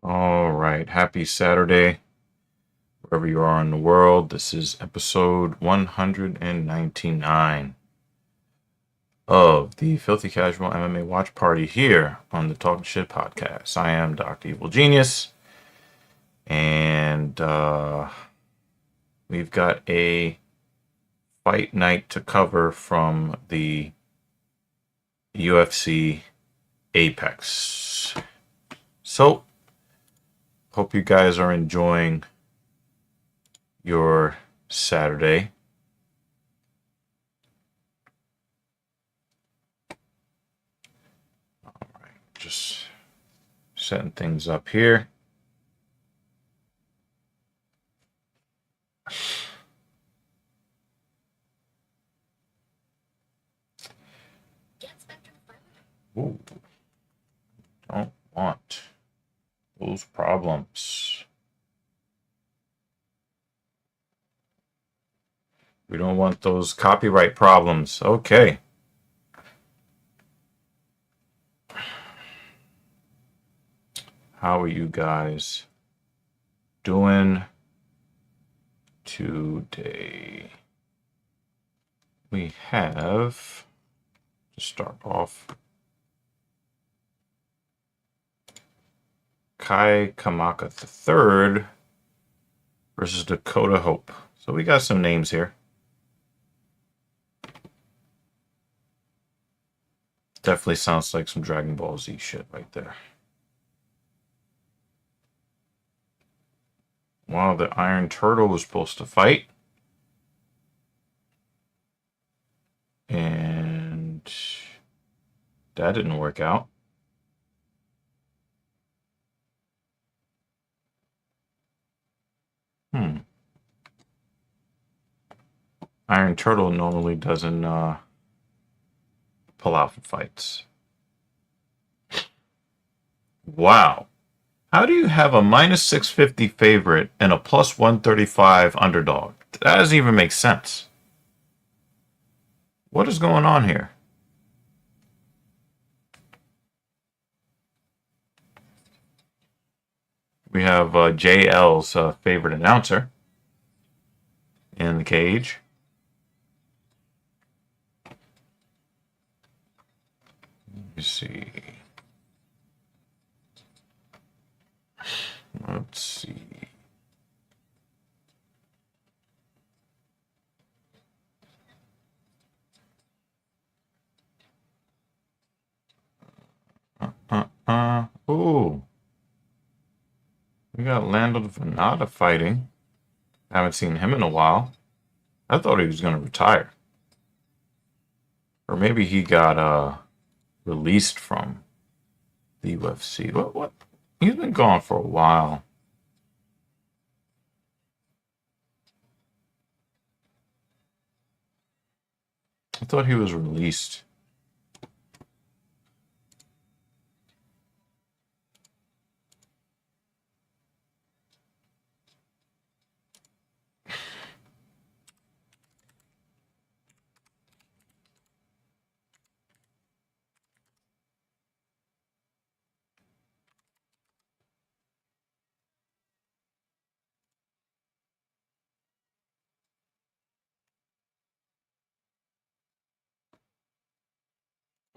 All right. Happy Saturday, wherever you are in the world. This is episode 199 of the Filthy Casual MMA Watch Party here on the Talking Shit podcast. I am Dr. Evil Genius, and we've got a fight night to cover from the UFC Apex. So, hope you guys are enjoying your Saturday. All right, just setting things up here. Ooh, don't want those problems. We don't want those copyright problems. Okay. How are you guys doing today? We have to start off Kai Kamaka III versus Dakota Hope. So we got some names here. Definitely sounds like some Dragon Ball Z shit right there. Wow, the Iron Turtle was supposed to fight. And that didn't work out. Iron Turtle normally doesn't pull out for fights. Wow. How do you have a minus 650 favorite and a plus 135 underdog? That doesn't even make sense. What is going on here? We have JL's favorite announcer in the cage. Let me see. Let's see. Ooh. We got Lando Venata fighting. Haven't seen him in a while. I thought he was going to retire. Or maybe he got released from the UFC. What? He's been gone for a while. I thought he was released.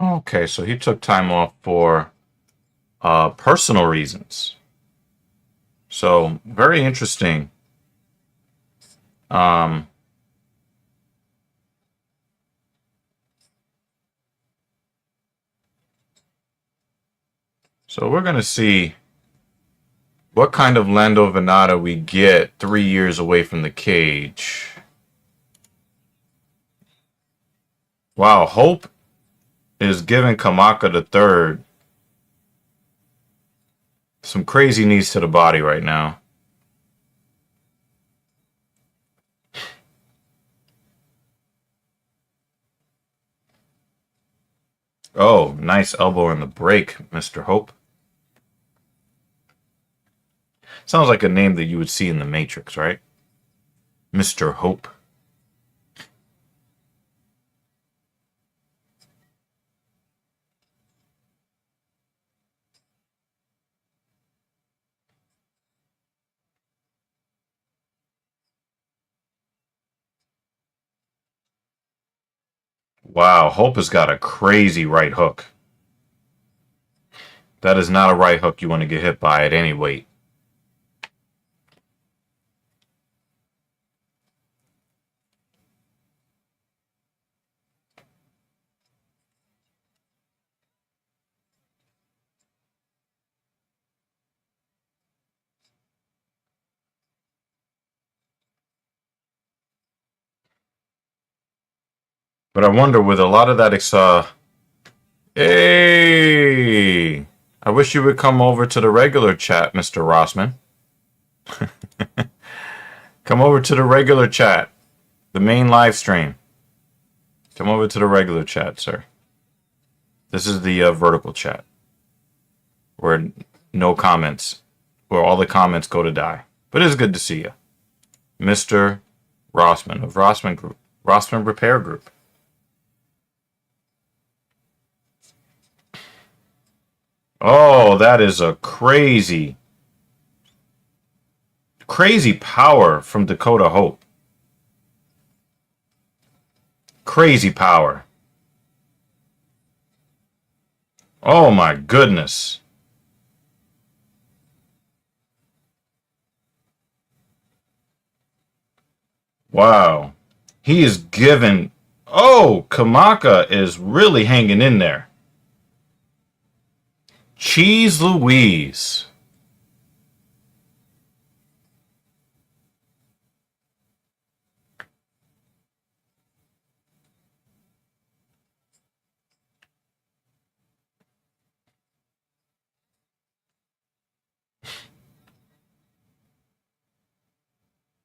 Okay, so he took time off for personal reasons. So very interesting. Um, so we're gonna see what kind of Lando Venata we get 3 years away from the cage. Wow, Hope is giving Kamaka the third some crazy knees to the body right now. Oh, nice elbow in the break, Mr. Hope. Sounds like a name that you would see in the Matrix, right? Mr. Hope. Wow, Hope has got a crazy right hook. That is not a right hook you want to get hit by at any weight. But I wonder with a lot of that hey, I wish you would come over to the regular chat, Mr. Rossman. Come over to the regular chat, the main live stream. Come over to the regular chat, sir. This is the vertical chat where no comments, where all the comments go to die. But it is good to see you, Mr. Rossman of Rossman Group, Rossman Repair Group. Oh, that is a crazy, crazy power from Dakota Hope. Crazy power. Oh my goodness. Wow. He is given. Oh, Kamaka is really hanging in there. Cheese Louise.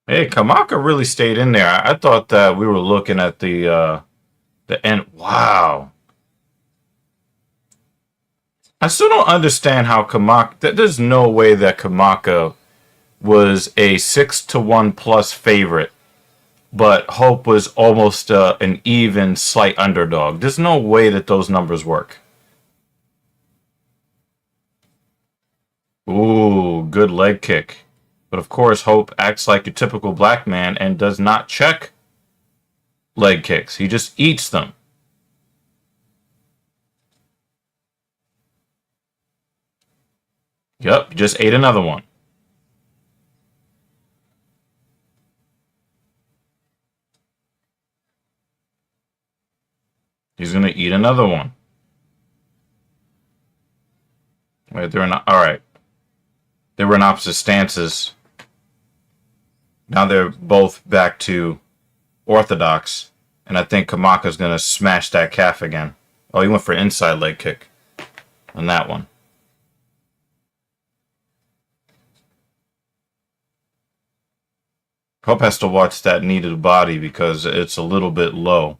Hey, Kamaka really stayed in there. I thought that we were looking at the end. Wow. I still don't understand how Kamaka. There's no way that Kamaka was a 6-1 plus favorite, but Hope was almost an even slight underdog. There's no way that those numbers work. Ooh, good leg kick. But of course, Hope acts like a typical black man and does not check leg kicks. He just eats them. Yep, just ate another one. He's gonna eat another one. Wait, they're in. All right, they were in opposite stances. Now they're both back to orthodox, and I think Kamaka's gonna smash that calf again. Oh, he went for inside leg kick on that one. Hope has to watch that knee to the body because it's a little bit low.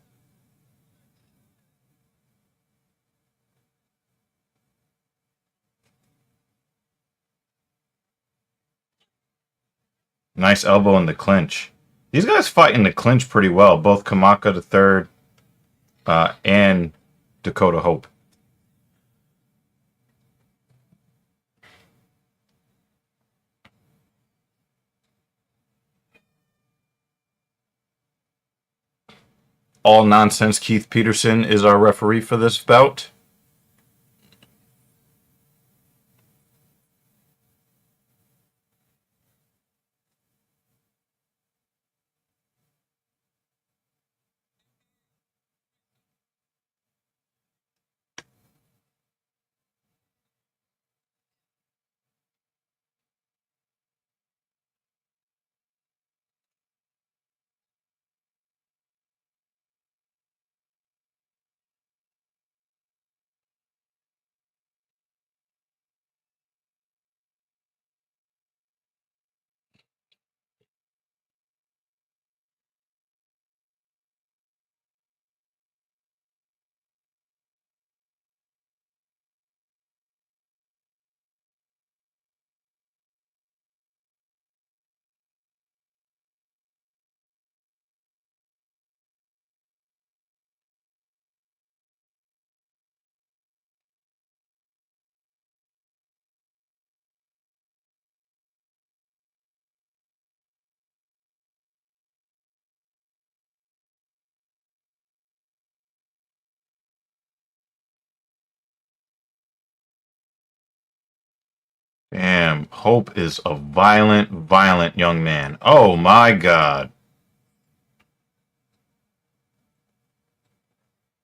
Nice elbow in the clinch. These guys fight in the clinch pretty well. Both Kamaka the third and Dakota Hope. All nonsense. Keith Peterson is our referee for this bout. Damn, Hope is a violent, violent young man. Oh my God.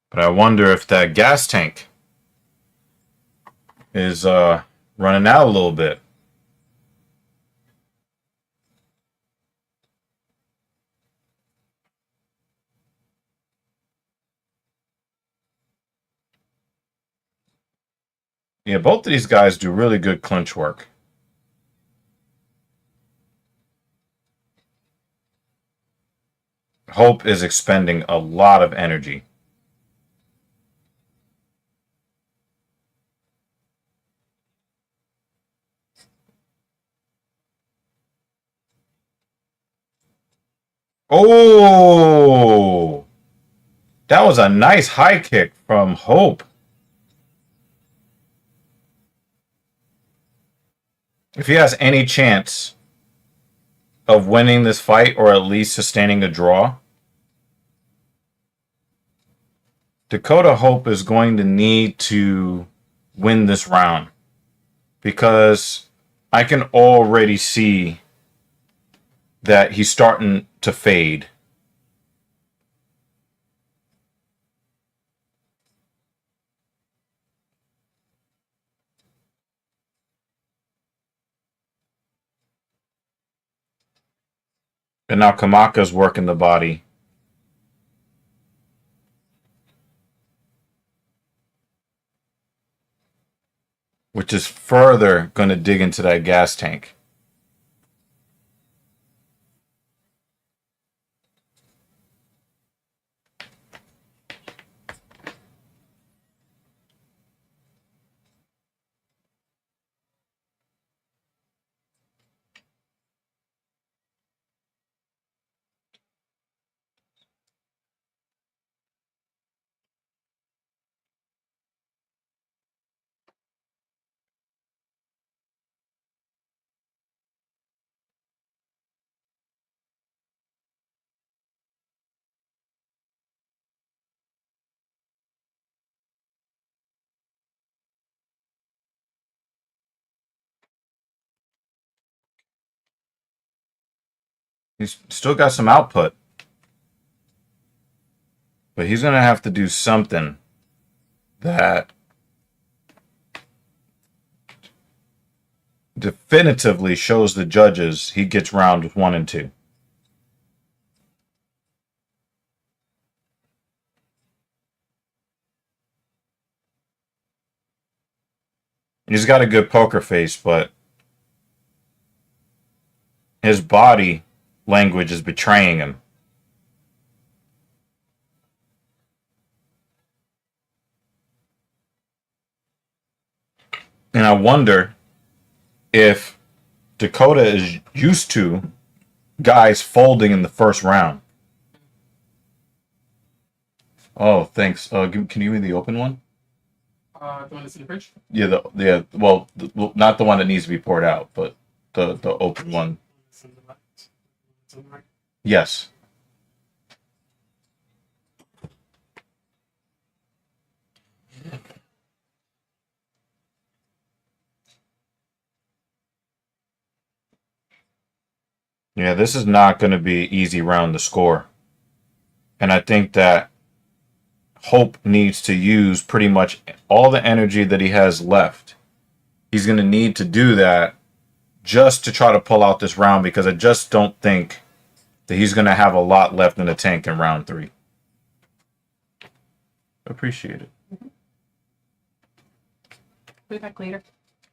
But I wonder if that gas tank is running out a little bit. Yeah, both of these guys do really good clinch work. Hope is expending a lot of energy. Oh, that was a nice high kick from Hope. If he has any chance of winning this fight or at least sustaining a draw, Dakota Hope is going to need to win this round because I can already see that he's starting to fade. And now Kamaka's working the body. Which is further going to dig into that gas tank. He's still got some output. But he's going to have to do something that definitively shows the judges he gets round 1 and 2. He's got a good poker face, but his body language is betraying him. And I wonder if Dakota is used to guys folding in the first round. Oh, thanks. Can you give me the open one? The one that's in the fridge? Yeah, well, not the one that needs to be poured out, but the open one. Yes. Yeah, this is not going to be easy round to score. And I think that Hope needs to use pretty much all the energy that he has left. He's going to need to do that just to try to pull out this round because I just don't think that he's going to have a lot left in the tank in round 3. Appreciate it. Be back later.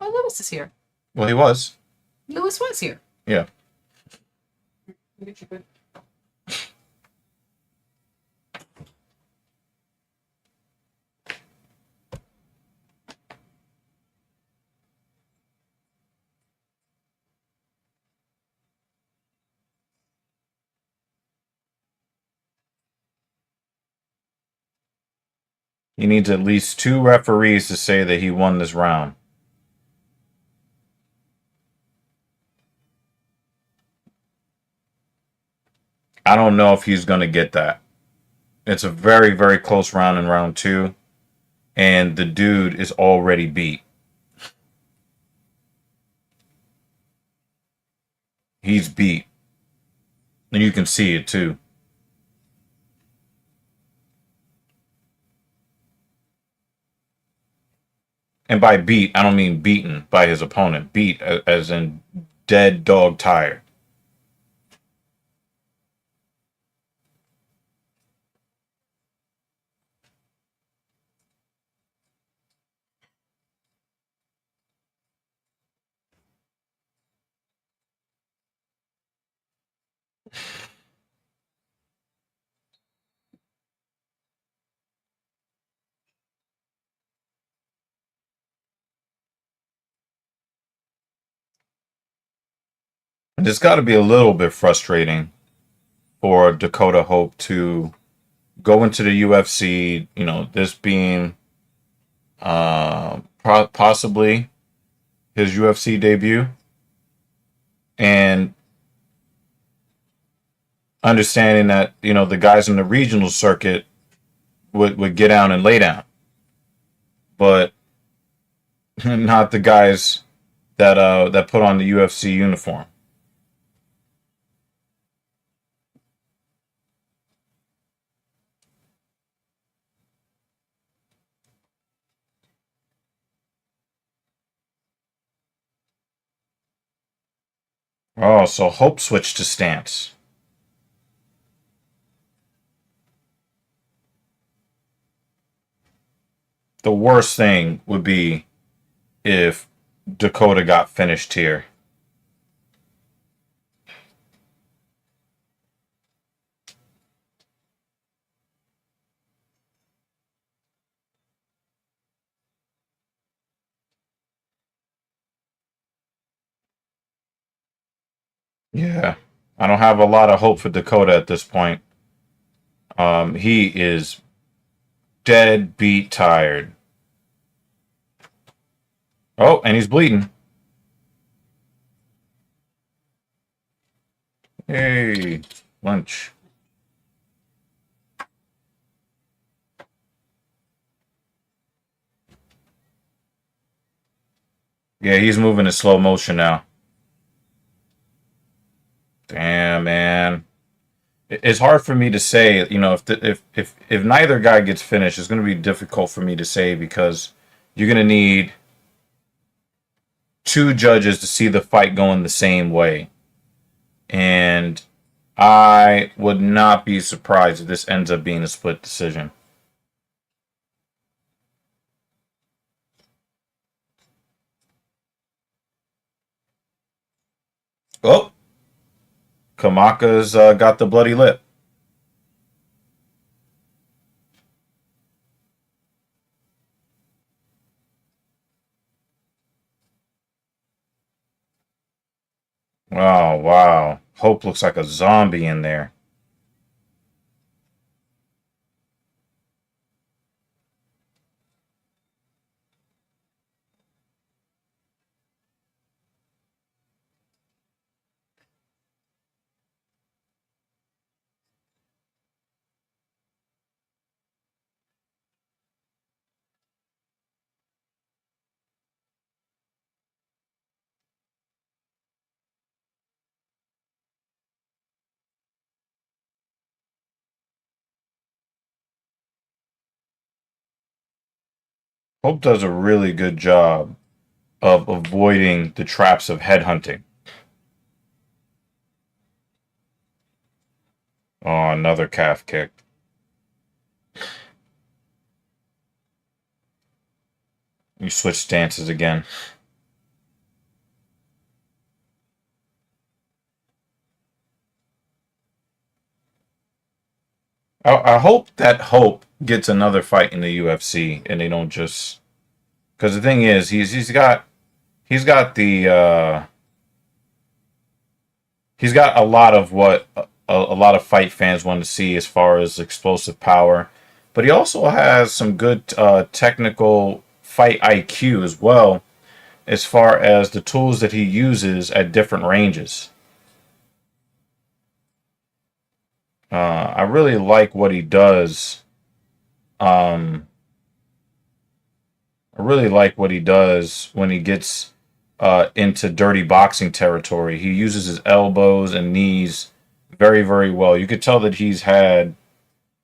Oh, Lewis is here. Well, he was. Lewis was here. Yeah. He needs at least 2 referees to say that he won this round. I don't know if he's going to get that. It's a very, very close round in round 2. And the dude is already beat. he's beat. And you can see it too. And by beat, I don't mean beaten by his opponent. Beat as in dead dog tired. And it's got to be a little bit frustrating for Dakota Hope to go into the UFC, this being possibly his UFC debut, and understanding that, the guys in the regional circuit would get down and lay down, but not the guys that put on the UFC uniform. Oh, so Hope switched to stance. The worst thing would be if Dakota got finished here. Yeah. I don't have a lot of hope for Dakota at this point. He is dead beat tired. Oh, and he's bleeding. Hey, lunch. Yeah, he's moving in slow motion now. Damn, man. It's hard for me to say, if neither guy gets finished, it's going to be difficult for me to say because you're going to need two judges to see the fight going the same way. And I would not be surprised if this ends up being a split decision. Oh, Kamaka's got the bloody lip. Oh, wow. Hope looks like a zombie in there. Hope does a really good job of avoiding the traps of headhunting. Oh, another calf kick. You switch stances again. I hope that Hope gets another fight in the UFC and they don't just because the thing is he's got he's got a lot of what a lot of fight fans want to see as far as explosive power, but he also has some good technical fight IQ as well as far as the tools that he uses at different ranges. I really like what he does. Um, I really like what he does when he gets into dirty boxing territory. He uses his elbows and knees very, very well. You could tell that he's had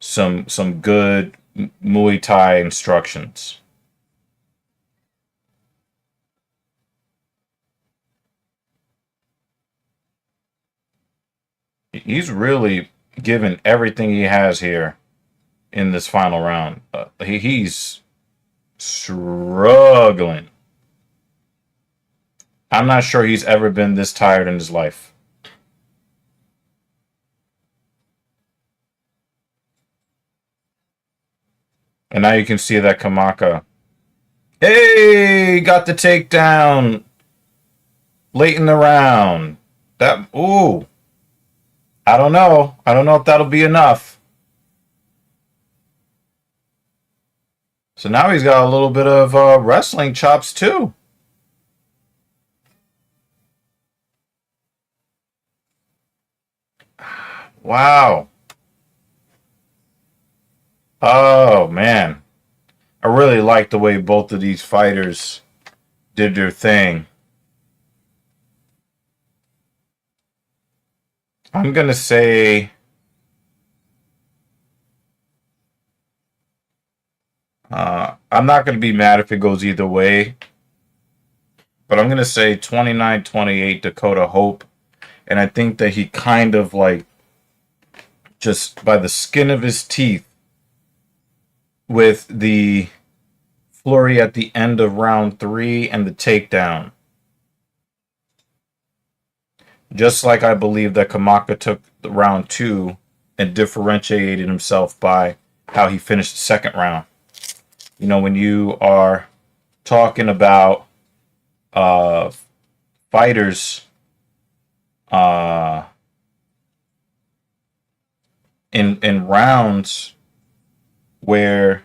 some good Muay Thai instructions. He's really given everything he has here in this final round. He's struggling. I'm not sure he's ever been this tired in his life. And now you can see that Kamaka. Hey, got the takedown late in the round. That ooh, I don't know. I don't know if that'll be enough. So now he's got a little bit of wrestling chops too. Wow. Oh man, I really like the way both of these fighters did their thing. I'm gonna say I'm not gonna be mad if it goes either way, but I'm gonna say 29-28 Dakota Hope, and I think that he kind of like just by the skin of his teeth with the flurry at the end of round three and the takedown. Just like I believe that Kamaka took the round two and differentiated himself by how he finished the second round. You know, when you are talking about uh, fighters uh, in rounds where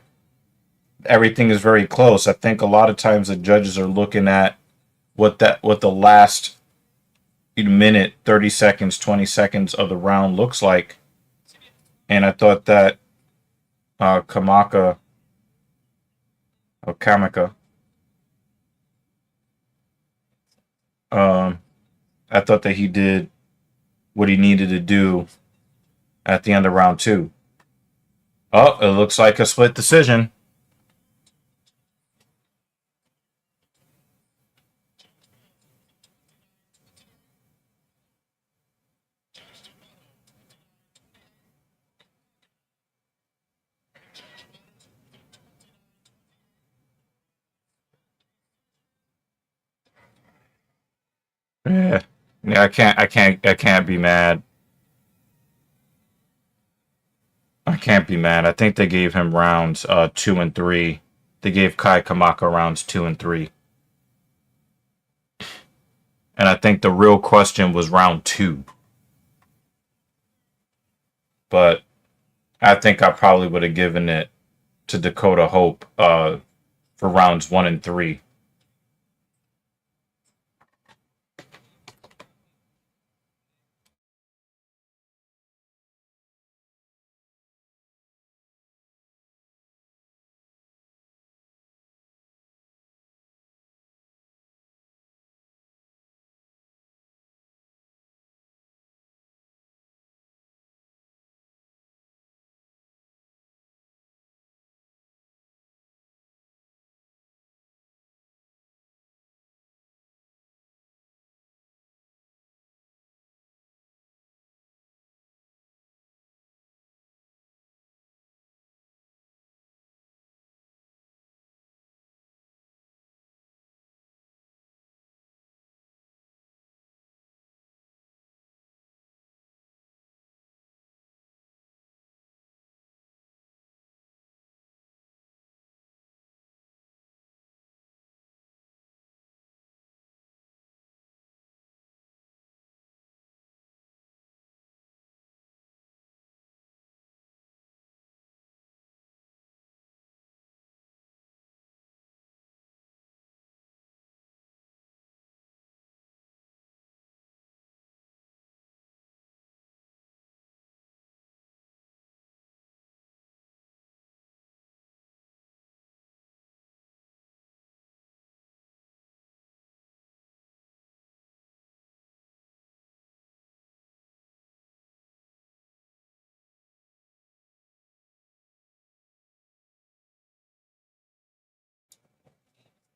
everything is very close, I think a lot of times the judges are looking at what the last minute, 30 seconds, 20 seconds of the round looks like. And I thought that Kamaka or Kamaka, um, I thought that he did what he needed to do at the end of round two. Oh, it looks like a split decision. Yeah, yeah. I can't be mad. I can't be mad. I think they gave him rounds two and three. They gave Kai Kamaka rounds two and three, and I think the real question was round two. But I think I probably would have given it to Dakota Hope for rounds one and three.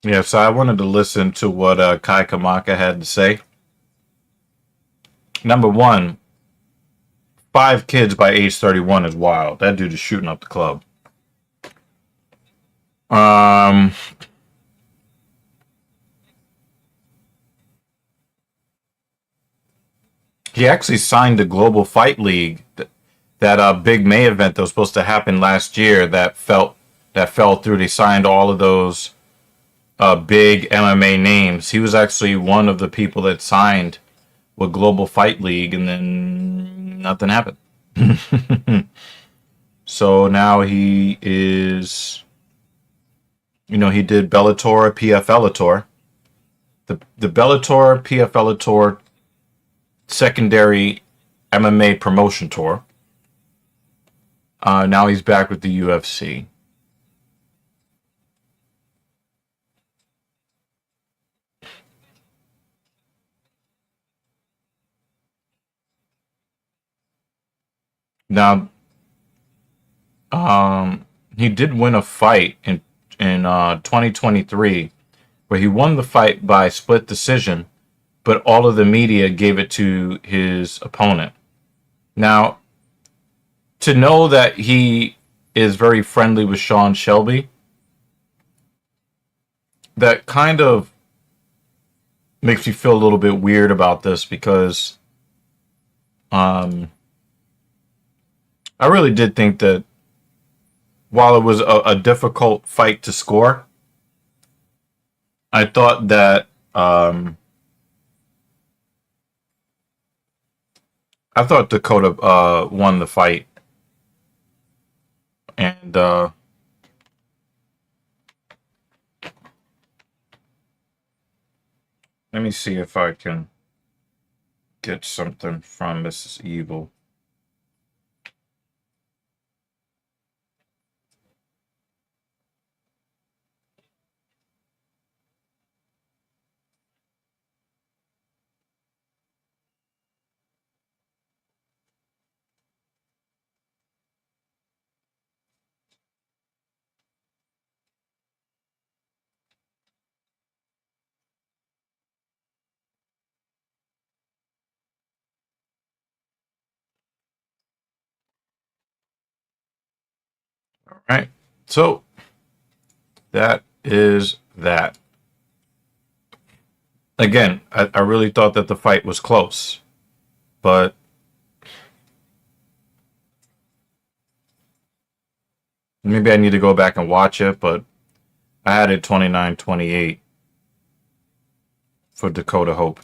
Yeah, so I wanted to listen to what Kai Kamaka had to say. Number one, 5 kids by age 31 is wild. That dude is shooting up the club. Um, he actually signed the Global Fight League, that big May event that was supposed to happen last year that fell through. They signed all of those big MMA names. He was actually one of the people that signed with Global Fight League, and then nothing happened. So now he is, he did Bellator, PFL the Bellator, PFL secondary MMA promotion tour. Now he's back with the UFC. Now, he did win a fight in 2023 where he won the fight by split decision, but all of the media gave it to his opponent. Now, to know that he is very friendly with Sean Shelby, that kind of makes me feel a little bit weird about this because um, I really did think that while it was a difficult fight to score, I thought that Dakota won the fight, and let me see if I can get something from Mrs. Evil. All right, so that is that. Again, I really thought that the fight was close, but maybe I need to go back and watch it. But I had it 29-28 for Dakota Hope.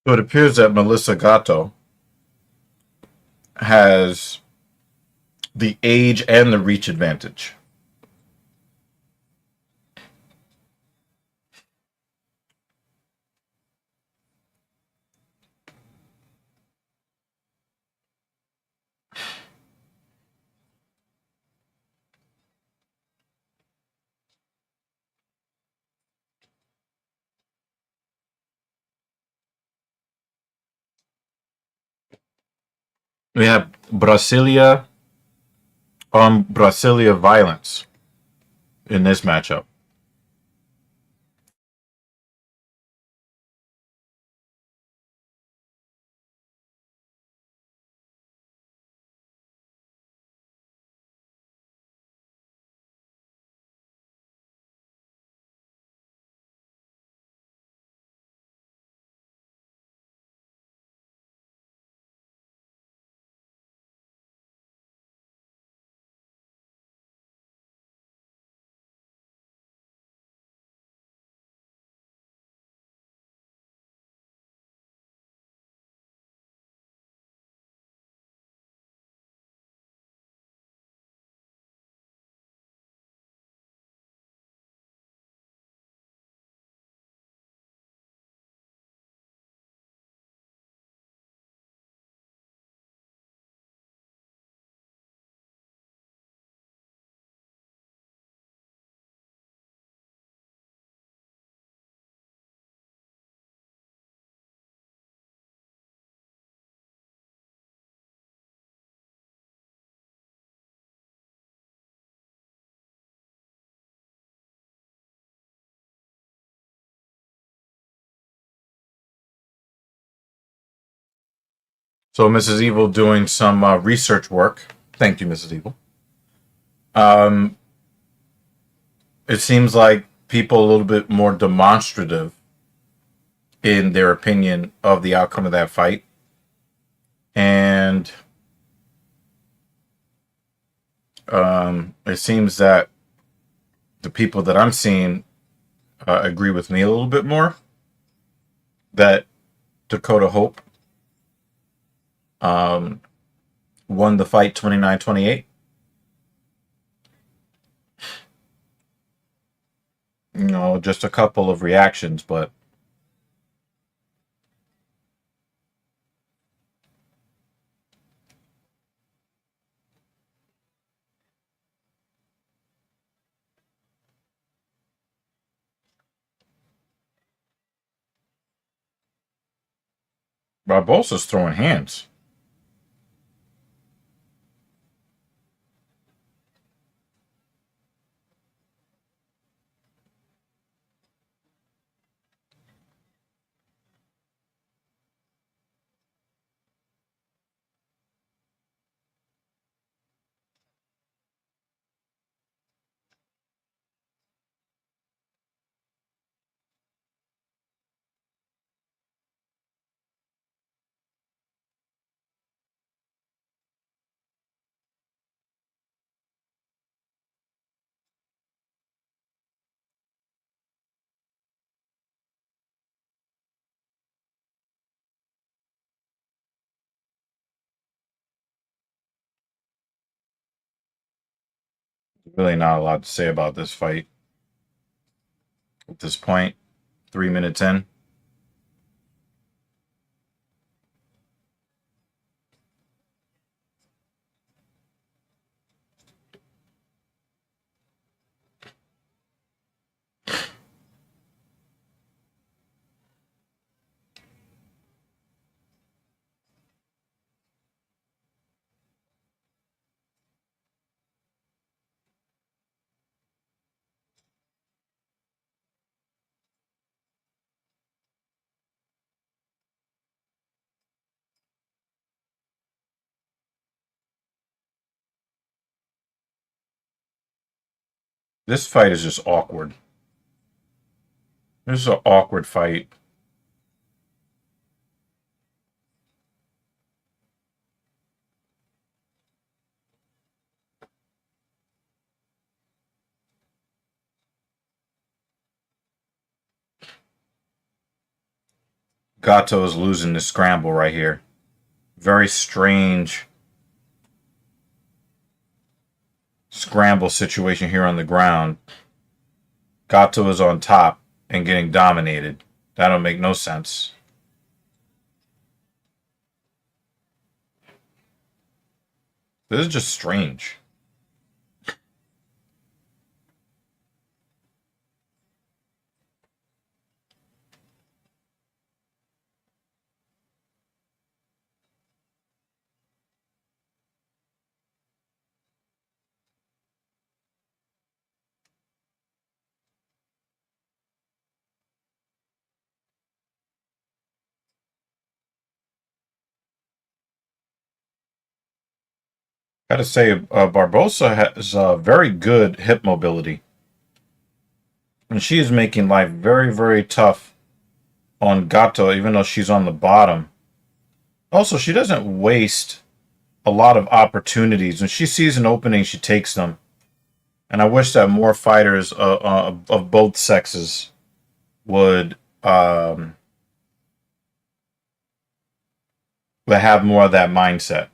So it appears that Melissa Gatto has the age and the reach advantage. We have Brasilia Violence in this matchup. So Mrs. Evil doing some research work. Thank you, Mrs. Evil. Um, it seems like people a little bit more demonstrative in their opinion of the outcome of that fight. And it seems that the people that I'm seeing agree with me a little bit more. That Dakota Hope won the fight 29-28. You know, just a couple of reactions, but Barbosa's throwing hands. Really not a lot to say about this fight at this point. 3 minutes in. This fight is just awkward. This is an awkward fight. Gato is losing the scramble right here. Very strange scramble situation here on the ground. Gato is on top and getting dominated. That don't make no sense. This is just strange. Gotta say, Barbosa has very good hip mobility. And she is making life very, very tough on Gato, even though she's on the bottom. Also, she doesn't waste a lot of opportunities. When she sees an opening, she takes them. And I wish that more fighters of both sexes would have more of that mindset.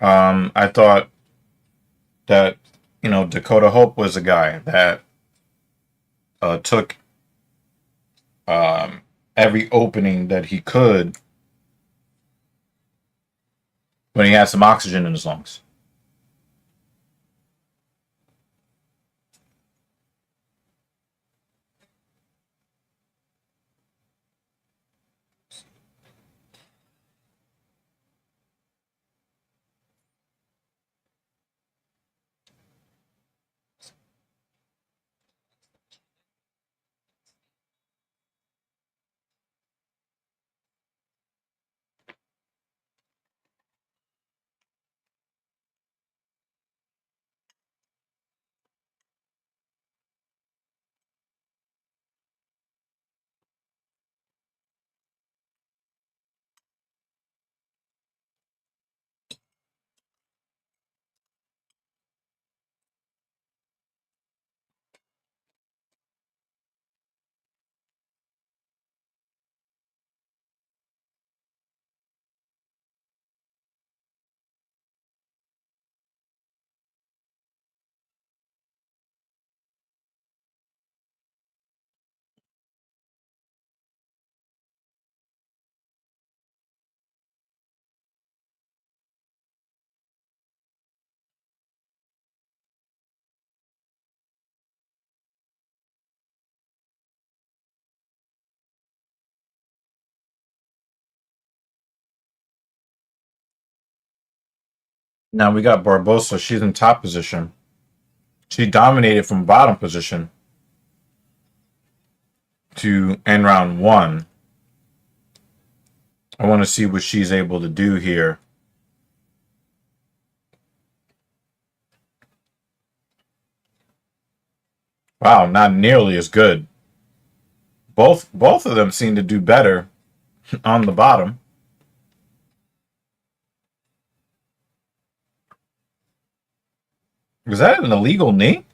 I thought that, Dakota Hope was a guy that took every opening that he could when he had some oxygen in his lungs. Now we got Barbosa. She's in top position. She dominated from bottom position to end round one. I want to see what she's able to do here. Wow, not nearly as good. Both of them seem to do better on the bottom. Was that an illegal knee?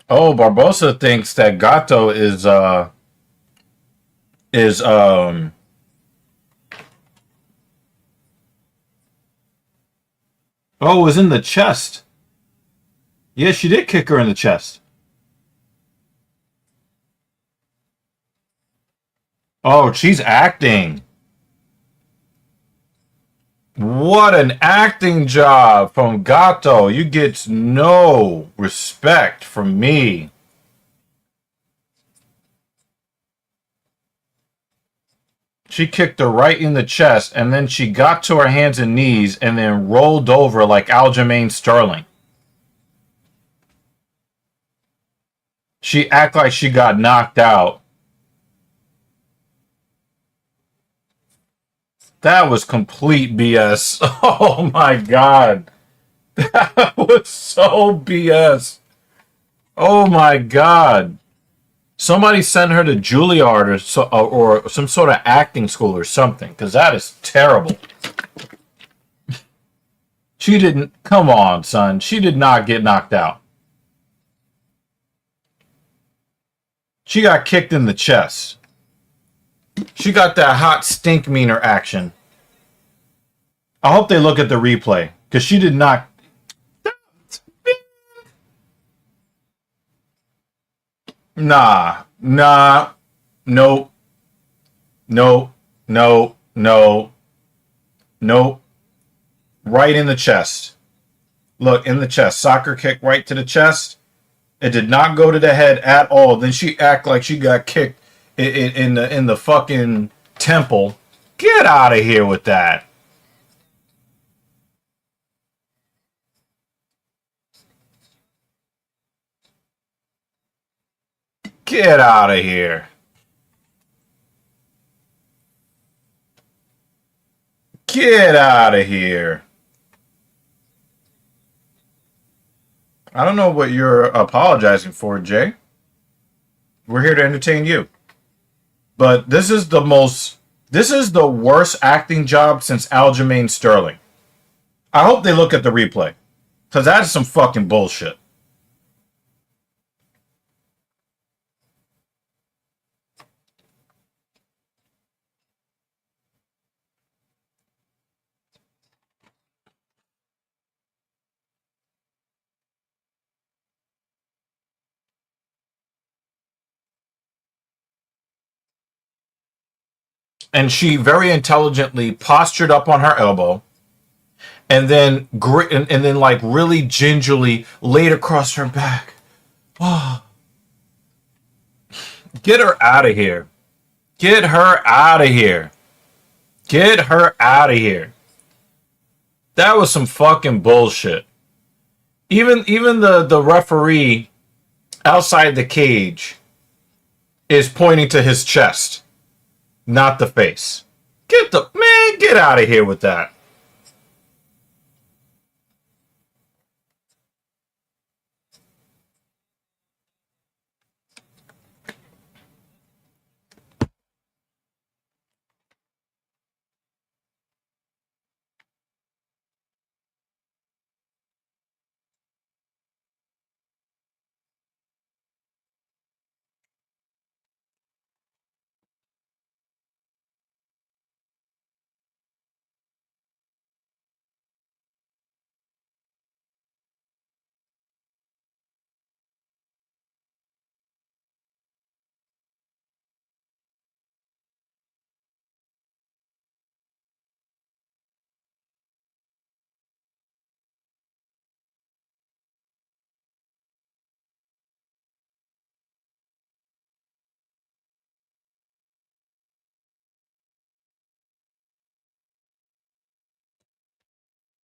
Oh, Barbosa thinks that Gato is oh, it was in the chest. Yeah, she did kick her in the chest. Oh, she's acting. What an acting job from Gato. You get no respect from me. She kicked her right in the chest, and then she got to her hands and knees and then rolled over like Aljamain Sterling. She act like she got knocked out. That was complete BS. Oh my god. That was so BS. Oh my god. Somebody send her to Juilliard or some sort of acting school or something, because that is terrible. She didn't. Come on, son. She did not get knocked out. She got kicked in the chest. She got that hot stink meaner action. I hope they look at the replay, because she did not. Nah. Nope. Nope. Nope. Right in the chest. Look, in the chest. Soccer kick right to the chest. It did not go to the head at all. Then she act like she got kicked in the fucking temple. Get out of here with that. Get out of here. Get out of here. I don't know what you're apologizing for, Jay. We're here to entertain you. But this is the worst acting job since Aljamain Sterling. I hope they look at the replay, because that is some fucking bullshit. And she very intelligently postured up on her elbow, and then like really gingerly laid across her back. Oh. Get her out of here. Get her out of here. Get her out of here. That was some fucking bullshit. Even the referee outside the cage is pointing to his chest, not the face. Get out of here with that.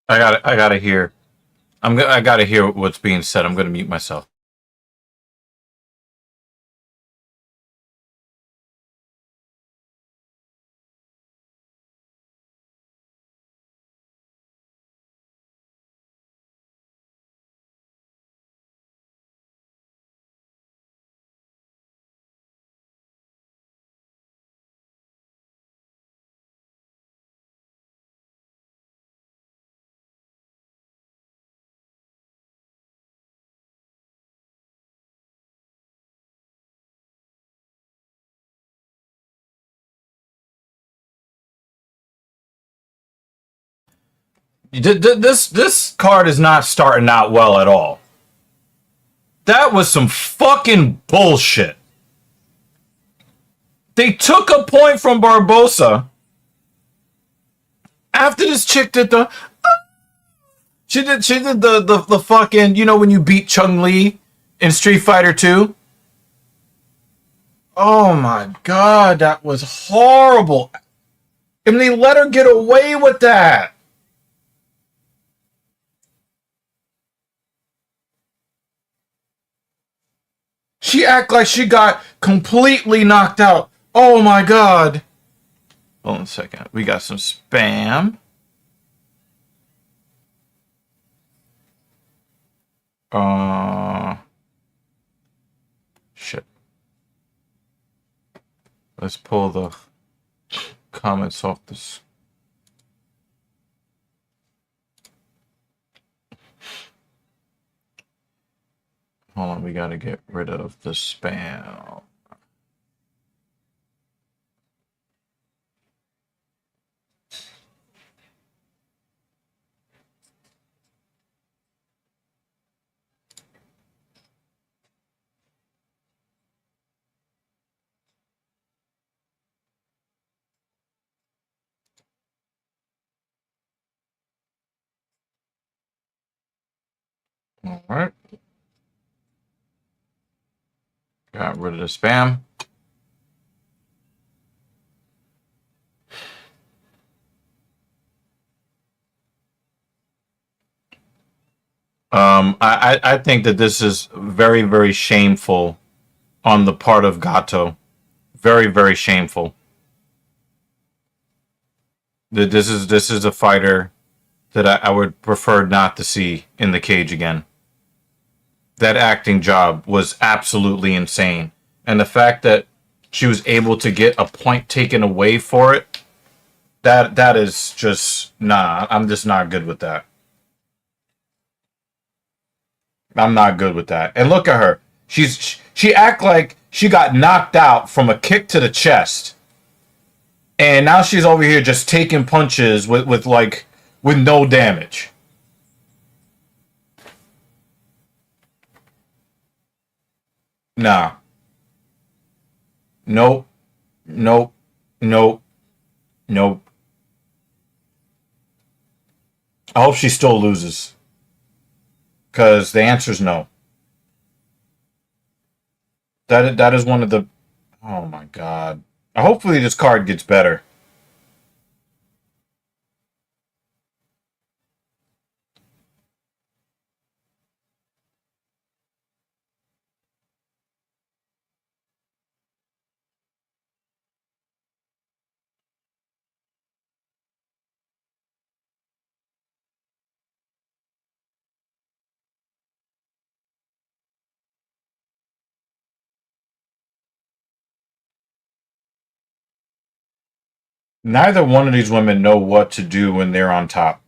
I gotta hear. I gotta hear what's being said. I'm gonna mute myself. This card is not starting out well at all. That was some fucking bullshit. They took a point from Barbosa after this chick did the. She did the fucking, you know, when you beat Chun-Li in Street Fighter 2. Oh my god, that was horrible. And they let her get away with that. She act like she got completely knocked out. Oh my god. Hold on a second. We got some spam. Shit. Let's pull the comments off this. Hold on, we gotta get rid of the spam. All right. Got rid of the spam. I think that this is very, very shameful on the part of Gato. Very, very shameful. This is a fighter that I would prefer not to see in the cage again. That acting job was absolutely insane. And the fact that she was able to get a point taken away for it, that is just, nah, I'm just not good with that. I'm not good with that. And look at her. She act like she got knocked out from a kick to the chest. And now she's over here just taking punches with no damage. Nah. Nope. Nope. Nope. Nope. I hope she still loses. Because the answer is no. That is one of the... Oh my god. Hopefully this card gets better. Neither one of these women know what to do when they're on top.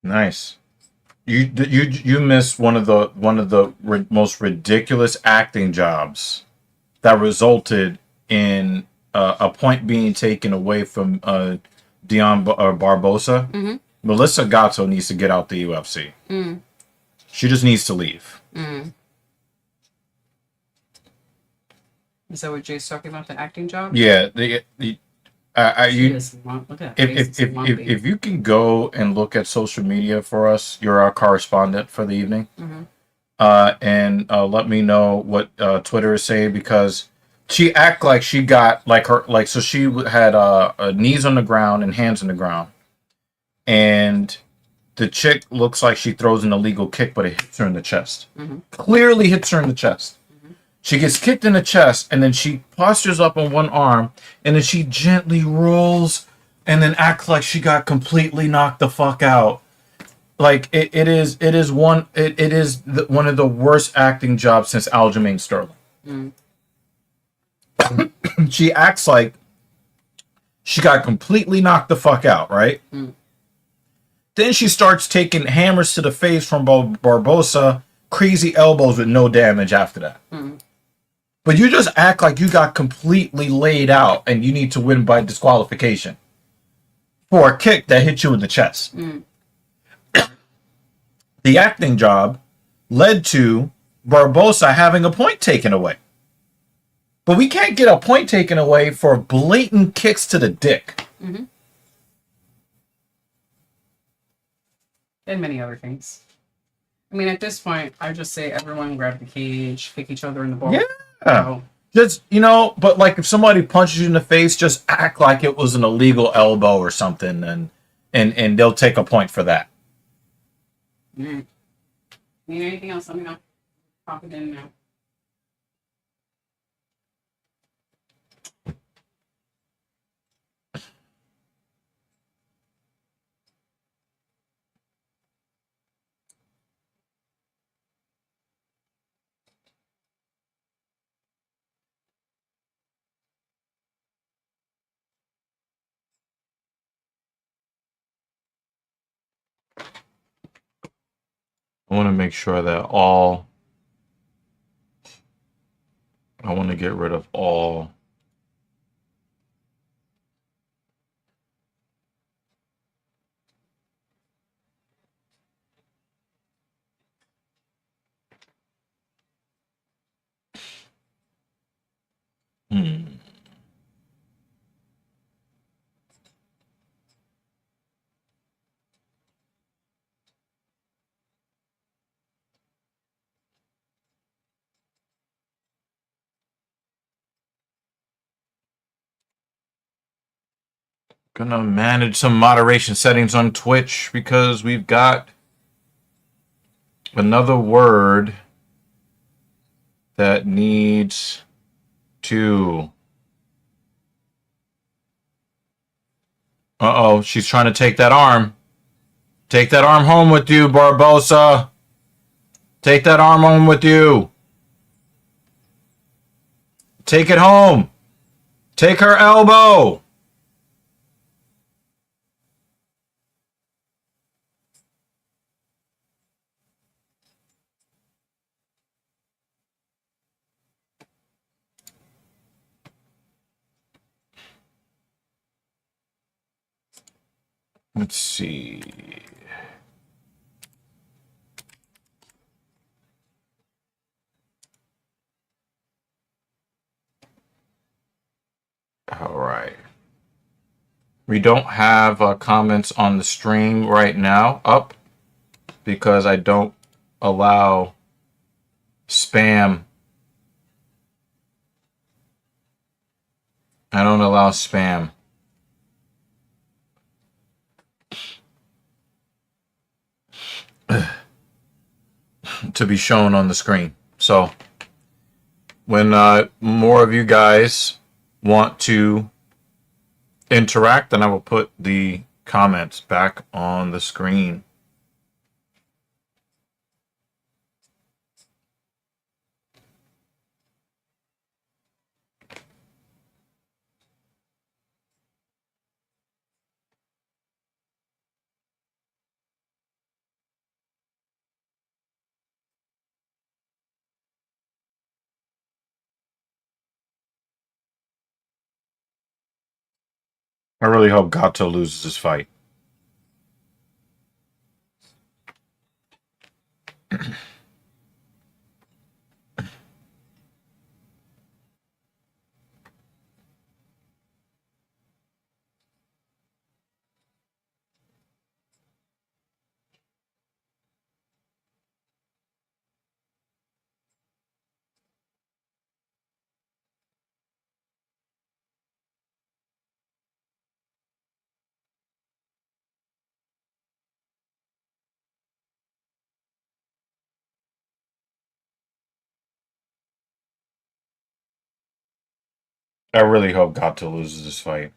Nice. You missed one of the most ridiculous acting jobs that resulted in a point being taken away from Dion Barbosa. Mm-hmm. Melissa Gatto needs to get out the UFC. Mm. She just needs to leave. Mm. Is that what Jay's talking about, the acting job? Yeah, Look at if you can go and look at social media for us, you're our correspondent for the evening. Mm-hmm. And let me know what Twitter is saying, because she act like she got so she had knees on the ground and hands on the ground, and the chick looks like she throws an illegal kick, but it hits her in the chest. Mm-hmm. Clearly hits her in the chest. Mm-hmm. She gets kicked in the chest, and then she postures up on one arm, and then she gently rolls, and then acts like she got completely knocked the fuck out. Like it is one of the worst acting jobs since Aljamain Sterling. Mm. She acts like she got completely knocked the fuck out, right? Mm. Then she starts taking hammers to the face from Barbosa, crazy elbows with no damage after that. Mm. But you just act like you got completely laid out and you need to win by disqualification for a kick that hit you in the chest. Mm. The acting job led to Barbosa having a point taken away. But we can't get a point taken away for blatant kicks to the dick. Mm-hmm. And many other things. I mean, at this point, I just say everyone grab the cage, kick each other in the ball. Yeah. Just, but like if somebody punches you in the face, just act like it was an illegal elbow or something, and they'll take a point for that. Mm. Need anything else? Let me know. Pop it in now. I want to make sure that I want to get rid of all. Hmm. Gonna manage some moderation settings on Twitch because we've got another word that needs to. Uh-oh, she's trying to take that arm. Take that arm home with you, Barbosa. Take that arm home with you. Take it home. Take her elbow. Let's see. All right. We don't have comments on the stream right now up because I don't allow spam. I don't allow spam to be shown on the screen. So when more of you guys want to interact, then I will put the comments back on the screen. I really hope Gato loses this fight. I really hope Gato loses this fight.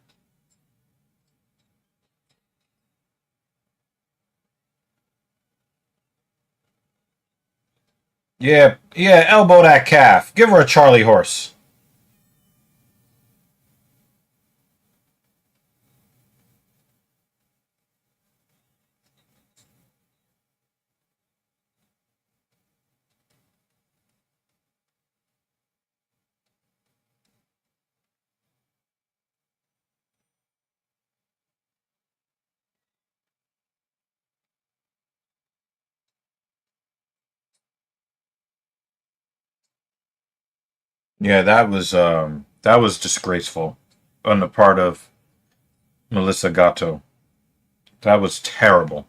Yeah, elbow that calf. Give her a Charlie horse. Yeah, that was disgraceful on the part of Melissa Gatto. That was terrible.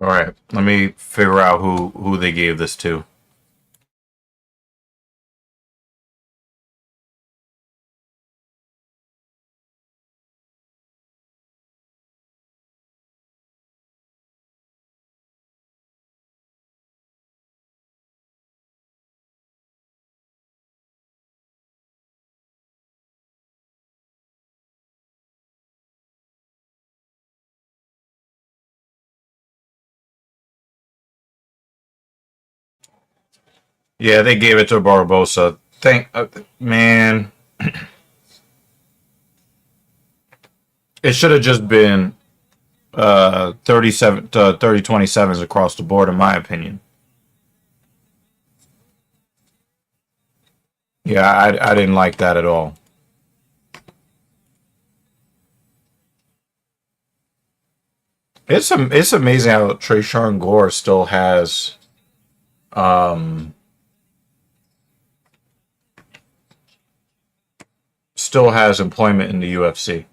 All right, let me figure out who they gave this to. Yeah, they gave it to Barbosa. Man, it should have just been 37 to 30-27s across the board, in my opinion. Yeah, I didn't like that at all. It's amazing how Trayshawn Gore um still has employment in the UFC.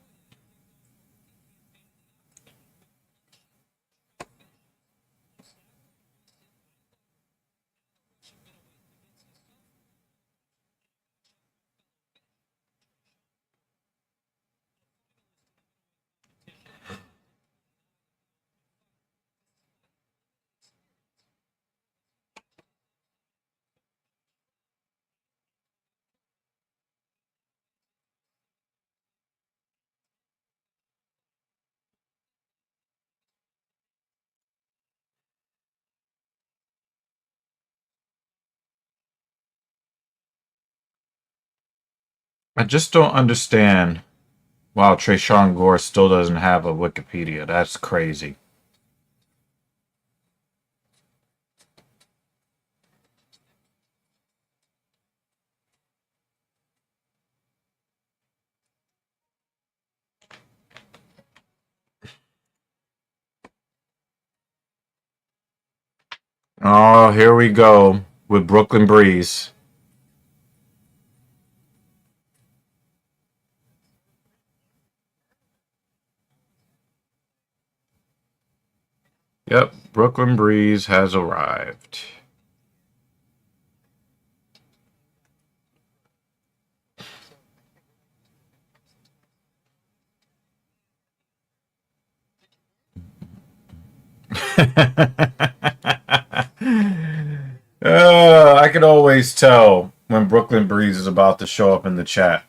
I just don't understand. Wow, Trayshawn Gore still doesn't have a Wikipedia. That's crazy. Oh, here we go with Brooklyn Breeze. Yep, Brooklyn Breeze has arrived. I can always tell when Brooklyn Breeze is about to show up in the chat.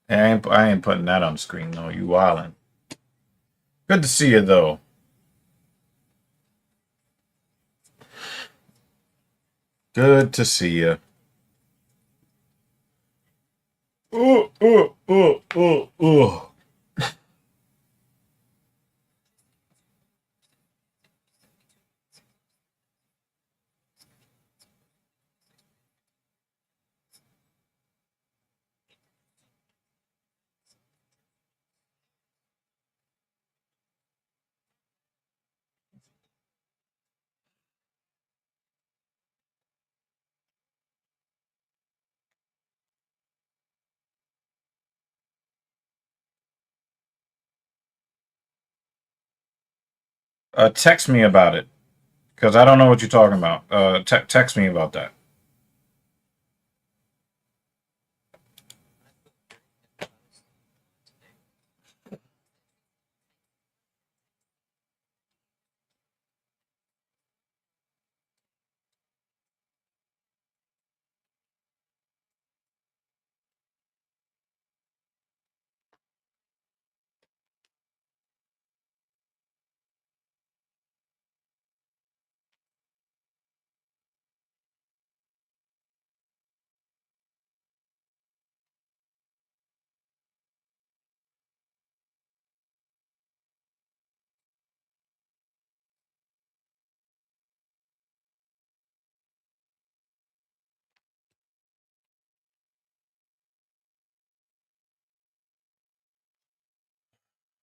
I ain't putting that on screen though. You wildin'. Good to see you though. Good to see you. Ooh, ooh, ooh, ooh, ooh. Text me about it because I don't know what you're talking about. Text me about that.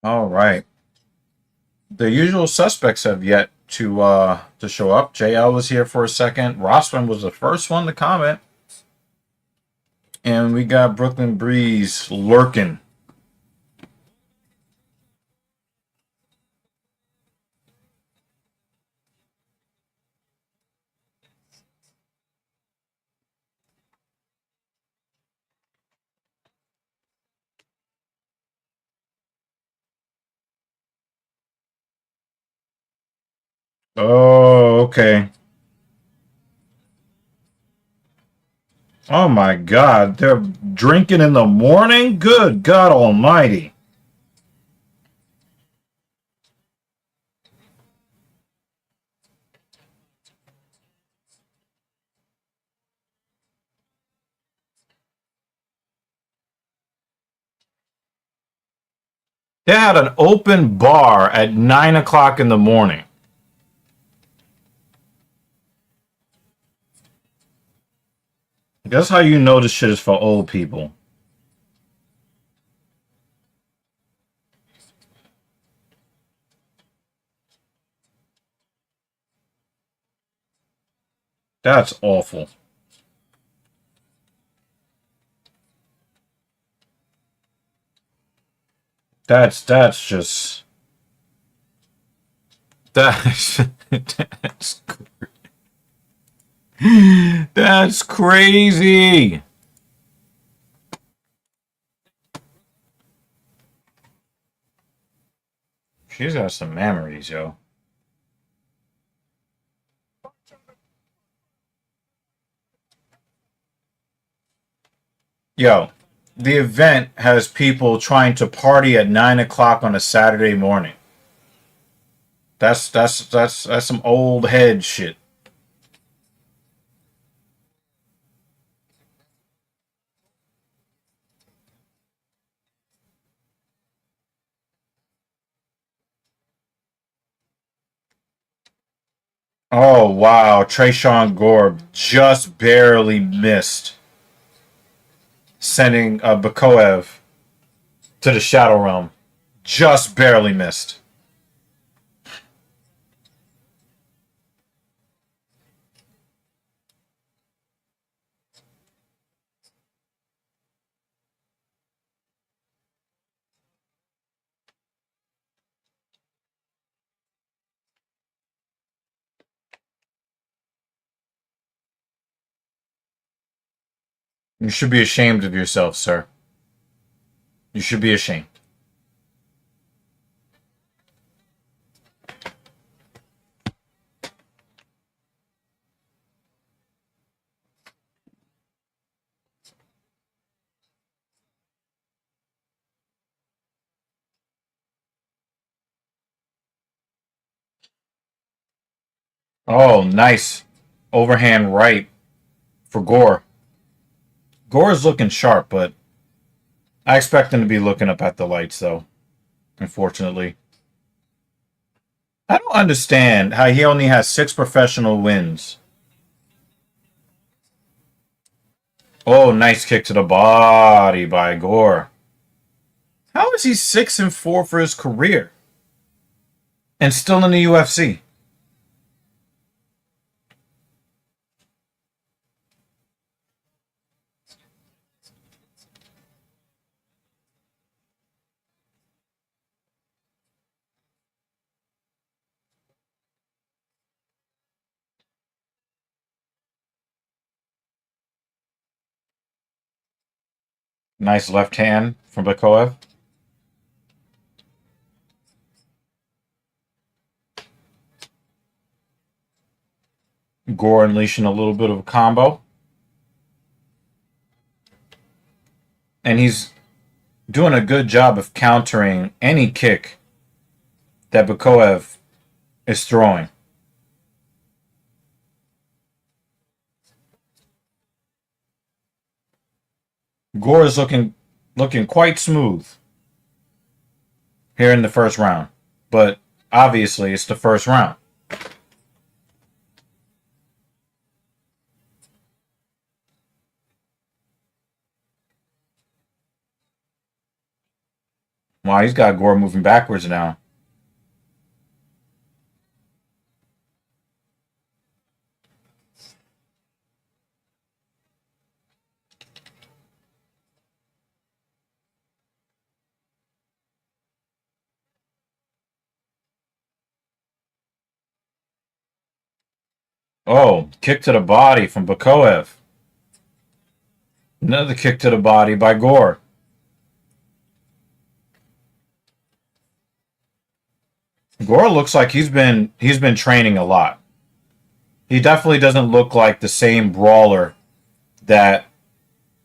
All right. The usual suspects have yet to show up. JL was here for a second. Rossman was the first one to comment. And we got Brooklyn Breeze lurking. Oh, okay. Oh my God, they're drinking in the morning? Good God Almighty. They had an open bar at 9 o'clock in the morning. That's how you know this shit is for old people. That's awful. That's just that's that's that's crazy. She's got some memories, yo. Yo, the event has people trying to party at 9 o'clock on a Saturday morning. That's some old head shit. Oh wow, Trayshawn Gore just barely missed sending Bakoev to the Shadow Realm. Just barely missed. You should be ashamed of yourself, sir. You should be ashamed. Oh, nice. Overhand right for Gore. Gore's looking sharp, but I expect him to be looking up at the lights, though, unfortunately. I don't understand how he only has 6 professional wins. Oh, nice kick to the body by Gore. How is he 6-4 for his career and still in the UFC? Nice left hand from Bakoev. Gore unleashing a little bit of a combo. And he's doing a good job of countering any kick that Bakoev is throwing. Gore is looking quite smooth here in the first round. But obviously it's the first round. Wow, he's got Gore moving backwards now. Oh, kick to the body from Bakoev. Another kick to the body by Gore. Gore looks like he's been training a lot. He definitely doesn't look like the same brawler that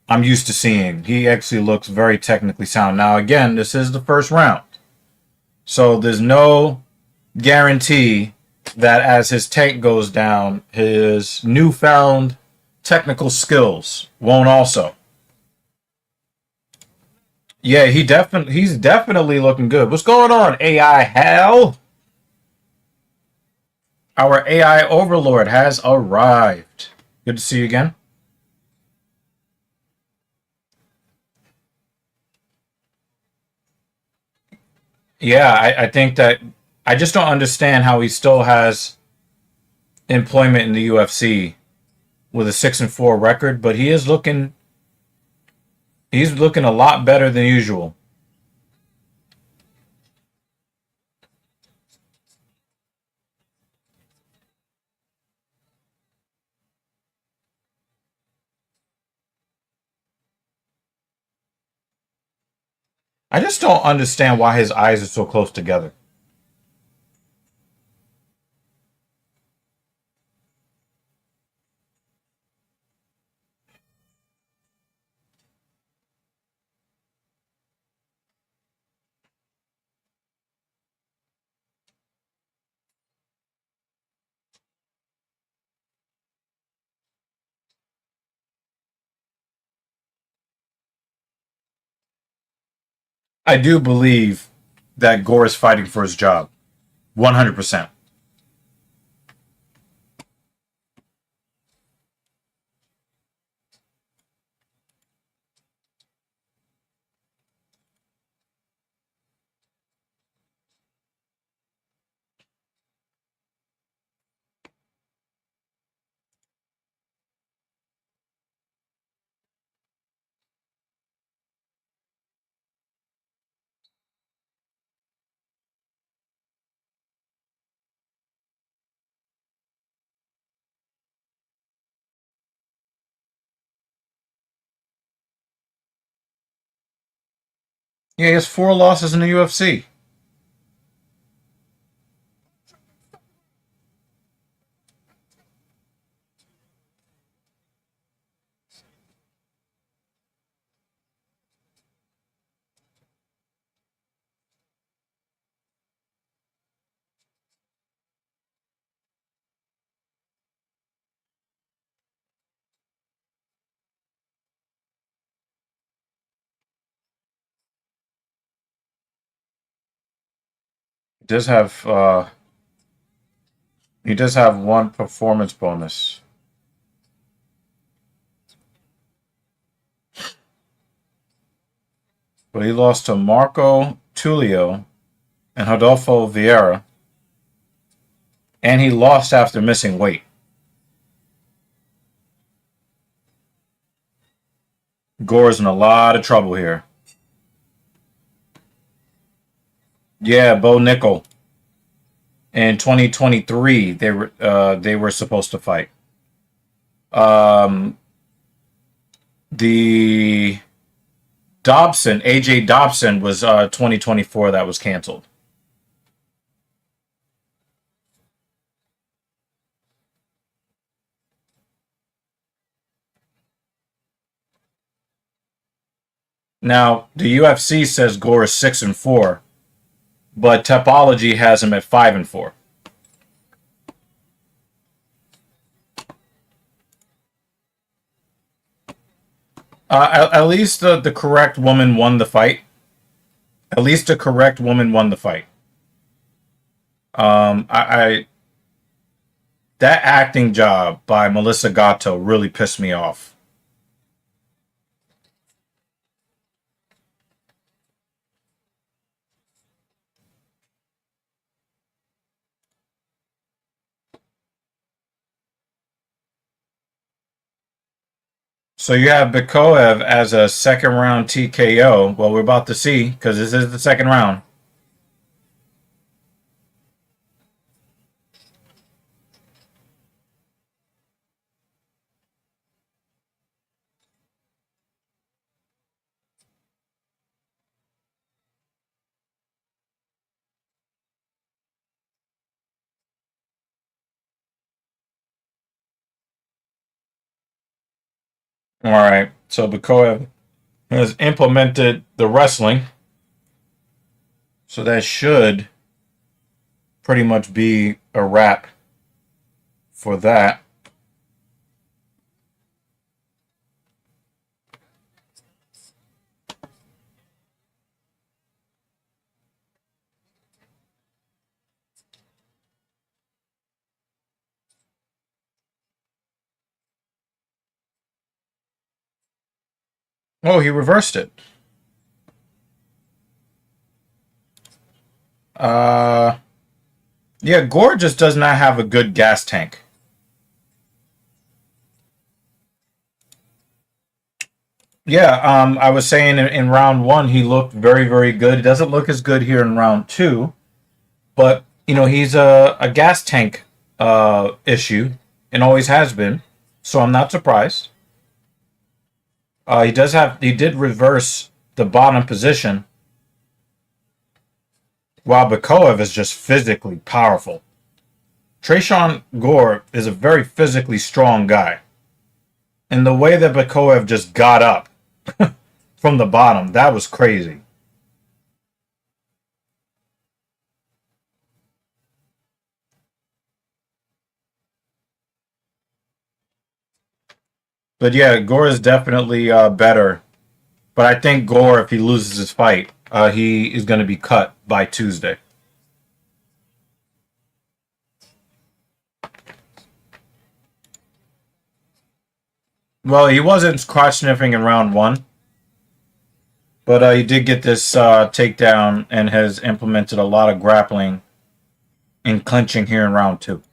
I'm used to seeing. He actually looks very technically sound. Now, again, this is the first round. So there's no guarantee that as his tank goes down, his newfound technical skills won't also. Yeah, he's definitely looking good. What's going on, AI Hal? Our AI overlord has arrived. Good to see you again. Yeah, I think that I just don't understand how he still has employment in the UFC with a 6-4 record, but he's looking a lot better than usual. I just don't understand why his eyes are so close together. I do believe that Gore is fighting for his job. 100%. Yeah, he has 4 losses in the UFC. He does have one performance bonus, but he lost to Marco Tulio and Rodolfo Vieira, and he lost after missing weight. Gore's in a lot of trouble here. Yeah, Bo Nickel. In 2023, they were supposed to fight. Um, the Dobson, AJ Dobson, was 2024 that was canceled. Now the UFC says Gore is 6-4, but Topology has him at 5-4. At least the correct woman won the fight. At least the correct woman won the fight. I that acting job by Melissa Gatto really pissed me off. So you have Bikoev as a second round TKO. Well, we're about to see because this is the second round. All right. So Bakoev has implemented the wrestling. So that should pretty much be a wrap for that. Oh, he reversed it. Uh, yeah, Gore just does not have a good gas tank. Yeah, I was saying in round one he looked very, very good. He doesn't look as good here in round two, but he's a gas tank issue and always has been. So I'm not surprised. He did reverse the bottom position, while Bakoev is just physically powerful. Tresean Gore is a very physically strong guy. And the way that Bakoev just got up from the bottom, that was crazy. But yeah, Gore is definitely better. But I think Gore, if he loses his fight, he is going to be cut by Tuesday. Well, he wasn't crotch sniffing in round one, but he did get this takedown and has implemented a lot of grappling and clinching here in round two.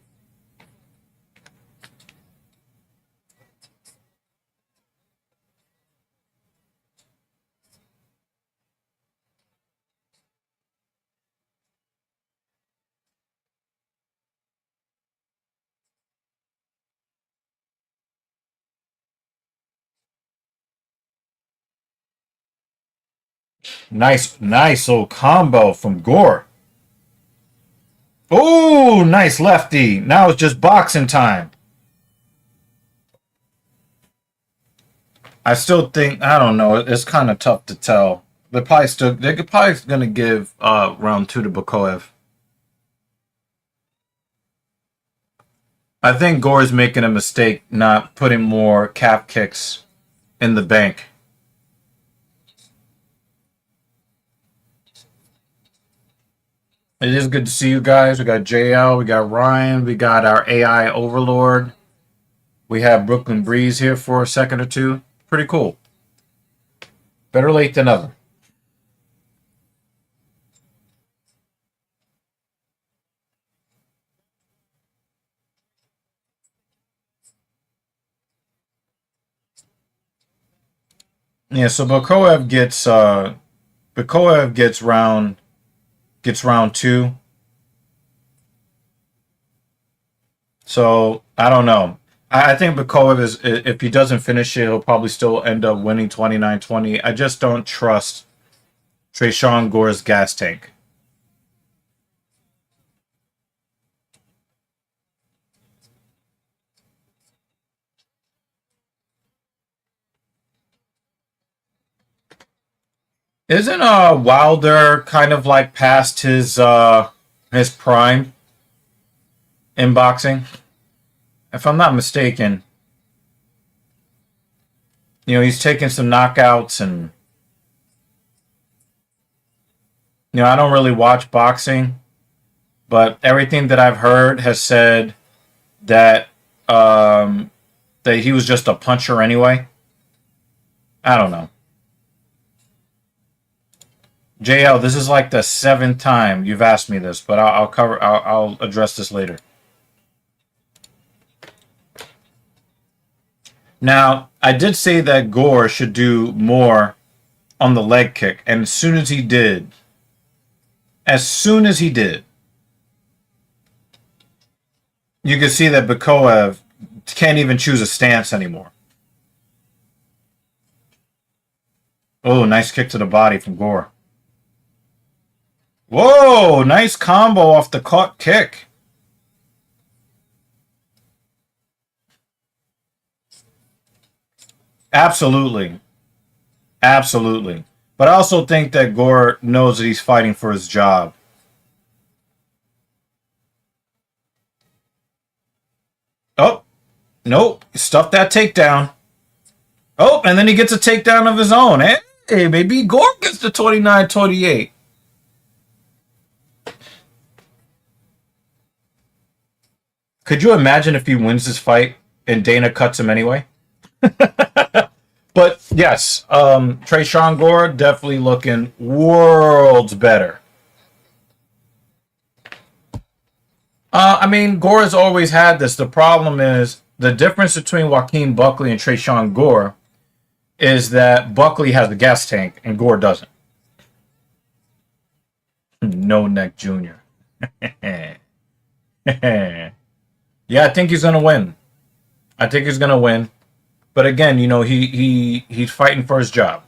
Nice little combo from Gore. Oh, nice lefty. Now it's just boxing time. I still think I don't know. It's kind of tough to tell. They're probably gonna give round two to Bakoev. I think Gore's making a mistake not putting more calf kicks in the bank. It is good to see you guys. We got JL, we got Ryan, we got our AI overlord. We have Brooklyn Breeze here for a second or two. Pretty cool. Better late than never. Yeah, so Bakoev gets round two. So I don't know. I think Bakoev is if he doesn't finish it, he'll probably still end up winning 29-20. I just don't trust Tresean Gore's gas tank. Isn't Wilder kind of like past his prime in boxing? If I'm not mistaken, he's taken some knockouts and I don't really watch boxing, but everything that I've heard has said that that he was just a puncher anyway. I don't know. JL, this is like the seventh time you've asked me this, but I'll address this later. Now, I did say that Gore should do more on the leg kick, and as soon as he did, you can see that Bakoev can't even choose a stance anymore. Oh, nice kick to the body from Gore. Whoa, nice combo off the caught kick. Absolutely. Absolutely. But I also think that Gore knows that he's fighting for his job. Oh, nope. Stuff that takedown. Oh, and then he gets a takedown of his own. Hey, maybe Gore gets the 29-28. Could you imagine if he wins this fight and Dana cuts him anyway? But yes, Trayshawn Gore definitely looking worlds better. I mean, Gore has always had this. The problem is the difference between Joaquin Buckley and Trayshawn Gore is that Buckley has the gas tank and Gore doesn't. No Neck Jr. Yeah, I think he's gonna win. I think he's gonna win. But again, you know, he's fighting for his job.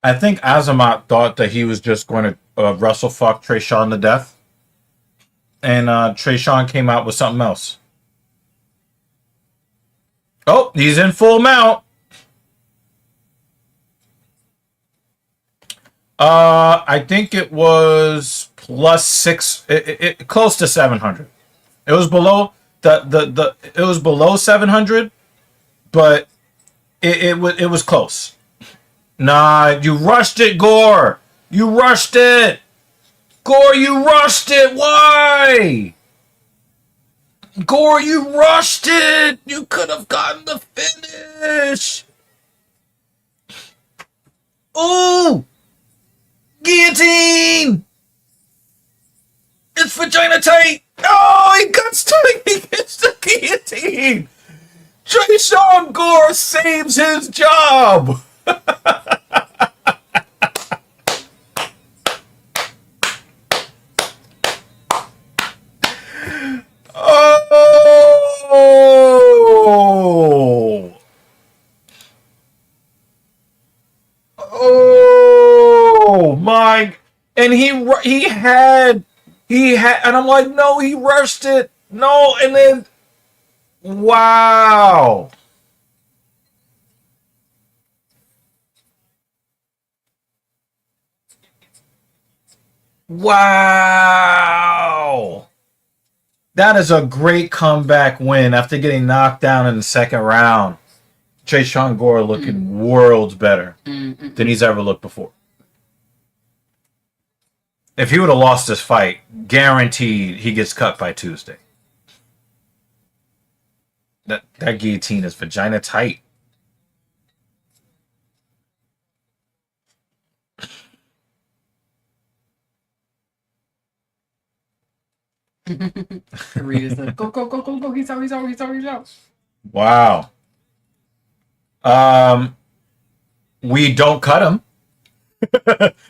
I think Azamat thought that he was just going to wrestle fuck Trayshawn to death, and Trayshawn came out with something else. Oh, he's in full mount. I think it was +6, close to 700. It was below it was below 700, but it was close. Nah, you rushed it, Gore. You rushed it, Gore. You rushed it. Why, Gore? You rushed it. You could have gotten the finish. Ooh. Guillotine! It's vagina tight! Oh, he got stuck! He gets the guillotine! Trayshawn Gore saves his job! Oh! Oh my! And he had, and I'm like, no, he rushed it, no, and then wow, wow, that is a great comeback win after getting knocked down in the second round. Trayshawn Gore looking worlds better than he's ever looked before. If he would have lost this fight, guaranteed he gets cut by Tuesday. That guillotine is vagina tight. Rita's like, go, go, go, go, go. He's out, he's out, he's out, he's out. Wow. We don't cut him.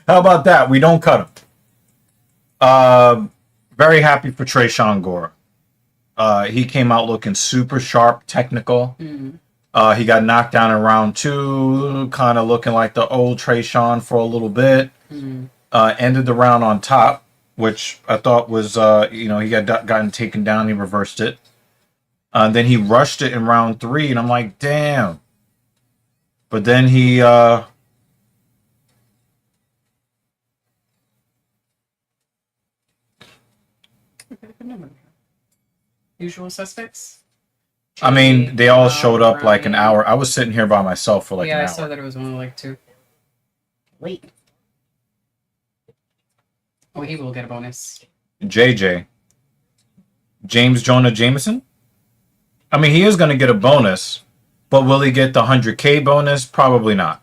How about that? We don't cut him. Very happy for Trayshawn Gore. He came out looking super sharp, technical. He got knocked down in round 2, kind of looking like the old Trayshawn for a little bit. Ended the round on top, which I thought was, he got gotten taken down. He reversed it. Then he rushed it in round 3, and I'm like, damn. But then he Usual suspects. I mean, they all showed up like an hour. I was sitting here by myself for like an hour. Yeah, I saw that it was only like 2. Wait. Oh, he will get a bonus. JJ. James Jonah Jameson? I mean, he is going to get a bonus, but will he get the 100K bonus? Probably not.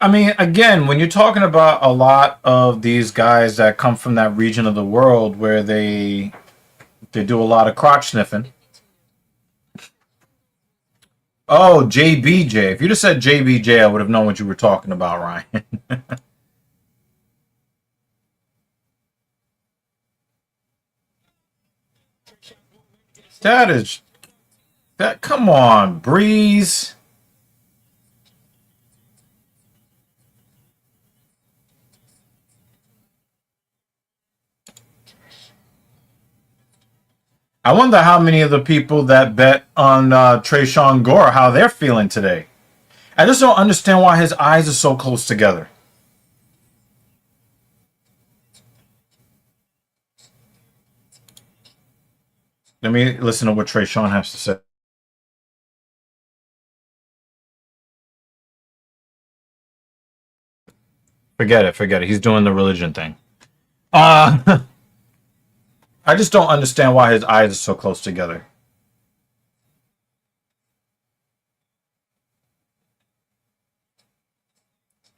I mean, again, when you're talking about a lot of these guys that come from that region of the world where they do a lot of crotch sniffing. Oh, JBJ. If you'd have said JBJ, I would have known what you were talking about, Ryan. That, come on, Breeze. I wonder how many of the people that bet on Trayshawn Gore, how they're feeling today. I just don't understand why his eyes are so close together. Let me listen to what Trayshawn has to say. Forget it, forget it. He's doing the religion thing. I just don't understand why his eyes are so close together.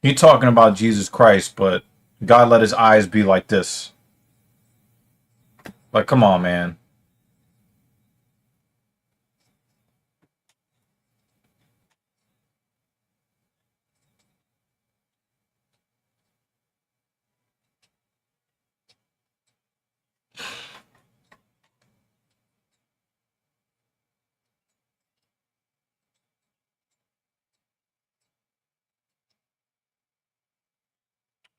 He's talking about Jesus Christ, but God let his eyes be like this. Like, come on, man.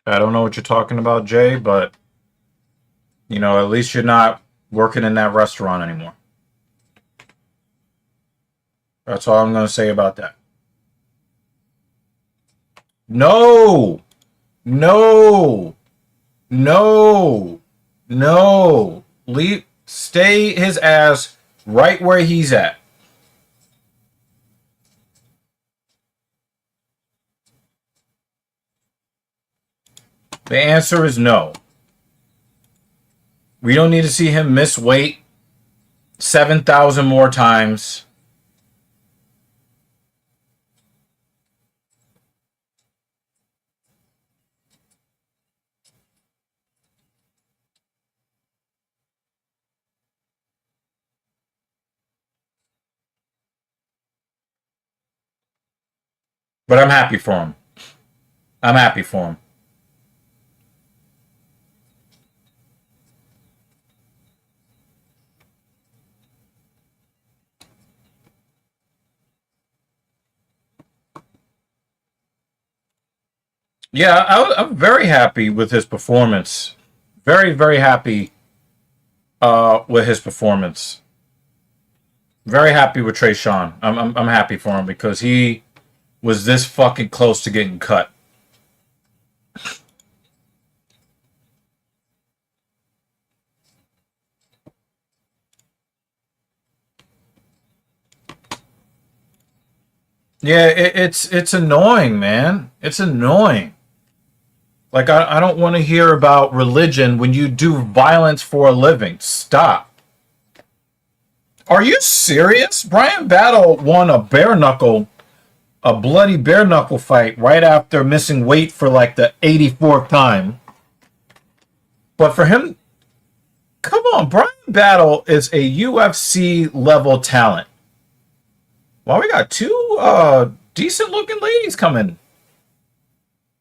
I don't know what you're talking about, Jay, but at least you're not working in that restaurant anymore. That's all I'm going to say about that. No, no, no, no. Stay his ass right where he's at. The answer is no. We don't need to see him miss weight 7,000 more times. But I'm happy for him. I'm happy for him. Yeah, I'm very happy with his performance. Very, very happy with his performance. Very happy with Trayshawn. I'm happy for him because he was this fucking close to getting cut. Yeah, it's annoying, man. It's annoying. Like I don't want to hear about religion when you do violence for a living. Stop. Are you serious? Brian Battle won a bloody bare knuckle fight right after missing weight for like the 84th time. But for him, come on, Brian Battle is a UFC level talent. Well, we got two decent looking ladies coming.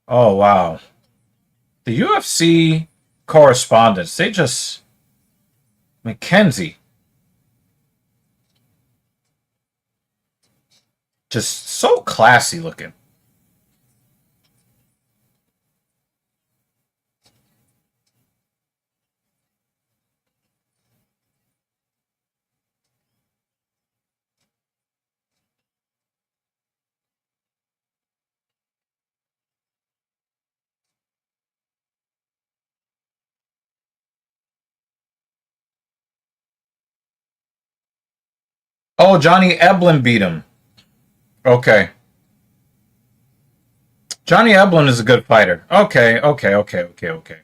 Oh wow. The UFC correspondents, they just Mackenzie. Just so classy looking. Oh, Johnny Eblin beat him. Okay. Johnny Eblin is a good fighter. Okay, okay, okay, okay, okay.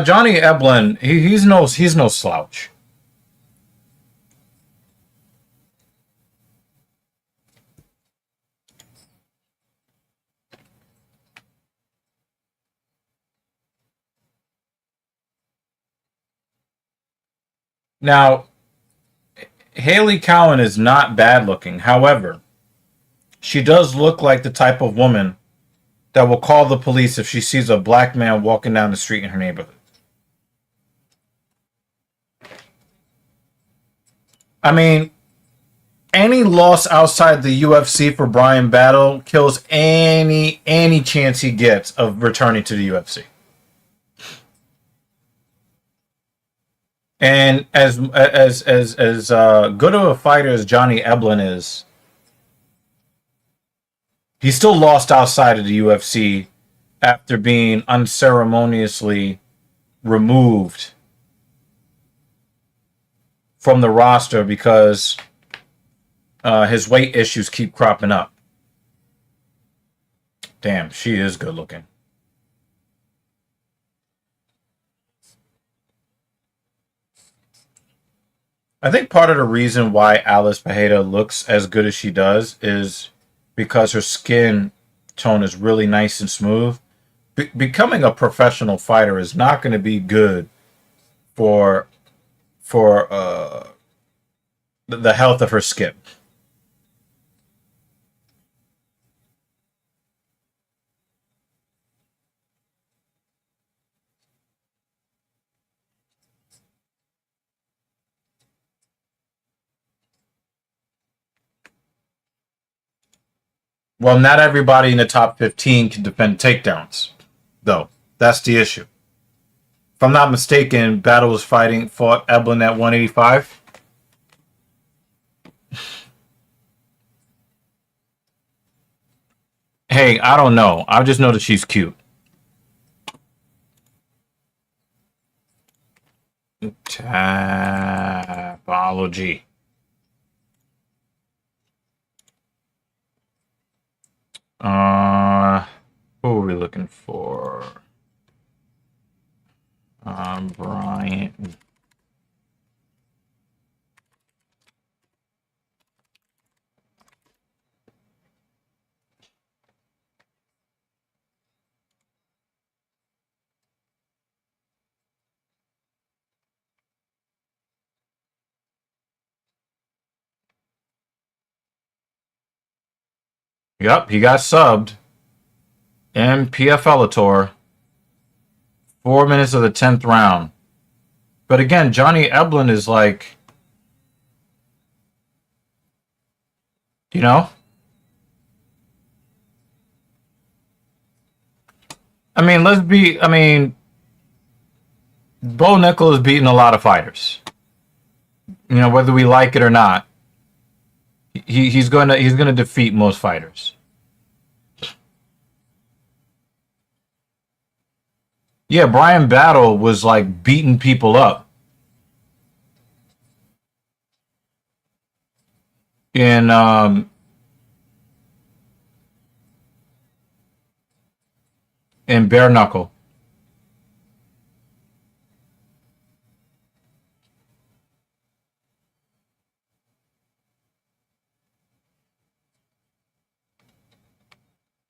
Johnny Eblin, he's no slouch. Now, Haley Cowan is not bad looking. However, she does look like the type of woman that will call the police if she sees a black man walking down the street in her neighborhood. I mean, any loss outside the UFC for Brian Battle kills any chance he gets of returning to the UFC. And as good of a fighter as Johnny Eblen is, he still lost outside of the UFC after being unceremoniously removed from the roster because his weight issues keep cropping up. Damn, she is good looking. I think part of the reason why Alice Pajeda looks as good as she does is because her skin tone is really nice and smooth. Becoming a professional fighter is not going to be good for the health of her skin. Well, not everybody in the top 15 can defend takedowns, though. That's the issue. If I'm not mistaken, Battle was fought Eblen at 185. Hey, I don't know. I just know that she's cute. Tapology. What were we looking for? Bryant. Yep, he got subbed. MPF Tour. 4 minutes of the 10th round. But again, Johnny Eblen is like, you know? I mean, Bo Nickel is beating a lot of fighters. You know, whether we like it or not, he's gonna defeat most fighters. Yeah, Brian Battle was like beating people up in bare knuckle.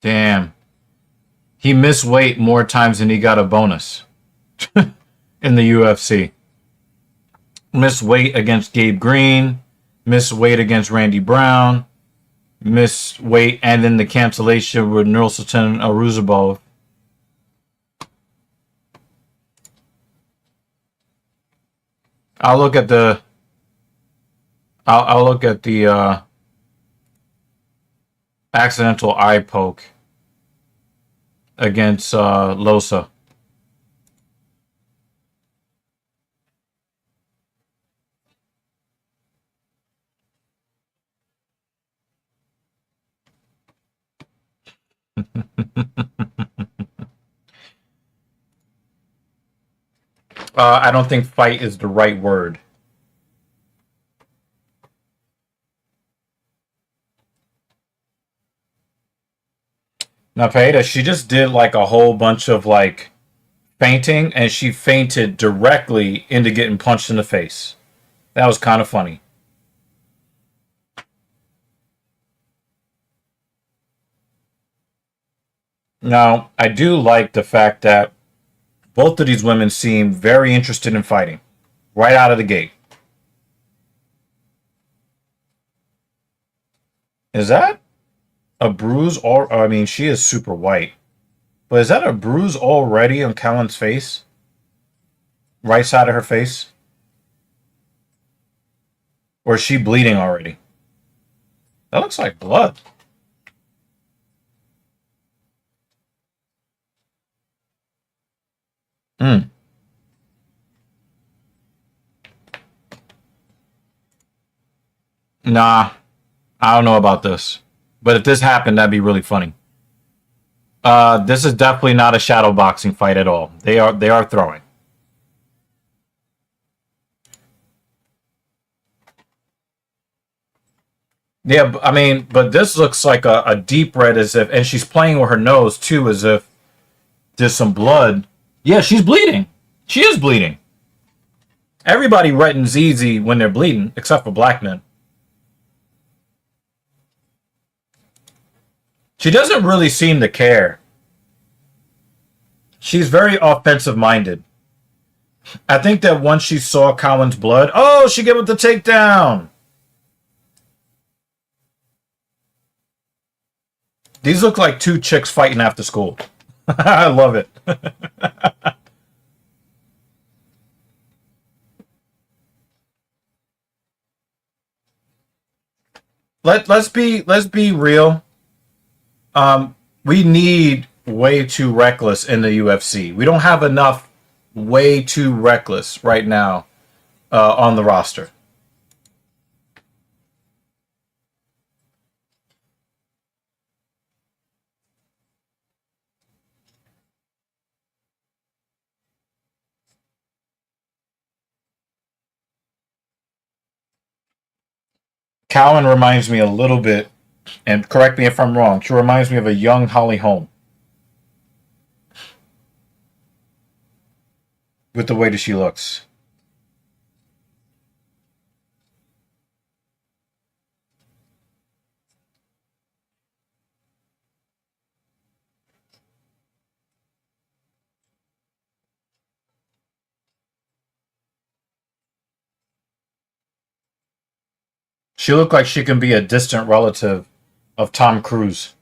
Damn. He missed weight more times than he got a bonus in the UFC. Missed weight against Gabe Green, missed weight against Randy Brown, missed weight, and then the cancellation with Nursultan Aruzabov. I'll look at the accidental eye poke against Losa. I don't think fight is the right word. Now, Paeta, she just did like a whole bunch of like fainting, and she fainted directly into getting punched in the face. That was kind of funny. Now, I do like the fact that both of these women seem very interested in fighting right out of the gate. Is that a bruise? Or I mean, she is super white, but is that a bruise already on Callan's face? Right side of her face. Or is she bleeding already? That looks like blood. Hmm. Nah, I don't know about this. But if this happened, that'd be really funny. This is definitely not a shadow boxing fight at all. They are throwing. Yeah, I mean, but this looks like a deep red, as if, and she's playing with her nose too, as if there's some blood. Yeah, she's bleeding. She is bleeding. Everybody reddens easy when they're bleeding, except for black men. She doesn't really seem to care. She's very offensive minded. I think that once she saw Cowan's blood, oh, she gave it the takedown. These look like two chicks fighting after school. I love it. Let's be real. We need way too reckless in the UFC. We don't have enough way too reckless right now on the roster. Cowan reminds me a little bit, and correct me if I'm wrong. She reminds me of a young Holly Holm with the way that she looks. She looked like she can be a distant relative of Tom Cruise.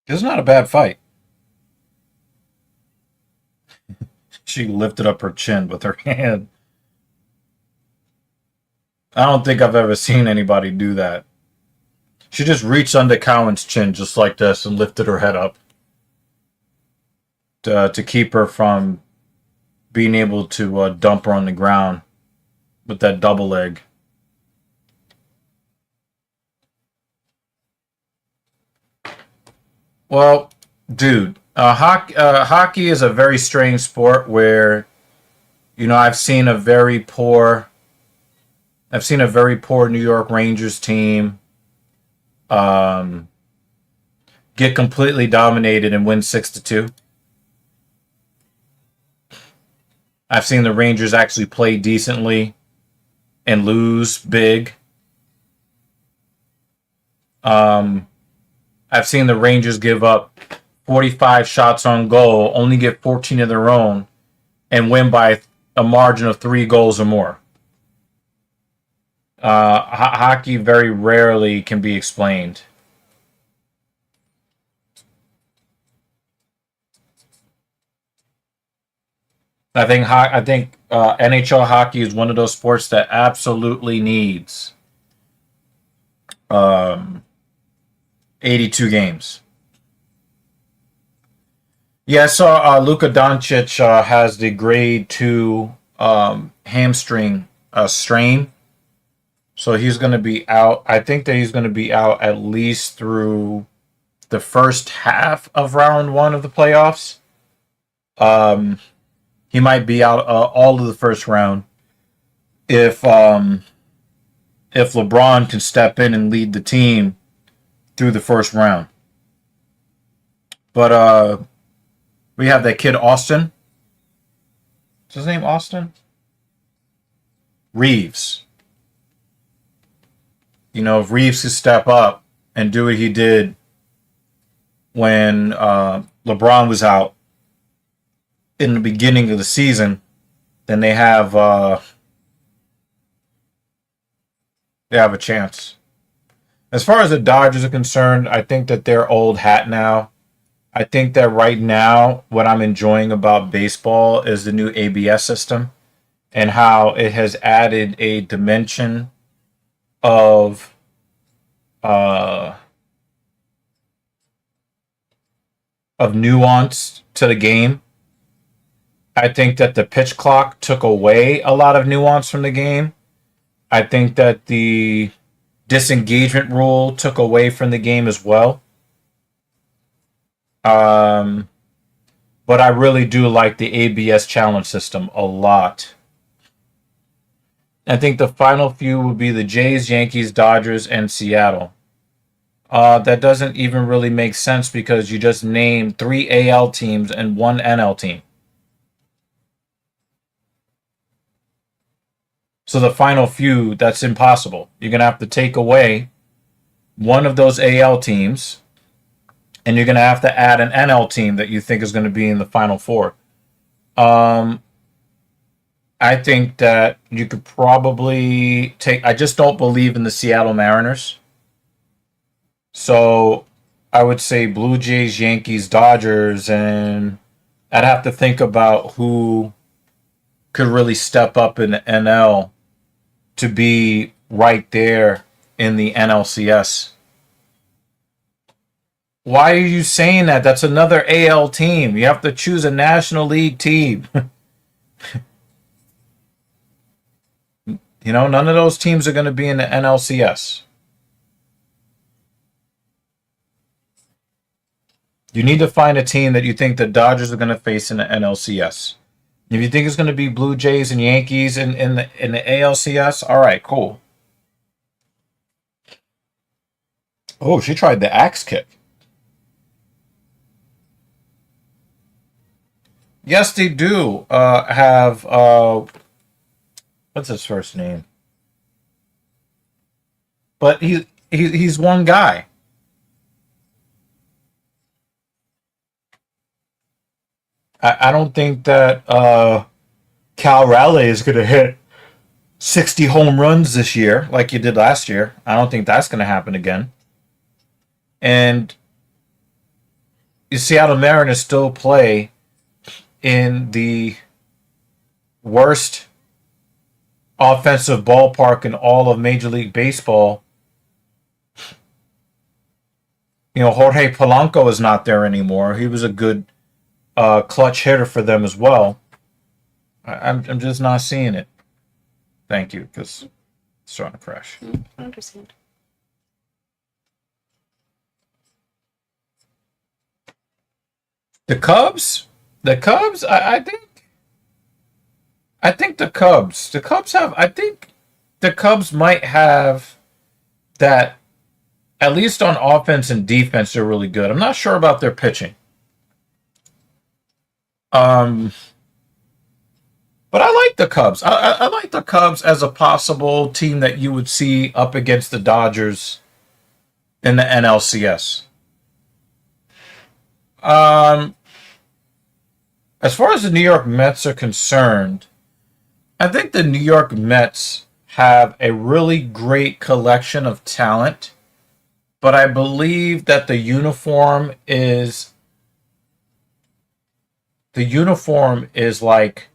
This is not a bad fight. She lifted up her chin with her hand. I don't think I've ever seen anybody do that. She just reached under Cowan's chin just like this and lifted her head up to keep her from being able to dump her on the ground with that double leg. Well, dude, hockey is a very strange sport where I've seen a very poor New York Rangers team um, get completely dominated and win 6-2. I've seen the Rangers actually play decently and lose big. Um, I've seen the Rangers give up 45 shots on goal, only get 14 of their own, and win by a margin of 3 goals or more. Hockey very rarely can be explained. I think NHL hockey is one of those sports that absolutely needs um, 82 games. Yeah, I saw Luka Doncic has the grade 2 hamstring strain, so he's going to be out. I think that he's going to be out at least through the first half of round one of the playoffs. Um, he might be out all of the first round if if LeBron can step in and lead the team through the first round. But we have that kid Austin. Is his name Austin? Reeves. You know, if Reeves could step up and do what he did when LeBron was out in the beginning of the season, then they have a chance. As far as the Dodgers are concerned, I think that they're old hat now. I think that right now, what I'm enjoying about baseball is the new ABS system and how it has added a dimension of uh, nuance to the game. I think that the pitch clock took away a lot of nuance from the game. I think that the disengagement rule took away from the game as well. But I really do like the ABS challenge system a lot. I think the final few will be the Jays, Yankees, Dodgers, and Seattle. That doesn't even really make sense because you just named 3 AL teams and 1 NL team. So the final few, that's impossible. You're going to have to take away one of those AL teams, and you're going to have to add an NL team that you think is going to be in the final 4. I think that you could probably take... I just don't believe in the Seattle Mariners. So I would say Blue Jays, Yankees, Dodgers, and I'd have to think about who could really step up in the NL to be right there in the NLCS. Why are you saying that? That's another AL team. You have to choose a National League team. You know, none of those teams are going to be in the NLCS. You need to find a team that you think the Dodgers are going to face in the NLCS. If you think it's going to be Blue Jays and Yankees in the ALCS, all right, cool. Oh, she tried the axe kick. Yes, they do have... what's his first name? But he's one guy. I don't think that Cal Raleigh is going to hit 60 home runs this year like you did last year. I don't think that's going to happen again. And the Seattle Mariners still play in the worst offensive ballpark in all of Major League Baseball. You know, Jorge Polanco is not there anymore. He was a good clutch hitter for them as well. I'm just not seeing it. Thank you, because it's starting to crash. I understand. The Cubs? I think the Cubs. I think the Cubs might have that, at least on offense and defense, they're really good. I'm not sure about their pitching. But I like the Cubs. I like the Cubs as a possible team that you would see up against the Dodgers in the NLCS. As far as the New York Mets are concerned, I think the New York Mets have a really great collection of talent, but I believe that the uniform is like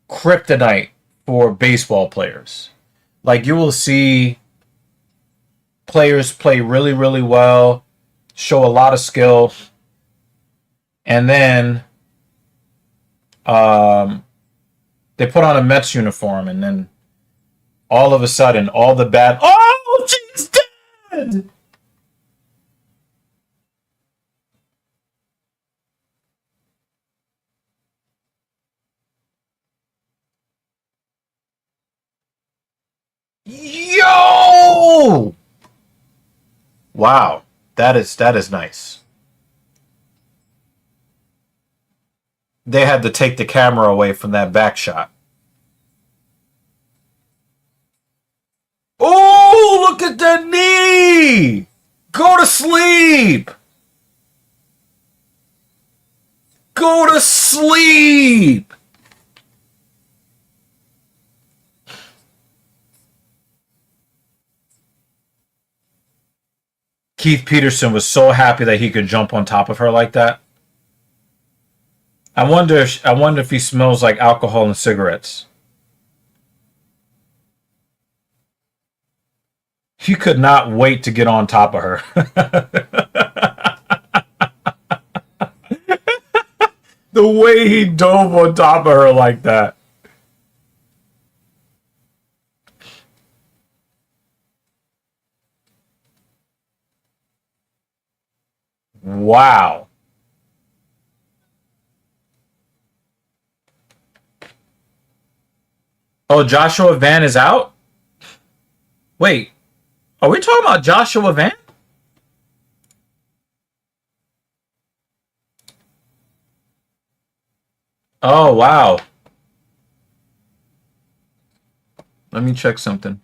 kryptonite for baseball players. Like, you will see players play really, really well, show a lot of skill, and then they put on a Mets uniform, and then all of a sudden, all the bad... Oh, she's dead! Yo! Wow, that is nice. they had to take the camera away from that back shot. Oh, look at that knee! Go to sleep! Go to sleep! Keith Peterson was so happy that he could jump on top of her like that. I wonder if he smells like alcohol and cigarettes. He could not wait to get on top of her. The way he dove on top of her like that. Wow. Oh, Joshua Van is out? Wait, are we talking about Joshua Van? Oh, wow. Let me check something.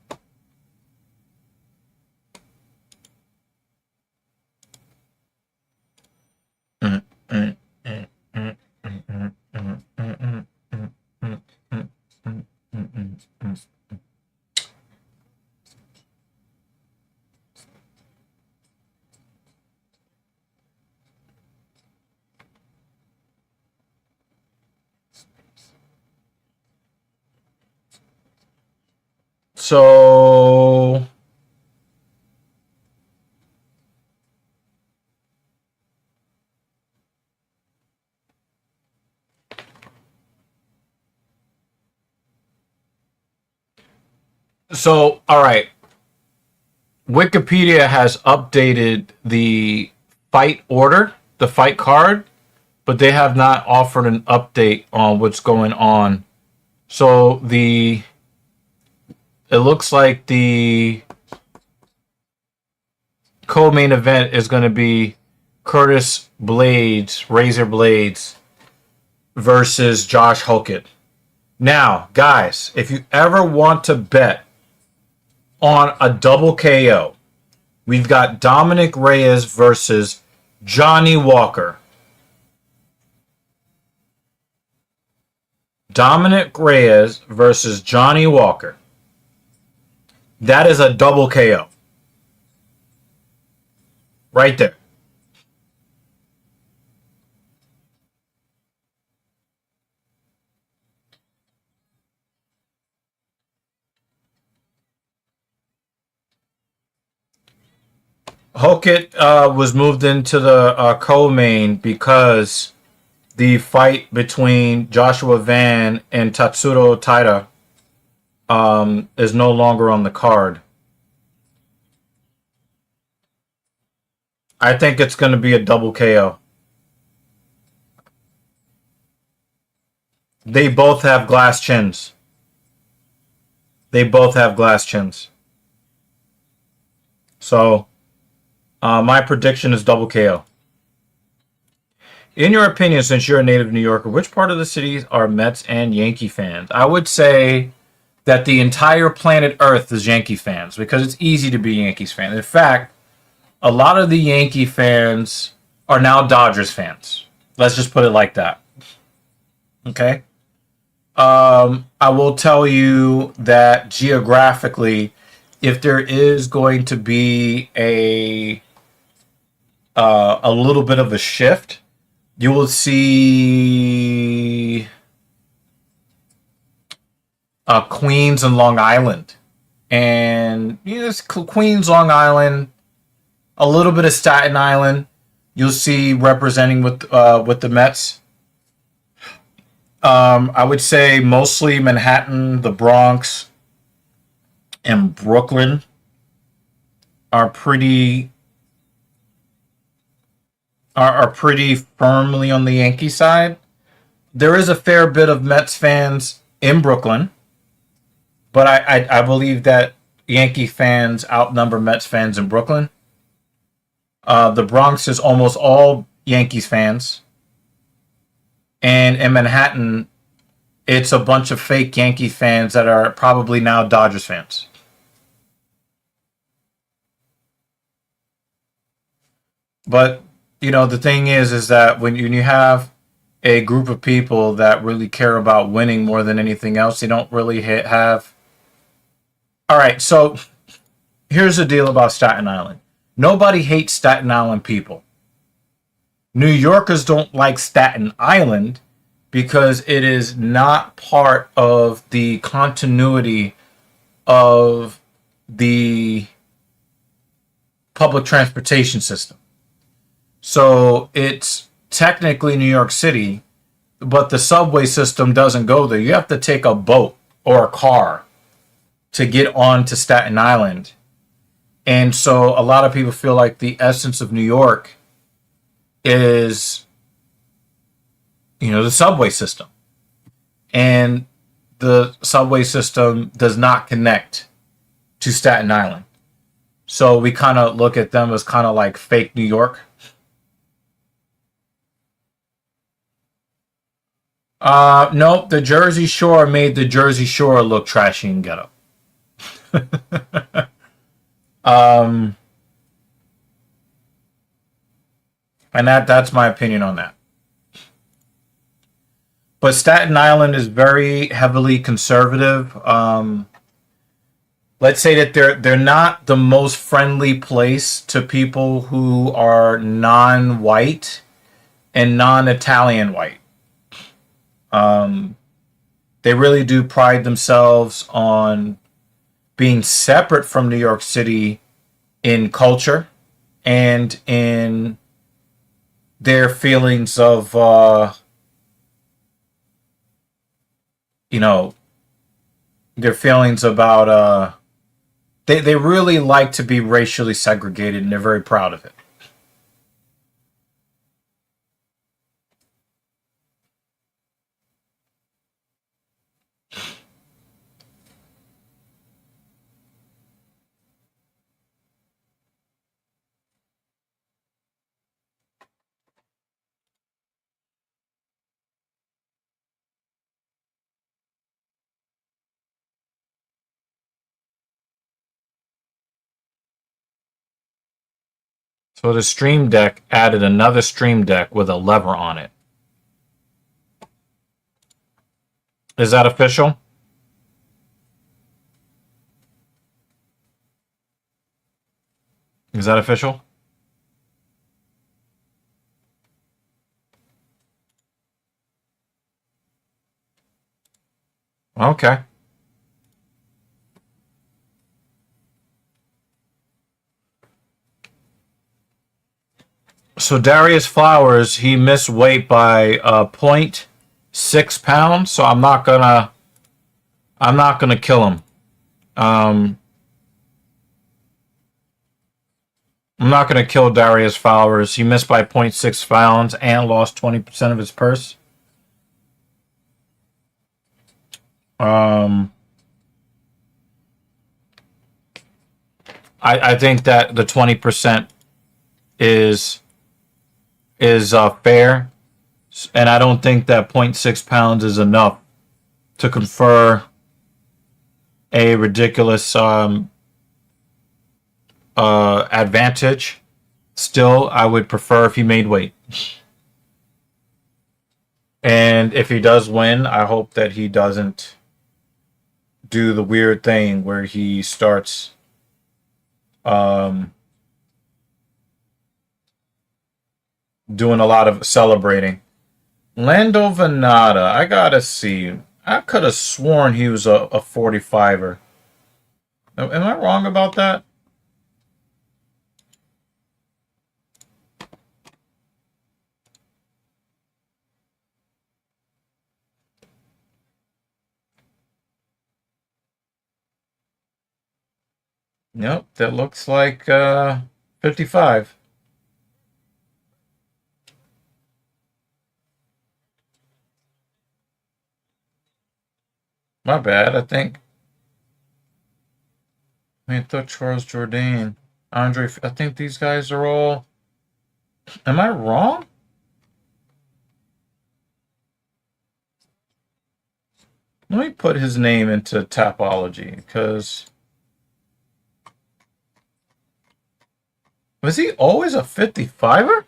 So all right. Wikipedia has updated the fight order, the fight card, but they have not offered an update on what's going on. So it looks like the co-main event is going to be Curtis Blades, Razor Blades, versus Josh Hokett. Now, guys, if you ever want to bet on a double KO, we've got Dominic Reyes versus Johnny Walker. Dominic Reyes versus Johnny Walker. That is a double KO. Right there. Hokett was moved into the co-main because the fight between Joshua Van and Tatsuro Taira is no longer on the card. I think it's going to be a double KO. They both have glass chins. They both have glass chins. So, my prediction is double KO. In your opinion, since you're a native New Yorker, which part of the city are Mets and Yankee fans? I would say that the entire planet Earth is Yankee fans because it's easy to be Yankees fans. In fact, a lot of the Yankee fans are now Dodgers fans. Let's just put it like that. Okay? I will tell you that geographically, if there is going to be a little bit of a shift, you will see Queens and Long Island. And Queens, Long Island, a little bit of Staten Island, you'll see representing with the Mets. I would say mostly Manhattan, the Bronx, and Brooklyn are pretty firmly on the Yankee side. There is a fair bit of Mets fans in Brooklyn, but I believe that Yankee fans outnumber Mets fans in Brooklyn. The Bronx is almost all Yankees fans, And in Manhattan, it's a bunch of fake Yankee fans that are probably now Dodgers fans. But, you know, the thing is that when you have a group of people that really care about winning more than anything else, they don't really have. All right, so here's the deal about Staten Island. Nobody hates Staten Island people. New Yorkers don't like Staten Island because it is not part of the continuity of the public transportation system. So it's technically New York City, but the subway system doesn't go there. You have to take a boat or a car to get on to Staten Island. And so a lot of people feel like the essence of New York is, you know, the subway system. And the subway system does not connect to Staten Island. So we kind of look at them as kind of like fake New York. Nope, the Jersey Shore made the Jersey Shore look trashy and ghetto. um, and that's my opinion on that. But Staten Island is very heavily conservative. Let's say that they're not the most friendly place to people who are non-white and non-Italian white. They really do pride themselves on being separate from New York City in culture and in their feelings of, you know, their feelings about, they really like to be racially segregated and they're very proud of it. So the Stream Deck added another Stream Deck with a lever on it. Is that official? Is that official? Okay. So Darius Flowers, he missed weight by 0.6 pounds. So I'm not gonna kill him. I'm not gonna kill Darius Flowers. He missed by 0.6 pounds and lost 20% of his purse. I think that the 20% is fair, and I don't think that 0.6 pounds is enough to confer a ridiculous advantage. Still, I would prefer if he made weight. And if he does win, I hope that he doesn't do the weird thing where he starts doing a lot of celebrating. Lando Venata, I gotta see. I could have sworn he was a 45er. Am I wrong about that? Nope, that looks like 55. My bad, I think. I thought Charles Jourdain, Andre, I think these guys are all. Am I wrong? Let me put his name into Tapology, because was he always a 55er?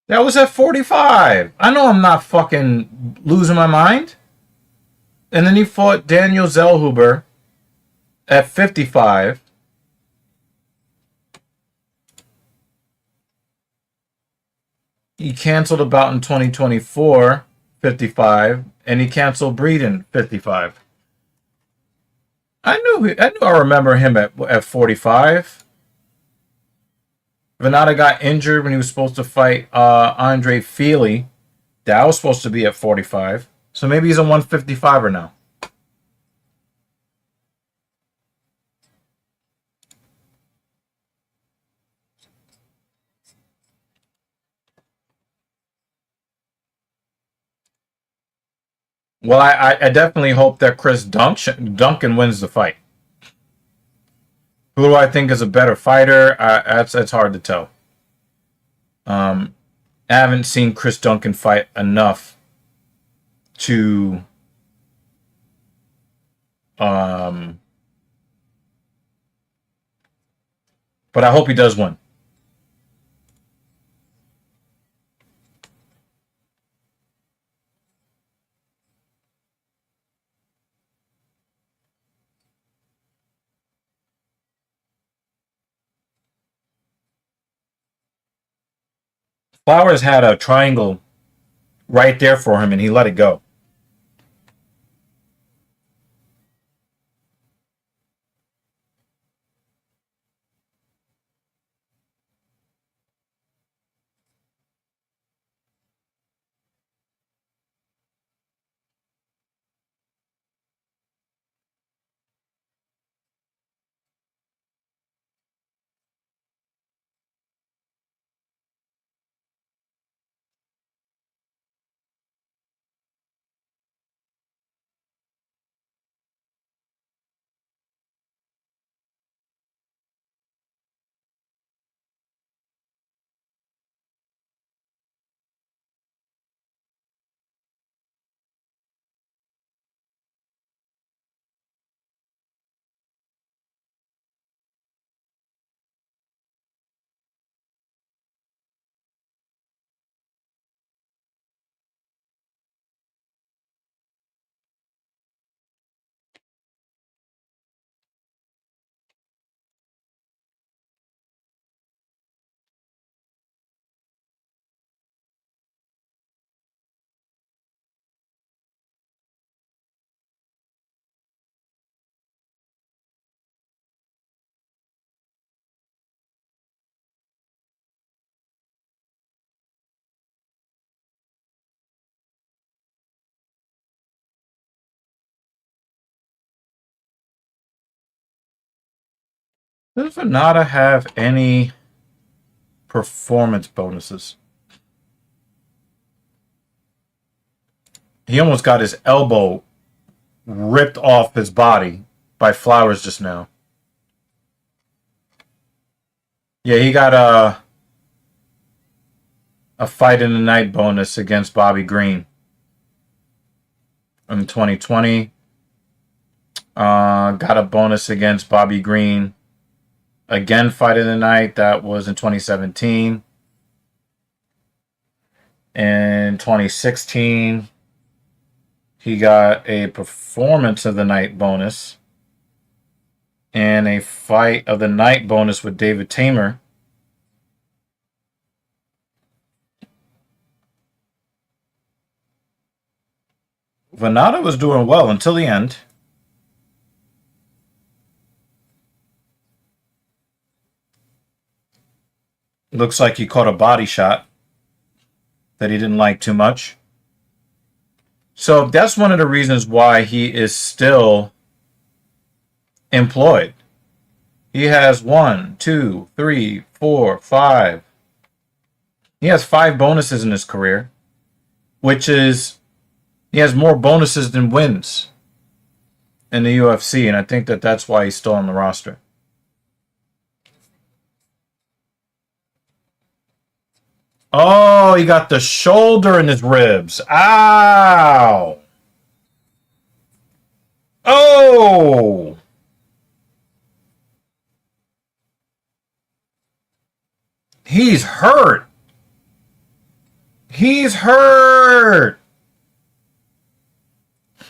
That was at 45. I know I'm not fucking losing my mind. And then he fought Daniel Zellhuber at 55. He canceled a bout in 2024, 55, and he canceled Breeden, 55. I remember him at 45. Venata got injured when he was supposed to fight Andre Feely. That was supposed to be at 45. So maybe he's a 155er now. Well, I definitely hope that Chris Duncan wins the fight. Who do I think is a better fighter? That's hard to tell. I haven't seen Chris Duncan fight enough to but I hope he does win. Flowers had a triangle right there for him, and he let it go. Does Venata have any performance bonuses? He almost got his elbow ripped off his body by Flowers just now. Yeah, he got a fight in the night bonus against Bobby Green in 2020. Got a bonus against Bobby Green. Again, fight in the night. That was in 2017. In 2016, he got a performance of the night bonus and a fight of the night bonus with David Tamer. Venata was doing well until the end. Looks like he caught a body shot that he didn't like too much. So that's one of the reasons why he is still employed. He has 1, 2, 3, 4, 5. He has 5 bonuses in his career, which is he has more bonuses than wins in the UFC, and I think that that's why he's still on the roster. Oh, he got the shoulder in his ribs. Ow! Oh! He's hurt. He's hurt.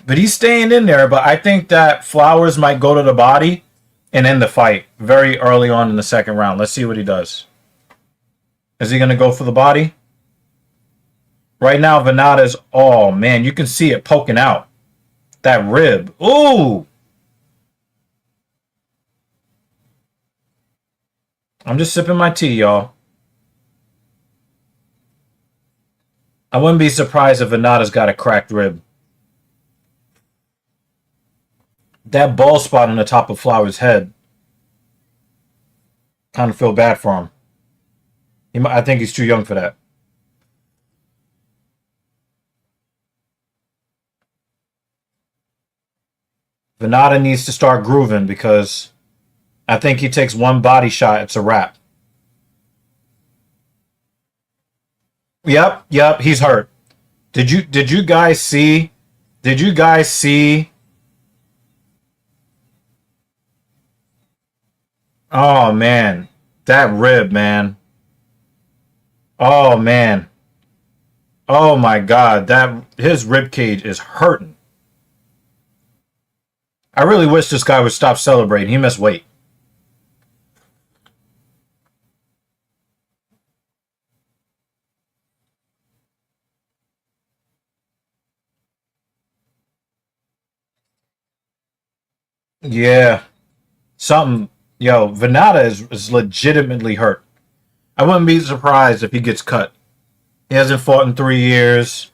But he's staying in there. But I think that Flowers might go to the body and end the fight very early on in the second round. Let's see what he does. Is he going to go for the body? Right now, Venata's... Oh, man, you can see it poking out. That rib. Ooh! I'm just sipping my tea, y'all. I wouldn't be surprised if Venata's got a cracked rib. That bald spot on the top of Flowers' head. Kind of feel bad for him. I think he's too young for that. Venata needs to start grooving because I think he takes one body shot, it's a wrap. Yep, he's hurt. Did you guys see? Did you guys see? Oh man, that rib, man. Oh man. Oh my god, that his rib cage is hurting. I really wish this guy would stop celebrating. He missed weight. Yeah. Something, yo, Venata is legitimately hurt. I wouldn't be surprised if he gets cut. He hasn't fought in 3 years.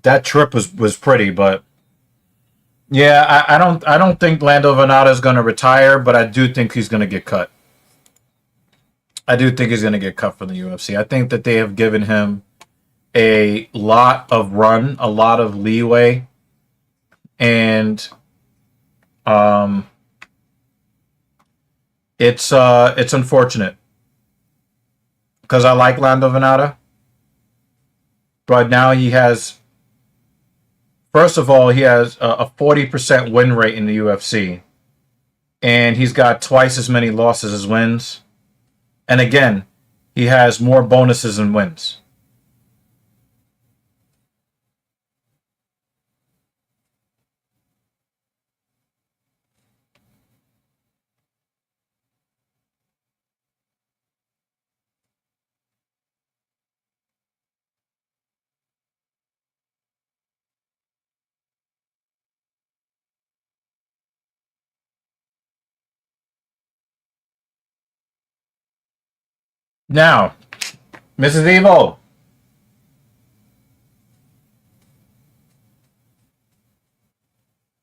That trip was pretty, but yeah, I don't think Lando Venata is going to retire, but I do think he's going to get cut. I do think he's going to get cut from the UFC. I think that they have given him a lot of run, a lot of leeway, and it's unfortunate because I like Lando Venata, but now he has. First of all, he has a 40% win rate in the UFC, and he's got twice as many losses as wins. And again, he has more bonuses than wins. Now, Mrs. Evo,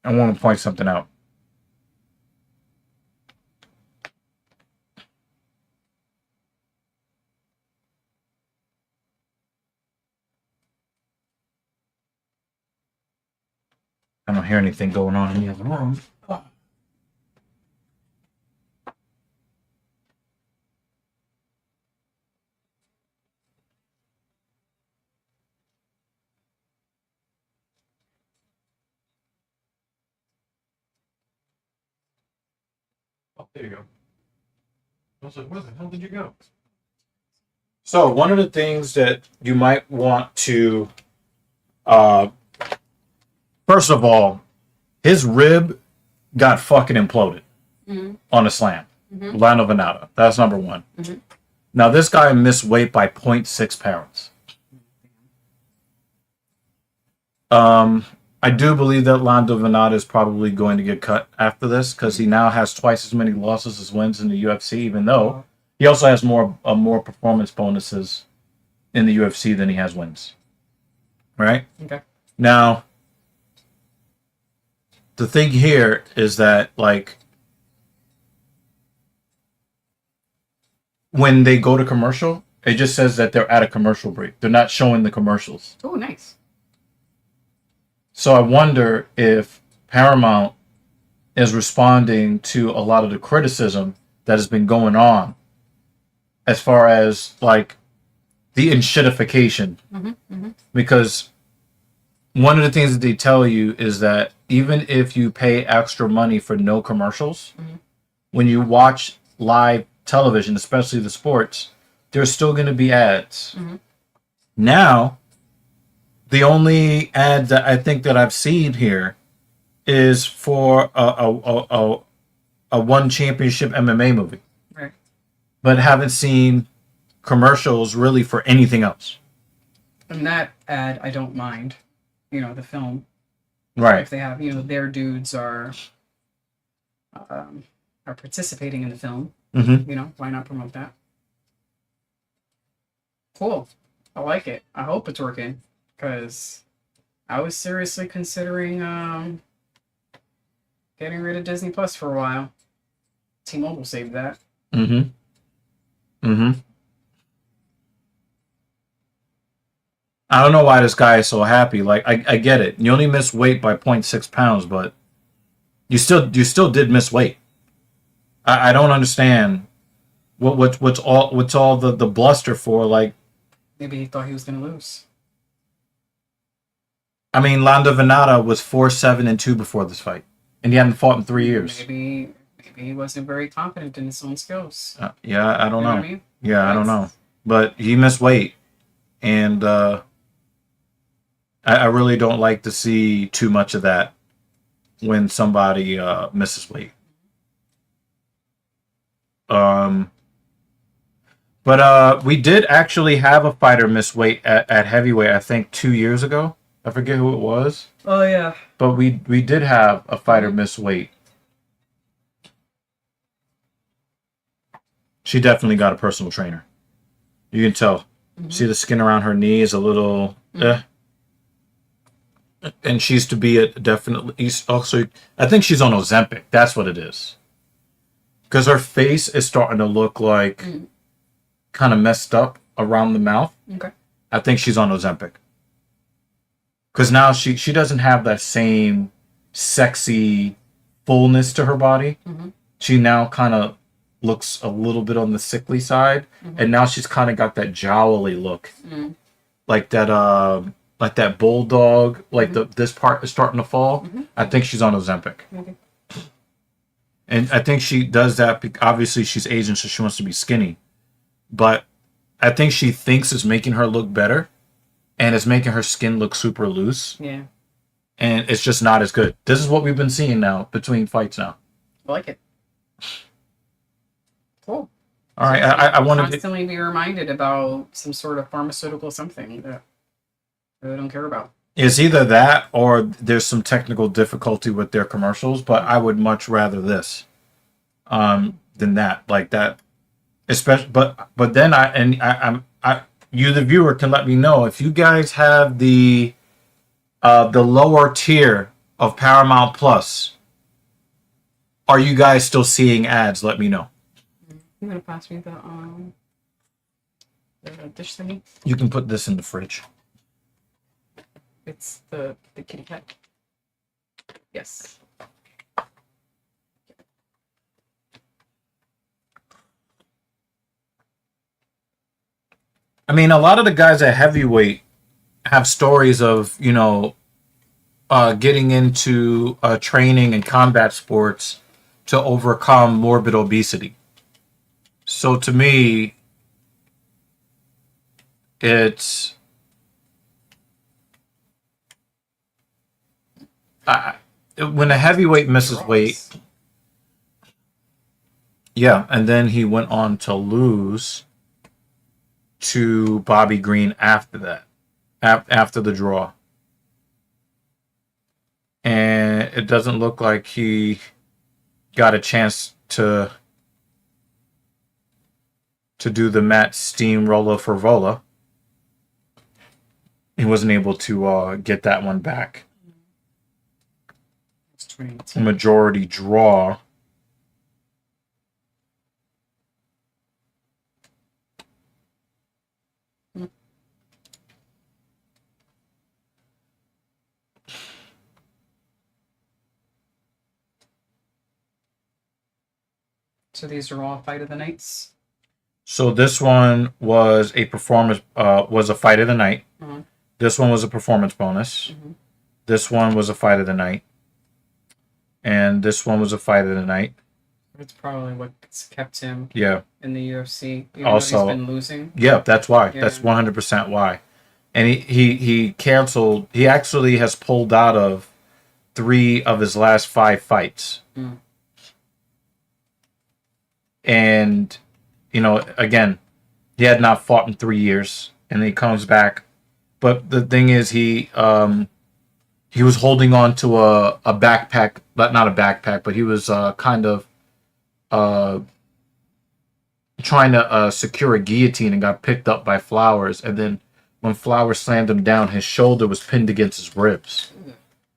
I want to point something out. I don't hear anything going on in the other room. Oh, there you go. I was like, where the hell did you go? So one of the things that you might want to, first of all, his rib got fucking imploded on a slam. Lando Venata. That's number one. Now this guy missed weight by 0.6 pounds. I do believe that Lando Venata is probably going to get cut after this because he now has twice as many losses as wins in the UFC, even though He also has more performance bonuses in the UFC than he has wins. Right? Okay. Now, the thing here is that like when they go to commercial, it just says that they're at a commercial break. They're not showing the commercials. Oh, nice. So I wonder if Paramount is responding to a lot of the criticism that has been going on as far as like the enshittification. Because one of the things that they tell you is that even if you pay extra money for no commercials, when you watch live television, especially the sports, there's still going to be ads. Now, the only ad that I think that I've seen here is for a one championship MMA movie, Right. but haven't seen commercials really for anything else. And that ad, I don't mind. You know, the film. Right. If they have, you know, their dudes are participating in the film. Mm-hmm. You know, why not promote that? Cool. I like it. I hope it's working because I was seriously considering getting rid of Disney Plus for a while. T-Mobile saved that. Mm-hmm. Mm-hmm. I don't know why this guy is so happy. Like I get it. You only missed weight by 0.6 pounds, but you still did miss weight. I don't understand what's all the bluster for. Like, Maybe he thought he was going to lose. I mean, Lando Venata was 4-7-2 before this fight, and he hadn't fought in 3 years. Maybe he wasn't very confident in his own skills. Yeah, I don't You know know. what I mean? Yeah, I don't know. But he missed weight, and I really don't like to see too much of that when somebody misses weight. But we did actually have a fighter miss weight at heavyweight, I think 2 years ago. I forget who it was. Oh, yeah. But we did have a fighter miss weight. She definitely got a personal trainer. You can tell. See the skin around her knee is a little and she used to be definitely also. I think she's on Ozempic. That's what it is. Because her face is starting to look like kind of messed up around the mouth. Okay. I think she's on Ozempic. Because now she doesn't have that same sexy fullness to her body. She now kind of looks a little bit on the sickly side, and now she's kind of got that jowly look, like that bulldog. Like this part is starting to fall. I think she's on Ozempic, and I think she does that. Obviously, she's Asian, so she wants to be skinny, but I think she thinks it's making her look better, and it's making her skin look super loose. Yeah. And it's just not as good. This is what we've been seeing now between fights now. I like it. Cool. All right, I want to constantly be reminded about some sort of pharmaceutical something that I really don't care about. It's either that or there's some technical difficulty with their commercials, but I would much rather this than that. Like that, especially. But then you the viewer can let me know if you guys have the lower tier of Paramount Plus. Are you guys still seeing ads? Let me know. You gonna pass me the dish thingy? You can put this in the fridge. It's the kitty cat. Yes. I mean, a lot of the guys at heavyweight have stories of, getting into training and combat sports to overcome morbid obesity. So to me, it's when a heavyweight misses weight, yeah, and then he went on to lose to Bobby Green after that, after the draw. And it doesn't look like he got a chance to to do the mat steamroller for Vola. He wasn't able to get that one back. It's 2018. Majority draw. So these are all fight of the nights. So this one was a performance, was a fight of the night. Uh-huh. This one was a performance bonus. Mm-hmm. This one was a fight of the night. And this one was a fight of the night. It's probably what's kept him Yeah. in the UFC. Even Also, though he's been losing. Yeah, that's why. Yeah. That's 100% why. And he canceled. He actually has pulled out of 3 of his last 5 fights. Mm. And, you know, again, he had not fought in 3 years, and he comes back. But the thing is, he was holding on to a backpack, but not a backpack, but he was kind of trying to secure a guillotine and got picked up by Flowers. And then when Flowers slammed him down, his shoulder was pinned against his ribs.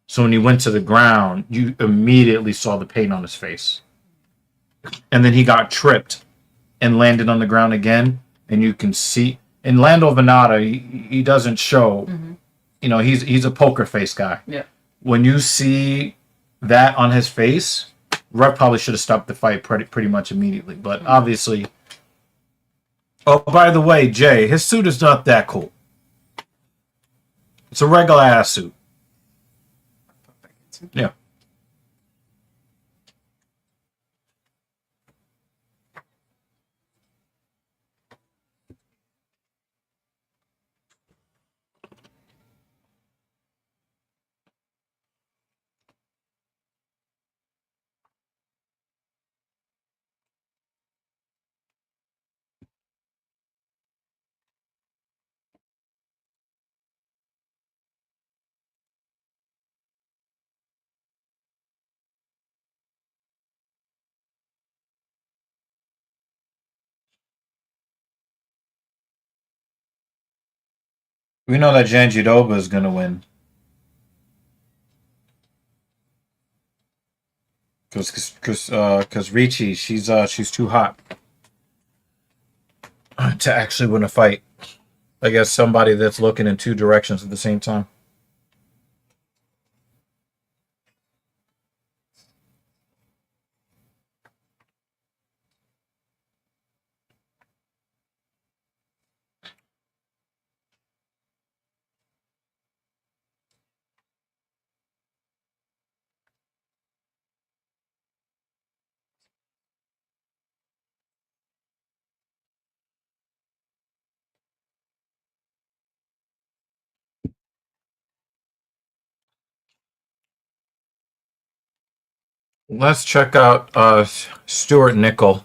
So when he went to the ground, you immediately saw the pain on his face. And then he got tripped and landed on the ground again. And you can see, in Lando Venata, he doesn't show, you know, he's a poker face guy. Yeah. When you see that on his face, ref probably should have stopped the fight pretty much immediately. But obviously, oh, by the way, Jay, his suit is not that cool. It's a regular ass suit. Yeah. We know that Janjidoba is going to win. Because Ricci, she's too hot to actually win a fight. I guess somebody that's looking in 2 directions at the same time. Let's check out Stuart Nickel.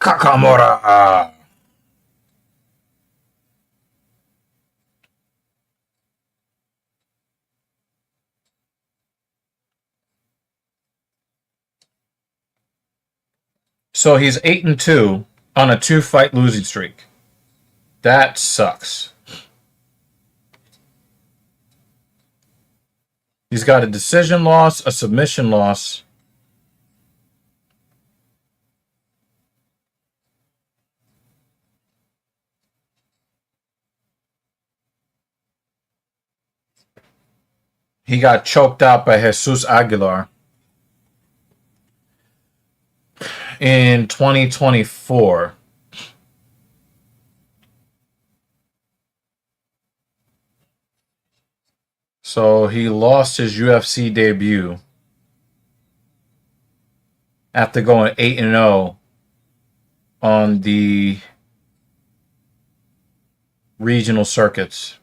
Kakamura. So he's 8-2 on a 2-fight losing streak. That sucks. He's got a decision loss, a submission loss. He got choked out by Jesus Aguilar in 2024. So he lost his UFC debut after going 8-0 on the regional circuits.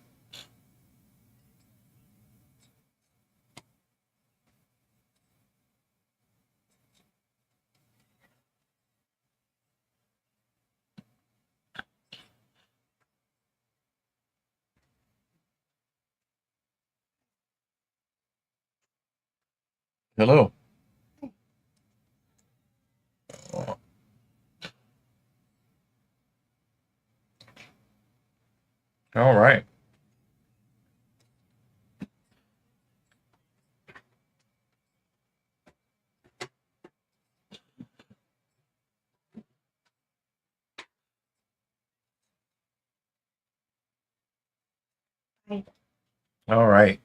Hello. All right. All right.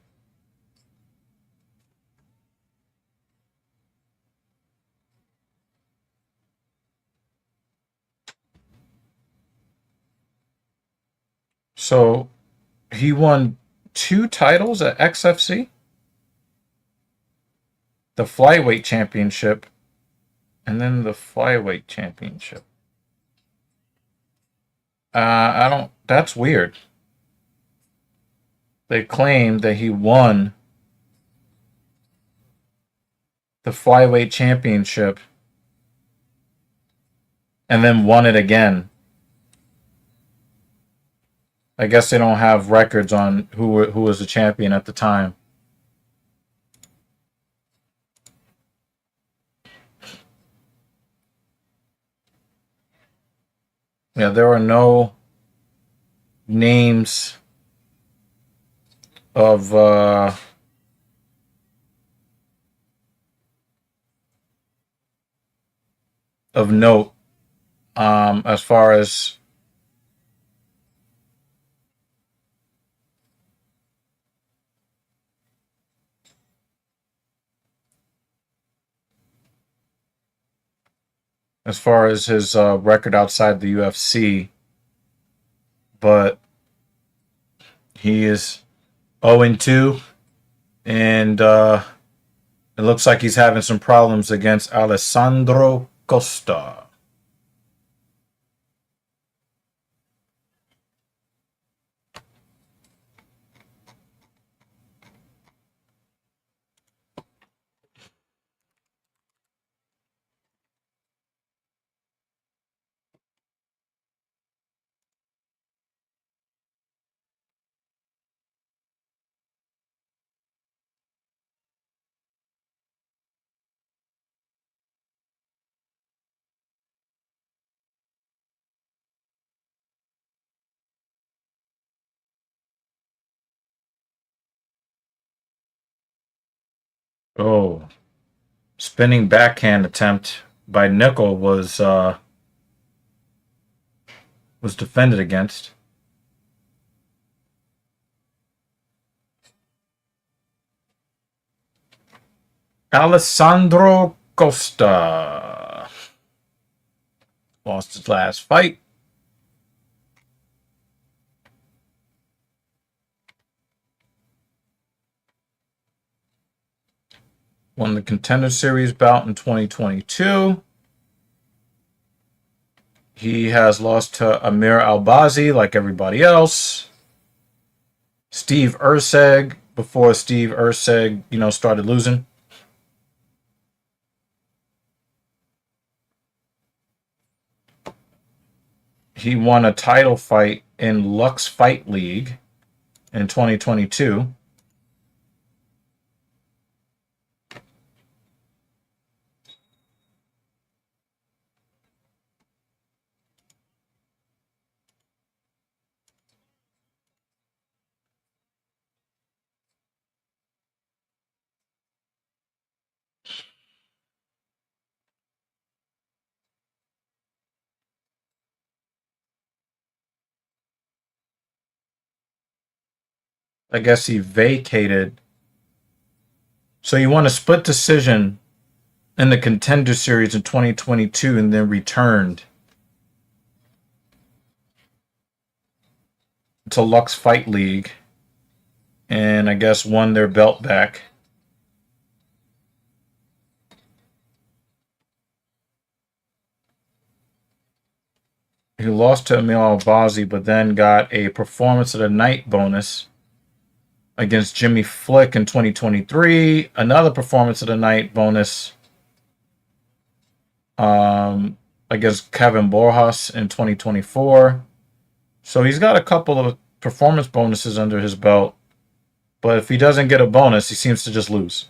So he won 2 titles at XFC, the flyweight championship, and then the flyweight championship. I don't. That's weird. They claim that he won the flyweight championship and then won it again. I guess they don't have records on who was the champion at the time. Yeah, there are no names of note as far as his record outside the UFC, but he is 0-2, and it looks like he's having some problems against Alessandro Costa. Oh, spinning backhand attempt by Nickel was defended against. Alessandro Costa lost his last fight. Won the Contender Series bout in 2022. He has lost to Amir Albazi like everybody else. Steve Erceg before Steve Erceg, started losing. He won a title fight in Lux Fight League in 2022. I guess he vacated. So he won a split decision in the Contender Series in 2022 and then returned to Lux Fight League and I guess won their belt back. He lost to Emil Albazi, but then got a Performance of the Night bonus against Jimmy Flick in 2023. Another Performance of the Night bonus against Kevin Borjas in 2024. So he's got a couple of performance bonuses under his belt. But if he doesn't get a bonus, he seems to just lose.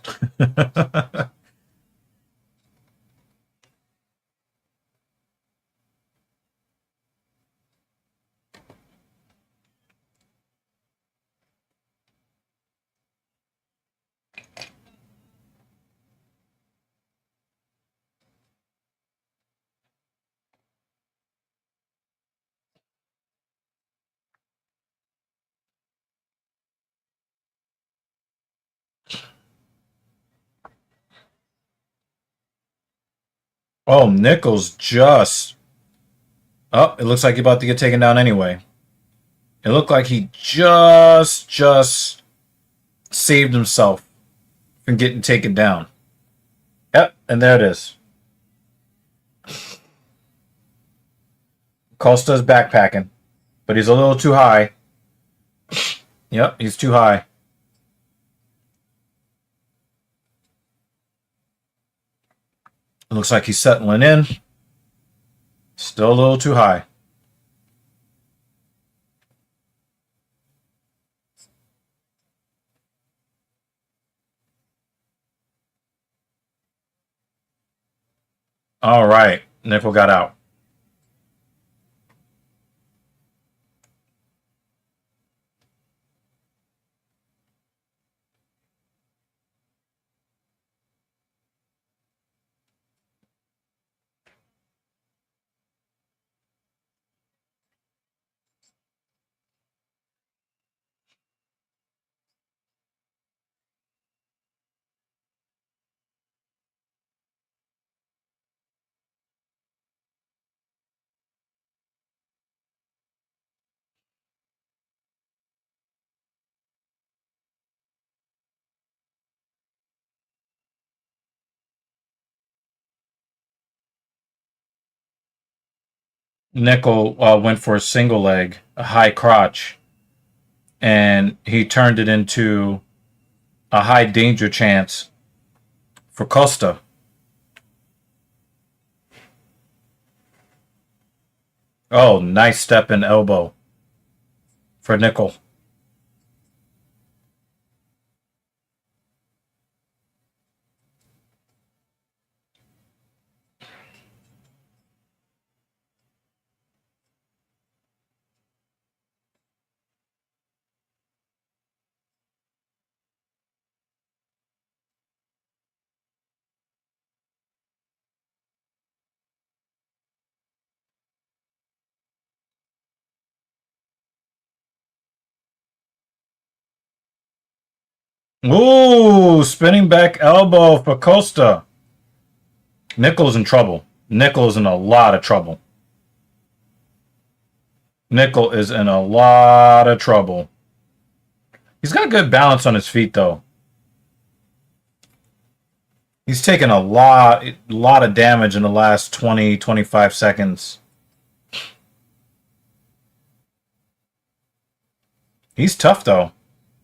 Oh, Nichols just. Oh, it looks like he's about to get taken down anyway. It looked like he just saved himself from getting taken down. Yep, and there it is. Costa's backpacking, but he's a little too high. Yep, he's too high. It looks like he's settling in. Still a little too high. All right, Nickel got out. Nickel went for a single leg, a high crotch, and he turned it into a high danger chance for Costa. Oh, nice step and elbow for Nickel. Ooh, spinning back elbow for Costa. Nickel's in trouble. Nickel's in a lot of trouble. Nickel is in a lot of trouble. He's got good balance on his feet, though. He's taken a lot of damage in the last 20, 25 seconds. He's tough, though.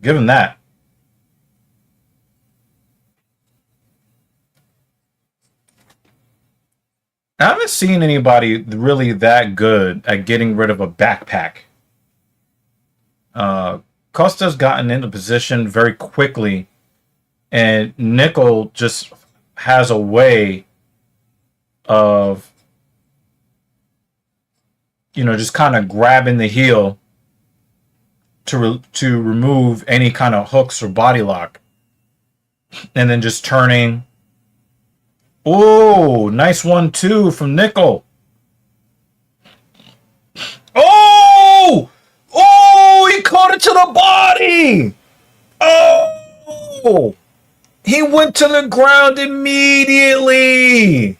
Give him that. I haven't seen anybody really that good at getting rid of a backpack. Costa's gotten into position very quickly, and Nickel just has a way of, just kind of grabbing the heel to remove any kind of hooks or body lock, and then just turning. Oh, nice 1-2 from Nickel. Oh! Oh, he caught it to the body! Oh! He went to the ground immediately!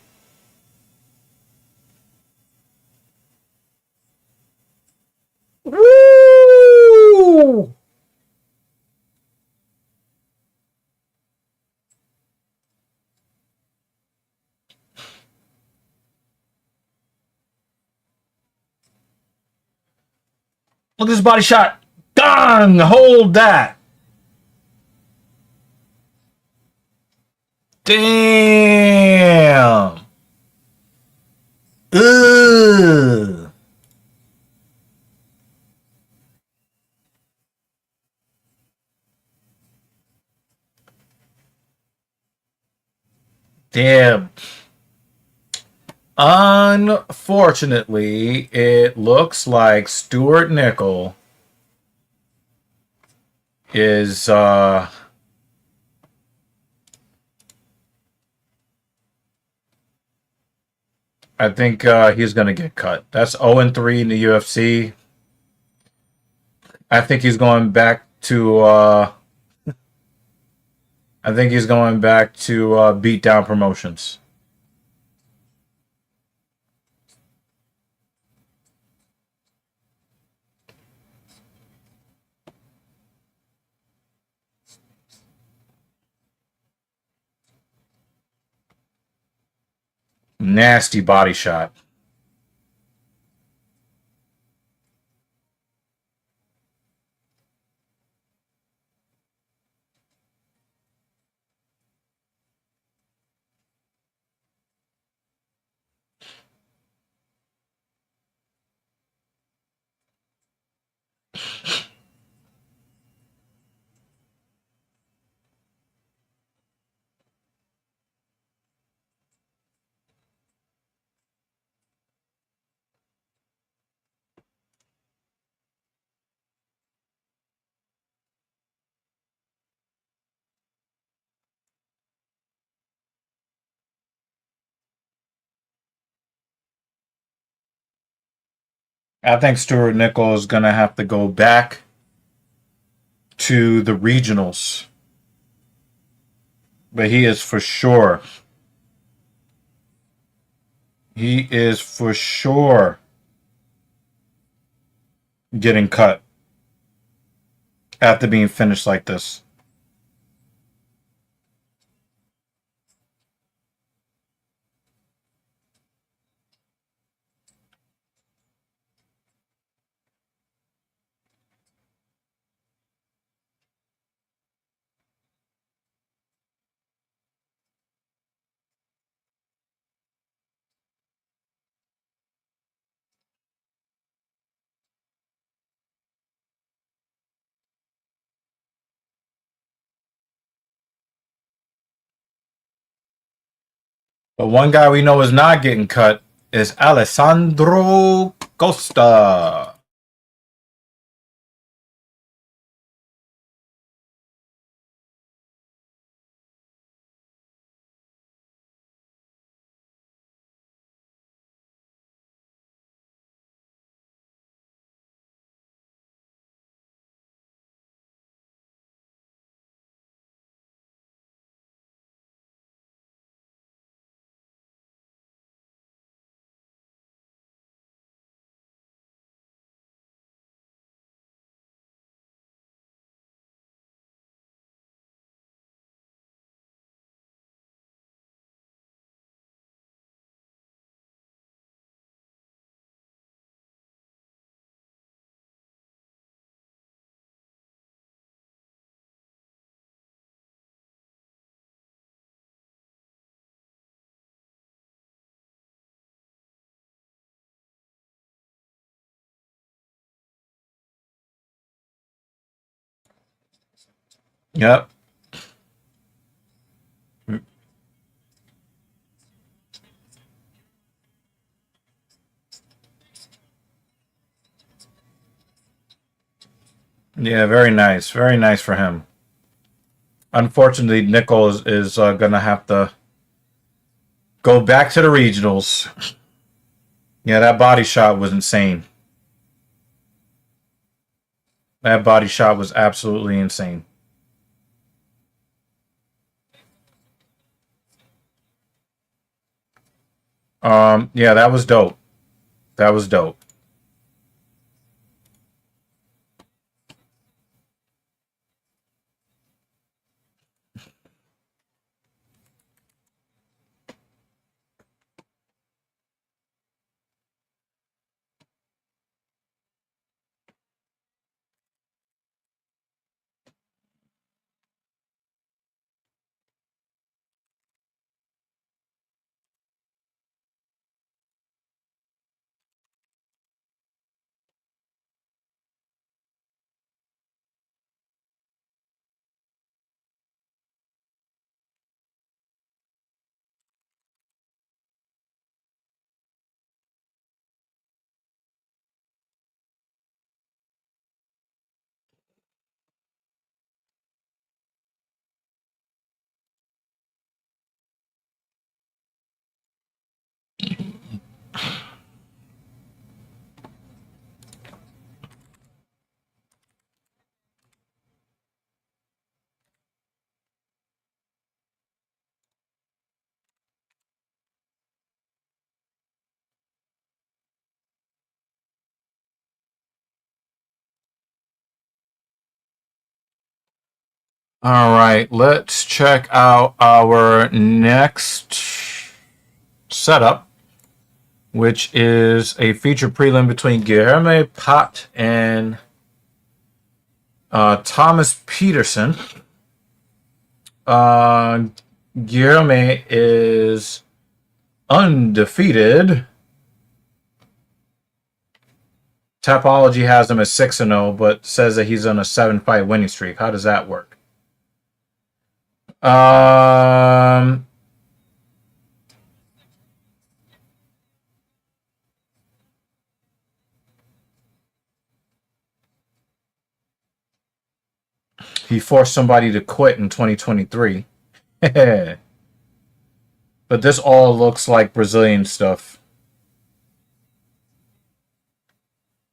Woo! Look at this body shot. Gong! Hold that. Damn. Ugh. Damn. Unfortunately, it looks like Stuart Nickel is I think he's gonna get cut. That's 0-3 in the UFC. I think he's going back to beat down promotions. Nasty body shot. I think Stuart Nickel is gonna have to go back to the regionals. But he is for sure. He is for sure getting cut after being finished like this. But one guy we know is not getting cut is Alessandro Costa. Yep. Yeah, very nice. Very nice for him. Unfortunately, Nickel is going to have to go back to the regionals. Yeah, that body shot was insane. That body shot was absolutely insane. Yeah, that was dope. That was dope. All right, let's check out our next setup, which is a feature prelim between Guilherme Pat and Thomas Peterson. Guilherme is undefeated. Tapology has him as 6-0, but says that he's on a 7-fight winning streak. How does that work? He forced somebody to quit in 2023. But this all looks like Brazilian stuff.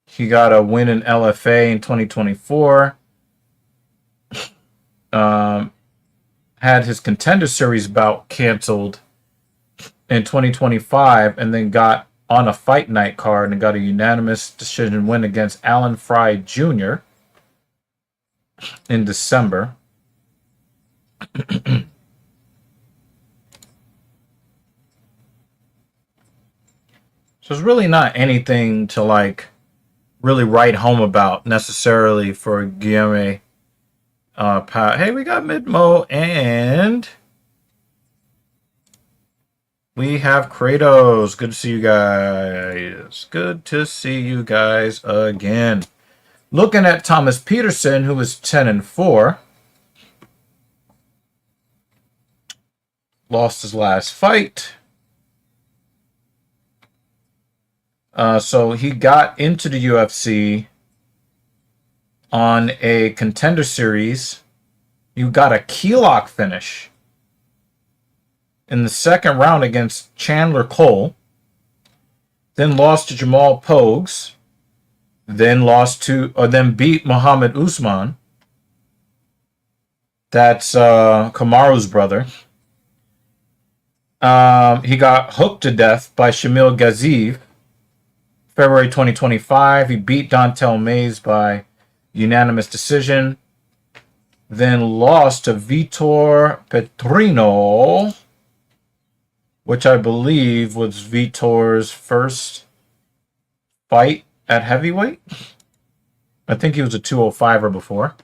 He got a win in LFA in 2024. Had his Contender Series bout canceled in 2025 and then got on a fight night card and got a unanimous decision win against Alan Fry Jr. in December. So it's really not anything to like really write home about necessarily for Guilherme. Hey, we got Midmo and we have Kratos. Good to see you guys. Good to see you guys again. Looking at Thomas Peterson, who is 10-4. Lost his last fight. So he got into the UFC on a Contender Series. You got a key lock finish in the second round against Chandler Cole. Then lost to Jamal Pogues. Then beat Muhammad Usman. That's Kamaru's brother. He got hooked to death by Shamil Gaziev. February 2025, he beat Dontel Mays by unanimous decision. Then lost to Vitor Petrino, which I believe was Vitor's first fight at heavyweight. I think he was a 205er before.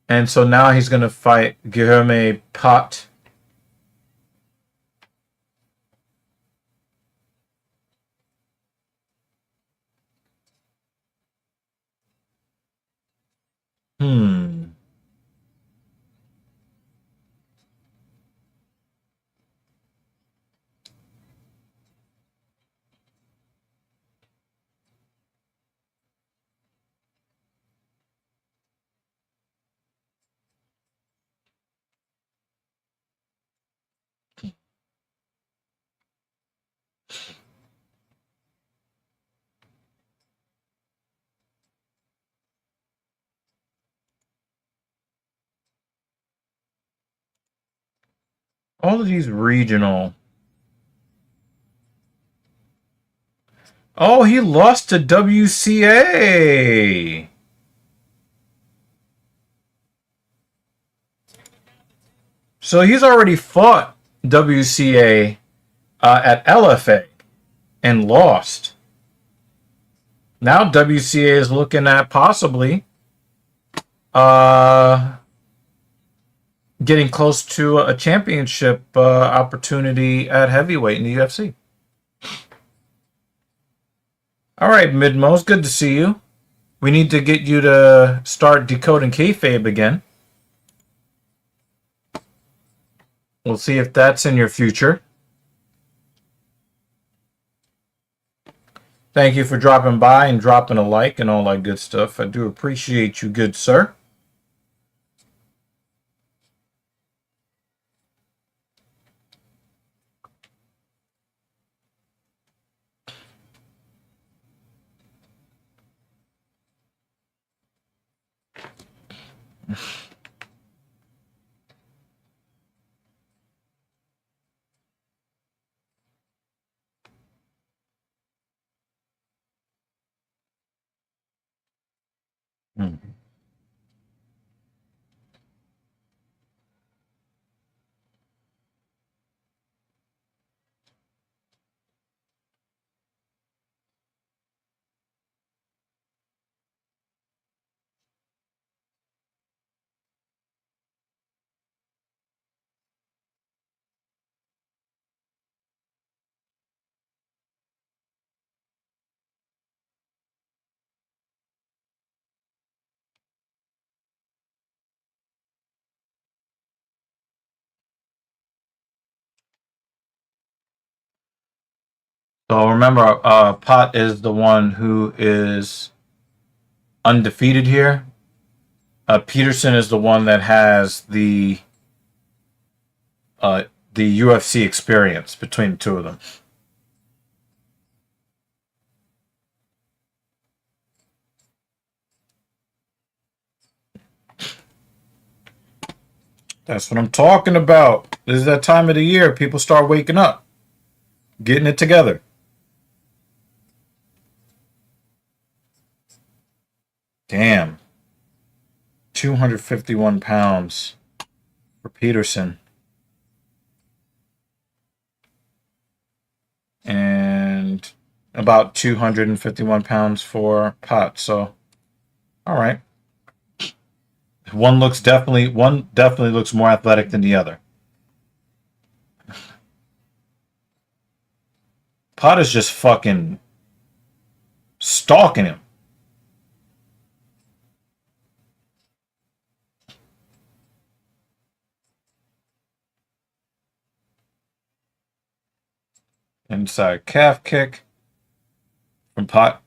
And so now he's going to fight Guilherme Pat. All of these regional. Oh, he lost to WCA. So he's already fought WCA at LFA and lost. Now WCA is looking at possibly getting close to a championship opportunity at heavyweight in the UFC. All right, Midmo, it's good to see you. We need to get you to start decoding kayfabe again. We'll see if that's in your future. Thank you for dropping by and dropping a like and all that good stuff. I do appreciate you, good sir. So remember, Pot is the one who is undefeated here. Peterson is the one that has the UFC experience between the two of them. That's what I'm talking about. This is that time of the year people start waking up, getting it together. Damn. 251 pounds for Peterson. And about 251 pounds for Pot. So, all right. One definitely looks more athletic than the other. Pot is just fucking stalking him. Inside calf kick from Pot.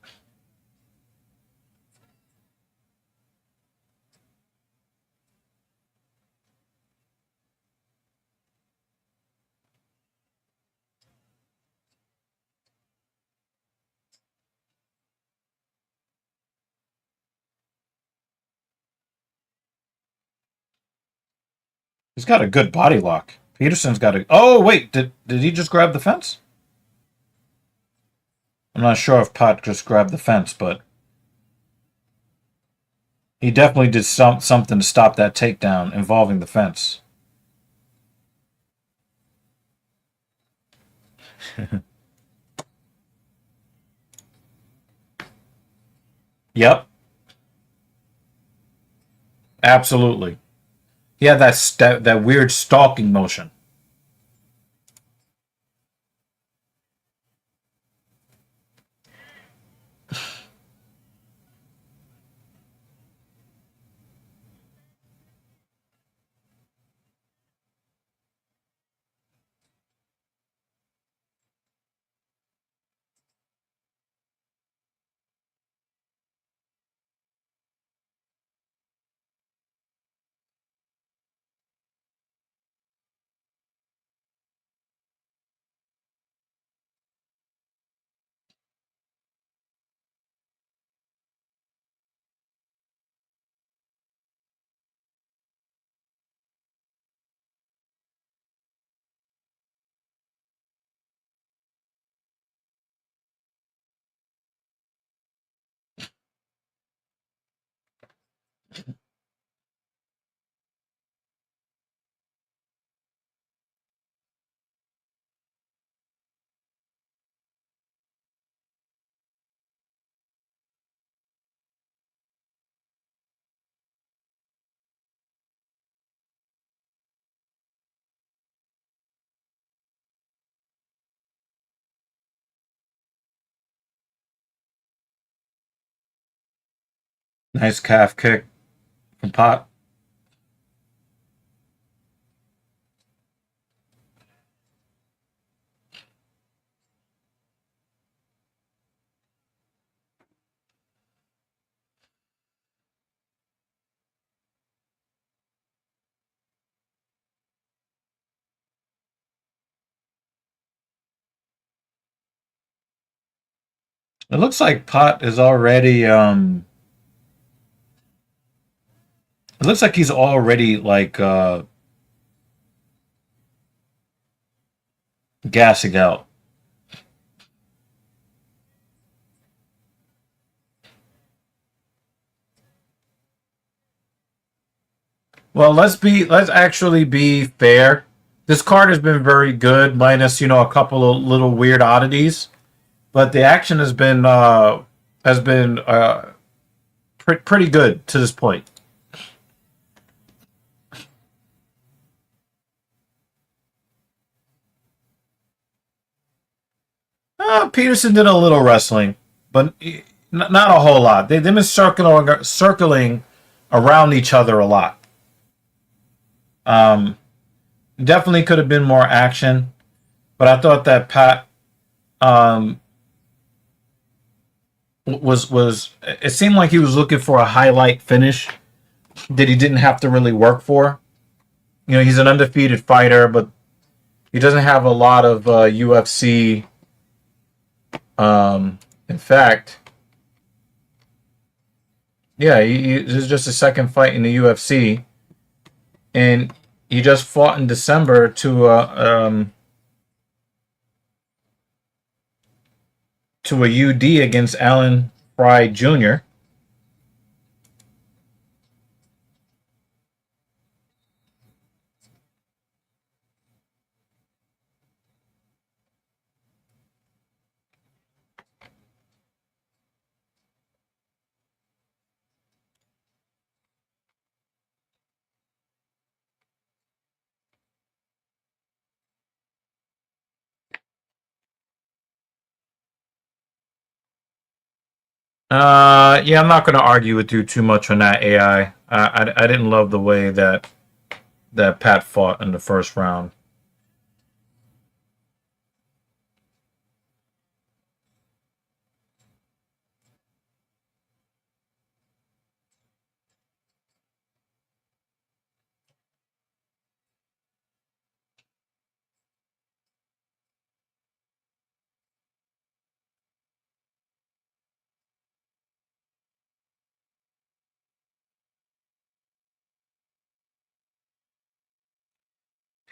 He's got a good body lock. Peterson's got a. Oh wait, did he just grab the fence? I'm not sure if Pot just grabbed the fence, but he definitely did something to stop that takedown involving the fence. Yep, absolutely. He had that weird stalking motion. Nice calf kick from Pot. It looks like Pot is already. It looks like he's already like gassing out. Well, let's actually be fair. This card has been very good, minus a couple of little weird oddities, but the action has been pretty good to this point. Peterson did a little wrestling, but not a whole lot. They've been circling around each other a lot. Definitely could have been more action, but I thought that um, was it seemed like he was looking for a highlight finish that he didn't have to really work for. You know, he's an undefeated fighter, but he doesn't have a lot of UFC. In fact, yeah, this is just his second fight in the UFC, and he just fought in December to a UD against Alan Fry Jr. Yeah, I'm not going to argue with you too much on that AI. I didn't love the way that Pat fought in the first round.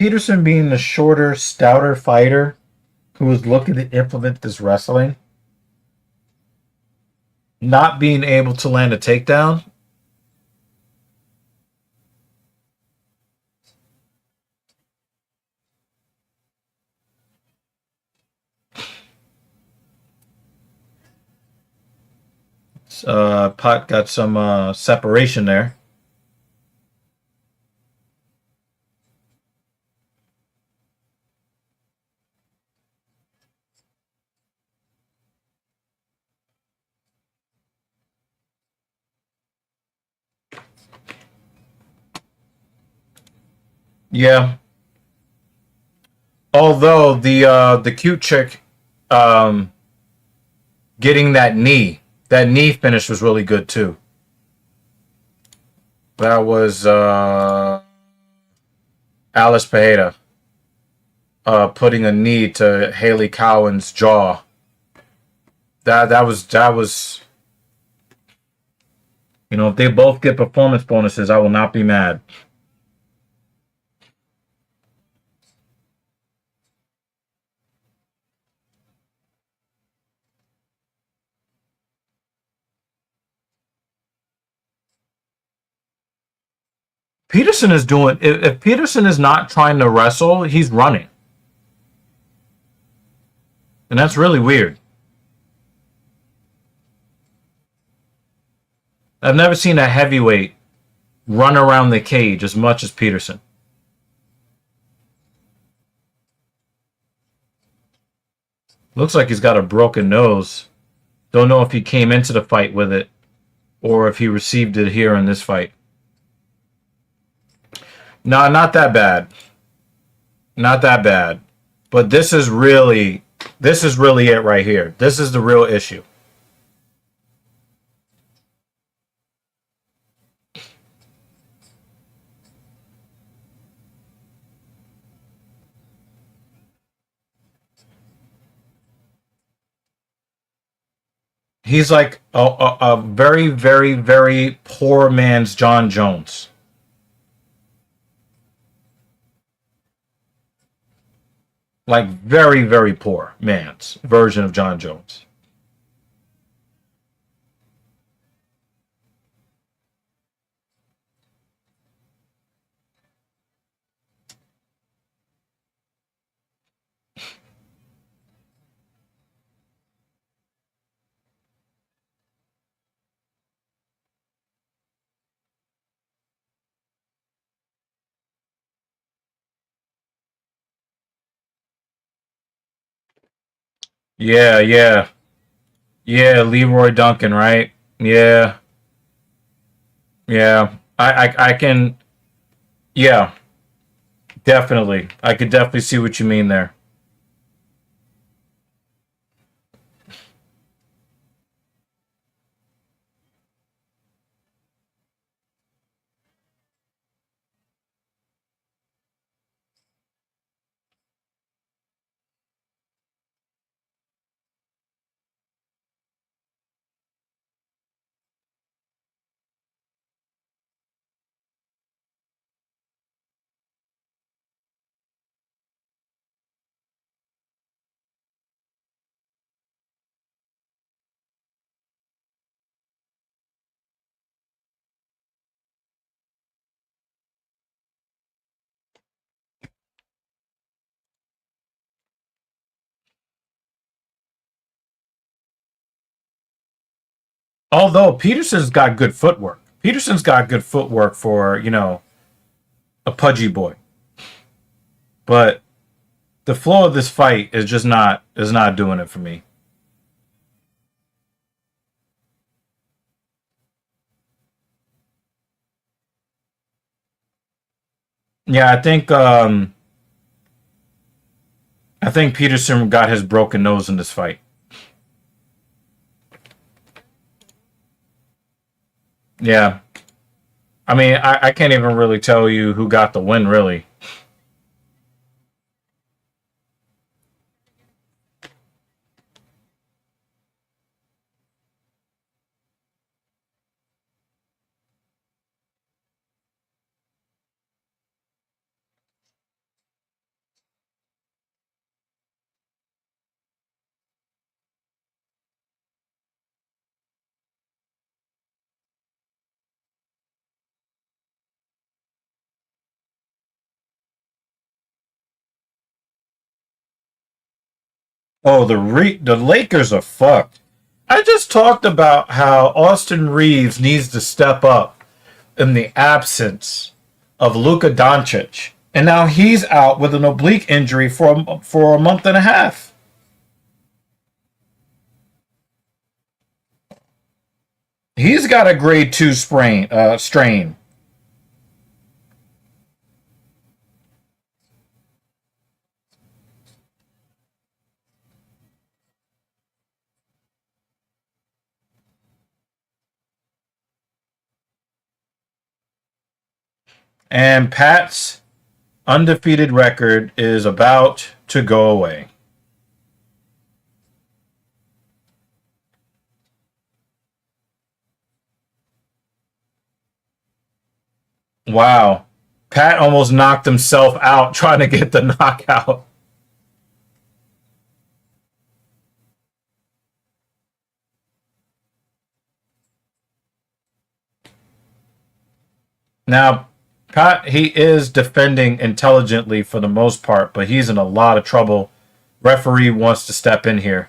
Peterson being the shorter, stouter fighter who was looking to implement this wrestling, not being able to land a takedown. Pot got some separation there. Yeah. Although the cute chick um, getting that knee finish was really good too. That was Alice Pereira putting a knee to Haley Cowan's jaw. That was you know, if they both get performance bonuses, I will not be mad. Peterson is doing if Peterson is not trying to wrestle, he's running. And that's really weird. I've never seen a heavyweight run around the cage as much as Peterson. Looks like he's got a broken nose. Don't know if he came into the fight with it or if he received it here in this fight. No, not that bad. Not that bad. But this is really it right here. This is the real issue. He's like a very, very, very poor man's John Jones. Like very, very poor man's version of John Jones. Yeah, yeah. Yeah, Leroy Duncan, right? Yeah, yeah. I can, yeah, definitely. I could definitely see what you mean there. Although Peterson's got good footwork. Peterson's got good footwork for, you know, a pudgy boy. But the flow of this fight is not doing it for me. Yeah, I think Peterson got his broken nose in this fight. Yeah. I mean, I can't even really tell you who got the win, really. Oh, the Lakers are fucked. I just talked about how Austin Reeves needs to step up in the absence of Luka Doncic, and now he's out with an oblique injury for a month and a half. He's got a grade two strain, and Pat's undefeated record is about to go away. Wow. Pat almost knocked himself out trying to get the knockout. Now, Pat, he is defending intelligently for the most part, but he's in a lot of trouble. Referee wants to step in here.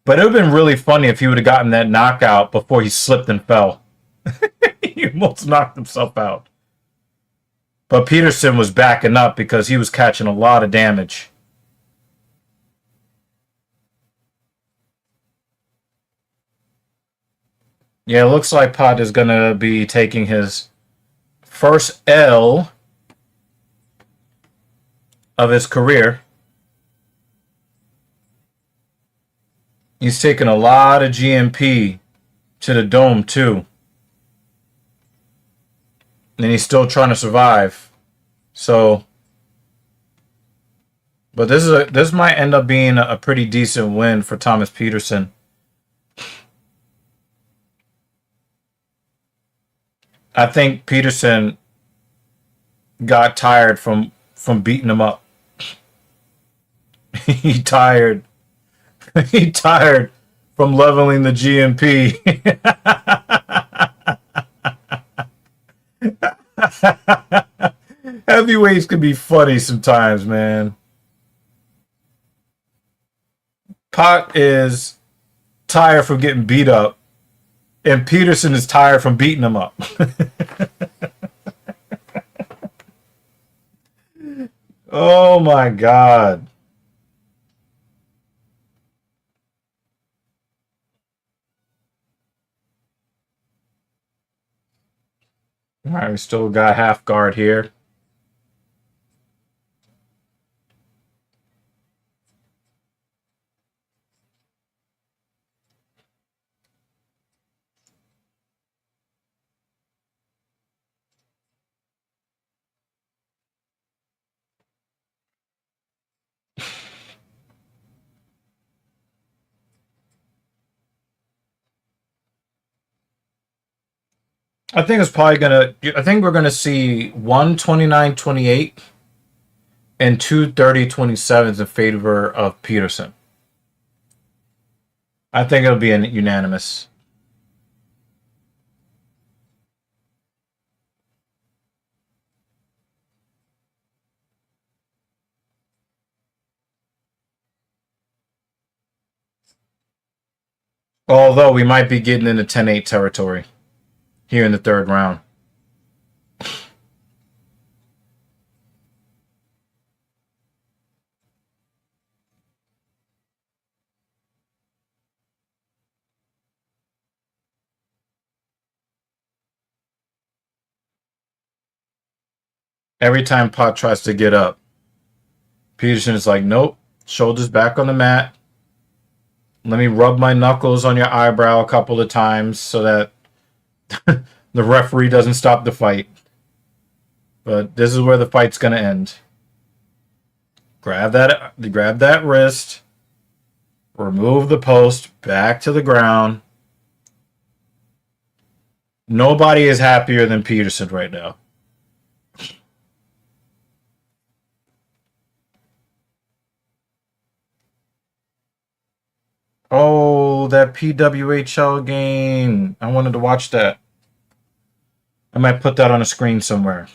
But it would have been really funny if he would have gotten that knockout before he slipped and fell. He almost knocked himself out. But Peterson was backing up because he was catching a lot of damage. Yeah, it looks like Pat is going to be taking his first L of his career. He's taking a lot of GMP to the dome, too. And he's still trying to survive. So, but this might end up being a pretty decent win for Thomas Peterson. I think Peterson got tired from beating him up. he tired. He tired from leveling the GMP. Heavyweights can be funny sometimes, man. Pot is tired from getting beat up, and Peterson is tired from beating him up. Oh my god. All right, we still got half guard here. I think it's probably gonna. I think we're gonna see 129-28 and 230-27 in favor of Peterson. I think it'll be an unanimous. Although we might be getting into 10-8 territory here in the third round. Every time Pot tries to get up, Peterson is like, nope, shoulders back on the mat. Let me rub my knuckles on your eyebrow a couple of times so that the referee doesn't stop the fight. But this is where the fight's going to end. Grab that wrist, remove the post, back to the ground. Nobody is happier than Peterson right now. Oh, that PWHL game. I wanted to watch that. I might put that on a screen somewhere.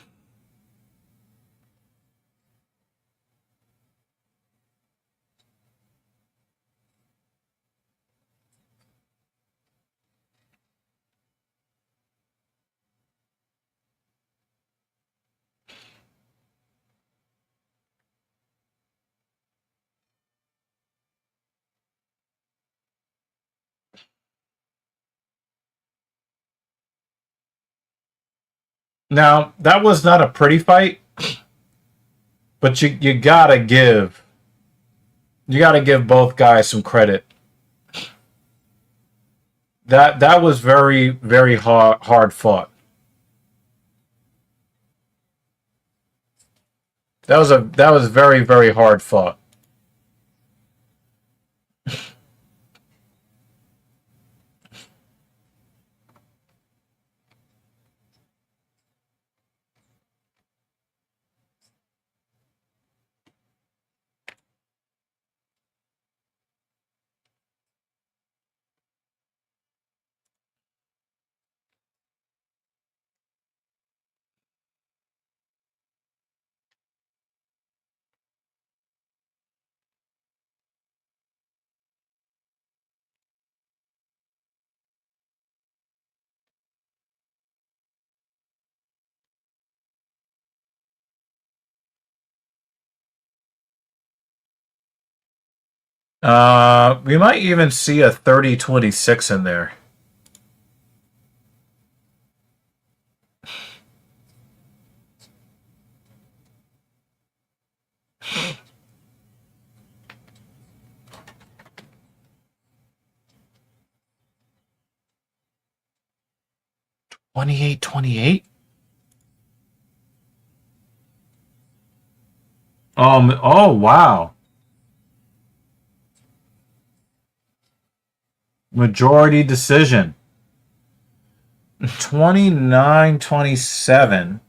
Now, that was not a pretty fight, but you gotta give both guys some credit. That was very, very hard fought. That was very, very hard fought. We might even see a 30-26 in there. $28-28. Oh wow. Majority decision. 29-27.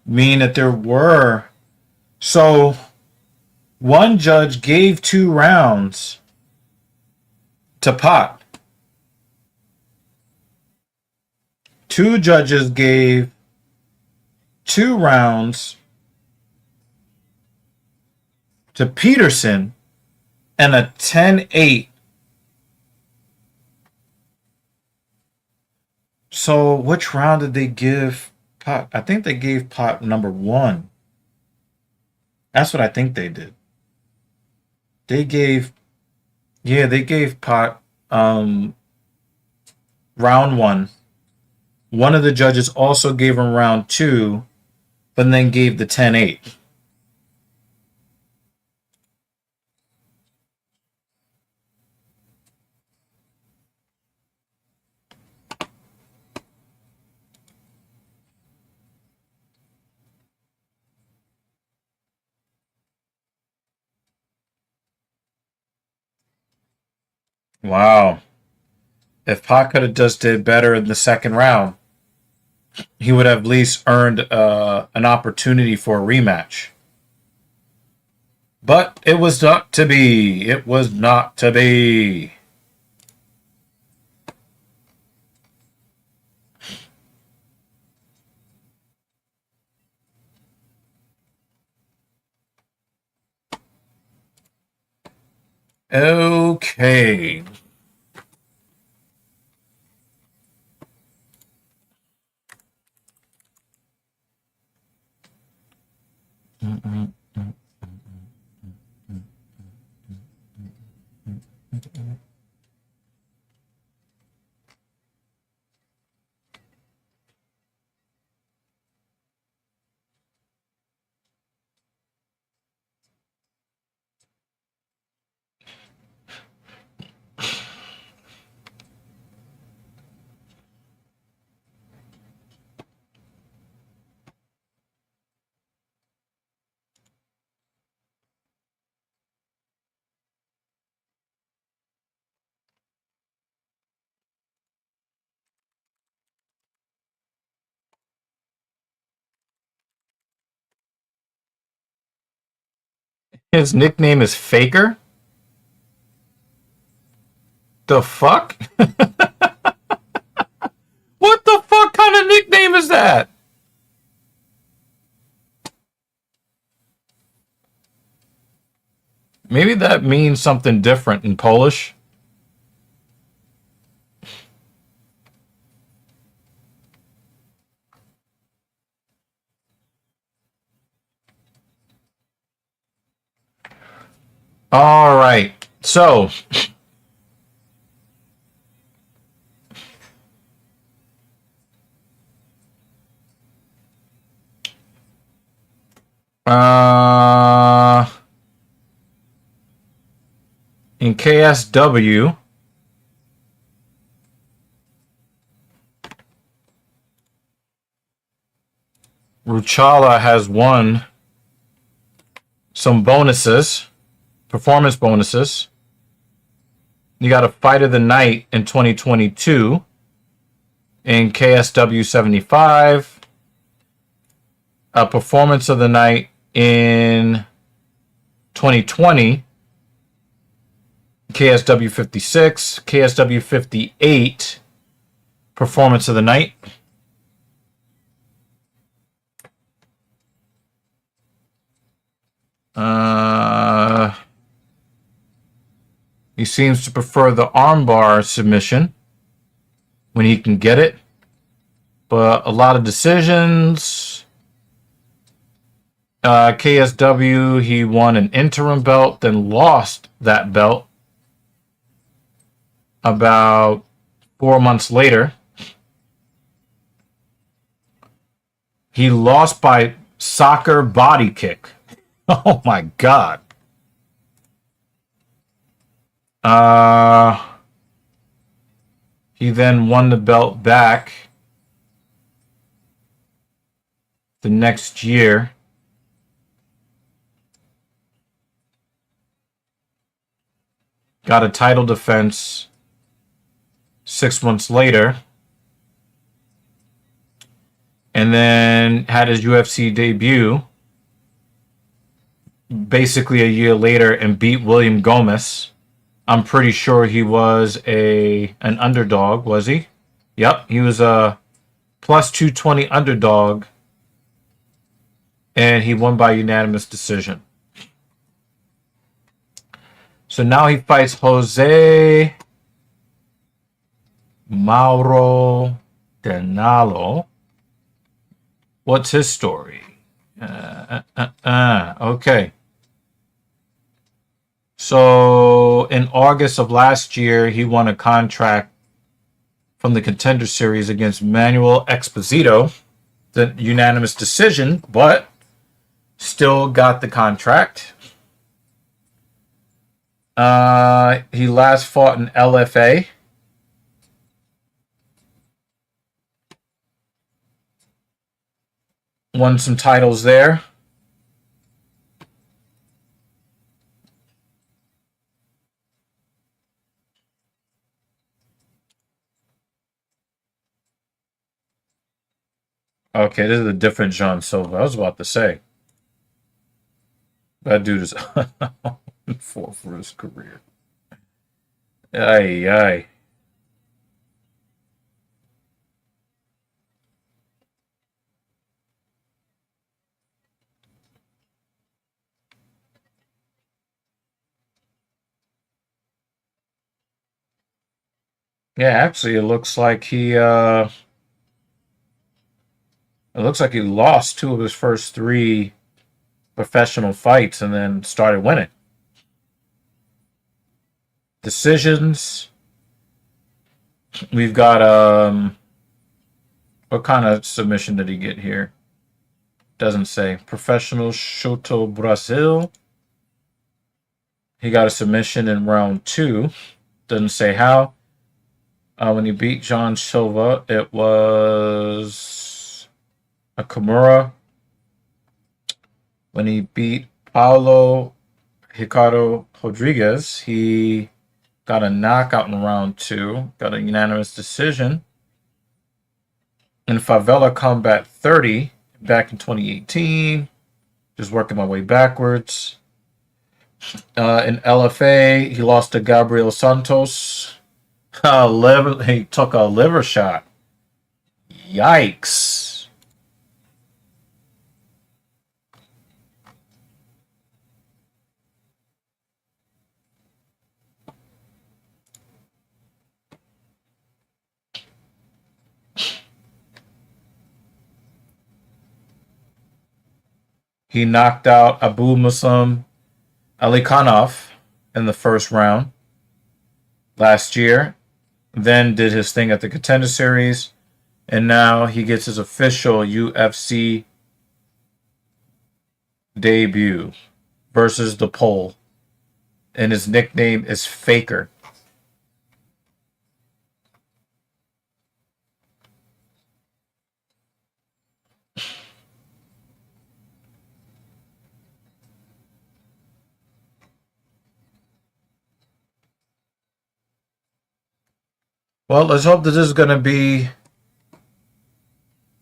Mean that there were. So one judge gave 2 rounds to Pot. 2 judges gave 2 rounds to Peterson and a 10-8. So which round did they give Pot? I think they gave Pot number 1. That's what I think they did. They gave Pot round 1. One of the judges also gave him round 2, but then gave the 10-8. Wow. If Pot could have just did better in the second round, he would have at least earned an opportunity for a rematch. But it was not to be. It was not to be. Okay. Okay. His nickname is Faker? The fuck? What the fuck kind of nickname is that? Maybe that means something different in Polish. All right. So, in KSW, Ruchala has won some bonuses, performance bonuses. You got a fight of the night in 2022 in KSW 75, a performance of the night in 2020, KSW 56, KSW 58, performance of the night. He seems to prefer the armbar submission when he can get it, but a lot of decisions. KSW, he won an interim belt, then lost that belt about 4 months later. He lost by soccer body kick. Oh my God. He then won the belt back the next year. Got a title defense 6 months later. And then had his UFC debut basically a year later and beat William Gomez. I'm pretty sure he was an underdog, was he? Yep, he was a plus 220 underdog, and he won by unanimous decision. So now he fights Jose Mauro Denalo. What's his story? Okay. So in August of last year, he won a contract from the Contender Series against Manuel Exposito, the unanimous decision, but still got the contract. He last fought in LFA. Won some titles there. Okay, this is a different John Silva. I was about to say. That dude is 4 for his career. Ay, ay. Yeah, actually, it looks like he lost two of his first three professional fights and then started winning. Decisions. We've got what kind of submission did he get here? Doesn't say. Professional Shoto Brazil. He got a submission in round 2. Doesn't say how. When he beat John Silva, it was a Kimura. When he beat Paulo Ricardo Rodriguez, he got a knockout in round 2. Got a unanimous decision. In Favela Combat 30, back in 2018. Just working my way backwards. In LFA, he lost to Gabriel Santos. He took a liver shot. Yikes. He knocked out Abu Muslim Alikhanov in the first round last year. Then did his thing at the Contender Series. And now he gets his official UFC debut versus the Pole. And his nickname is Faker. Well, let's hope that this is going to be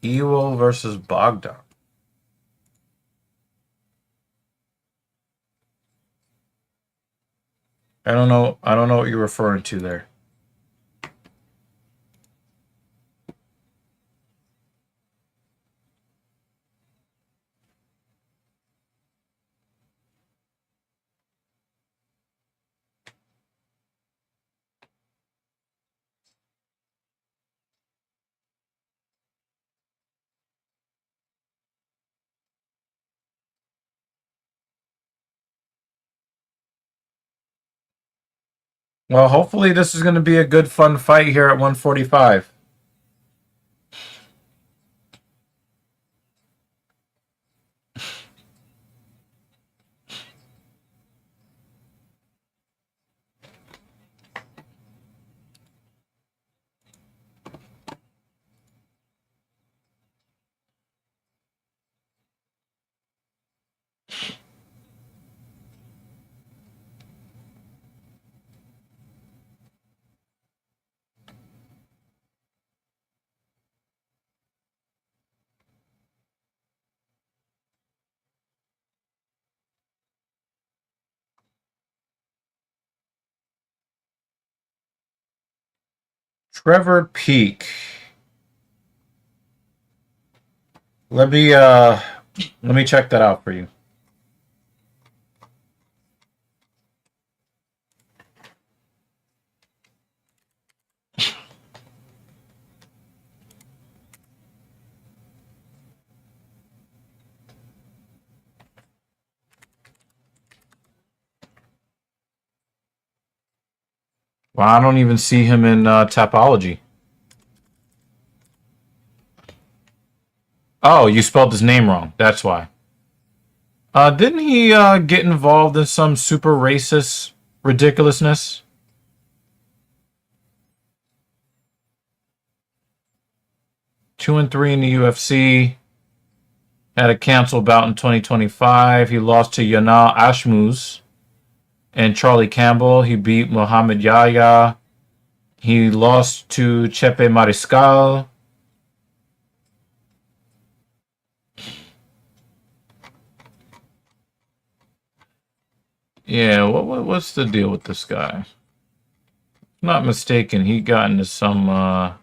Ewell versus Bogdan. I don't know what you're referring to there. Well, hopefully this is going to be a good, fun fight here at 145. Trevor Peak. Let me check that out for you. Well, I don't even see him in Tapology. Oh, you spelled his name wrong. That's why. Didn't he get involved in some super racist ridiculousness? Two and three in the UFC. Had a canceled bout in 2025. He lost to Yanal Ashmuz and Charlie Campbell. He beat Muhammad Yahya. He lost to Chepe Mariscal. Yeah, what's the deal with this guy? If I'm not mistaken, he got into some I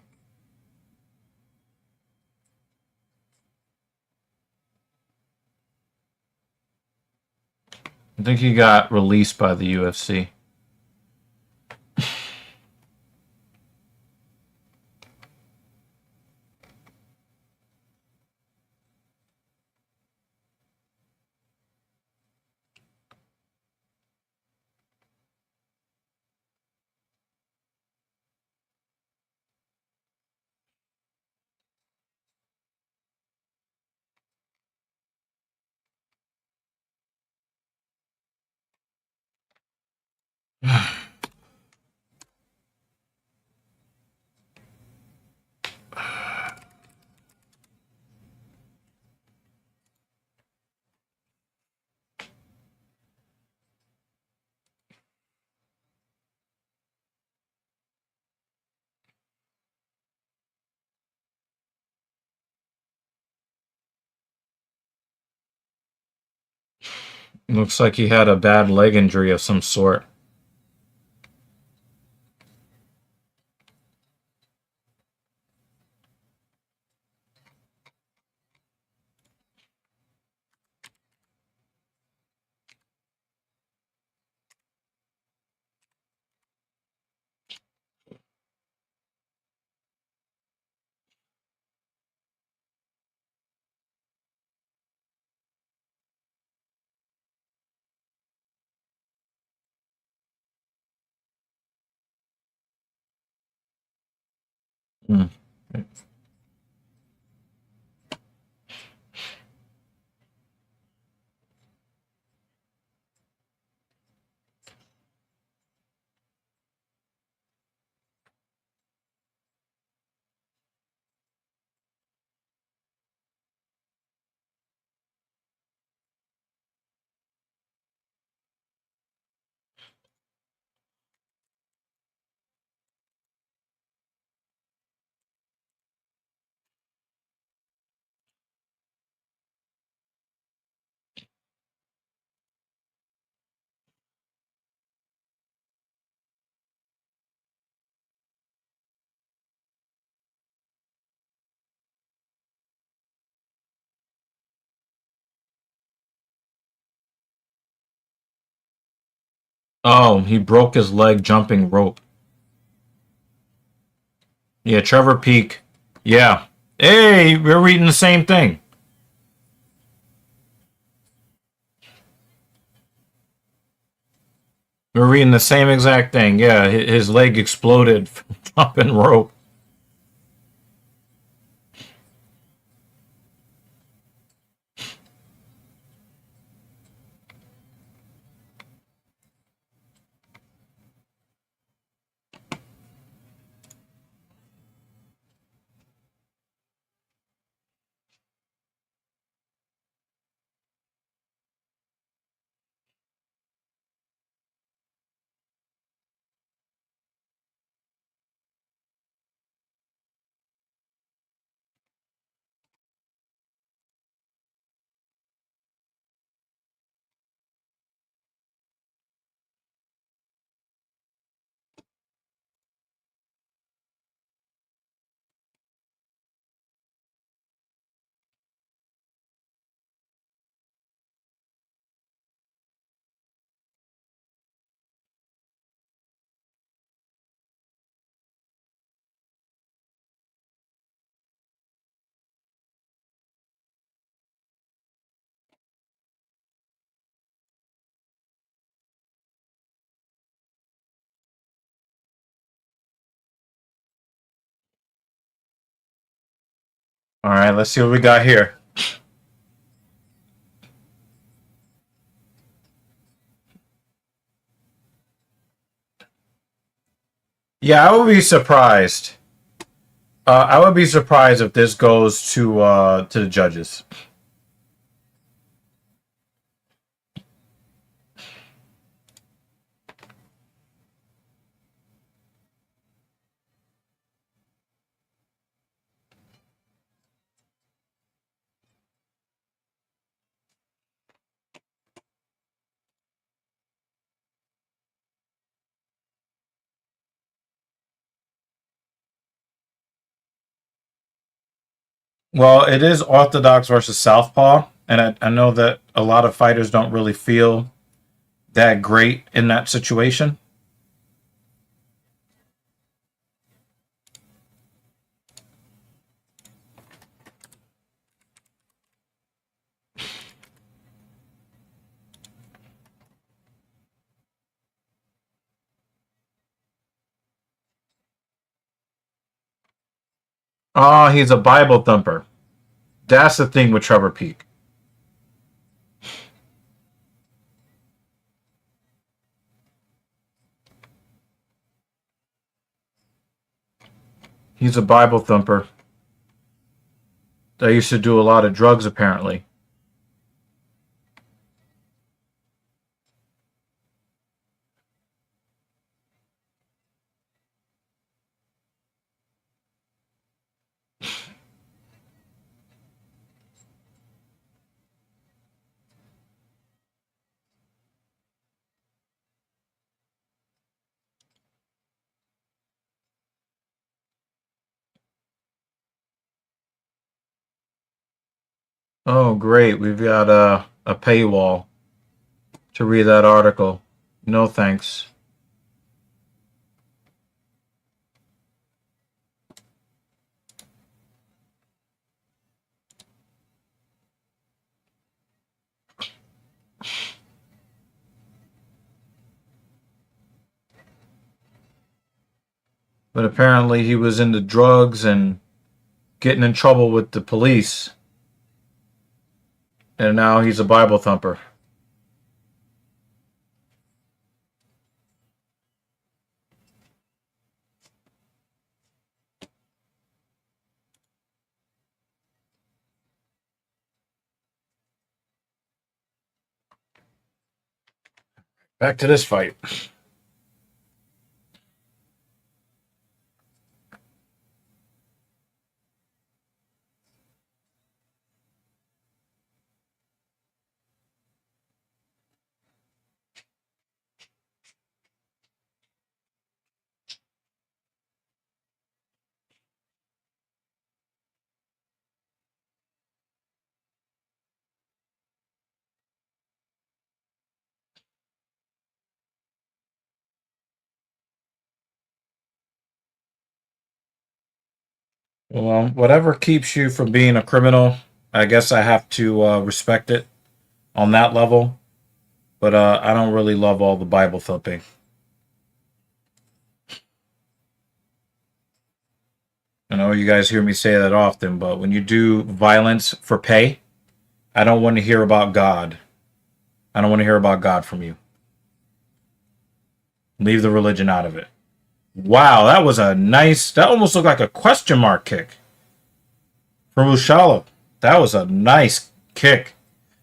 think he got released by the UFC. Looks like he had a bad leg injury of some sort. Hmm. Oh, he broke his leg jumping rope. Yeah, Trevor Peak. Yeah. Hey, we're reading the same thing. We're reading the same exact thing. Yeah, his leg exploded from jumping rope. All right, let's see what we got here. Yeah, I would be surprised. I would be surprised if this goes to the judges. Well, it is Orthodox versus Southpaw, and I know that a lot of fighters don't really feel that great in that situation. Oh, he's a Bible thumper. That's the thing with Trevor Peak. He's a Bible thumper. That used to do a lot of drugs, apparently. Oh, great. We've got a paywall to read that article. No thanks. But apparently he was into drugs and getting in trouble with the police. And now he's a Bible thumper. Back to this fight. Well, whatever keeps you from being a criminal, I guess I have to respect it on that level. But I don't really love all the Bible thumping. I know you guys hear me say that often, but when you do violence for pay, I don't want to hear about God. I don't want to hear about God from you. Leave the religion out of it. Wow, that was a nice, that almost looked like a question mark kick from Ushala. That was a nice kick.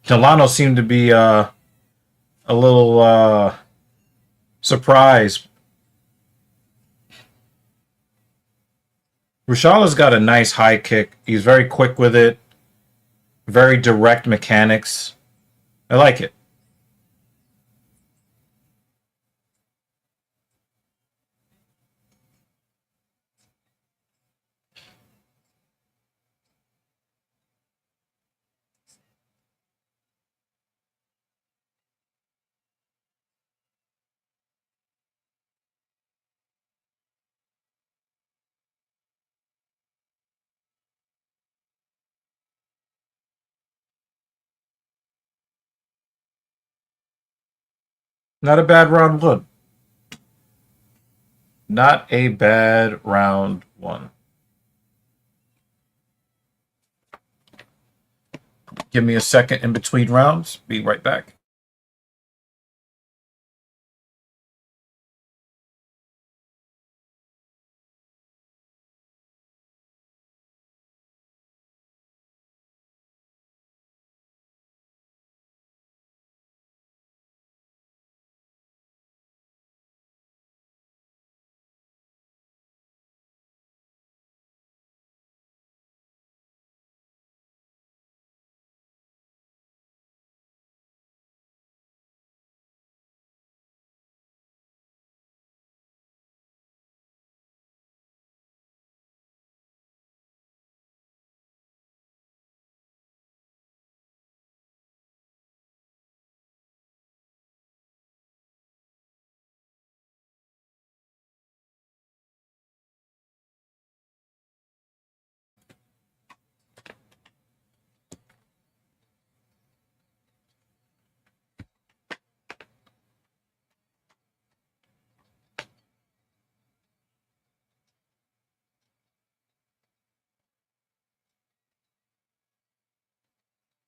Delano seemed to be a little surprised. Rushala's got a nice high kick. He's very quick with it. Very direct mechanics. I like it. Not a bad round one. Not a bad round one. Give me a second in between rounds. Be right back.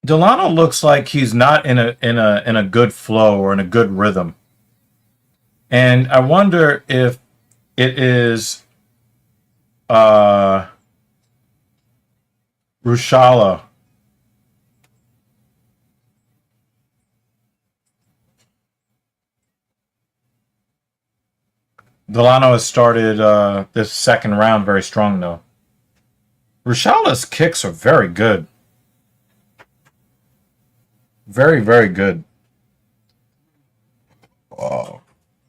Delano looks like he's not in a good flow or in a good rhythm. And I wonder if it is Rushala. Delano has started this second round very strong, though. Rushala's kicks are very good. Very, very good. Oh.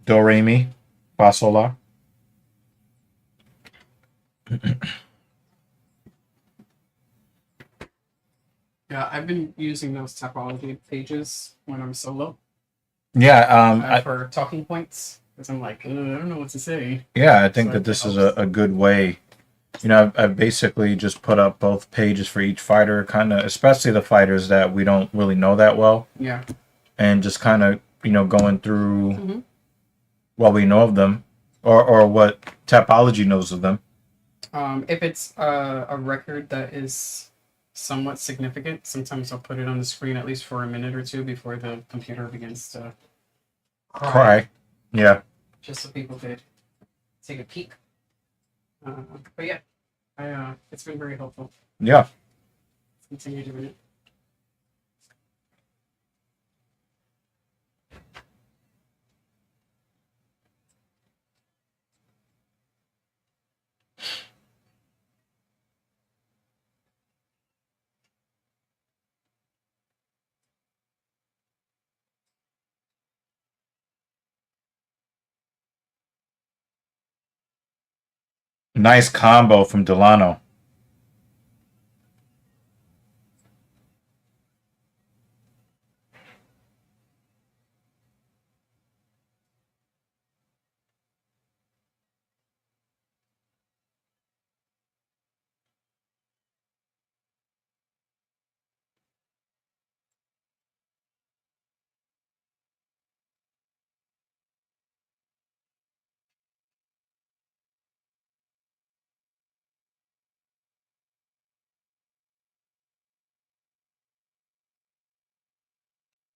Do, re, mi, fa, sol, la. Yeah, I've been using those topology pages when I'm solo Yeah, for talking points because I'm like, I don't know what to say. I think So that this is helps. a good way. I've basically just put up both pages for each fighter, kind of, especially the fighters that we don't really know that well, Yeah. and just kind of, going through Mm-hmm. what we know of them, or what Tapology knows of them. If it's a record that is somewhat significant, sometimes I'll put it on the screen at least for a minute or two before the computer begins to Cry. Yeah. just so people could take a peek. But yeah, it's been very helpful. Yeah. Continue doing it. Nice combo from Delano.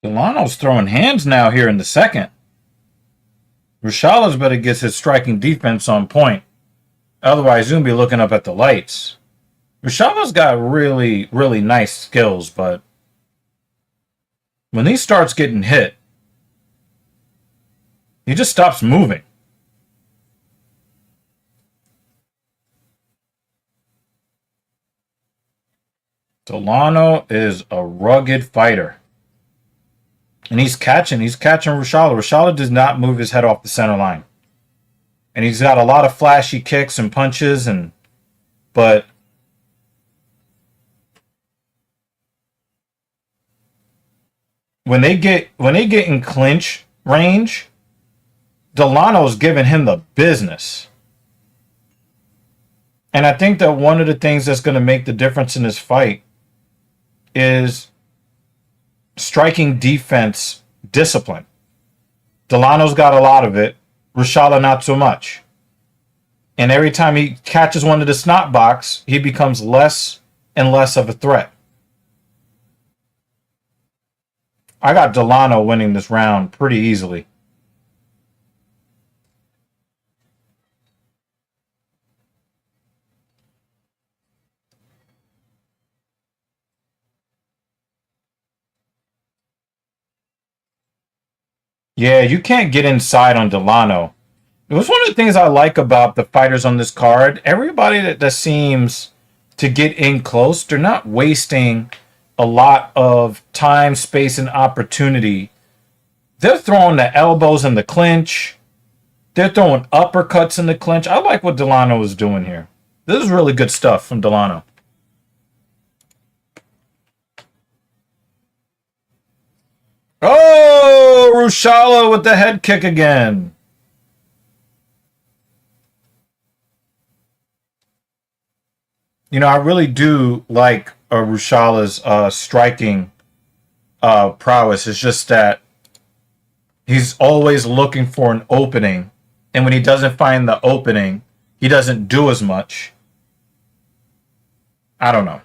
Delano's throwing hands now here in the second. Rushala's better get his striking defense on point. Otherwise, he's going to be looking up at the lights. Rushala's got really, really nice skills, but when he starts getting hit, he just stops moving. Delano is a rugged fighter. And he's catching Rushala. Rushala does not move his head off the center line. And he's got a lot of flashy kicks and punches, but when they get in clinch range, Delano's giving him the business. And I think that one of the things that's going to make the difference in this fight is striking defense discipline. Delano's got a lot of it. Rushala not so much. And every time he catches one of the snot box, he becomes less and less of a threat. I got Delano winning this round pretty easily. Yeah, you can't get inside on Delano. It was one of the things I like about the fighters on this card. Everybody that seems to get in close, they're not wasting a lot of time, space, and opportunity. They're throwing the elbows in the clinch. They're throwing uppercuts in the clinch. I like what Delano is doing here. This is really good stuff from Delano. Oh, Rushala with the head kick again. I really do like Rushala's striking prowess. It's just that he's always looking for an opening. And when he doesn't find the opening, he doesn't do as much. I don't know.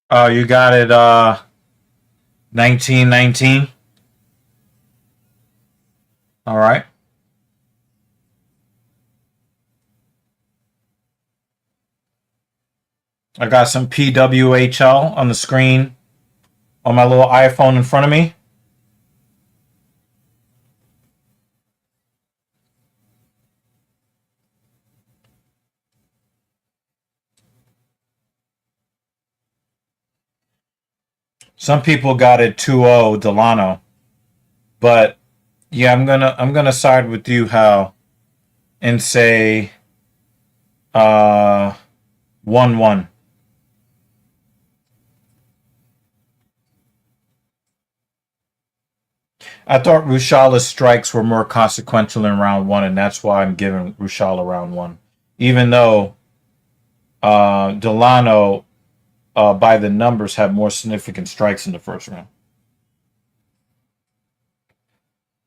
Oh, you got it. 1919. All right. I got some PWHL on the screen on my little iPhone in front of me. Some people got it 2-0 Delano, but yeah, I'm gonna side with you, Hal, and say 1-1. I thought Rushala's strikes were more consequential in round one, and that's why I'm giving Rushala round one. Even though Delano, by the numbers, had more significant strikes in the first round.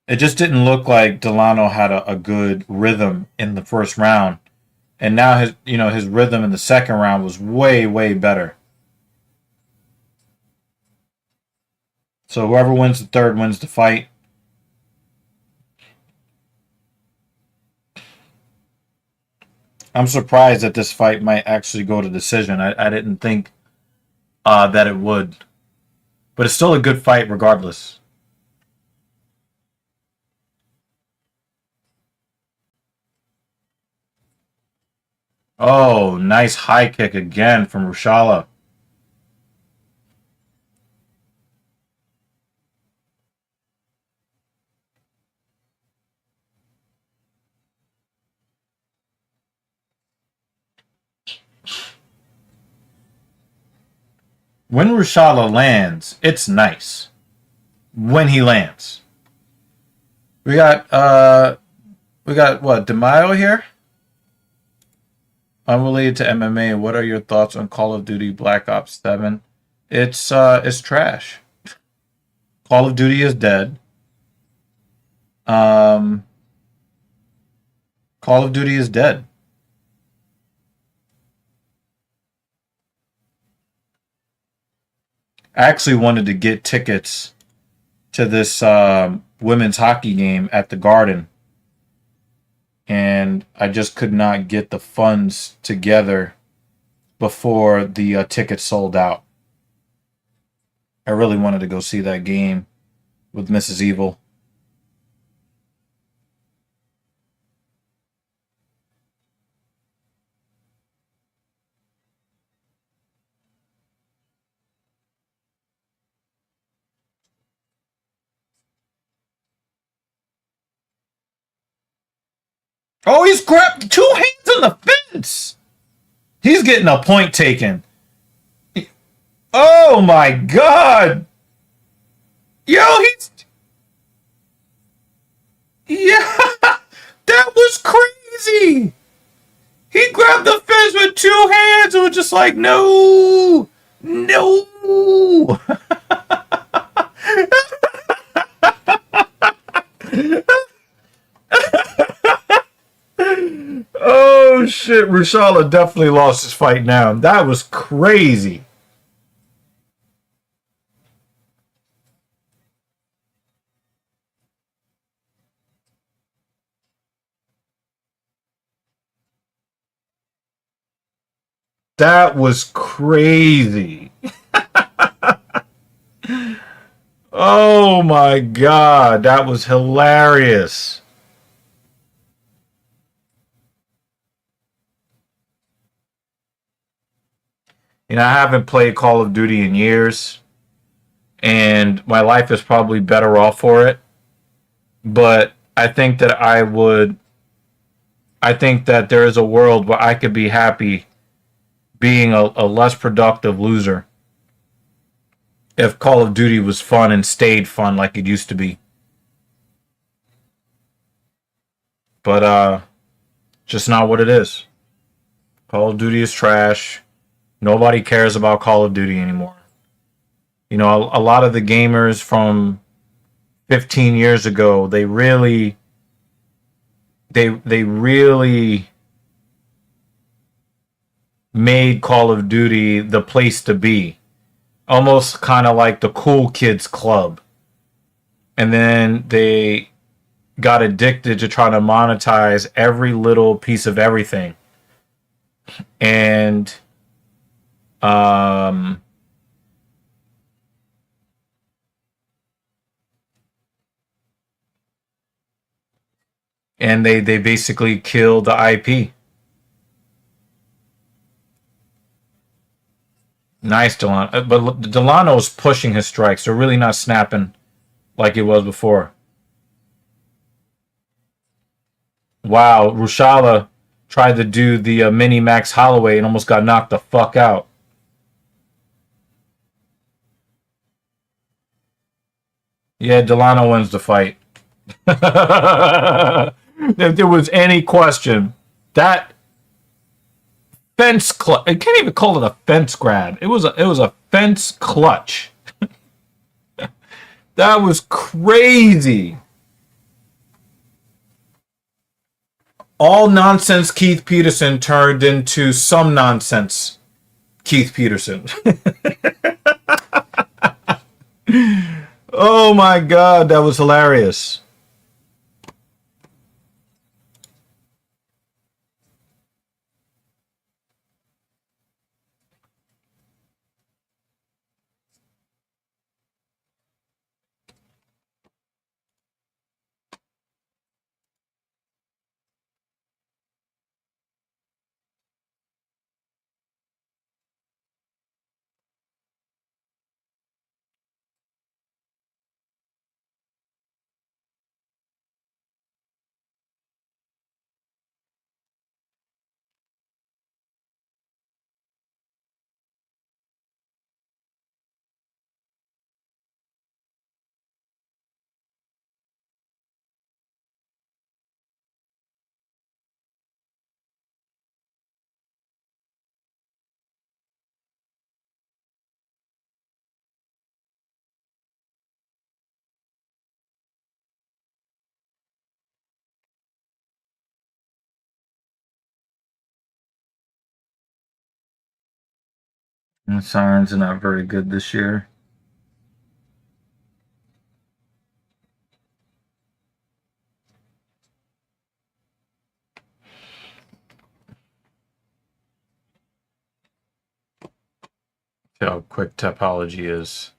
It just didn't look like Delano had a good rhythm in the first round. And now his rhythm in the second round was way, way better. So whoever wins the third wins the fight. I'm surprised that this fight might actually go to decision. I didn't think that it would. But it's still a good fight regardless. Oh, nice high kick again from Rushala. When Rushala lands, it's nice. When he lands. We got what, DeMaio here? Unrelated to MMA, what are your thoughts on Call of Duty Black Ops 7? It's trash. Call of Duty is dead. Um Call of Duty is dead. I actually wanted to get tickets to this women's hockey game at the Garden, and I just could not get the funds together before the tickets sold out. I really wanted to go see that game with Mrs. Evil. Oh, he's grabbed two hands on the fence. He's getting a point taken. Oh my god. Yo, he's yeah. That was crazy. He grabbed the fence with two hands and was just like, no, no. Oh shit, Rushala definitely lost his fight now. That was crazy. That was crazy. Oh my god, that was hilarious. I haven't played Call of Duty in years, and my life is probably better off for it. But I think that I think that there is a world where I could be happy being a less productive loser if Call of Duty was fun and stayed fun like it used to be. But just not what it is. Call of Duty is trash. Nobody cares about Call of Duty anymore. A lot of the gamers from 15 years ago, they really made Call of Duty the place to be. almost kind of like the cool kids club. And then they got addicted to trying to monetize every little piece of everything. And um and they basically killed the IP. Nice, Delano. But Delano's pushing his strikes. They're really not snapping like it was before. Wow, Rushala tried to do the mini Max Holloway and almost got knocked the fuck out. Yeah, Delano wins the fight. If there was any question, that fence clutch. I can't even call it a fence grab. It was a fence clutch. That was crazy. All nonsense Keith Peterson turned into some nonsense Keith Peterson. Oh my god, that was hilarious. The Sirens are not very good this year. See how quick topology is.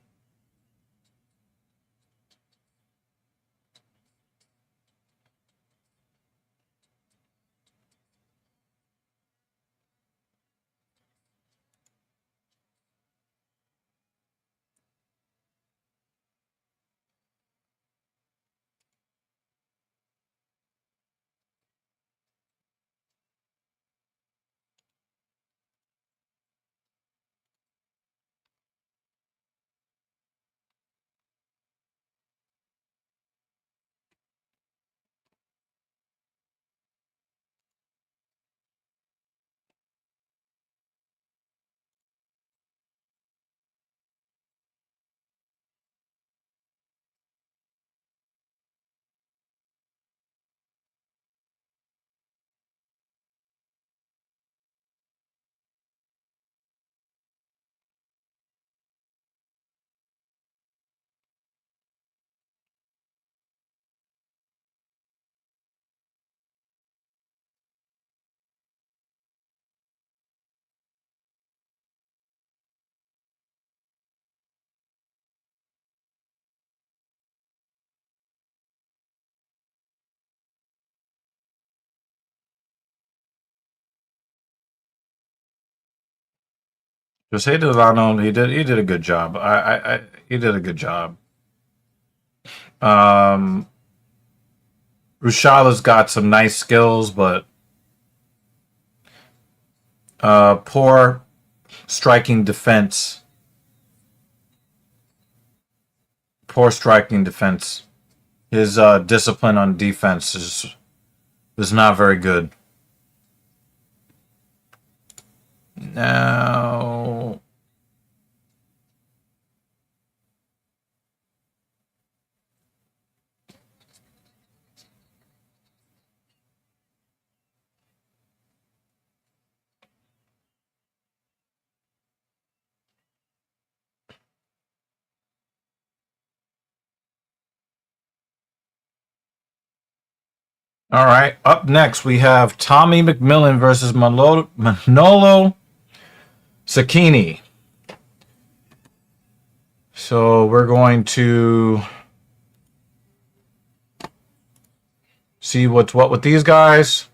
Just say Delano, he did a good job. He did a good job. Um, Rushala's got some nice skills, but poor striking defense. Poor striking defense. His discipline on defense is not very good. Now, All right. Up next, we have Tommy McMillan versus Manolo Cecchini. So we're going to see what's what with these guys.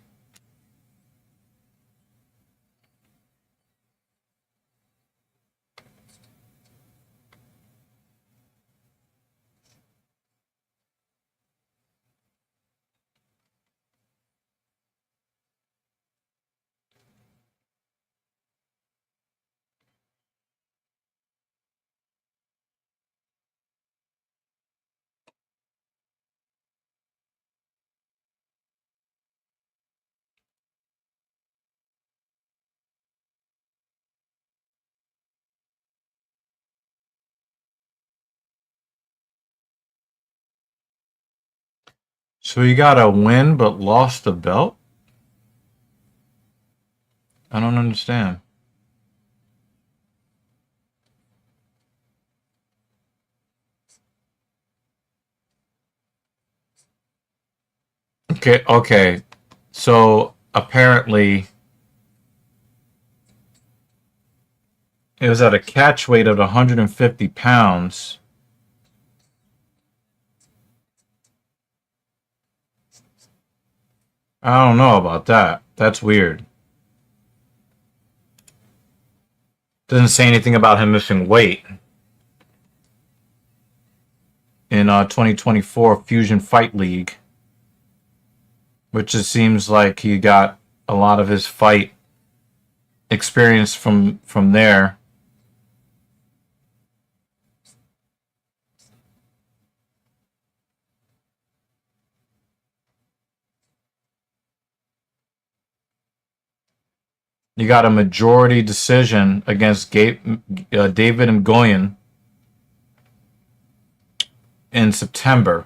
So you got a win but lost the belt? I don't understand. Okay. So apparently it was at a catch weight of 150 pounds. I don't know about that. That's weird. Doesn't say anything about him missing weight. In 2024 Fusion Fight League, which it seems like he got a lot of his fight experience from there. You got a majority decision against David Ngoyen in September.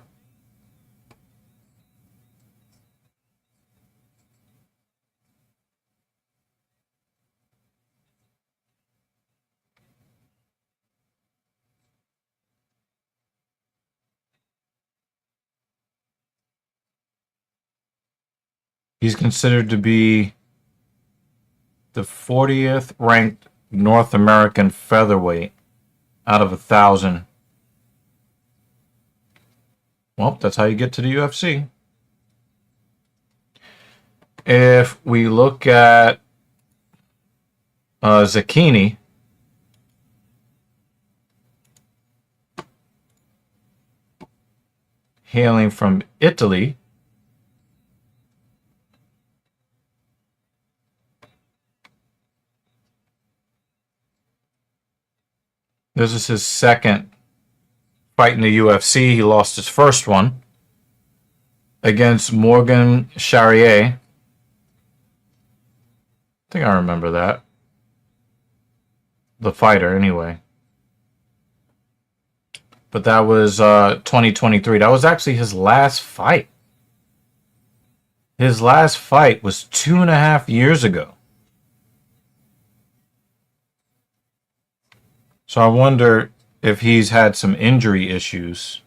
He's considered to be the 40th ranked North American featherweight out of 1,000. Well, that's how you get to the UFC. If we look at Cecchini, hailing from Italy, this is his second fight in the UFC. He lost his first one against Morgan Charrier. I think I remember that. The fighter, anyway. But that was 2023. That was actually his last fight. His last fight was 2.5 years ago. So I wonder if he's had some injury issues.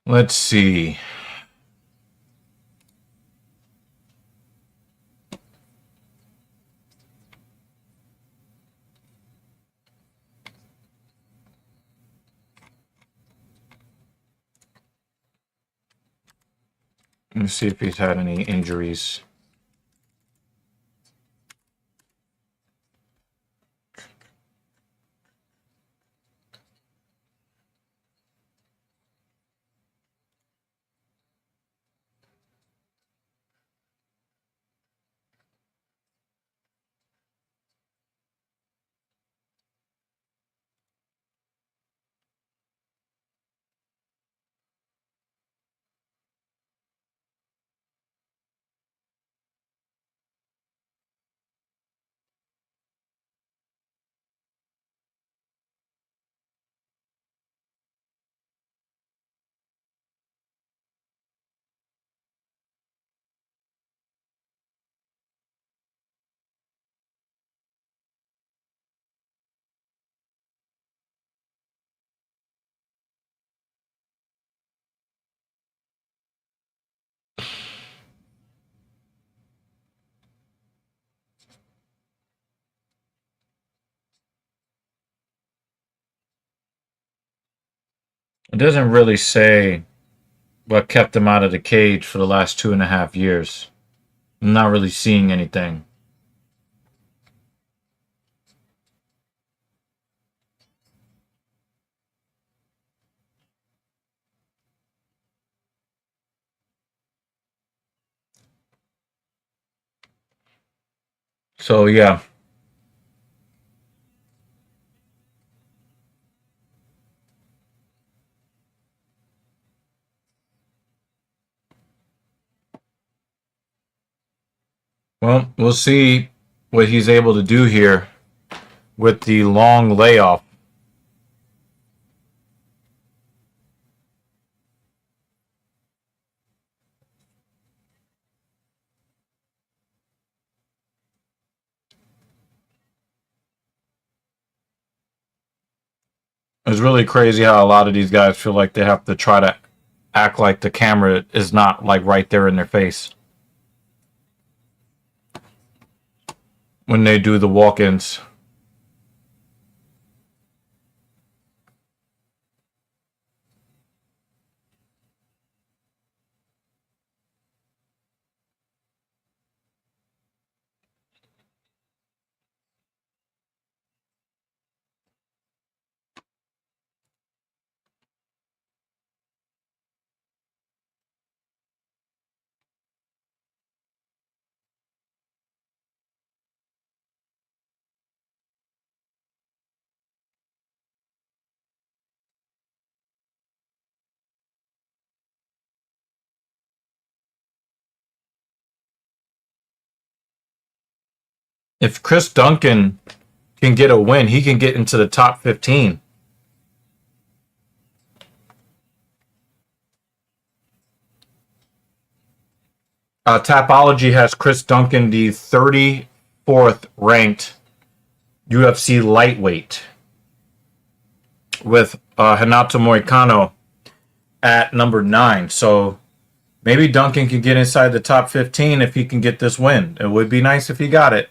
Let's see. Let me see if he's had any injuries. It doesn't really say what kept him out of the cage for the last 2.5 years. I'm not really seeing anything. So yeah. Well, we'll see what he's able to do here with the long layoff. It's really crazy how a lot of these guys feel like they have to try to act like the camera is not like right there in their face when they do the walk-ins. If Chris Duncan can get a win, he can get into the top 15. Tapology has Chris Duncan the 34th ranked UFC lightweight, with Renato Moicano at number 9. So maybe Duncan can get inside the top 15 if he can get this win. It would be nice if he got it.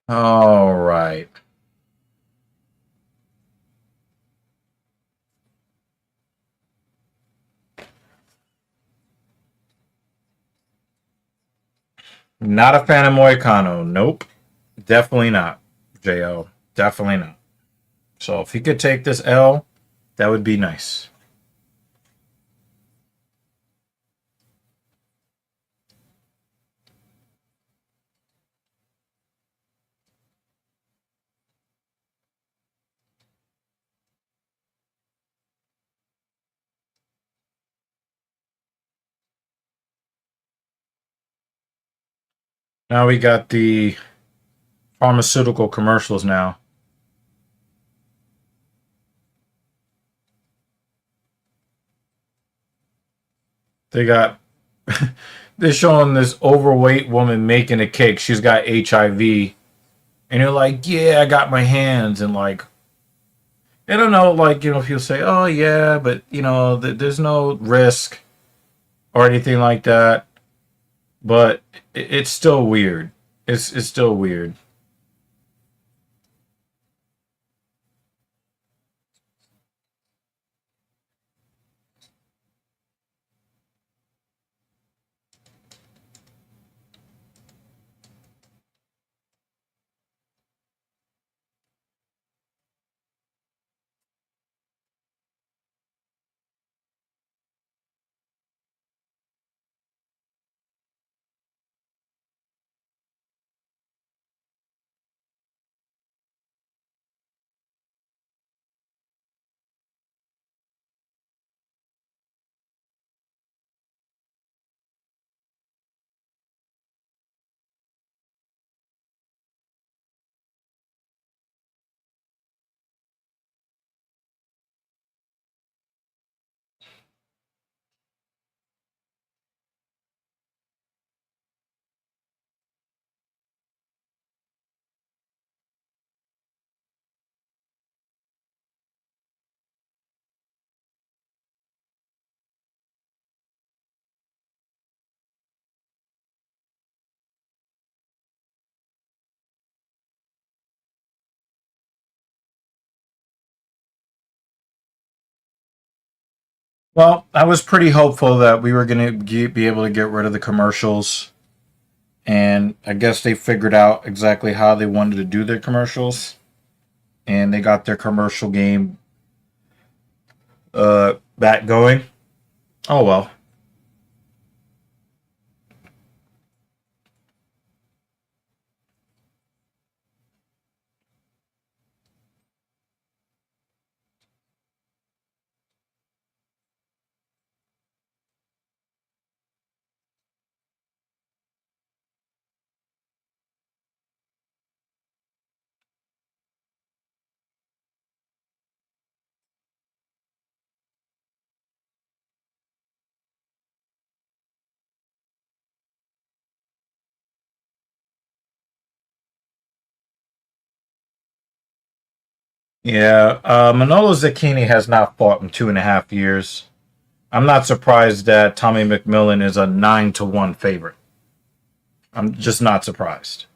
All right. Not a fan of Moicano. Nope. Definitely not. Jo. Definitely not. So if he could take this L, that would be nice. Now we got the pharmaceutical commercials now. They got they're showing this overweight woman making a cake. She's got HIV. And you're like, yeah, I got my hands. And like, I don't know, like, if you say, oh, yeah, but, there's no risk or anything like that. But it's still weird. It's still weird. Well, I was pretty hopeful that we were going to be able to get rid of the commercials. And I guess they figured out exactly how they wanted to do their commercials. And they got their commercial game back going. Oh, well. Yeah, Manolo Zucchini has not fought in 2.5 years. I'm not surprised that Tommy McMillan is a 9-1 favorite. I'm just not surprised.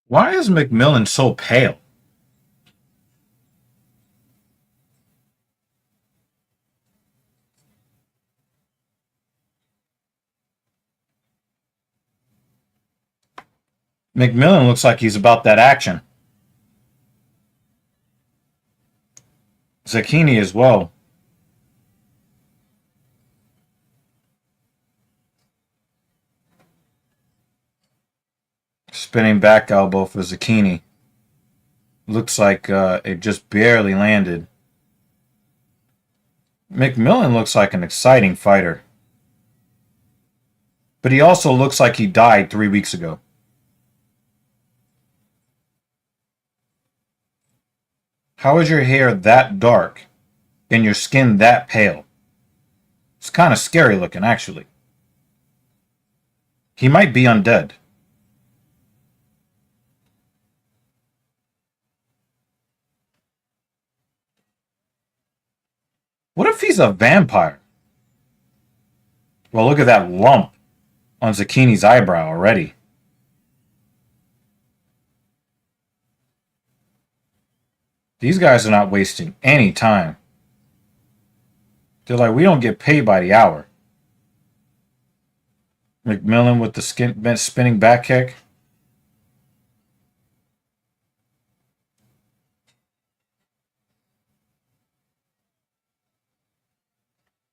Why is McMillan so pale? McMillan looks like he's about that action. Zucchini as well. Spinning back elbow for Zucchini. Looks like it just barely landed. McMillan looks like an exciting fighter. But he also looks like he died 3 weeks ago. How is your hair that dark and your skin that pale? It's kind of scary looking, actually. He might be undead. What if he's a vampire? Well, look at that lump on Zucchini's eyebrow already. These guys are not wasting any time. They're like, we don't get paid by the hour. McMillan with the spinning back kick.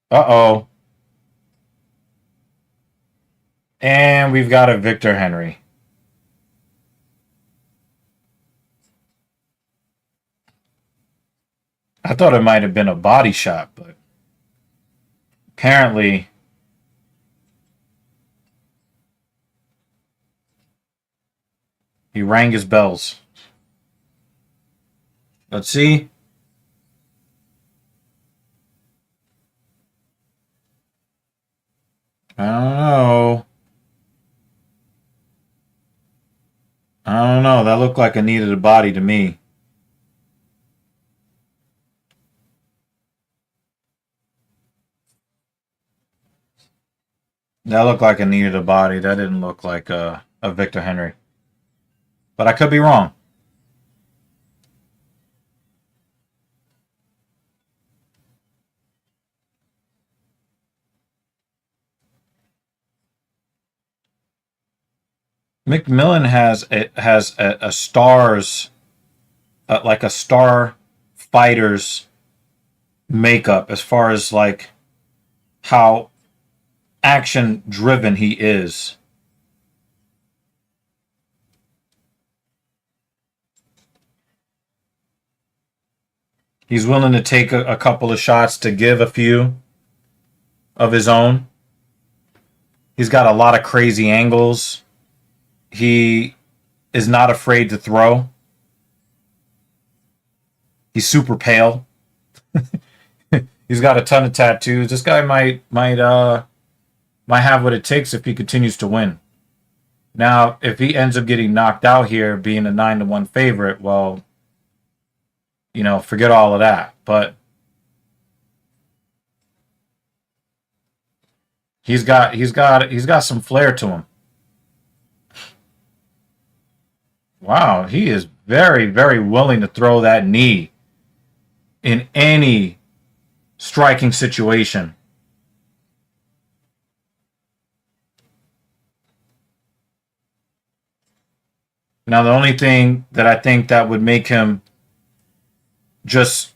Uh-oh. And we've got a Victor Henry. I thought it might have been a body shot, but apparently he rang his bells. Let's see. I don't know. I don't know. That looked like a needed a body to me. That looked like a needed a body. That didn't look like a Victor Henry. But I could be wrong. McMillan has a stars like a star fighter's makeup as far as like how action driven he is. He's willing to take a couple of shots to give a few of his own. He's got a lot of crazy angles. He is not afraid to throw. He's super pale. He's got a ton of tattoos. This guy might have what it takes if he continues to win. Now, if he ends up getting knocked out here, being a 9-1 favorite, well, you know, forget all of that. But he's got some flair to him. Wow, he is very, very willing to throw that knee in any striking situation. Now, the only thing that I think that would make him just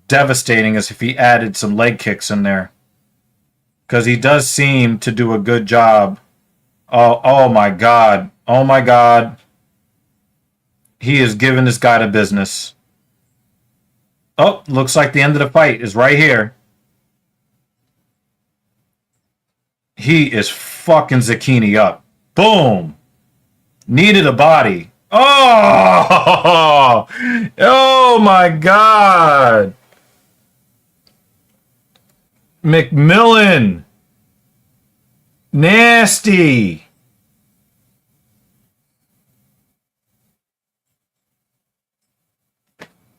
devastating is if he added some leg kicks in there. Because he does seem to do a good job. Oh my God. Oh my God. He is giving this guy the business. Oh, looks like the end of the fight is right here. He is fucking Zucchini up. Boom. Needed a body. Oh! Oh my God. McMillan. Nasty.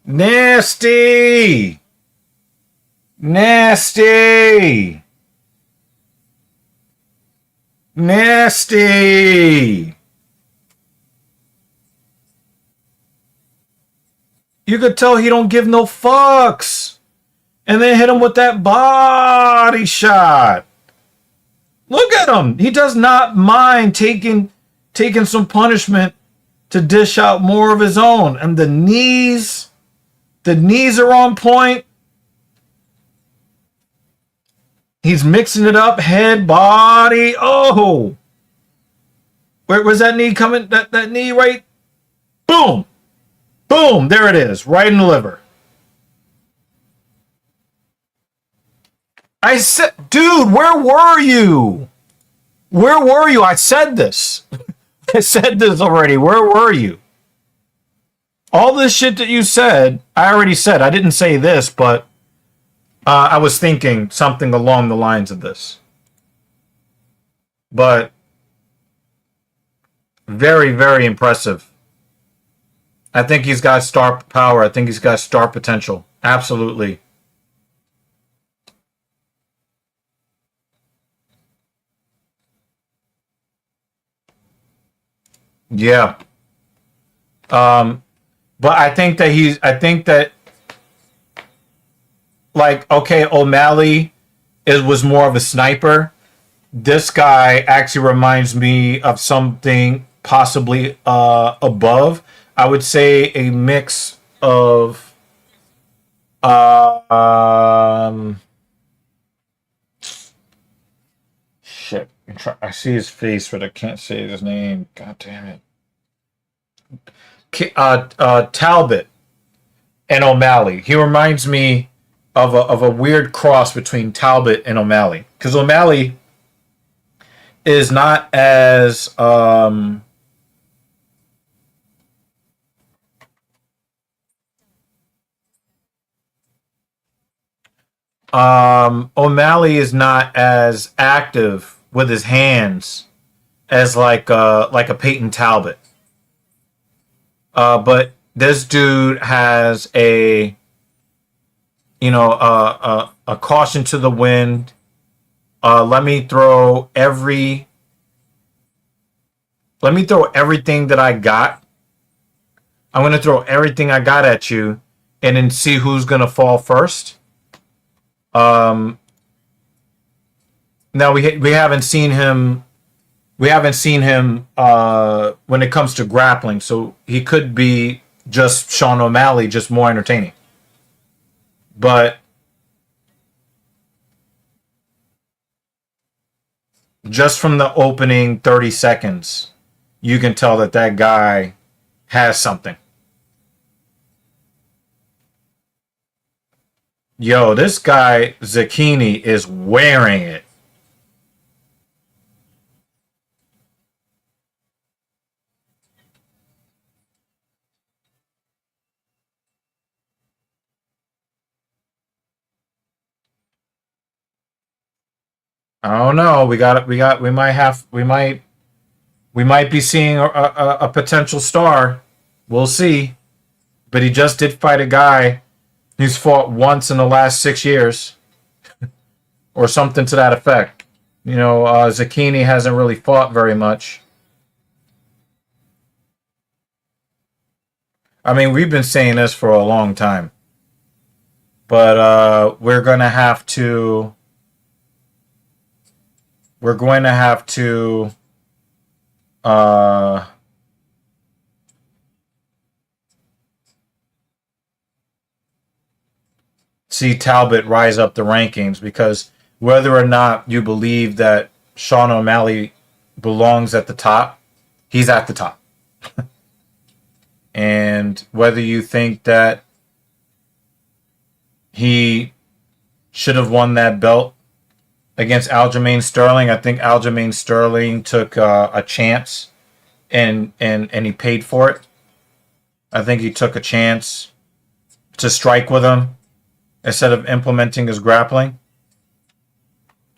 Nasty. Nasty. Nasty. You could tell he don't give no fucks. And then hit him with that body shot. Look at him. He does not mind taking some punishment to dish out more of his own. And the knees are on point. He's mixing it up. Head, body. Oh. Where was that knee coming? That knee right? Boom. Boom. There it is. Right in the liver. I said, dude, where were you? Where were you? I said this. I said this already. Where were you? All this shit that you said, I already said. I didn't say this, but I was thinking something along the lines of this. But very, very impressive. I think he's got star power. I think he's got star potential. Absolutely. Yeah. But I think that like, okay, O'Malley was more of a sniper. This guy actually reminds me of something possibly above. I would say a mix of shit. I see his face, but I can't say his name. God damn it. Talbot and O'Malley. He reminds me of a weird cross between Talbot and O'Malley, because O'Malley is not as O'Malley is not as active with his hands as like a Peyton Talbot. But this dude has a, a caution to the wind. Let me throw everything that I got. I'm going to throw everything I got at you and then see who's going to fall first. Now we haven't seen him. We haven't seen him when it comes to grappling, so he could be just Sean O'Malley, just more entertaining. But just from the opening 30 seconds, you can tell that that guy has something. Yo, this guy Zucchini is wearing it. I don't know. We might be seeing a potential star. We'll see. But he just did fight a guy who's fought once in the last 6 years, or something to that effect. Zucchini hasn't really fought very much. I mean, we've been saying this for a long time, but we're going to have to uh, see Talbot rise up the rankings, because whether or not you believe that Sean O'Malley belongs at the top, he's at the top. And whether you think that he should have won that belt against Aljamain Sterling, I think Aljamain Sterling took a chance and he paid for it. I think he took a chance to strike with him instead of implementing his grappling.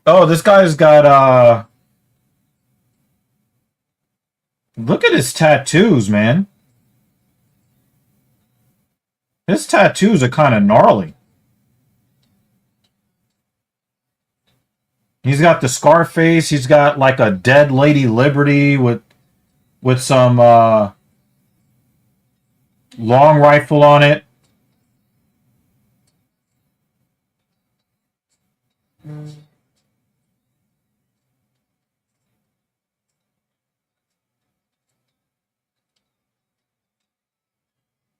Oh, this guy's got look at his tattoos, man. His tattoos are kind of gnarly. He's got the Scarface. He's got like a dead Lady Liberty with some long rifle on it.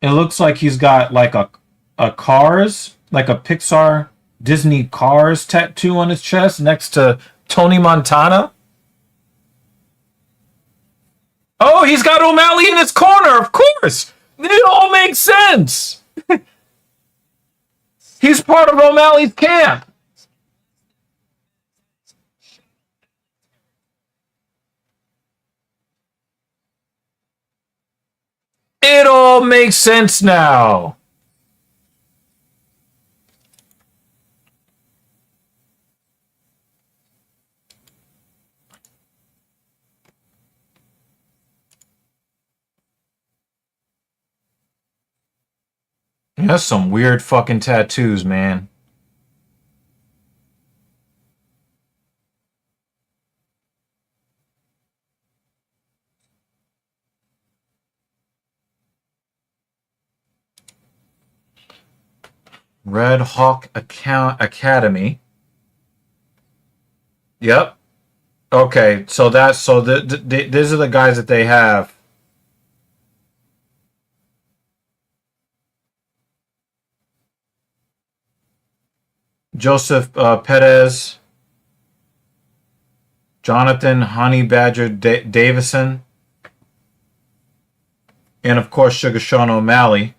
It looks like he's got like a Cars, like a Pixar Disney Cars tattoo on his chest next to Tony Montana. Oh, he's got O'Malley in his corner, of course. It all makes sense. He's part of O'Malley's camp. It all makes sense now. That's some weird fucking tattoos, man. Red Hawk Academy. Yep. Okay, so these are the guys that they have. Joseph Perez, Jonathan Honey Badger Davison, and of course Sugar Sean O'Malley.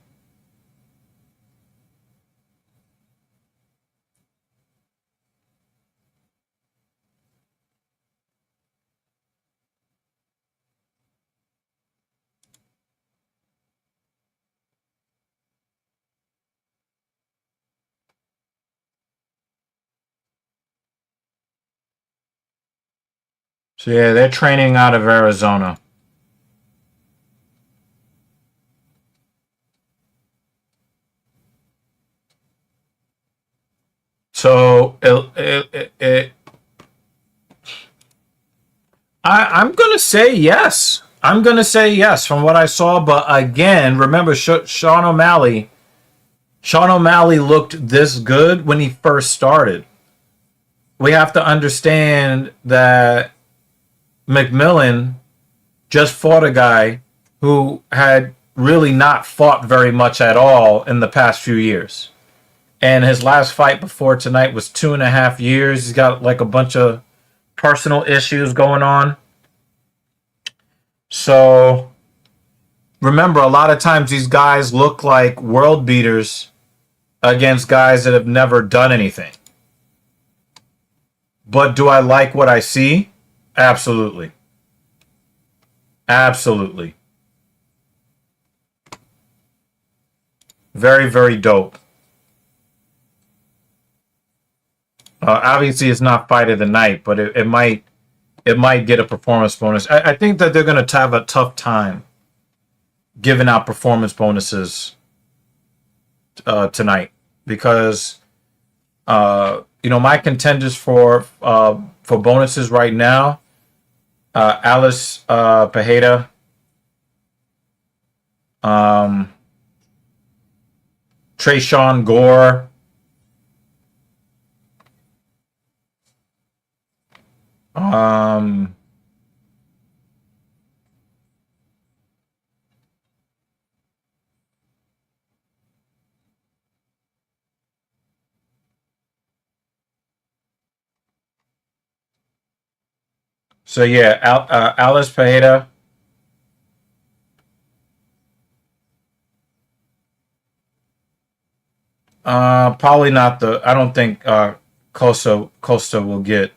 So yeah, they're training out of Arizona. So I'm going to say yes. I'm going to say yes from what I saw. But again, remember, Sean O'Malley looked this good when he first started. We have to understand that McMillan just fought a guy who had really not fought very much at all in the past few years. And his last fight before tonight was 2.5 years. He's got like a bunch of personal issues going on. So remember, a lot of times these guys look like world beaters against guys that have never done anything. But do I like what I see? Absolutely. Absolutely. Very, very dope. Obviously, it's not fight of the night, but it might get a performance bonus. I think that they're going to have a tough time giving out performance bonuses tonight because my contenders for bonuses right now, Alice Pajeda, Trayshawn Gore, so yeah, Alice Pajeda. Probably not I don't think Costa will get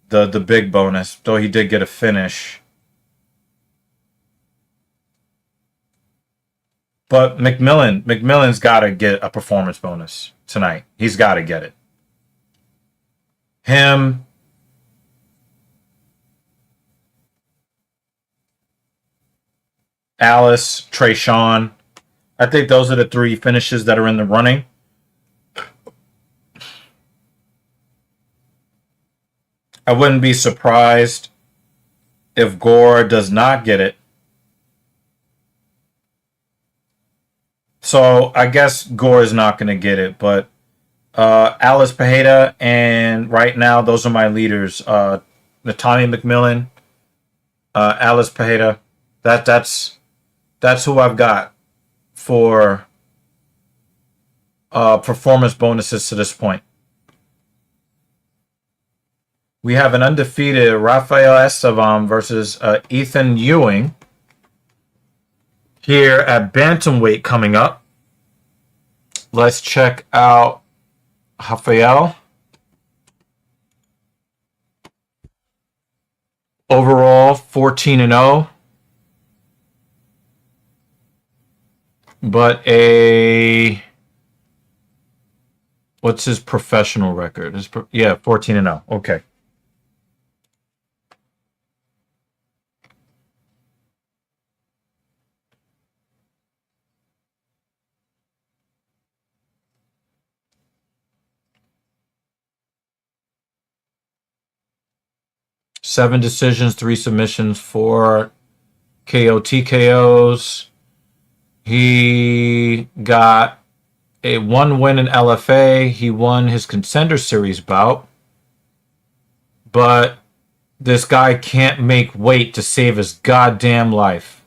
the big bonus, though he did get a finish. But McMillan's got to get a performance bonus tonight. He's got to get it. Him, Alice, Trayshawn. I think those are the 3 finishes that are in the running. I wouldn't be surprised if Gore does not get it. So I guess Gore is not going to get it, but Alice Pajeda, and right now those are my leaders. Tommy McMillan, Alice Pajeda. That's who I've got for performance bonuses to this point. We have an undefeated Rafael Estevam versus Ethan Ewing here at bantamweight coming up. Let's check out Rafael. Overall, 14-0. But what's his professional record? 14-0. Okay. Seven decisions, 3 submissions, 4 KO TKOs. He got a 1 win in LFA. He won his Contender Series bout. But this guy can't make weight to save his goddamn life.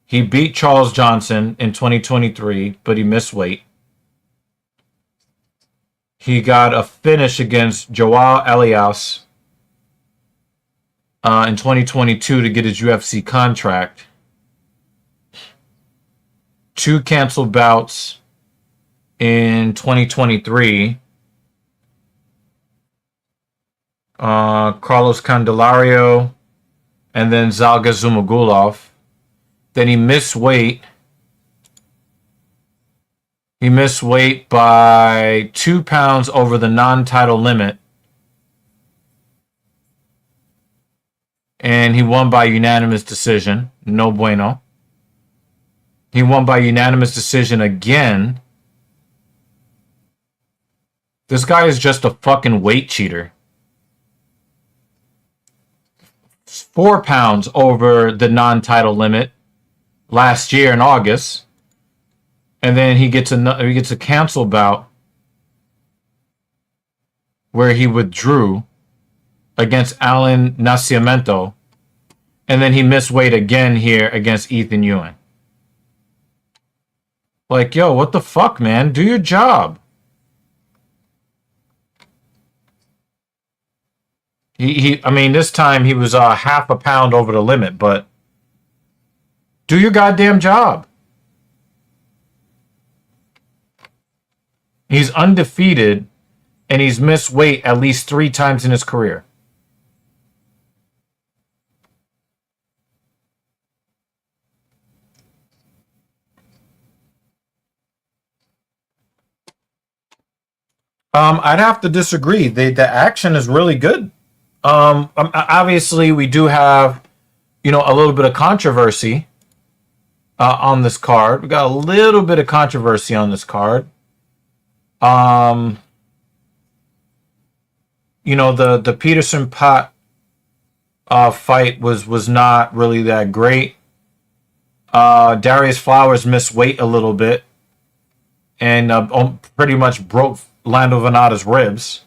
He beat Charles Johnson in 2023, but he missed weight. He got a finish against Joao Elias in 2022 to get his UFC contract. 2 canceled bouts in 2023. Carlos Candelario and then Zalga Zumagulov. Then he missed weight. He missed weight by 2 pounds over the non-title limit. And he won by unanimous decision. No bueno. He won by unanimous decision again This guy is just a fucking weight cheater. 4 pounds over the non-title limit last year in August, and then he gets a cancel bout where he withdrew against Alan Nascimento, and then he missed weight again here against Ethan Ewing. Like, yo, what the fuck, man? Do your job. I mean, this time he was half a pound over the limit, but do your goddamn job. He's undefeated, and he's missed weight at least 3 times in his career. I'd have to disagree. The action is really good. Obviously, we do have, a little bit of controversy on this card. We got a little bit of controversy on this card. The Peterson Pot fight was not really that great. Darius Flowers missed weight a little bit and pretty much broke Lando Venata's ribs.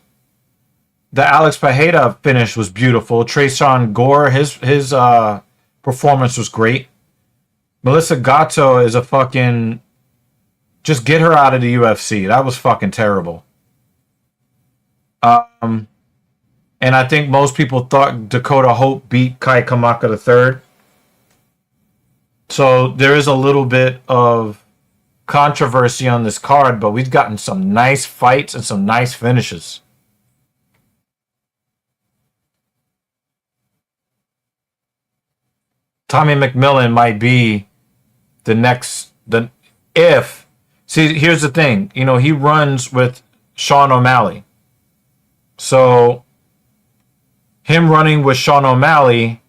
The Alex Pereira finish was beautiful. Tresean Gore, his performance was great. Melissa Gatto is a fucking... Just get her out of the UFC. That was fucking terrible. And I think most people thought Dakota Hope beat Kai Kamaka III. So there is a little bit of controversy on this card, but we've gotten some nice fights and some nice finishes. Tommy McMillan might be the next... See, here's the thing. He runs with Sean O'Malley. So him running with Sean O'Malley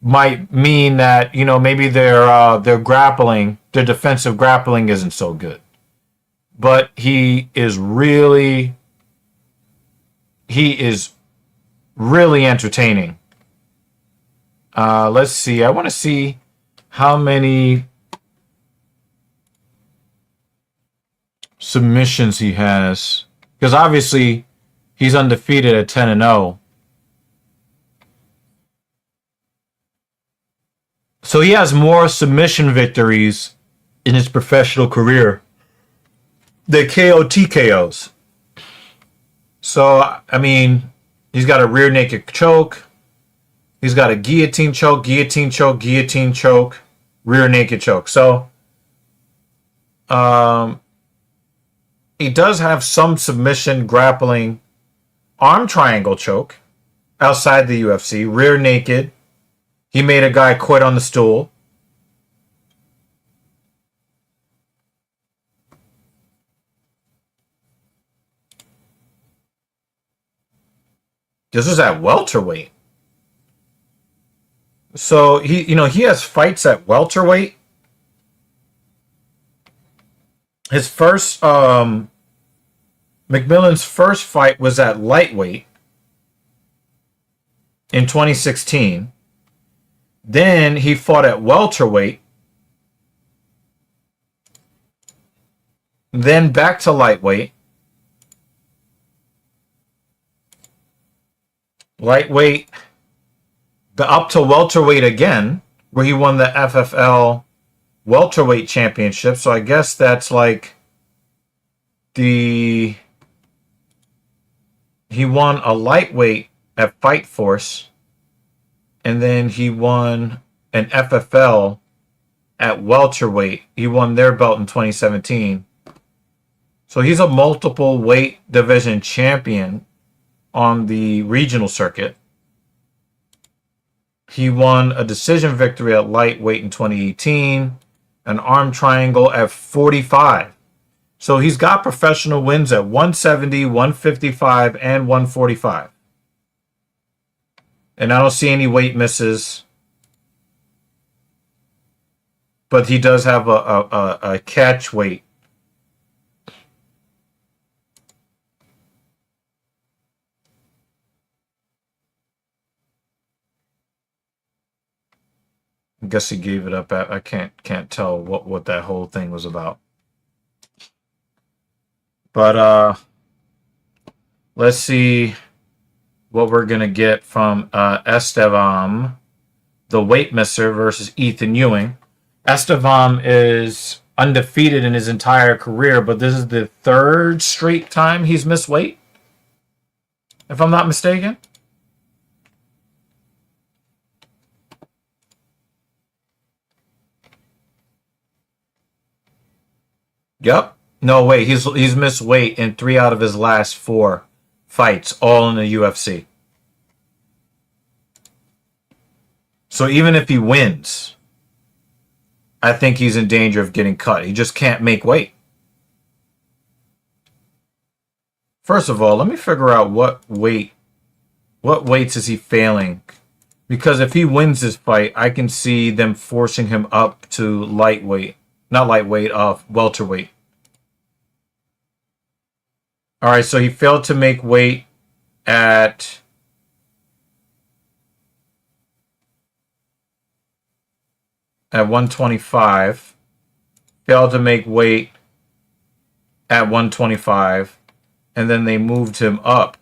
might mean that, maybe their grappling, their defensive grappling isn't so good. But he is really entertaining. Let's see. I want to see how many submissions he has, because obviously he's undefeated at 10-0. So he has more submission victories in his professional career than TKOs. So, I mean, he's got a rear naked choke. He's got a guillotine choke, guillotine choke, guillotine choke, rear naked choke. So, he does have some submission, grappling, arm triangle choke outside the UFC, rear naked. He made a guy quit on the stool. This was at welterweight. So he has fights at welterweight. His first McMillan's first fight was at lightweight in 2016. Then he fought at welterweight. Then back to lightweight. Lightweight, up to welterweight again, where he won the FFL welterweight championship. So I guess that's like he won a lightweight at Fight Force, and then he won an FFL at welterweight. He won their belt in 2017. So he's a multiple weight division champion on the regional circuit. He won a decision victory at lightweight in 2018, an arm triangle at 45. So he's got professional wins at 170, 155, and 145. And I don't see any weight misses. But he does have a catch weight. I guess he gave it up. I can't tell what that whole thing was about. But let's see what we're gonna get from Estevam, the weight misser versus Ethan Ewing. Estevam is undefeated in his entire career, but this is the third straight time he's missed weight, if I'm not mistaken. Yep. No, wait. He's missed weight in 3 out of his last 4 fights, all in the UFC. So even if he wins, I think he's in danger of getting cut. He just can't make weight. First of all, let me figure out what weights is he failing? Because if he wins this fight, I can see them forcing him up to lightweight. Not lightweight, welterweight. All right, so he failed to make weight at at 125. Failed to make weight at 125, and then they moved him up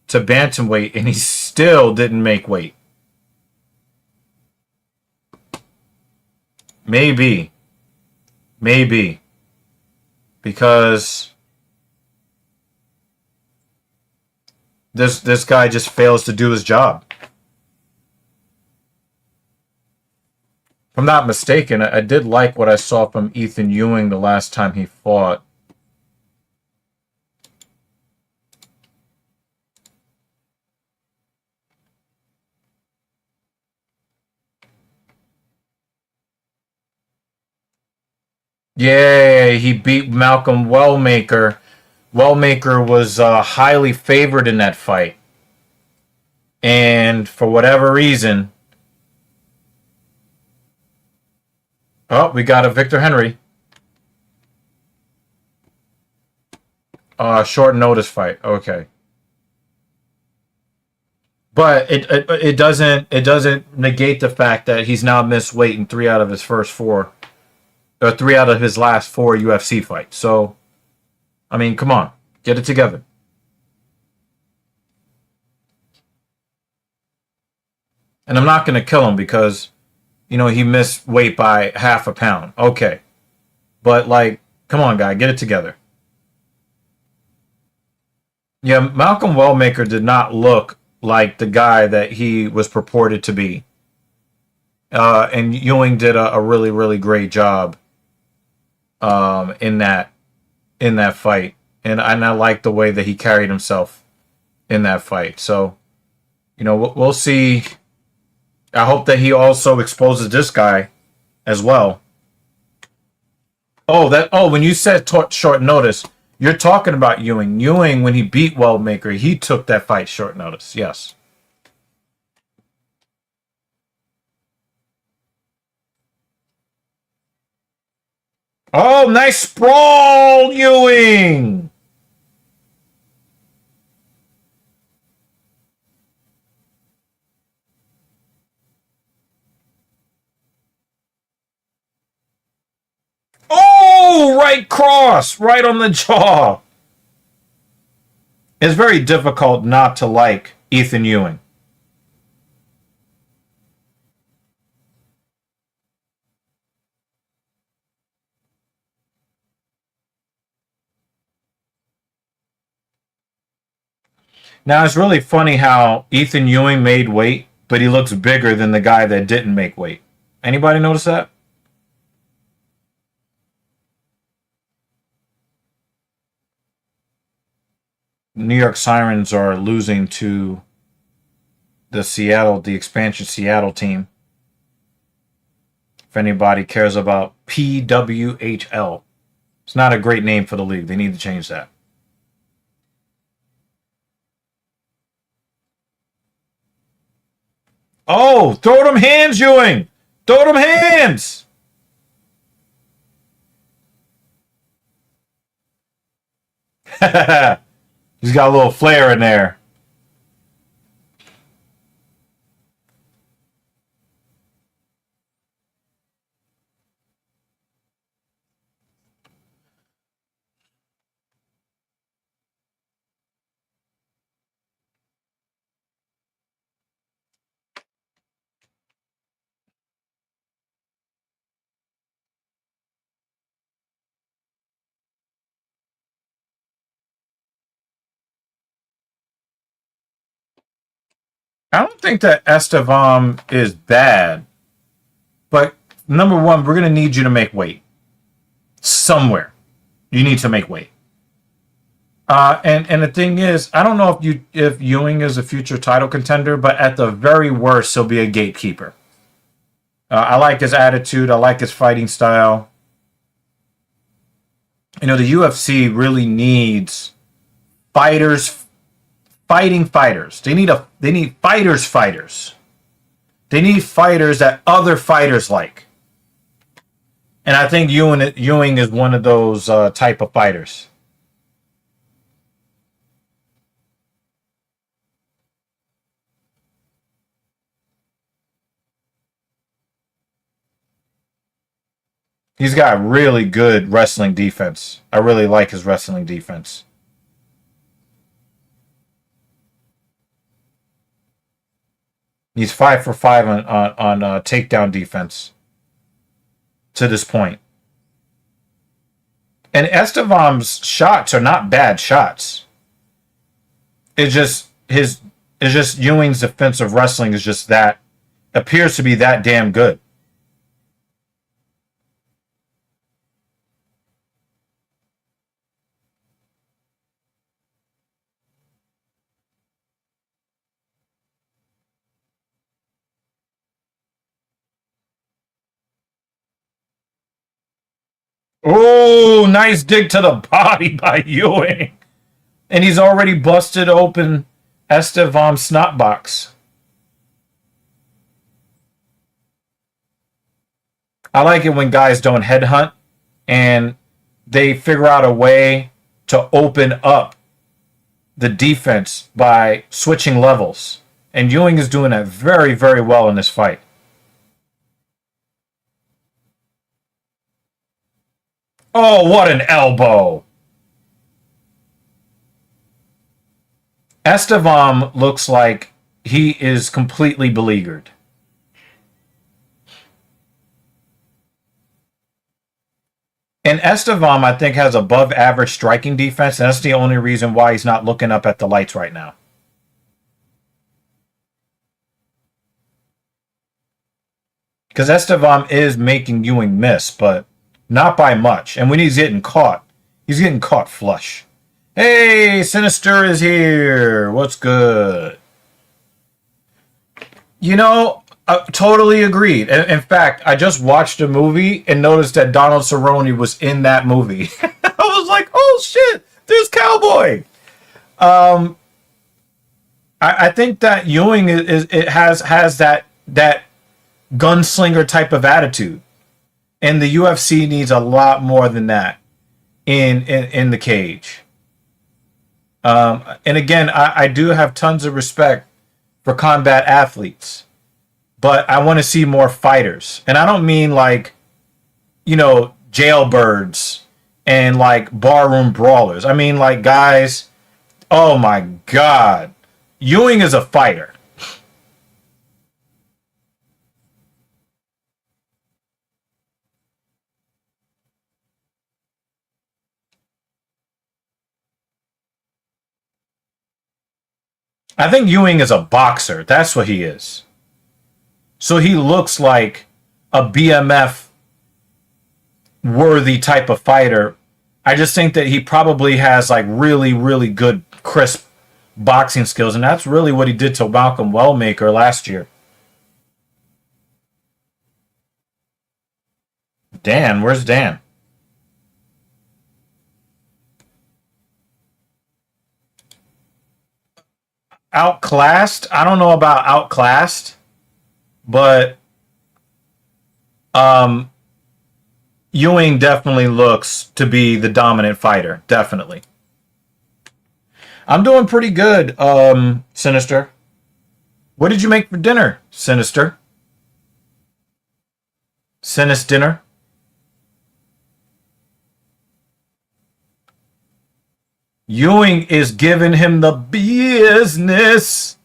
to bantamweight, and he still didn't make weight. Maybe, because this guy just fails to do his job. If I'm not mistaken, I did like what I saw from Ethan Ewing the last time he fought. Yay, he beat Malcolm Wellmaker. Wellmaker was highly favored in that fight. And for whatever reason... Oh, we got a Victor Henry. Short notice fight. Okay. But it doesn't negate the fact that he's now missed weight in 3 out of his first 4... 3 out of his last 4 UFC fights. So, I mean, come on. Get it together. And I'm not going to kill him because, you know, he missed weight by half a pound. Okay. But, like, come on, guy. Get it together. Yeah, Malcolm Wellmaker did not look like the guy that he was purported to be. And Ewing did a really, really great job in that fight, and I like the way that he carried himself in that fight. So, you know, we'll see. I hope that he also exposes this guy as well. When you said short notice, you're talking about Ewing. Ewing, when he beat Wellmaker, he took that fight short notice. Yes. Oh, nice sprawl, Ewing! Oh, right cross, right on the jaw. It's very difficult not to like Ethan Ewing. Now, it's really funny how Ethan Ewing made weight, but he looks bigger than the guy that didn't make weight. Anybody notice that? New York Sirens are losing to the expansion Seattle team. If anybody cares about PWHL. It's not a great name for the league. They need to change that. Oh, throw them hands, Ewing! Throw them hands! He's got a little flair in there. I don't think that Estevam is bad, but number one, we're gonna need you to make weight somewhere. You need to make weight. And the thing is, I don't know if Ewing is a future title contender, but at the very worst, he'll be a gatekeeper. I like his attitude. I like his fighting style. You know, the UFC really needs fighters fighting fighters. They need fighters. They need fighters that other fighters like. And I think Ewing is one of those type of fighters. He's got really good wrestling defense. I really like his wrestling defense. He's 5 for 5 on takedown defense to this point. And Estevam's shots are not bad shots. It's just Ewing's defensive wrestling is just that appears to be that damn good. Oh, nice dig to the body by Ewing. And he's already busted open Estevam's snot box. I like it when guys don't headhunt and they figure out a way to open up the defense by switching levels. And Ewing is doing that very, very well in this fight. Oh, what an elbow. Estevam looks like he is completely beleaguered. And Estevam, I think, has above average striking defense, and that's the only reason why he's not looking up at the lights right now. Because Estevam is making Ewing miss, but not by much. And when he's getting caught flush. Hey, Sinister is here. What's good? You know, totally agreed. In fact, I just watched a movie and noticed that Donald Cerrone was in that movie. I was like, oh shit, there's Cowboy. I think that Ewing has that gunslinger type of attitude. And the UFC needs a lot more than that in the cage. And again, I do have tons of respect for combat athletes, but I want to see more fighters. And I don't mean like, you know, jailbirds and like barroom brawlers. I mean like guys, oh my God, Ewing is a fighter. I think Ewing is a boxer. That's what he is. So he looks like a BMF worthy type of fighter. I just think that he probably has like really, really good, crisp boxing skills. And that's really what he did to Malcolm Wellmaker last year. Dan, where's Dan? Outclassed? I don't know about outclassed, but Ewing definitely looks to be the dominant fighter. Definitely. I'm doing pretty good, Sinister. What did you make for dinner, Sinister? Sinis dinner? Ewing is giving him the business.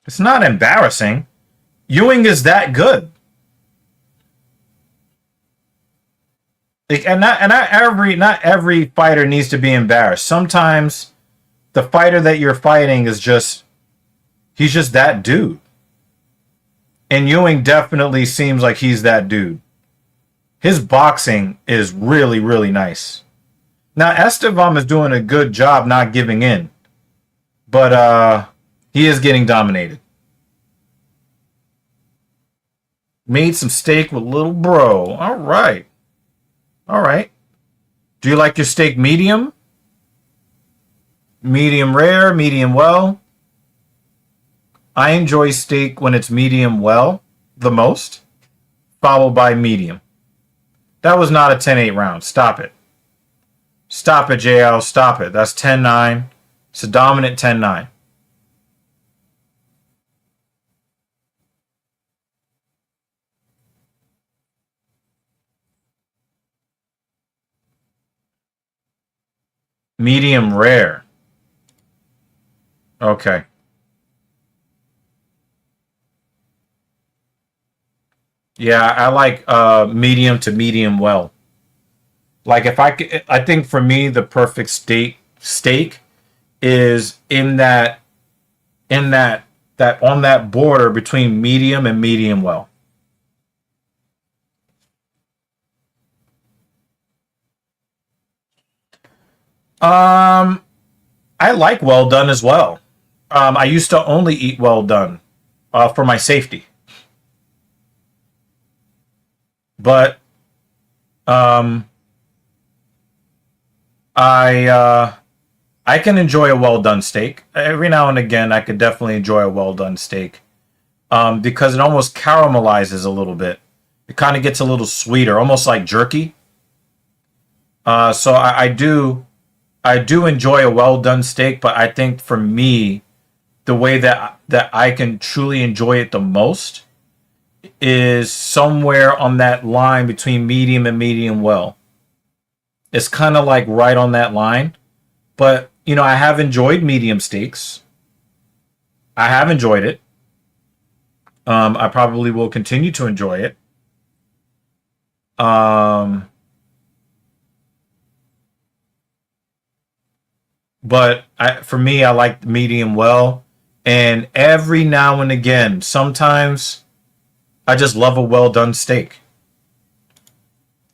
It's not embarrassing. Ewing is that good. Like, and not every fighter needs to be embarrassed. Sometimes the fighter that you're fighting is just he's just that dude. And Ewing definitely seems like he's that dude. His boxing is really, really nice. Now Estevam is doing a good job not giving in. But he is getting dominated. Made some steak with little bro. All right. All right. Do you like your steak medium? Medium rare, medium well? I enjoy steak when it's medium well the most, followed by medium. That was not a 10-8 round. Stop it. Stop it, JL. Stop it. That's 10-9. It's a dominant 10-9. Medium rare. Okay. Yeah, I like medium to medium well. Like if I think for me the perfect steak is that on that border between medium and medium well. I like well done as well. I used to only eat well done for my safety. But I can enjoy a well done steak. Every now and again I could definitely enjoy a well done steak. Because it almost caramelizes a little bit. It kind of gets a little sweeter, almost like jerky. So I do enjoy a well done steak, but I think for me, the way that I can truly enjoy it the most is somewhere on that line between medium and medium well. It's kind of like right on that line. But, I have enjoyed medium steaks. I have enjoyed it. I probably will continue to enjoy it. But for me, I like medium well. And every now and again, sometimes I just love a well done steak.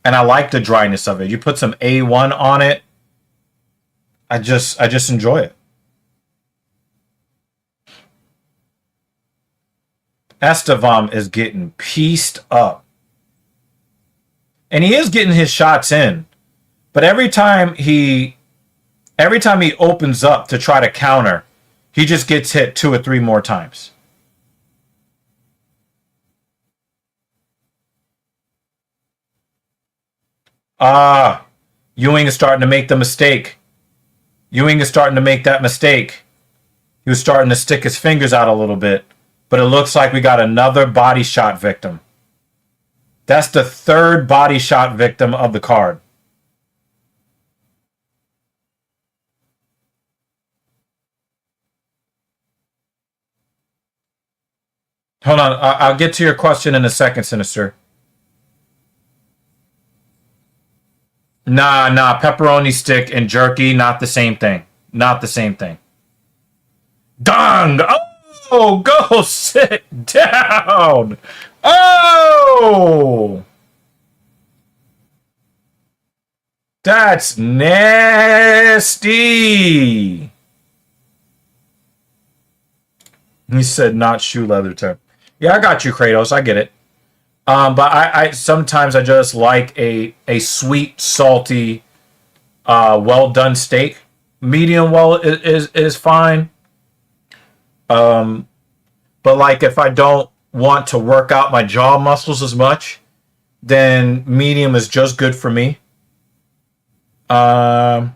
And I like the dryness of it. You put some A1 on it, I just enjoy it. Estevam is getting pieced up. And he is getting his shots in. But every time he opens up to try to counter, he just gets hit 2 or 3 more times. Ewing is starting to make the mistake. Ewing is starting to make that mistake. He was starting to stick his fingers out a little bit. But it looks like we got another body shot victim. That's the 3rd body shot victim of the card. Hold on. I'll get to your question in a second, Sinister. Nah. Pepperoni stick and jerky, not the same thing. Not the same thing. Dong! Oh, go sit down! Oh! That's nasty! He said not shoe leather term. Yeah, I got you, Kratos. I get it. But I sometimes I just like a sweet, salty, well done steak. Medium well is fine. But like if I don't want to work out my jaw muscles as much, then medium is just good for me. But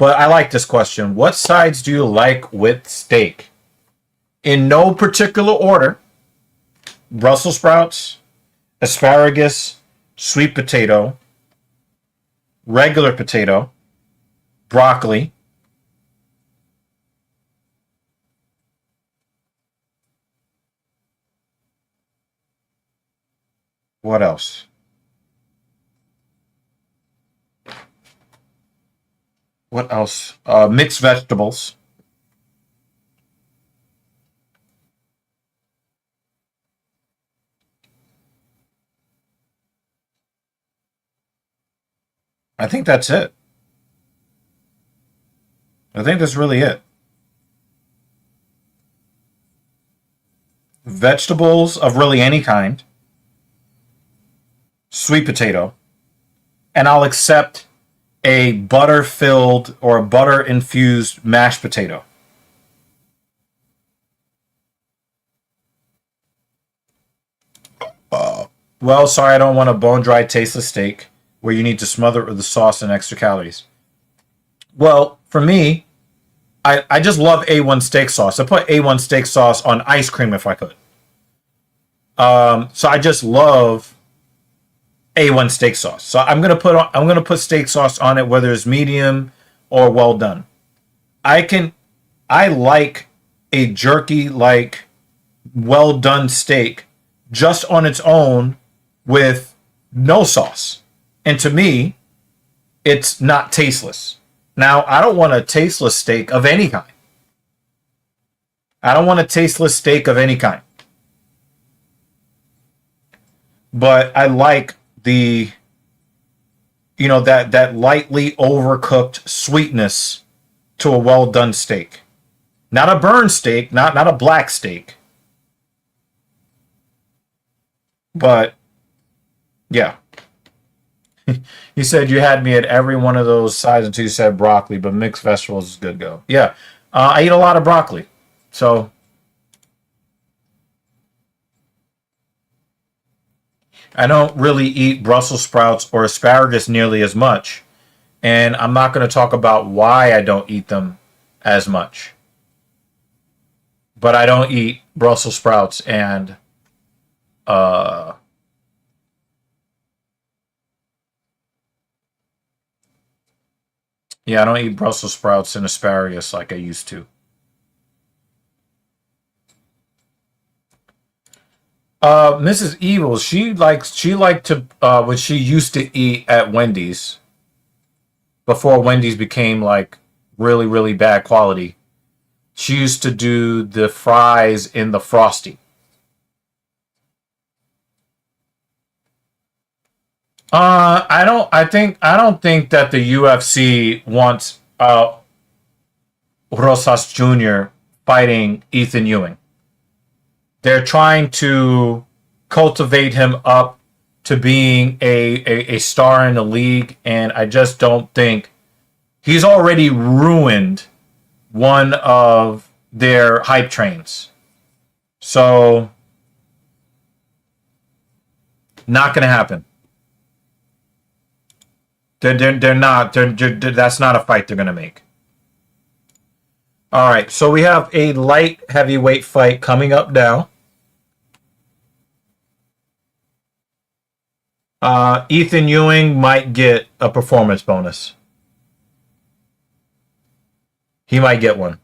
I like this question. What sides do you like with steak? In no particular order. Brussels sprouts, asparagus, sweet potato, regular potato, broccoli, What else? What else? Mixed vegetables. I think that's it. I think that's really it. Vegetables of really any kind, sweet potato, and I'll accept a butter filled or a butter infused mashed potato. Well, sorry, I don't want a bone dry, tasteless steak where you need to smother it with the sauce and extra calories. Well, for me, I just love A1 steak sauce. I put A1 steak sauce on ice cream if I could. So I just love A1 steak sauce. So I'm gonna put steak sauce on it, whether it's medium or well done. I like a jerky like well done steak just on its own with no sauce. And to me, it's not tasteless. Now, I don't want a tasteless steak of any kind. I don't want a tasteless steak of any kind. But I like the that lightly overcooked sweetness to a well done steak. Not a burn steak, not a black steak. But yeah. You said you had me at every one of those sides until you said broccoli, but mixed vegetables is good go. Yeah, I eat a lot of broccoli, so I don't really eat Brussels sprouts or asparagus nearly as much, and I'm not going to talk about why I don't eat them as much. But I don't eat Brussels sprouts and uh, yeah, I don't eat Brussels sprouts and asparagus like I used to. Mrs. Evil, she liked to what she used to eat at Wendy's before Wendy's became like really, really bad quality. She used to do the fries in the frosty. I don't think that the UFC wants Rosas Jr. fighting Ethan Ewing. They're trying to cultivate him up to being a star in the league, and I just don't think he's already ruined one of their hype trains. So, not going to happen. They're not. That's not a fight they're going to make. All right, so we have a light heavyweight fight coming up now. Ethan Ewing might get a performance bonus. He might get one.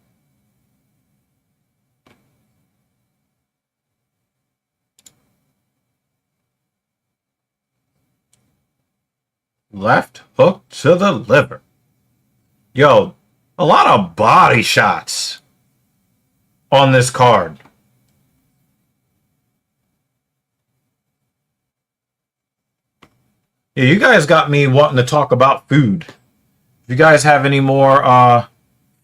Left hook to the liver. Yo, a lot of body shots on this card. Yeah, you guys got me wanting to talk about food. If you guys have any more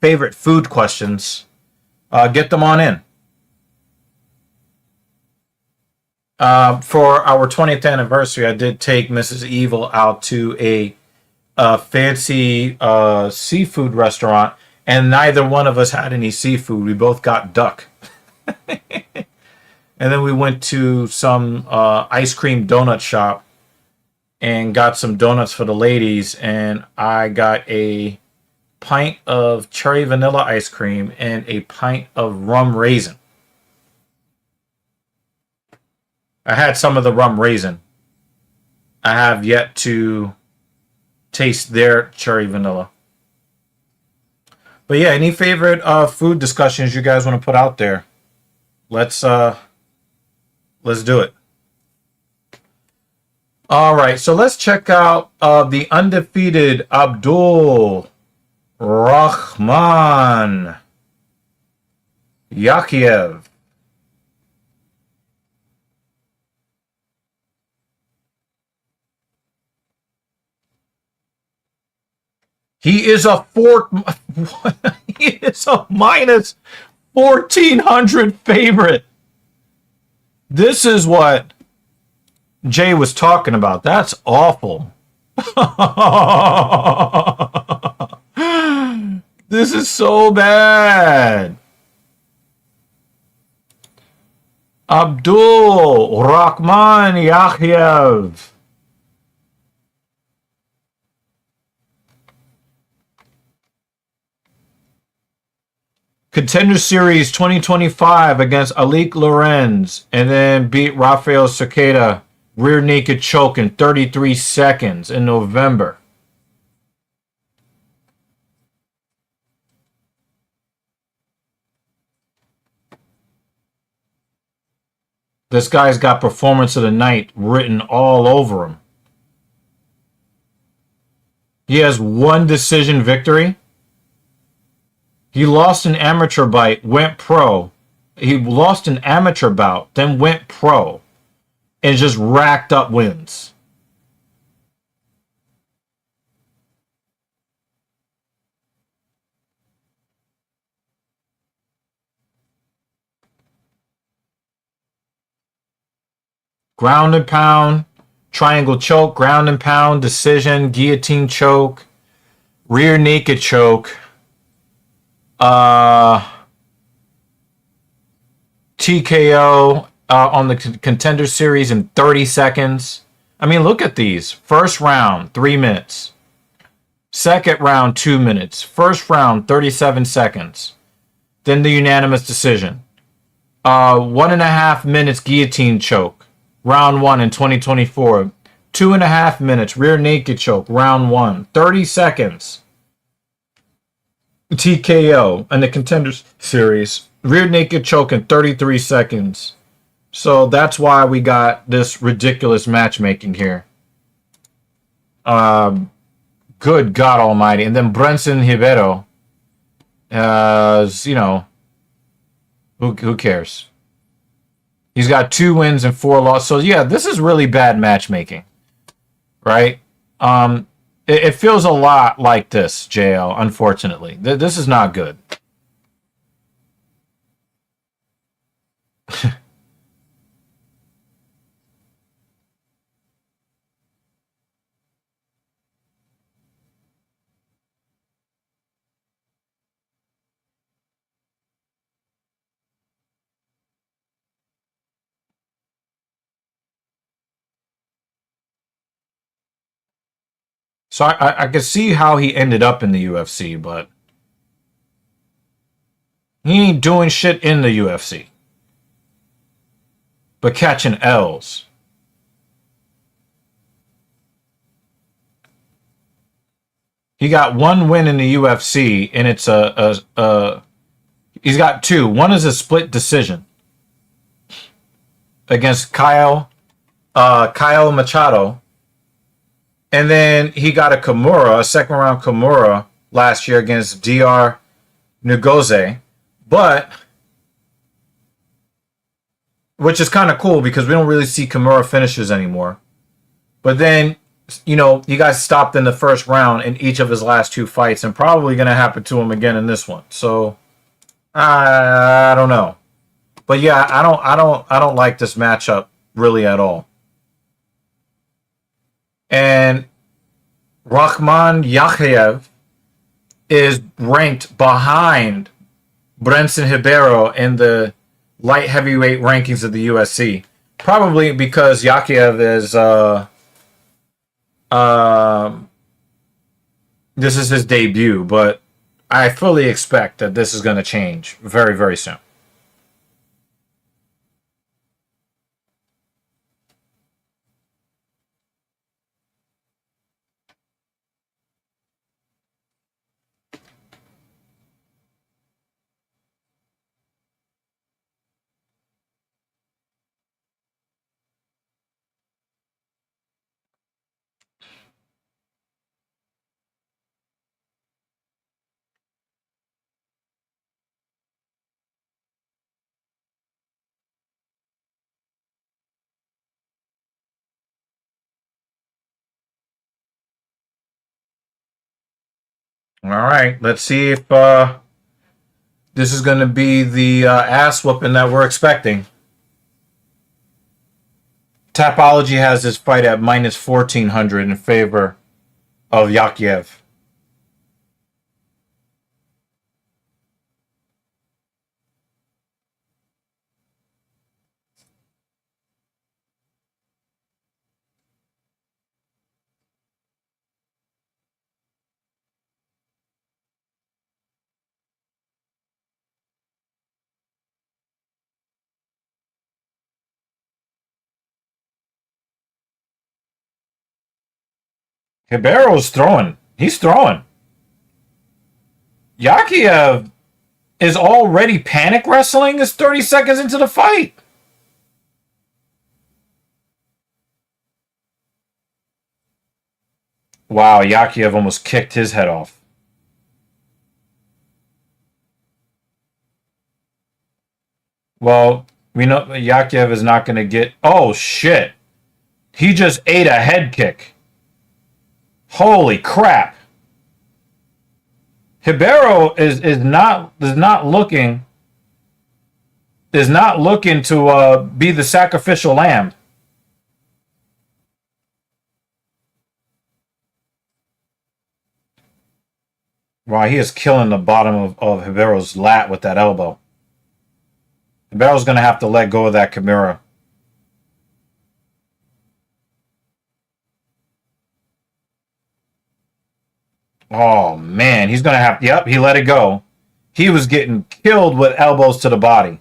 favorite food questions, get them on in. For our 20th anniversary, I did take Mrs. Evil out to a fancy seafood restaurant, and neither one of us had any seafood. We both got duck. And then we went to some ice cream donut shop and got some donuts for the ladies, and I got a pint of cherry vanilla ice cream and a pint of rum raisin. I had some of the rum raisin. I have yet to taste their cherry vanilla. But yeah, any favorite food discussions you guys want to put out there? Let's do it. All right, so let's check out the undefeated Abdul Rahman Yakiev. He is a he is a minus 1,400 favorite. This is what Jay was talking about. That's awful. This is so bad. Abdul Rahman Yakhyev. Contender Series 2025 against Alik Lorenz, and then beat Rafael Cerqueda rear naked choke in 33 seconds in November. This guy's got performance of the night written all over him. He has one decision victory. He lost an amateur bout, went pro. He lost an amateur bout, then went pro, and just racked up wins. Ground and pound, triangle choke, ground and pound, decision, guillotine choke, rear naked choke, TKO on the Contender Series in 30 seconds. I mean, look at these. First round, 3 minutes. Second round, 2 minutes. First round, 37 seconds. Then the unanimous decision. 1.5 minutes guillotine choke. Round 1 in 2024. 2.5 minutes rear naked choke. Round 1. 30 seconds. TKO in the Contenders Series. Rear naked choke in 33 seconds. So that's why we got this ridiculous matchmaking here. Good God Almighty. And then Brenson Hibero. You know, who cares? He's got 2 wins and 4 losses. So yeah, this is really bad matchmaking, right? It feels a lot like this, JL. Unfortunately, this is not good. So I can see how he ended up in the UFC, but he ain't doing shit in the UFC, but catching L's. He got 1 win in the UFC, and it's he's got 2. One is a split decision against Kyle Machado. And then he got a Kimura, a second round Kimura last year against DR Ngozi. But, which is kind of cool because we don't really see Kimura finishes anymore. But then, you know, you guys stopped in the first round in each of his last 2 fights, and probably going to happen to him again in this one. So, I don't know. But yeah, I don't like this matchup really at all. And Rahman Yakhyev is ranked behind Brenson Hibero in the light heavyweight rankings of the UFC. Probably because Yakhyev is this is his debut, but I fully expect that this is going to change very, very soon. All right, let's see if this is going to be the ass whooping that we're expecting. Tapology has this fight at minus 1400 in favor of Yakiev. Ribero's throwing. He's throwing. Yakiev is already panic wrestling. Is 30 seconds into the fight. Wow, Yakiev almost kicked his head off. Well, we know Yakiev is not going to get... Oh, shit. He just ate a head kick. Holy crap. Ribeiro is not looking to be the sacrificial lamb. Wow, he is killing the bottom of Ribeiro's lat with that elbow. Ribeiro's going to have to let go of that Kimura. Oh, man. He's going to have... Yep, he let it go. He was getting killed with elbows to the body.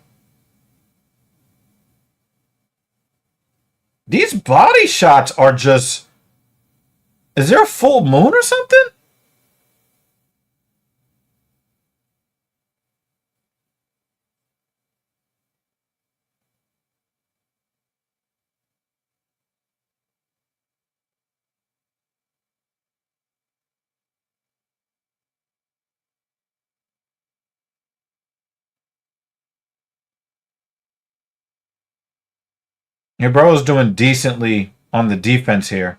These body shots are just... Is there a full moon or something? Your bro's doing decently on the defense here.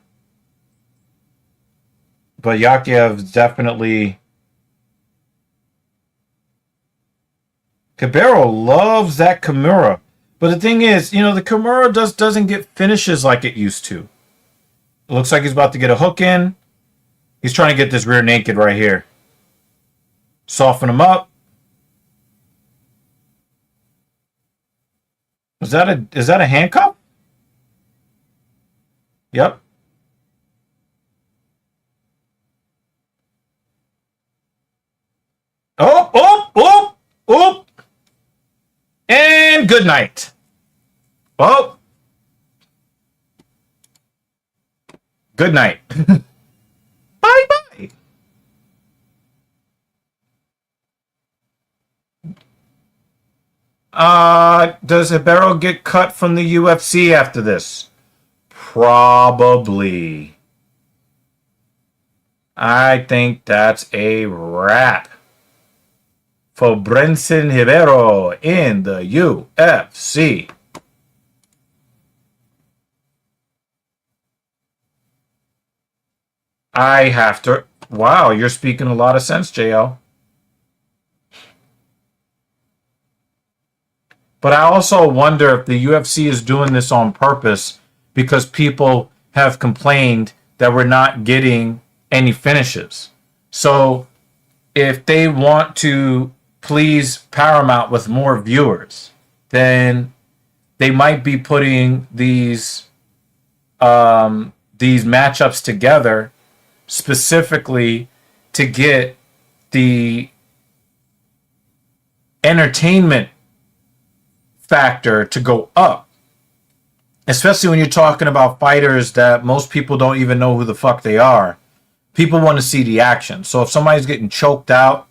But Yakiev definitely... Cabero loves that Kimura. But the thing is, the Kimura doesn't get finishes like it used to. It looks like he's about to get a hook in. He's trying to get this rear naked right here. Soften him up. Is that a handcuff? Yep. Oh, oh, oh, oh. And good night. Oh. Good night. Bye-bye. Does Ribeiro get cut from the UFC after this? Probably. I think that's a wrap for Brenson Ribeiro in the UFC. I have to... Wow, you're speaking a lot of sense, JL. But I also wonder if the UFC is doing this on purpose because people have complained that we're not getting any finishes. So if they want to please Paramount with more viewers, then they might be putting these matchups together specifically to get the entertainment factor to go up. Especially when you're talking about fighters that most people don't even know who the fuck they are. People want to see the action. So if somebody's getting choked out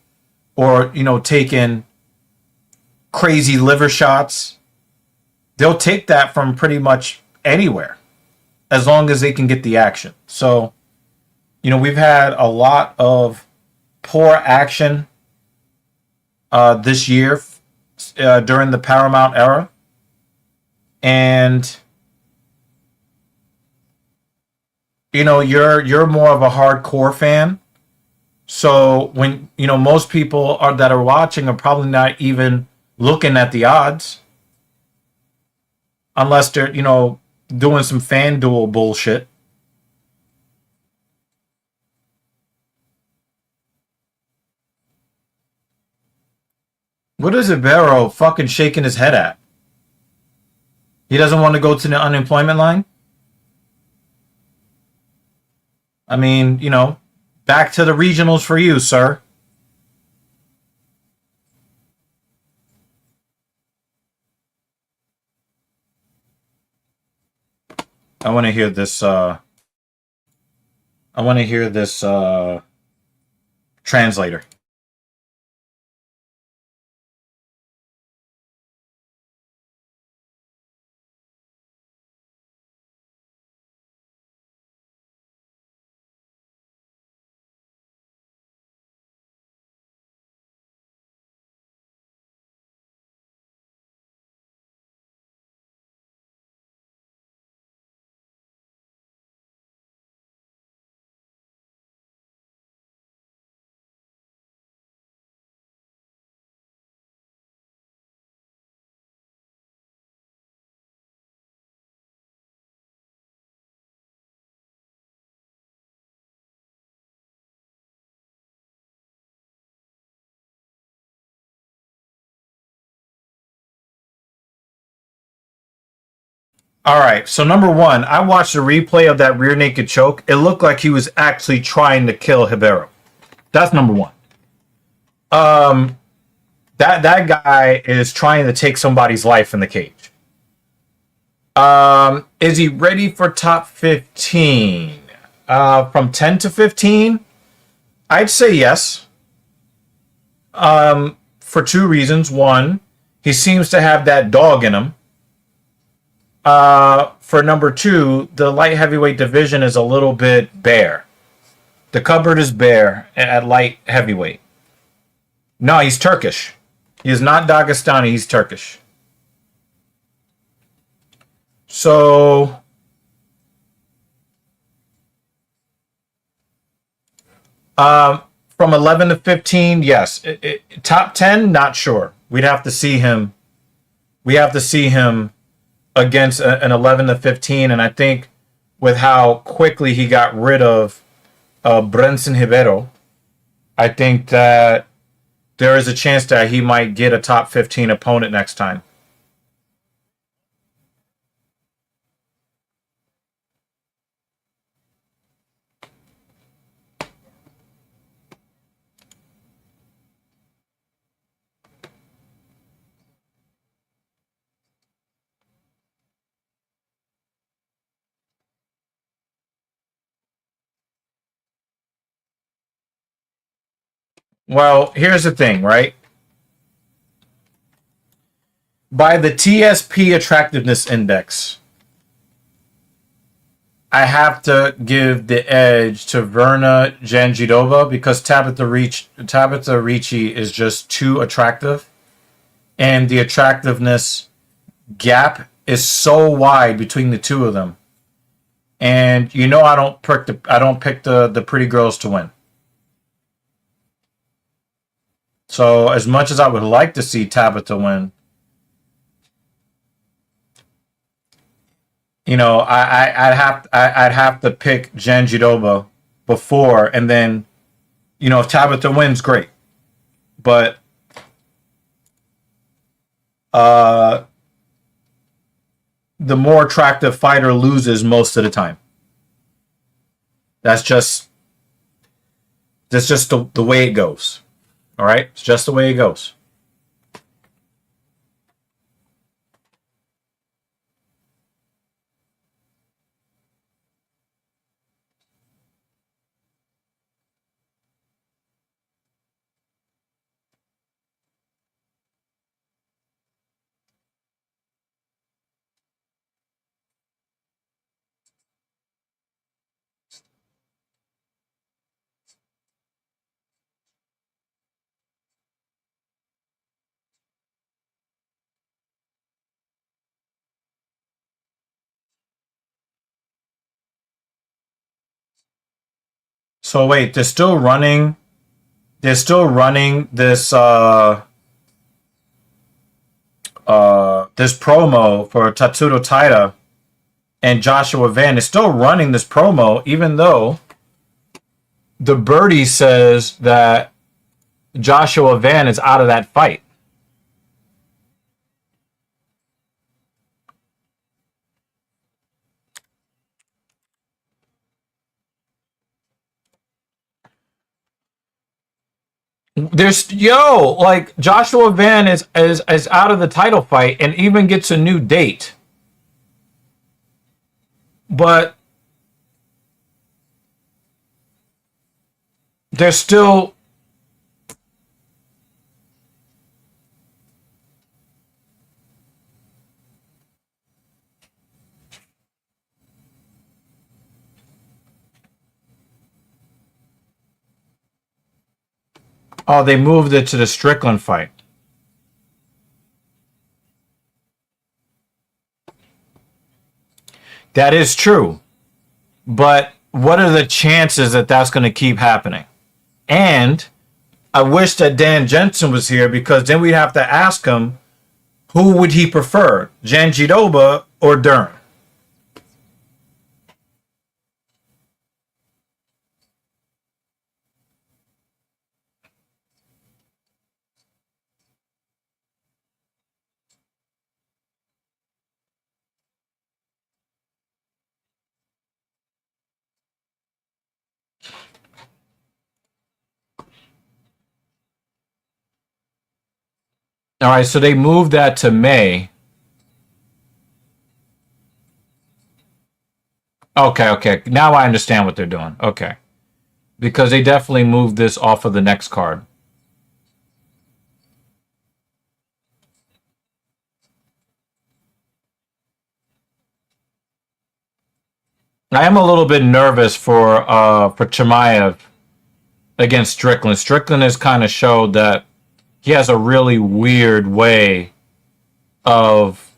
or, taking crazy liver shots, they'll take that from pretty much anywhere as long as they can get the action. So, we've had a lot of poor action this year during the Paramount era. And you're more of a hardcore fan, So when most people are that are watching are probably not even looking at the odds unless they're doing some FanDuel bullshit. What is Ibero fucking shaking his head at? He doesn't want to go to the unemployment line? I mean, back to the regionals for you, sir. I want to hear this translator. All right, so number one, I watched a replay of that rear naked choke. It looked like he was actually trying to kill Ribeiro. That's number one. That guy is trying to take somebody's life in the cage. Is he ready for top 15? From 10 to 15, I'd say yes. For two reasons. One, he seems to have that dog in him. For number two, the light heavyweight division is a little bit bare. The cupboard is bare at light heavyweight. No, he's Turkish. He is not Dagestani, he's Turkish. So, from 11 to 15, yes. Top 10, not sure. We'd have to see him. We have to see him against an 11 to 15, and I think with how quickly he got rid of Brenson Ribeiro, I think that there is a chance that he might get a top 15 opponent next time. Well, here's the thing, right? By the TSP Attractiveness Index, I have to give the edge to Verna Janjidova because Tabitha Ricci is just too attractive. And the attractiveness gap is so wide between the two of them. And I don't pick the pretty girls to win. So as much as I would like to see Tabitha win, I'd have to pick Janjidova before, and then if Tabitha wins, great. But the more attractive fighter loses most of the time. That's just the way it goes. All right? It's just the way it goes. So wait, they're still running they're still running this this promo for Tatsuto Taira and Joshua Van is still running this promo, even though the birdie says that Joshua Van is out of that fight. There's like Joshua Van is out of the title fight and even gets a new date. But there's still they moved it to the Strickland fight. That is true. But what are the chances that that's going to keep happening? And I wish that Dan Jensen was here because then we'd have to ask him who would he prefer, Janjiroba or Dern? All right, so they moved that to May. Okay. Now I understand what they're doing. Okay. Because they definitely moved this off of the next card. I am a little bit nervous for Chimaev against Strickland. Strickland has kind of showed that he has a really weird way of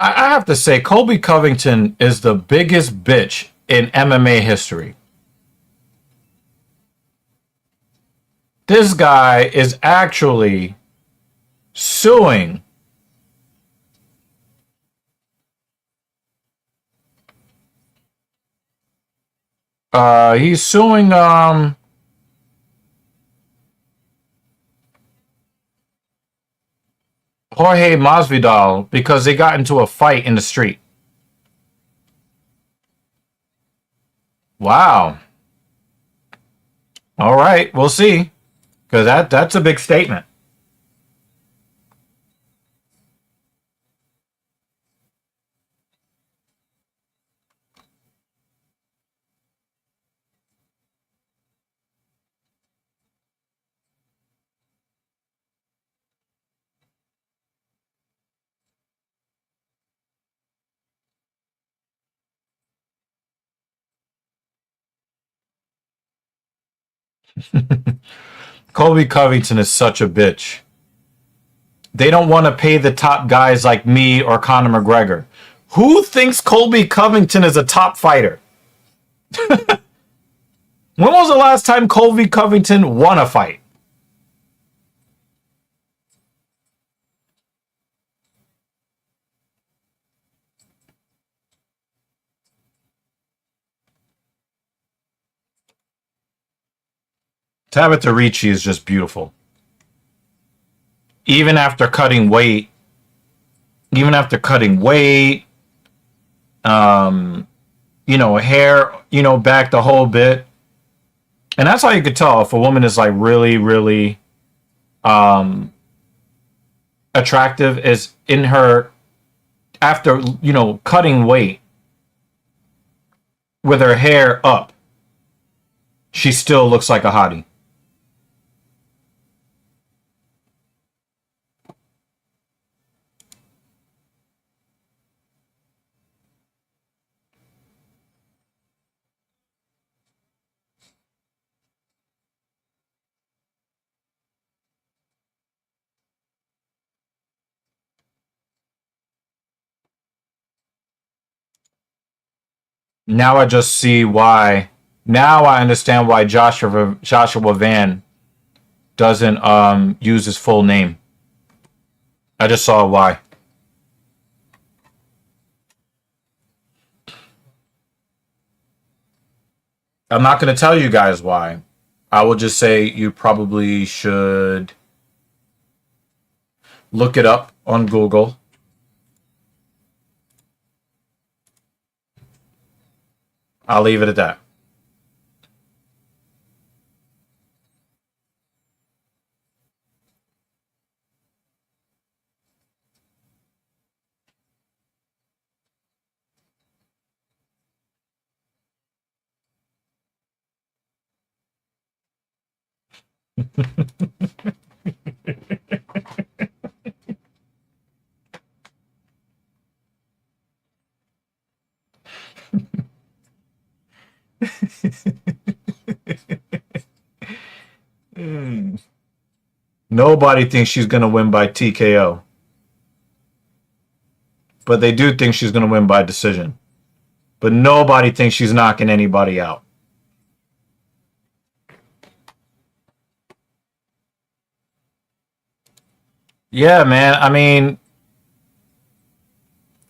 I have to say, Colby Covington is the biggest bitch in MMA history. This guy is actually suing. He's suing Jorge Masvidal because they got into a fight in the street. Wow. All right, we'll see. Because that's a big statement. Colby Covington is such a bitch. They don't want to pay the top guys like me or Conor McGregor. Who thinks Colby Covington is a top fighter? When was the last time Colby Covington won a fight? Tabitha Ricci is just beautiful. Even after cutting weight, hair, back the whole bit. And that's how you could tell if a woman is like really, really attractive is in her after, cutting weight with her hair up. She still looks like a hottie. Now I just see why. Now I understand why Joshua Van doesn't use his full name. I just saw why. I'm not going to tell you guys why. I will just say you probably should look it up on Google. I'll leave it at that. Nobody thinks she's going to win by TKO. But they do think she's going to win by decision. But nobody thinks she's knocking anybody out. Yeah, man. I mean,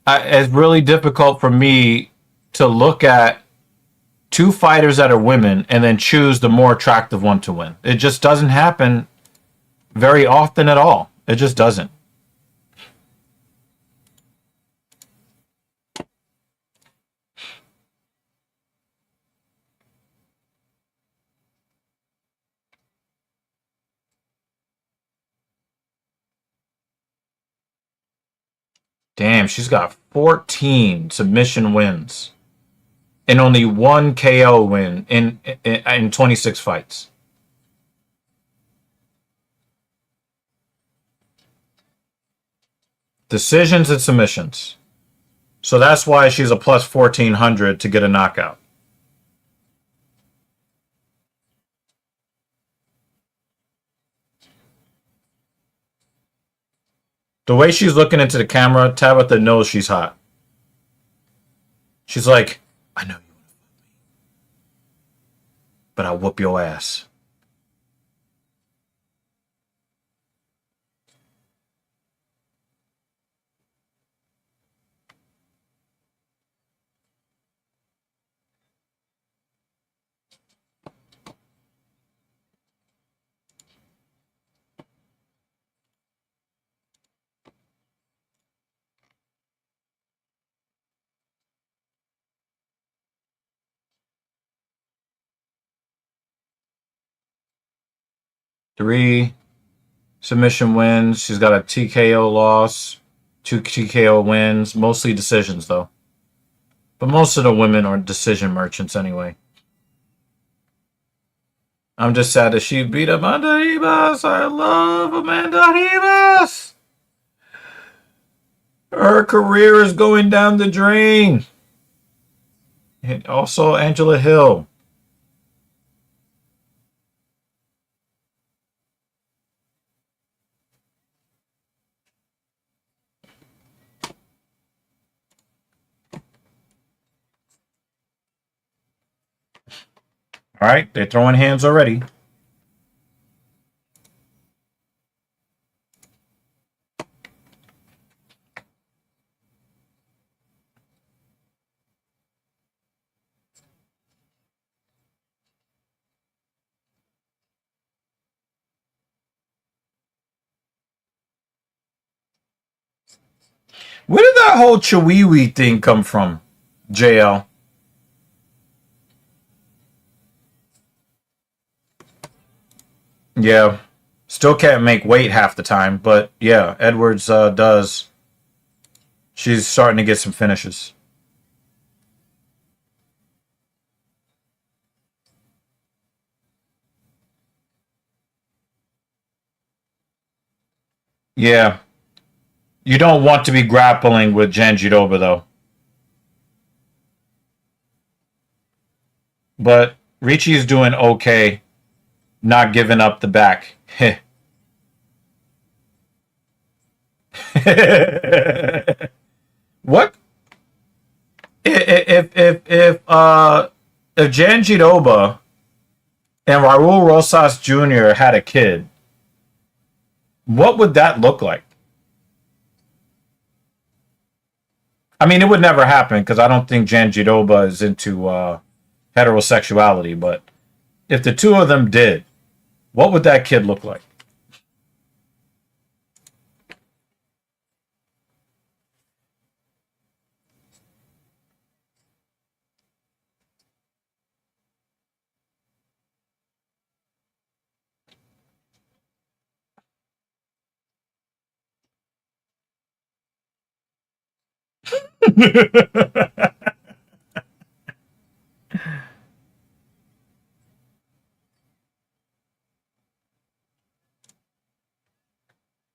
it's really difficult for me to look at two fighters that are women and then choose the more attractive one to win. It just doesn't happen very often at all. It just doesn't. Damn, she's got 14 submission wins and only one KO win in 26 fights. Decisions and submissions. So that's why she's a plus 1400 to get a knockout. The way she's looking into the camera, Tabitha knows she's hot. She's like, I know you want to fuck me, but I'll whoop your ass. Three submission wins. She's got a TKO loss, two TKO wins, mostly decisions though. But most of the women are decision merchants anyway. I'm just sad that she beat Amanda Ribas. I love Amanda Ribas. Her career is going down the drain. And also Angela Hill. All right, they're throwing hands already. Where did that whole Chiwiwi thing come from, JL? Yeah. Still can't make weight half the time, but yeah, Edwards does. She's starting to get some finishes. Yeah. You don't want to be grappling with Janjiroba, though. But Ricci's doing okay, not giving up the back. What? If Jan Jidoba and Raul Rosas Jr. had a kid, what would that look like? I mean, it would never happen because I don't think Jan Jidoba is into heterosexuality. But if the two of them did, what would that kid look like?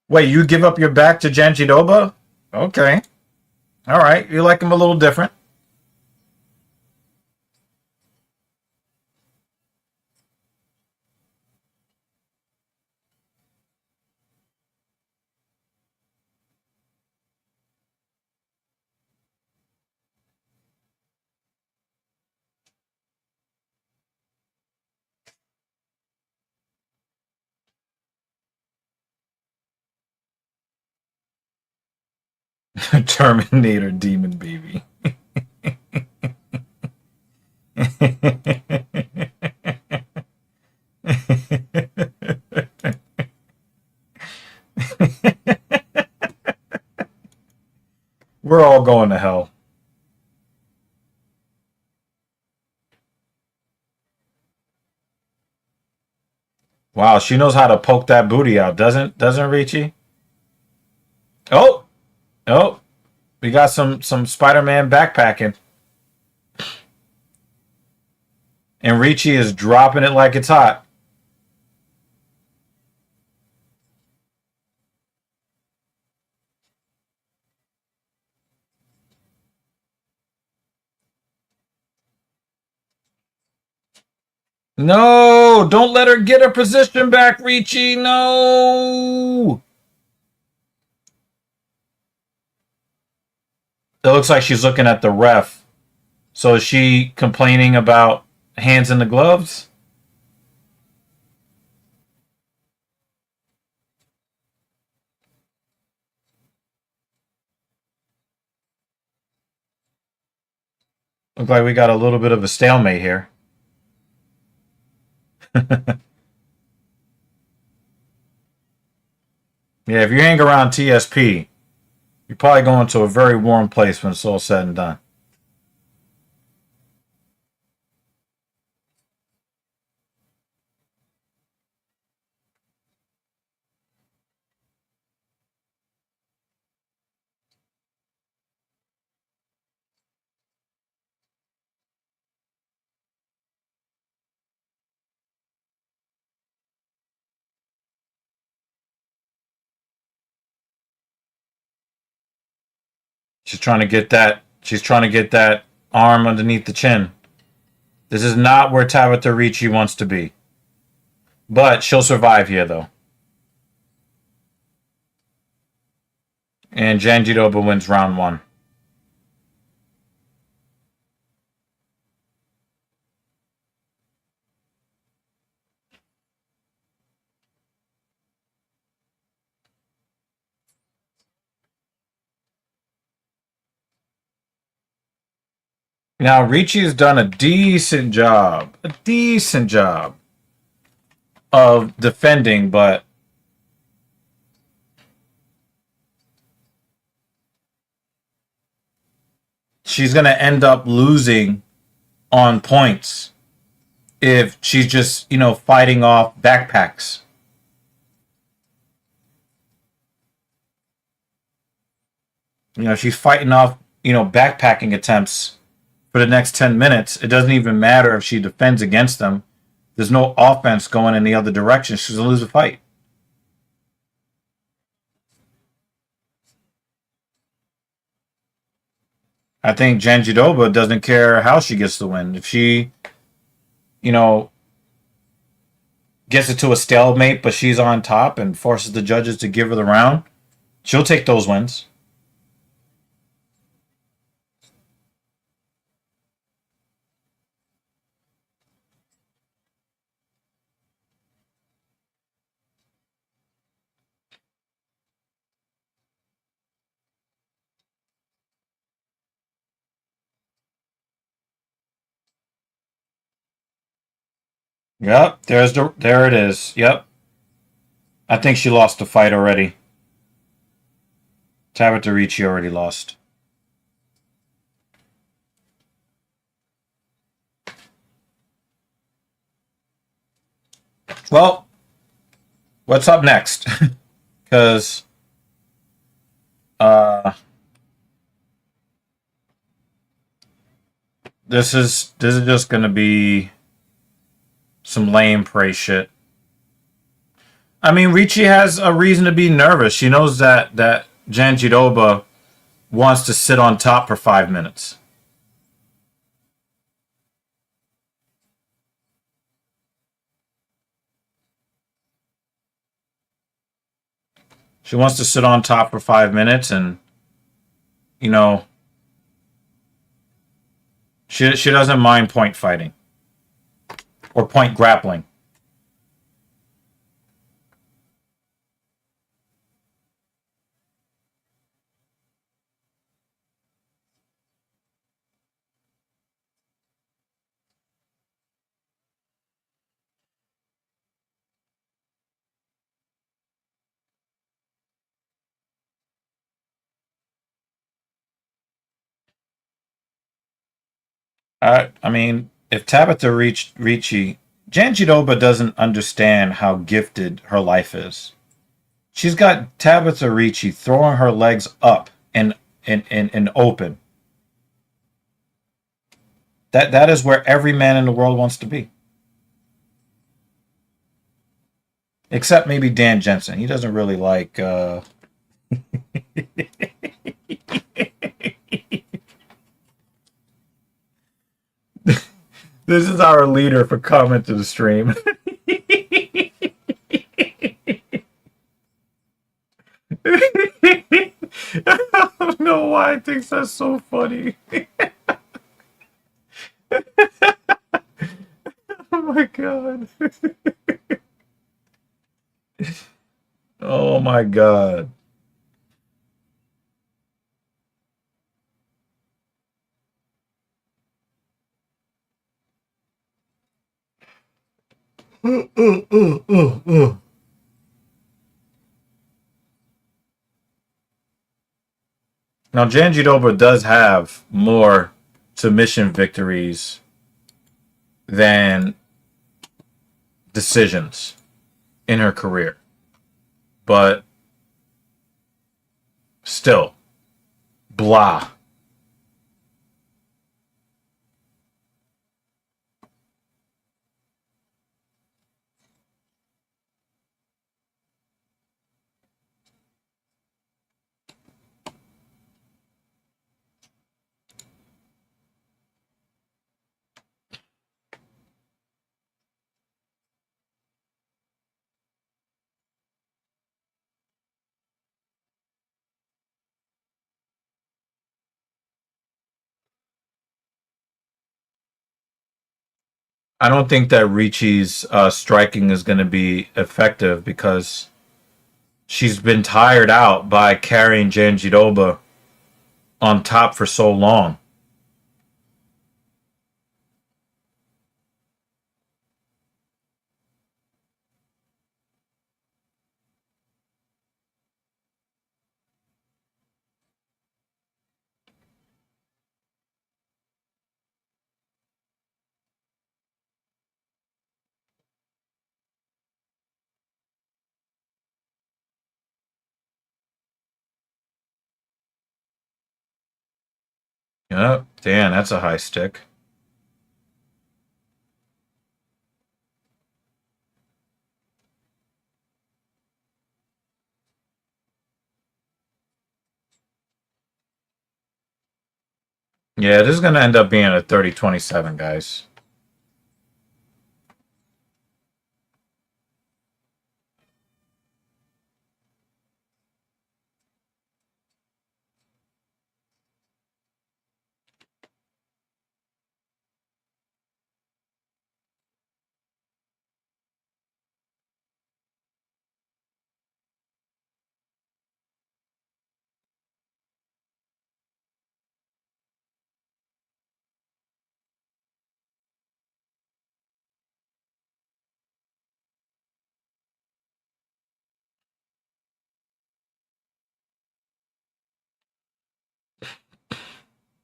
Wait, you give up your back to Jan Jidoba? Okay. All right. You like him a little different. Terminator Demon Baby. We're all going to hell. Wow, she knows how to poke that booty out, doesn't Ricci? Oh, oh, we got some Spider-Man backpacking, and Ricci is dropping it like it's hot. No, don't let her get her position back, Ricci. No. It looks like she's looking at the ref. So is she complaining about hands in the gloves? Look like we got a little bit of a stalemate here. Yeah, if you hang around TSP, you're probably going to a very warm place when it's all said and done. She's trying to get that. She's trying to get that arm underneath the chin. This is not where Tabitha Ricci wants to be. But she'll survive here, though. And Jan Jidoba wins round one. Now, Ricci has done a decent job. A decent job of defending, but she's going to end up losing on points if she's just, fighting off backpacks. She's fighting off, backpacking attempts for the next 10 minutes. It doesn't even matter if she defends against them. There's no offense going in the other direction. She's going to lose the fight. I think Jan Jidoba doesn't care how she gets the win. If she, gets it to a stalemate, but she's on top and forces the judges to give her the round, she'll take those wins. Yep, there it is. Yep. I think she lost the fight already. Tabitha Ricci already lost. Well, what's up next? Because uh, this is just gonna be some lame prey shit. I mean, Ricci has a reason to be nervous. She knows that Janjiroba wants to sit on top for 5 minutes. She wants to sit on top for 5 minutes, and you know she doesn't mind point fighting or point grappling. I mean, if Tabitha Ricci, Janjiroba doesn't understand how gifted her life is. She's got Tabitha Ricci throwing her legs up and open. That is where every man in the world wants to be. Except maybe Dan Jensen. He doesn't really like This is our leader for comment to the stream. I don't know why I think that's so funny. Oh my god. Oh my god. Now Janjiroba does have more submission victories than decisions in her career. But still, blah. I don't think that Ricci's striking is going to be effective because she's been tired out by carrying Janjiroba on top for so long. Yep. Damn, that's a high stick. Yeah, this is going to end up being a 30-27, guys.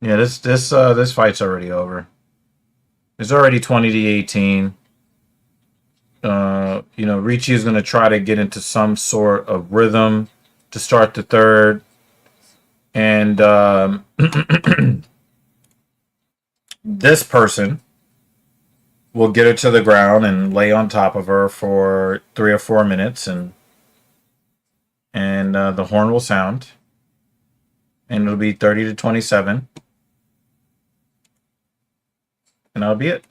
Yeah, this fight's already over. It's already 20-18. Ricci is going to try to get into some sort of rhythm to start the third, and this person will get her to the ground and lay on top of her for 3 or 4 minutes, and the horn will sound, and it'll be 30-27, and that'll be it.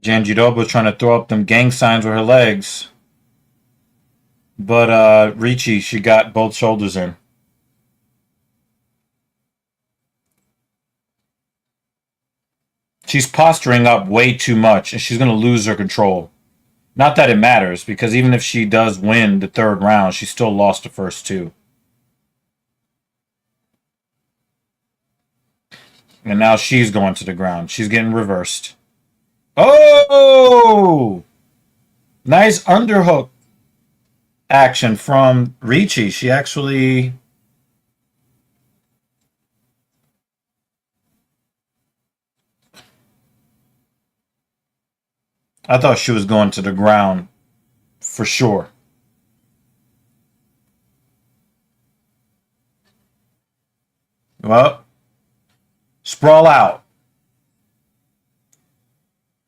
Janjiroba's trying to throw up them gang signs with her legs. But Ricci, she got both shoulders in. She's posturing up way too much, and she's going to lose her control. Not that it matters, because even if she does win the third round, she still lost the first two. And now she's going to the ground. She's getting reversed. Oh! Nice underhook action from Ricci. She actually... I thought she was going to the ground for sure. Well, sprawl out.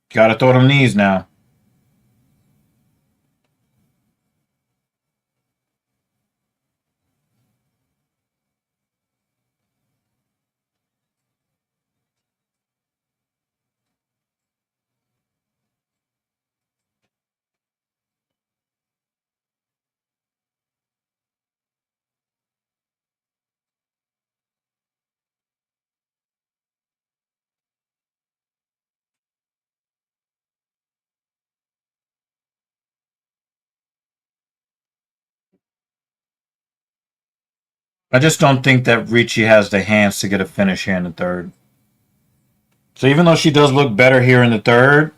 Gotta throw them knees now. I just don't think that Ricci has the hands to get a finish here in the third. So even though she does look better here in the third,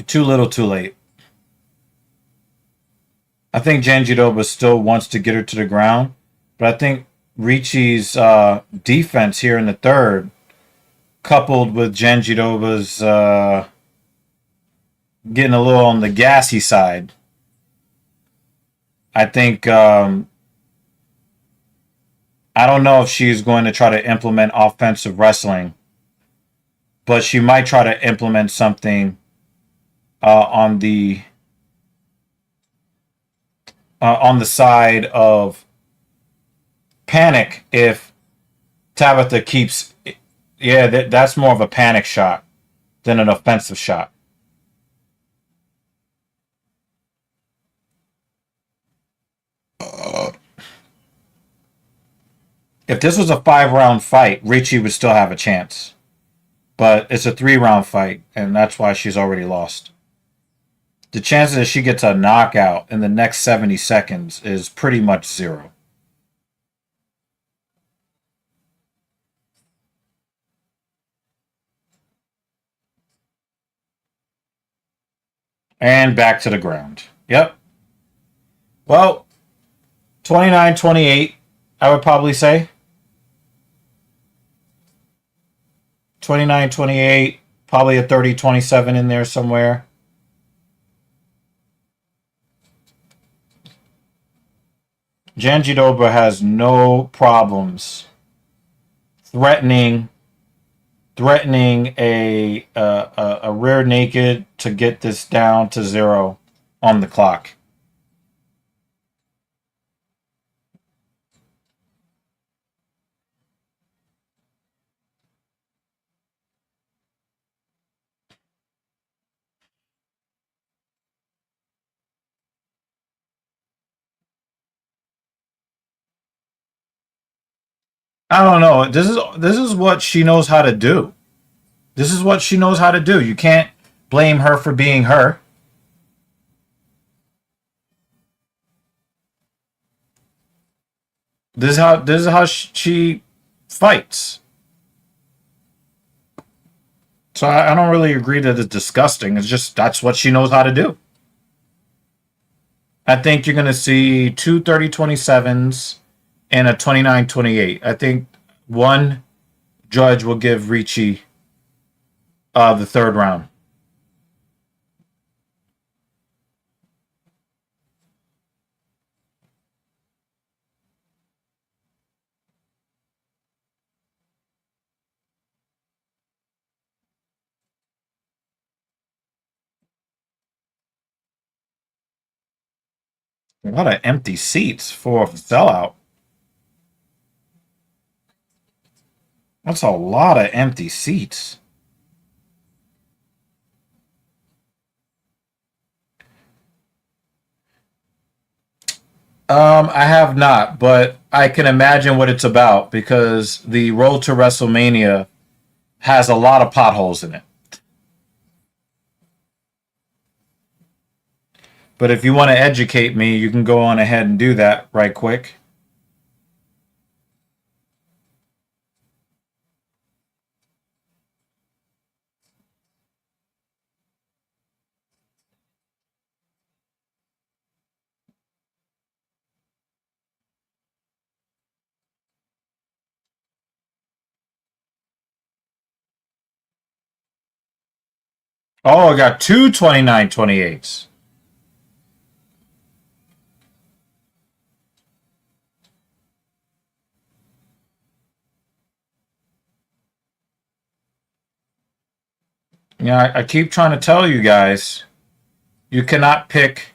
too little, too late. I think Janjiroba still wants to get her to the ground, but I think Ricci's defense here in the third, coupled with Janjiroba's getting a little on the gassy side, I think I don't know if she's going to try to implement offensive wrestling, but she might try to implement something on the side of panic if Tabitha keeps. Yeah, that's more of a panic shot than an offensive shot. If this was a 5-round fight, Ricci would still have a chance. But it's a 3-round fight, and that's why she's already lost. The chances that she gets a knockout in the next 70 seconds is pretty much zero. And back to the ground. Yep. Well, 29-28, I would probably say. 29-28, probably a 30-27 in there somewhere. Janjiroba has no problems threatening threatening a rear naked to get this down to 0 on the clock. I don't know. This is what she knows how to do. This is what she knows how to do. You can't blame her for being her. This is how she fights. So I don't really agree that it's disgusting. It's just that's what she knows how to do. I think you're going to see two 30-27s and a 29-28. I think one judge will give Ricci the third round. A lot of empty seats for a sellout. That's a lot of empty seats. I have not, but I can imagine what it's about because the road to WrestleMania has a lot of potholes in it. But if you want to educate me, you can go on ahead and do that right quick. Oh, I got two 29-28s. Yeah, I keep trying to tell you guys, you cannot pick.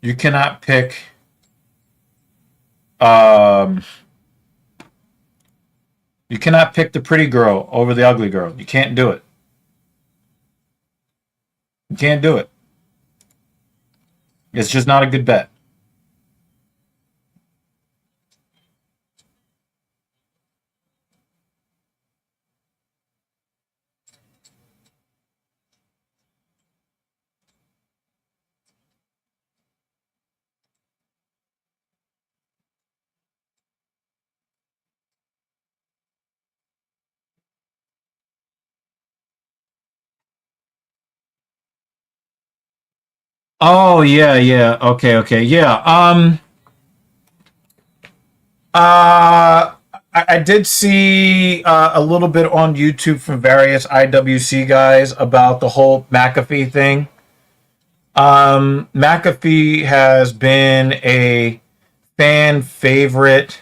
You cannot pick. Um, you cannot pick the pretty girl over the ugly girl. You can't do it. You can't do it. It's just not a good bet. Oh yeah, yeah. Okay, okay, yeah. I did see a little bit on YouTube from various IWC guys about the whole McAfee thing. McAfee has been a fan favorite,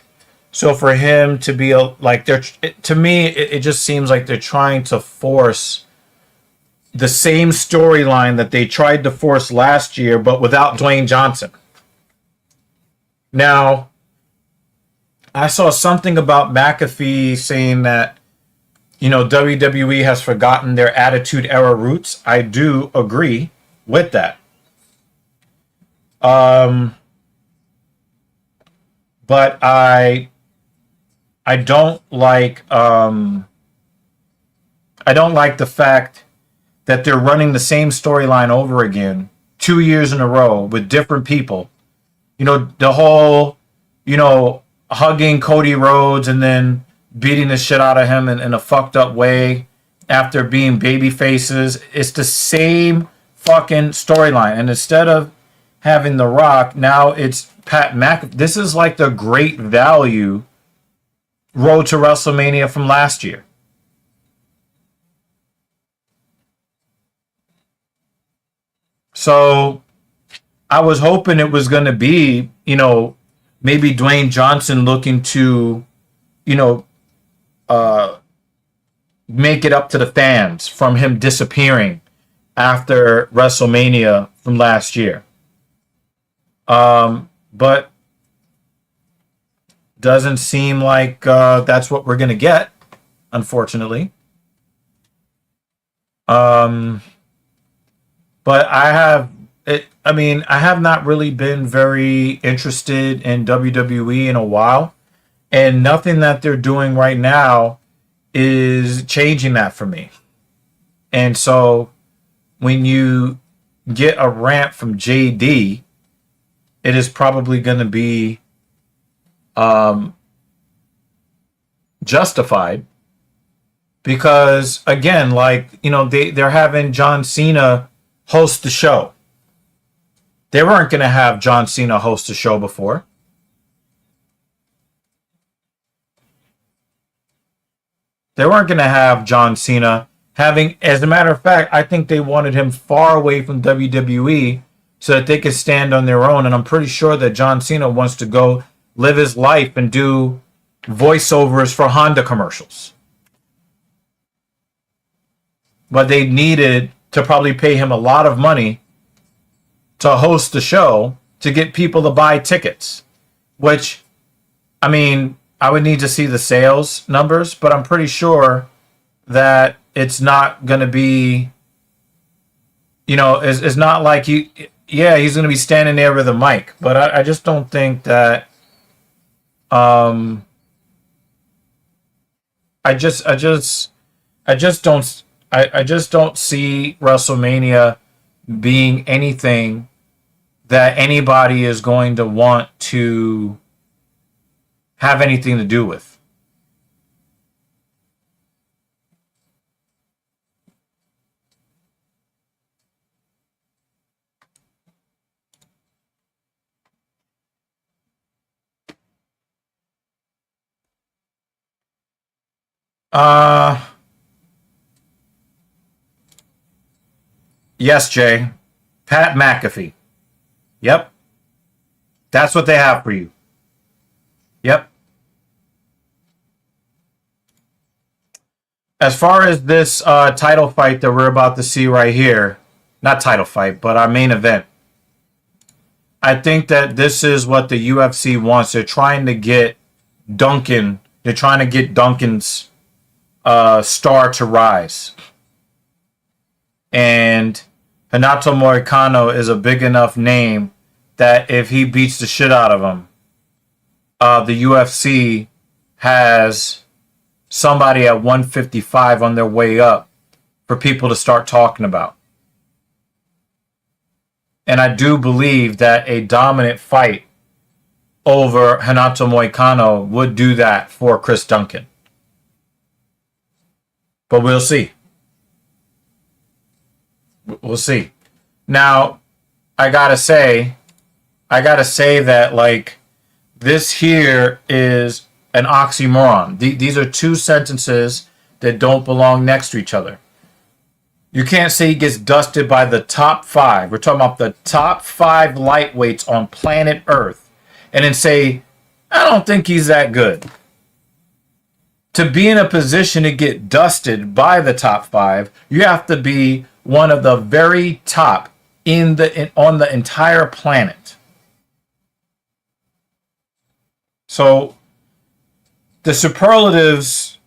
so for him to be like they're to me, it just seems like they're trying to force the same storyline that they tried to force last year, but without Dwayne Johnson. Now, I saw something about McAfee saying that, WWE has forgotten their Attitude Era roots. I do agree with that. But I don't like I don't like the fact that they're running the same storyline over again 2 years in a row with different people. The whole, hugging Cody Rhodes and then beating the shit out of him in a fucked up way after being baby faces. It's the same fucking storyline. And instead of having The Rock, now it's Pat McAfee. This is like the great value road to WrestleMania from last year. So I was hoping it was going to be, maybe Dwayne Johnson looking to, make it up to the fans from him disappearing after WrestleMania from last year. But doesn't seem like that's what we're going to get, unfortunately. But I have not really been very interested in WWE in a while, and nothing that they're doing right now is changing that for me. And so when you get a rant from JD, it is probably going to be justified, because again, they're having John Cena host the show. They weren't going to have John Cena host the show before. They weren't going to have John Cena having, as a matter of fact, I think they wanted him far away from WWE so that they could stand on their own. And I'm pretty sure that John Cena wants to go live his life and do voiceovers for Honda commercials. But they needed to probably pay him a lot of money to host the show to get people to buy tickets, which, I mean, I would need to see the sales numbers, but I'm pretty sure that it's not going to be, it's not like he's going to be standing there with a mic, but I just don't think that, I just don't see WrestleMania being anything that anybody is going to want to have anything to do with. Yes, Jay. Pat McAfee. Yep. That's what they have for you. Yep. As far as this title fight that we're about to see right here, not title fight, but our main event, I think that this is what the UFC wants. They're trying to get Duncan. They're trying to get Duncan's star to rise. And Renato Moicano is a big enough name that if he beats the shit out of him, the UFC has somebody at 155 on their way up for people to start talking about. And I do believe that a dominant fight over Renato Moicano would do that for Chris Duncan. But we'll see. We'll see. Now, I gotta say that, like, this here is an oxymoron. These are two sentences that don't belong next to each other. You can't say he gets dusted by the top 5. We're talking about the top 5 lightweights on planet Earth. And then say, I don't think he's that good. To be in a position to get dusted by the top 5, you have to be one of the very top on the entire planet. So the superlatives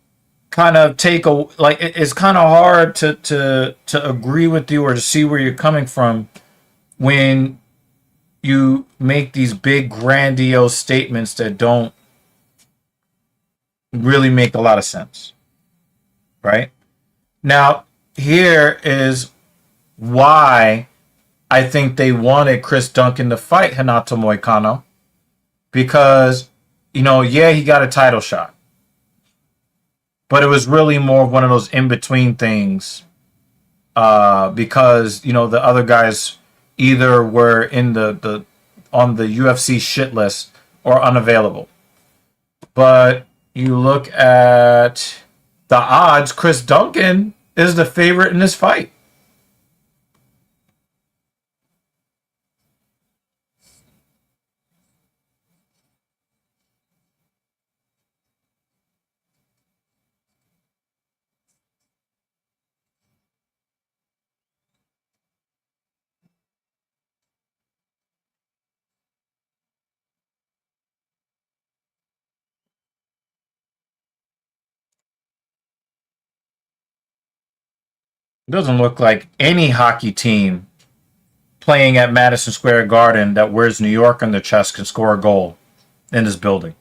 kind of it's kind of hard to agree with you or to see where you're coming from when you make these big grandiose statements that don't really make a lot of sense. Right? Now, here is why I think they wanted Chris Duncan to fight Renato Moicano, because, he got a title shot. But it was really more of one of those in-between things, because, the other guys either were in on the UFC shit list or unavailable. But you look at the odds, Chris Duncan is the favorite in this fight. It doesn't look like any hockey team playing at Madison Square Garden that wears New York on their chest can score a goal in this building.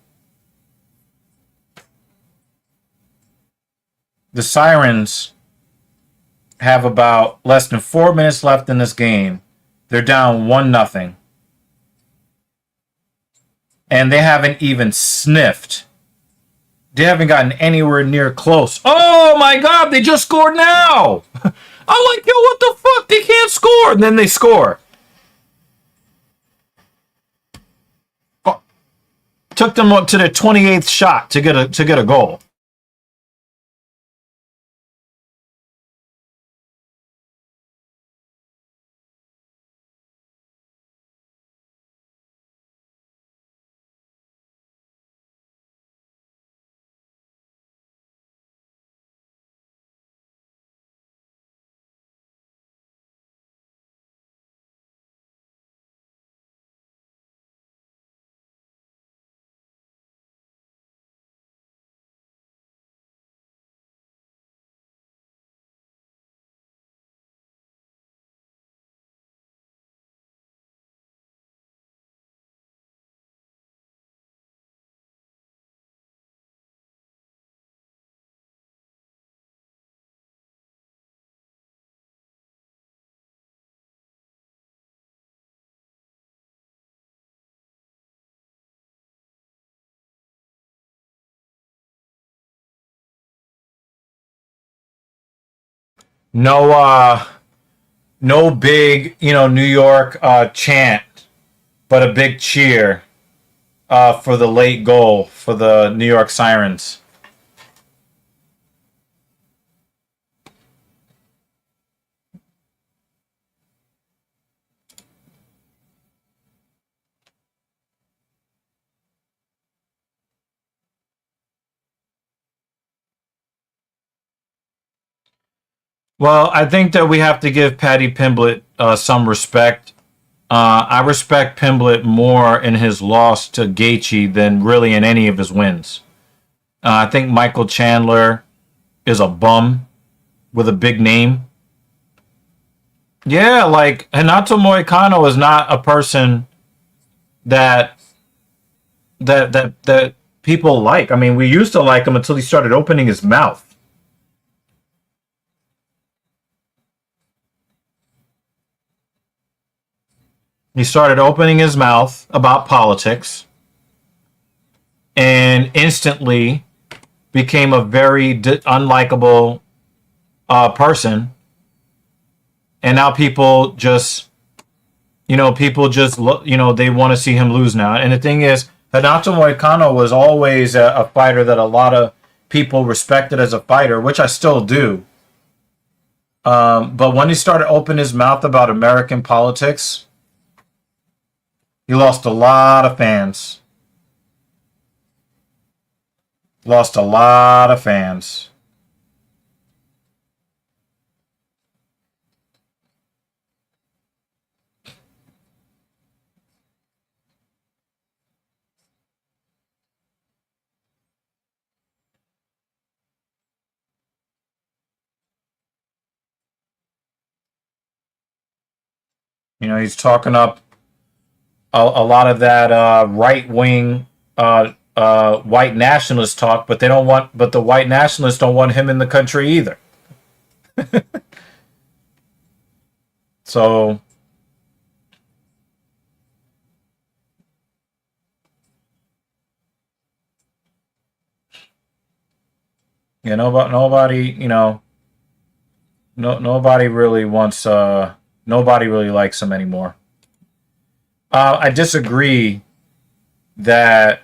The Sirens have about less than 4 minutes left in this game. They're down 1-0. And they haven't even sniffed. They haven't gotten anywhere near close. Oh my God, they just scored now. I'm like, yo, what the fuck? They can't score. And then they score. Oh, took them up to the 28th shot to get a goal. No big, New York chant, but a big cheer for the late goal for the New York Sirens. Well, I think that we have to give Paddy Pimblett some respect. I respect Pimblett more in his loss to Gaethje than really in any of his wins. I think Michael Chandler is a bum with a big name. Yeah, like Renato Moicano is not a person that that people like. I mean, we used to like him until he started opening his mouth. He started opening his mouth about politics and instantly became a very unlikable person. And now people just, they want to see him lose now. And the thing is, Renato Moicano was always a fighter that a lot of people respected as a fighter, which I still do. But when he started opening his mouth about American politics, he lost a lot of fans. Lost a lot of fans. He's talking up a lot of that right wing white nationalist talk, but but the white nationalists don't want him in the country either. So nobody, nobody really wants nobody really likes him anymore. I disagree that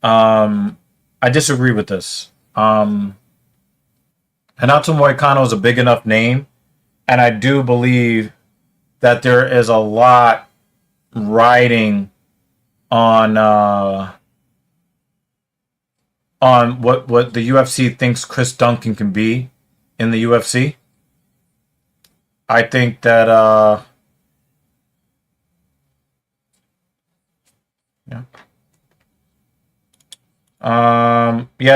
I disagree with this. Renato Moicano is a big enough name, and I do believe that there is a lot riding on what the UFC thinks Chris Duncan can be in the UFC. I think that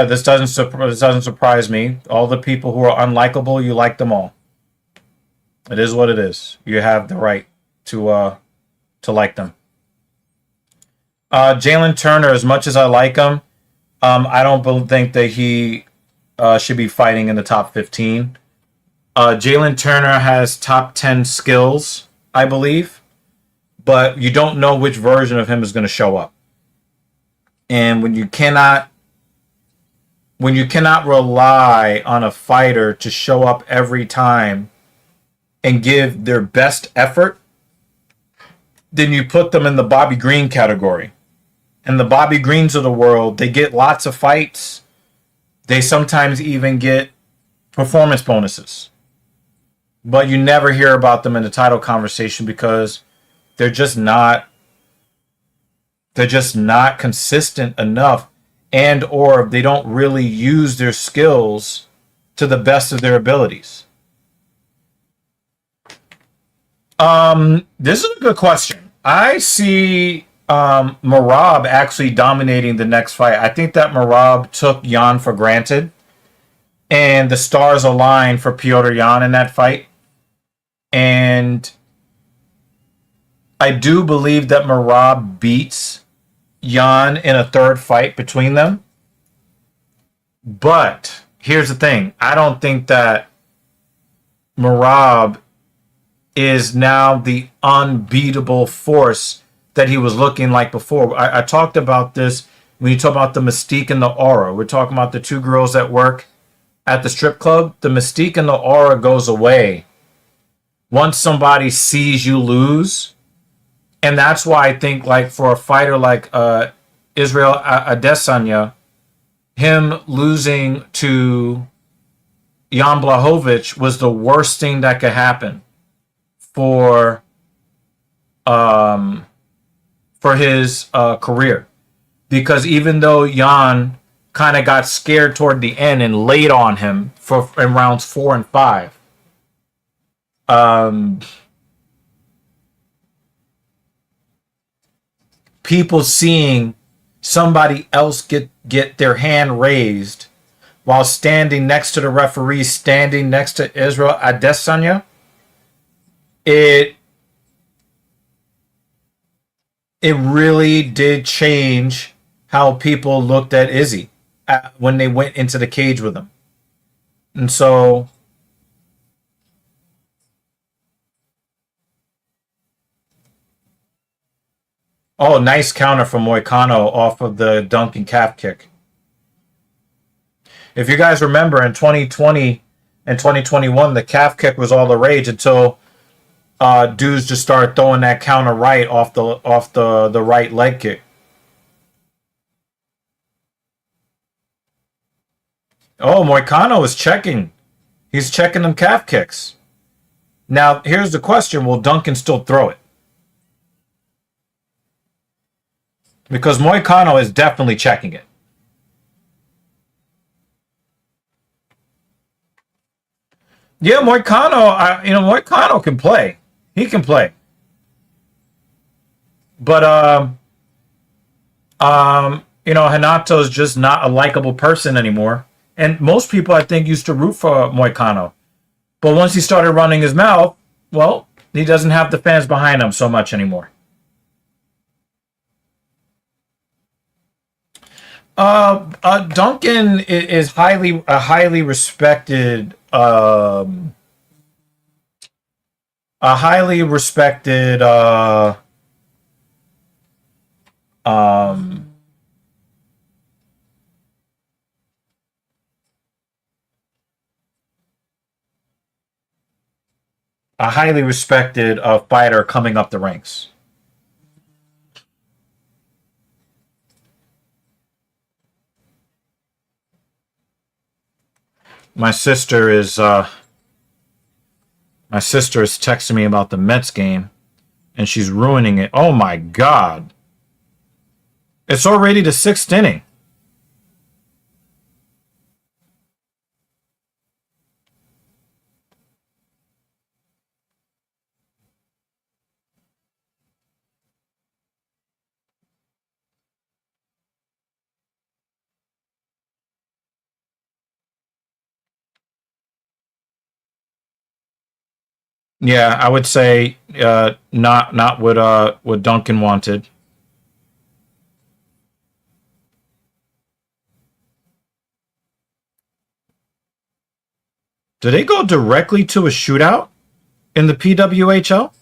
this doesn't surprise me. All the people who are unlikable, you like them all. It is what it is. You have the right to like them. Jalen Turner, as much as I like him, I don't think that he should be fighting in the top 15. Jalen Turner has top 10 skills, I believe, but you don't know which version of him is going to show up. And when you cannot rely on a fighter to show up every time and give their best effort, then you put them in the Bobby Green category. And the Bobby Greens of the world, they get lots of fights. They sometimes even get performance bonuses. But you never hear about them in the title conversation because they're just not consistent enough, and or they don't really use their skills to the best of their abilities. This is a good question. I see Merab actually dominating the next fight. I think that Merab took Jan for granted, and the stars aligned for Piotr Jan in that fight. And I do believe that Merab beats Jan in a third fight between them. But here's the thing. I don't think that Merab is now the unbeatable force that he was looking like before. I talked about this when you talk about the mystique and the aura. We're talking about the two girls that work at the strip club. The mystique and the aura goes away once somebody sees you lose. And that's why I think, like, for a fighter like Israel Adesanya, him losing to Jan Blachowicz was the worst thing that could happen for his career, because even though Jan kind of got scared toward the end and laid on him in rounds 4 and 5, people seeing somebody else get their hand raised while standing next to the referee, standing next to Israel Adesanya, it really did change how people looked at Izzy when they went into the cage with him. And so oh, nice counter from Moicano off of the Duncan calf kick. If you guys remember, in 2020 and 2021, the calf kick was all the rage until dudes just started throwing that counter right off the right leg kick. Oh, Moicano is checking. He's checking them calf kicks. Now, here's the question. Will Duncan still throw it? Because Moicano is definitely checking it. Yeah, Moicano, Moicano can play. He can play. But Renato is just not a likable person anymore. And most people, I think, used to root for Moicano. But once he started running his mouth, well, he doesn't have the fans behind him so much anymore. Duncan is highly respected, a highly respected, um, a highly respected fighter coming up the ranks. My sister is texting me about the Mets game, and she's ruining it. Oh my God! It's already the 6th inning. Yeah, I would say not what Duncan wanted. Do they go directly to a shootout in the PWHL?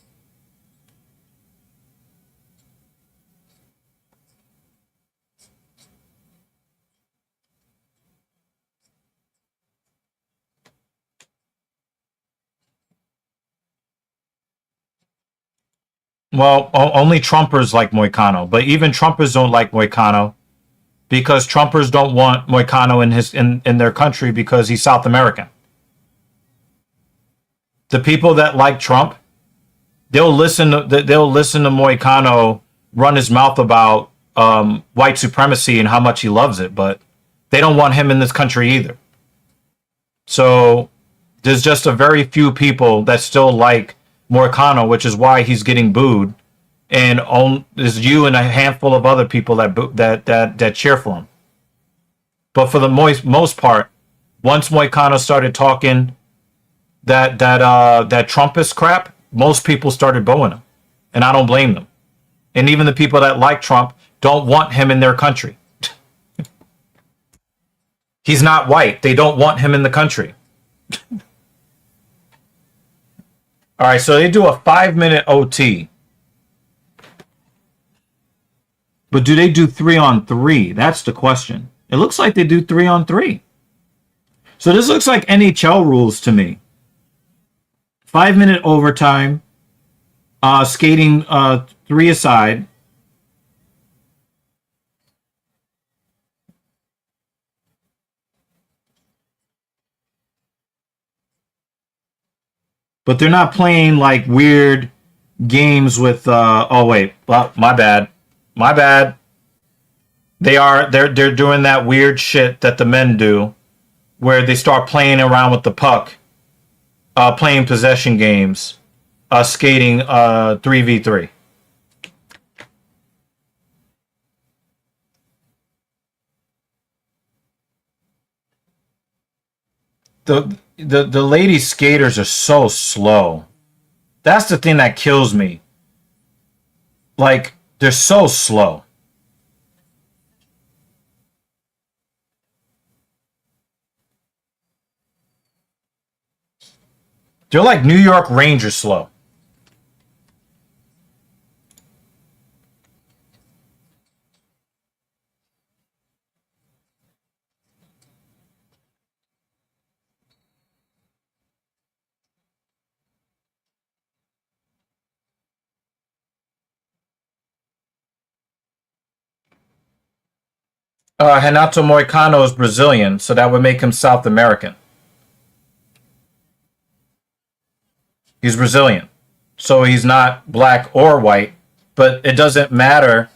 Well, only Trumpers like Moicano, but even Trumpers don't like Moicano because Trumpers don't want Moicano in their country because he's South American. The people that like Trump, they'll listen to Moicano run his mouth about white supremacy and how much he loves it, but they don't want him in this country either. So there's just a very few people that still like Moicano, which is why he's getting booed, and there's you and a handful of other people that cheer for him. But for the most part, once Moicano started talking that Trumpist crap, most people started booing him, and I don't blame them. And even the people that like Trump don't want him in their country. He's not white. They don't want him in the country. All right, so they do a 5-minute OT. But do they do 3-on-3? That's the question. It looks like they do 3-on-3. So this looks like NHL rules to me. 5-minute overtime, skating 3 aside. But they're not playing like weird games with oh wait, well, my bad. They're doing that weird shit that the men do where they start playing around with the puck, playing possession games, skating 3v3. The lady skaters are so slow. That's the thing that kills me. Like, they're so slow. They're like New York Rangers slow. Renato Moicano is Brazilian, so that would make him South American. He's Brazilian. So he's not black or white, but it doesn't matter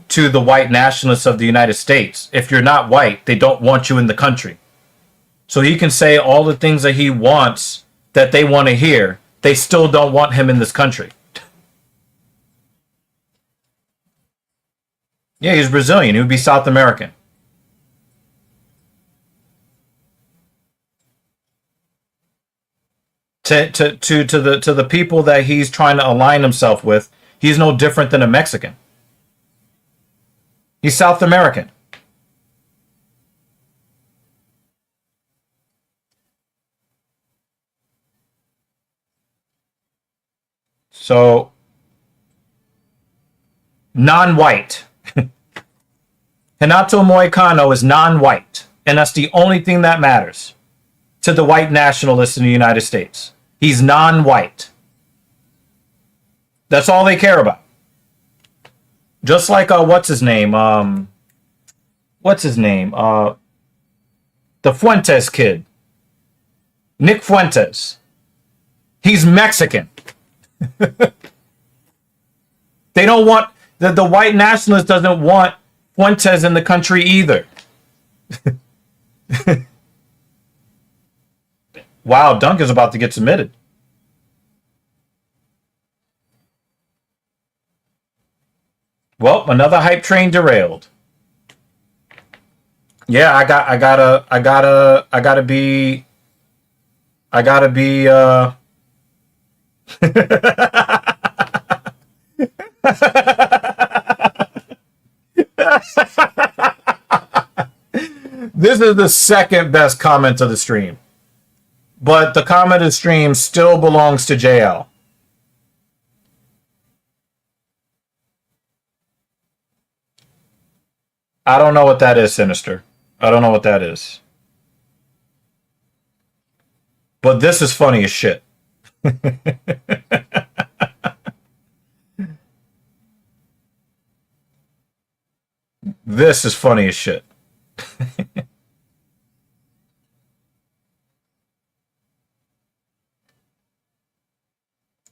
to the white nationalists of the United States. If you're not white, they don't want you in the country. So he can say all the things that he wants that they want to hear. They still don't want him in this country. Yeah, he's Brazilian. He would be South American. To the people that he's trying to align himself with, he's no different than a Mexican. He's South American. So, non-white. Renato Moicano is non-white, and that's the only thing that matters to the white nationalists in the United States. He's non-white. That's all they care about. Just like what's his name? The Fuentes kid. Nick Fuentes. He's Mexican. They don't want the white nationalist doesn't want Fuentes in the country either. Wow, Duncan's about to get submitted. Well, another hype train derailed. Yeah, I gotta be This is the second best comment of the stream. But the comment of the stream still belongs to JL. I don't know what that is, Sinister. I don't know what that is. But this is funny as shit. This is funny as shit.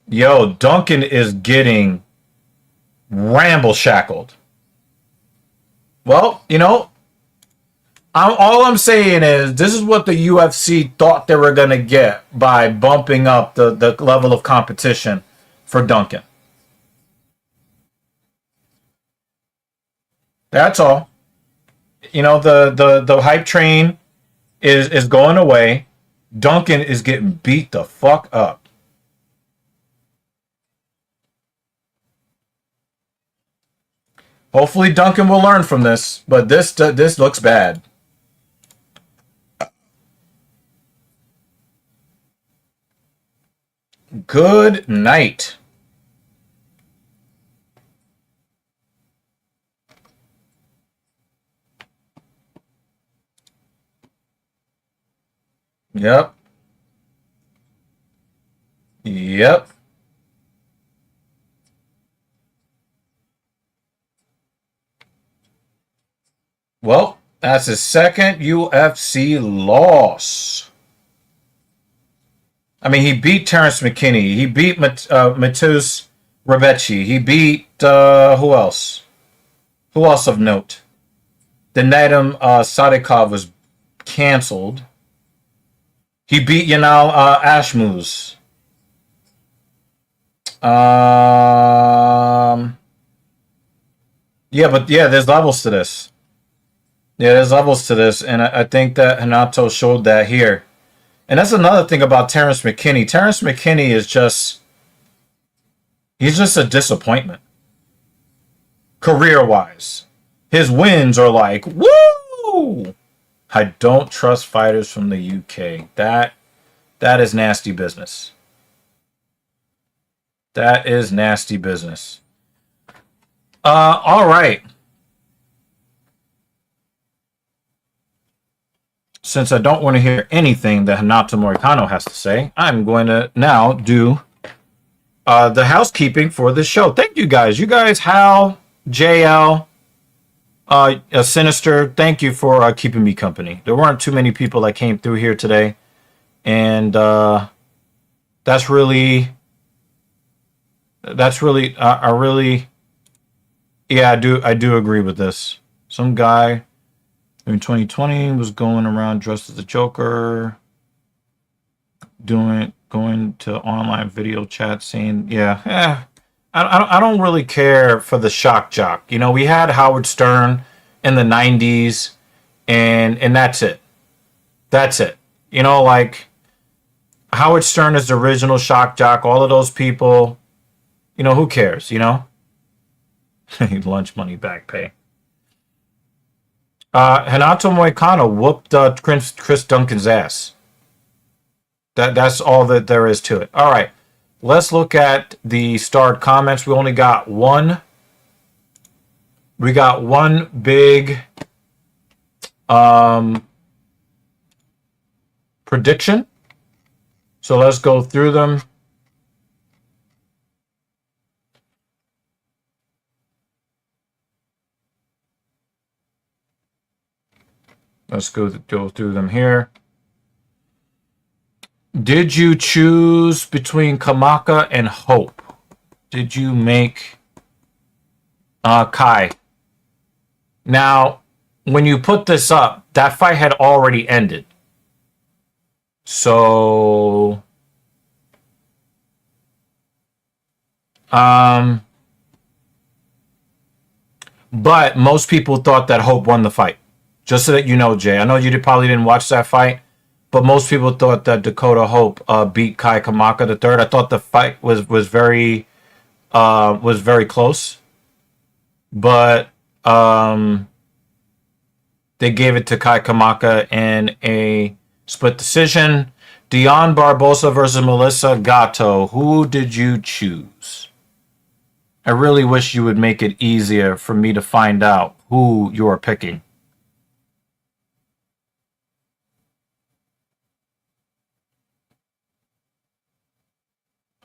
Yo, Duncan is getting ramble shackled. Well, you know, all I'm saying is this is what the UFC thought they were going to get by bumping up the level of competition for Duncan. That's all. You know, the hype train is going away. Duncan is getting beat the fuck up. Hopefully Duncan will learn from this, but this looks bad. Good night. Yep. Yep. Well, that's his second UFC loss. I mean, he beat Terrence McKinney. He beat Matus Rebecci. He beat, who else? Who else of note? The Nadim Sadikov was canceled. He beat Yanal Ashmuz. Yeah, there's levels to this. Yeah, there's levels to this, and I think that Renato showed that here. And that's another thing about Terrence McKinney. Terrence McKinney is he's just a disappointment. Career-wise. His wins are like, woo! I don't trust fighters from the UK. That is nasty business. That is nasty business. All right. Since I don't want to hear anything that Renato Moicano has to say, I'm going to now do the housekeeping for this show. Thank you guys. You guys, Hal, JL, Sinister, thank you for keeping me company. There weren't too many people that came through here today. And that's really, yeah, I do agree with this. Some guy in 2020 was going around dressed as a Joker, going to online video chat saying, I don't really care for the shock jock. You know, we had Howard Stern in the 90s, and that's it. That's it. You know, like, Howard Stern is the original shock jock. All of those people, you know, who cares, you know? Lunch money back pay. Renato Moicano whooped Chris Duncan's ass. That's all that there is to it. All right, let's look at the starred comments. We only got one. We got one big prediction. So let's go through them. Let's go through them here. Did you choose between Kamaka and Hope? Did you make Kai? Now, when you put this up, that fight had already ended. So, but most people thought that Hope won the fight. Just so that you know, Jay. I know you probably didn't watch that fight, but most people thought that Dakota Hope beat Kai Kamaka the third. I thought the fight was very close, but they gave it to Kai Kamaka in a split decision. Dion Barbosa versus Melissa Gatto. Who did you choose? I really wish you would make it easier for me to find out who you are picking.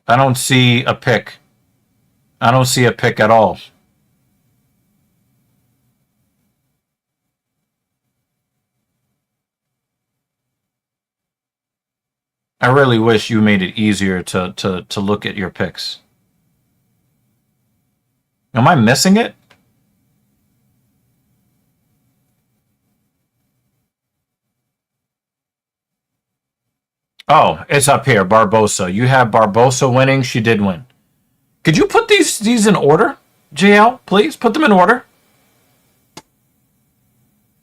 I don't see a pick. I don't see a pick at all. I really wish you made it easier to look at your picks. Am I missing it? Oh, it's up here. Barbosa. You have Barbosa winning. She did win. Could you put these in order, JL? Please put them in order.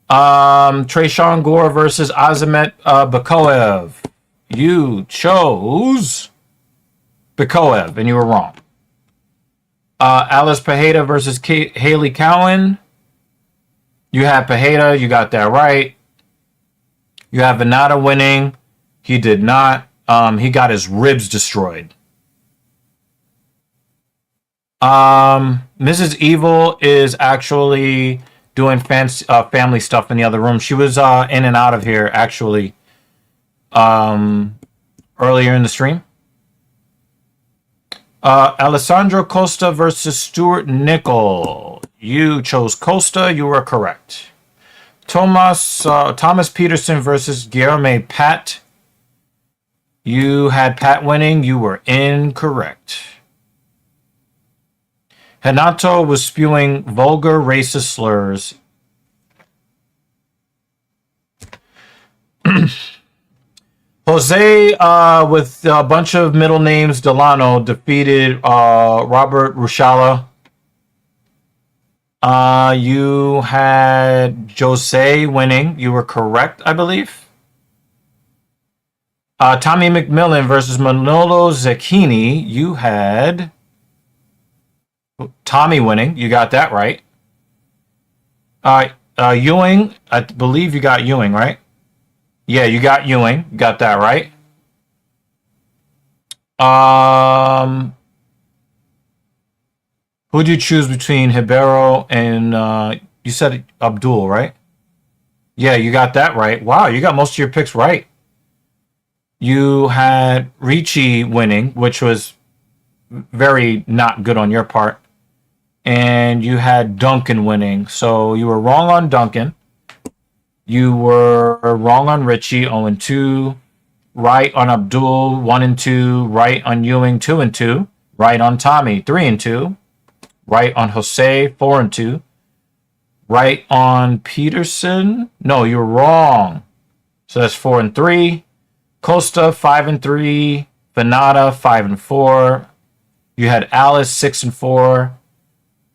Tresean Gore versus Azamet Bakoev. You chose Bakoev, and you were wrong. Alice Pajeda versus Haley Cowan. You have Pajeda. You got that right. You have Venata winning. He did not. He got his ribs destroyed. Mrs. Evil is actually doing family stuff in the other room. She was in and out of here, actually, earlier in the stream. Alessandro Costa versus Stuart Nickel. You chose Costa. You were correct. Thomas Peterson versus Guilherme Pat. You had Pat winning. You were incorrect. Renato was spewing vulgar racist slurs. Jose, with a bunch of middle names, Delano, defeated Robert Rushala. You had Jose winning. You were correct, I believe. Tommy McMillan versus Manolo Zecchini. You had Tommy winning. You got that right. Ewing, I believe you got Ewing, right? Yeah, you got Ewing. You got that right. Who'd you choose between Hibero and you said Abdul, right? Yeah, you got that right. Wow, you got most of your picks right. You had Ricci winning, which was very not good on your part. And you had Duncan winning. So you were wrong on Duncan. You were wrong on Richie, 0-2. Right on Abdul, 1-2. Right on Ewing, 2-2. Right on Tommy, 3-2. Right on Jose, 4-2. Right on Peterson. No, you're wrong. So that's 4-3. Costa, 5-3. Venata, 5-4. You had Alice, 6-4.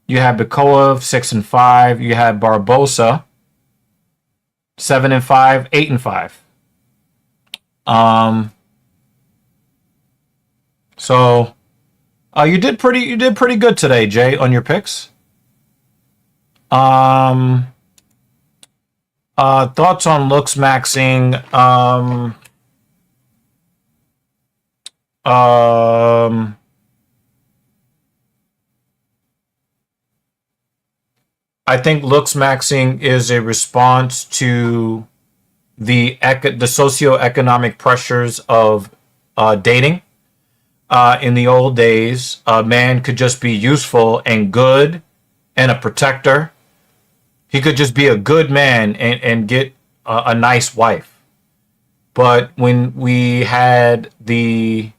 You had Bakoev, 6-5. You had Barbosa, 7-5, 8-5. So you did pretty good today, Jay, on your picks. Thoughts on looks maxing. I think looks maxing is a response to the socioeconomic pressures of dating. In the old days, a man could just be useful and good and a protector. He could just be a good man and get a nice wife. But when we had the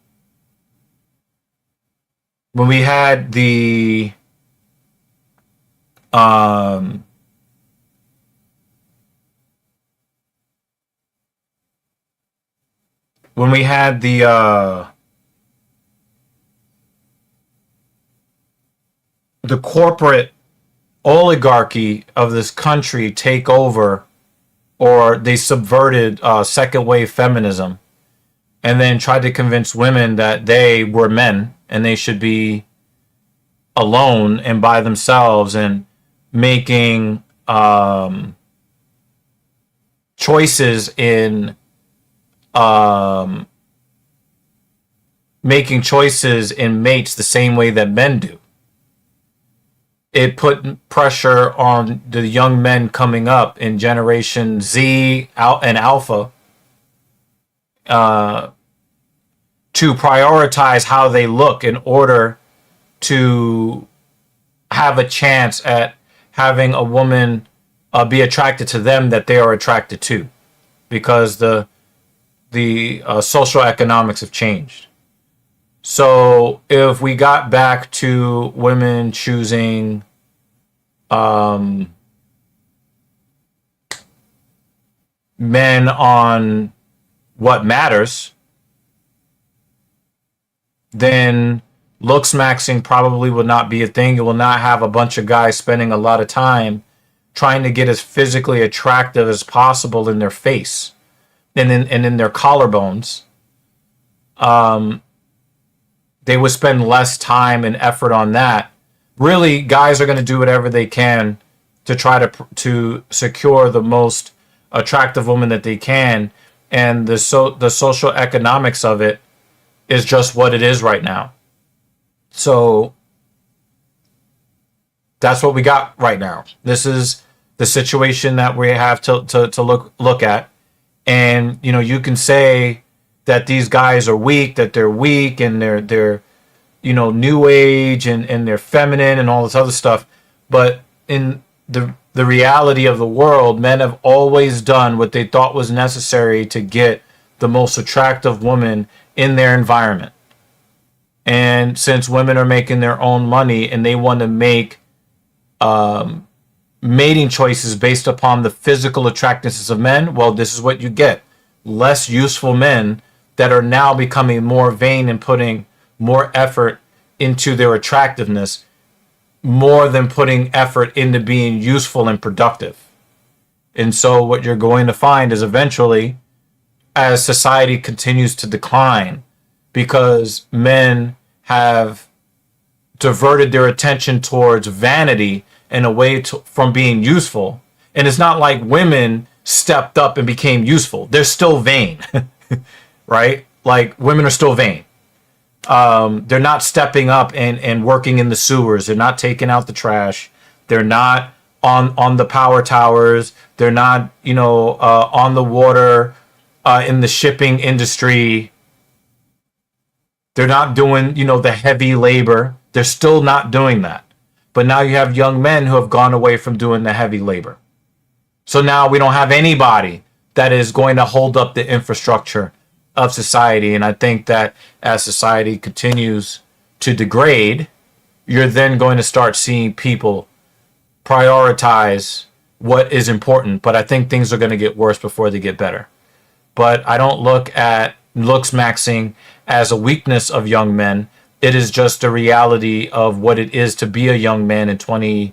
corporate oligarchy of this country take over or they subverted second wave feminism, and then tried to convince women that they were men and they should be alone and by themselves, and making choices in mates the same way that men do. It put pressure on the young men coming up in Generation Z and Alpha to prioritize how they look in order to have a chance at having a woman be attracted to them that they are attracted to, because the social economics have changed. So if we got back to women choosing men on what matters, then looks maxing probably will not be a thing. You will not have a bunch of guys spending a lot of time trying to get as physically attractive as possible in their face and in their collarbones. They would spend less time and effort on that. Really, guys are going to do whatever they can to try to secure the most attractive woman that they can, and the social economics of it is just what it is right now. So that's what we got right now. This is the situation that we have to look at. And you can say that these guys are weak, that they're weak, and they're new age and they're feminine and all this other stuff. But in the reality of the world, men have always done what they thought was necessary to get the most attractive woman in their environment. And since women are making their own money and they want to make mating choices based upon the physical attractiveness of men, well, this is what you get. Less useful men that are now becoming more vain and putting more effort into their attractiveness, more than putting effort into being useful and productive. And so what you're going to find is eventually, as society continues to decline, because men have diverted their attention towards vanity and away from being useful. And it's not like women stepped up and became useful. They're still vain, right? Like, women are still vain. They're not stepping up and working in the sewers. They're not taking out the trash. They're not on the power towers. They're not, on the water, in the shipping industry. They're not doing, the heavy labor. They're still not doing that. But now you have young men who have gone away from doing the heavy labor. So now we don't have anybody that is going to hold up the infrastructure of society. And I think that as society continues to degrade, you're then going to start seeing people prioritize what is important. But I think things are going to get worse before they get better. But I don't look at looks maxing as a weakness of young men. It is just a reality of what it is to be a young man in the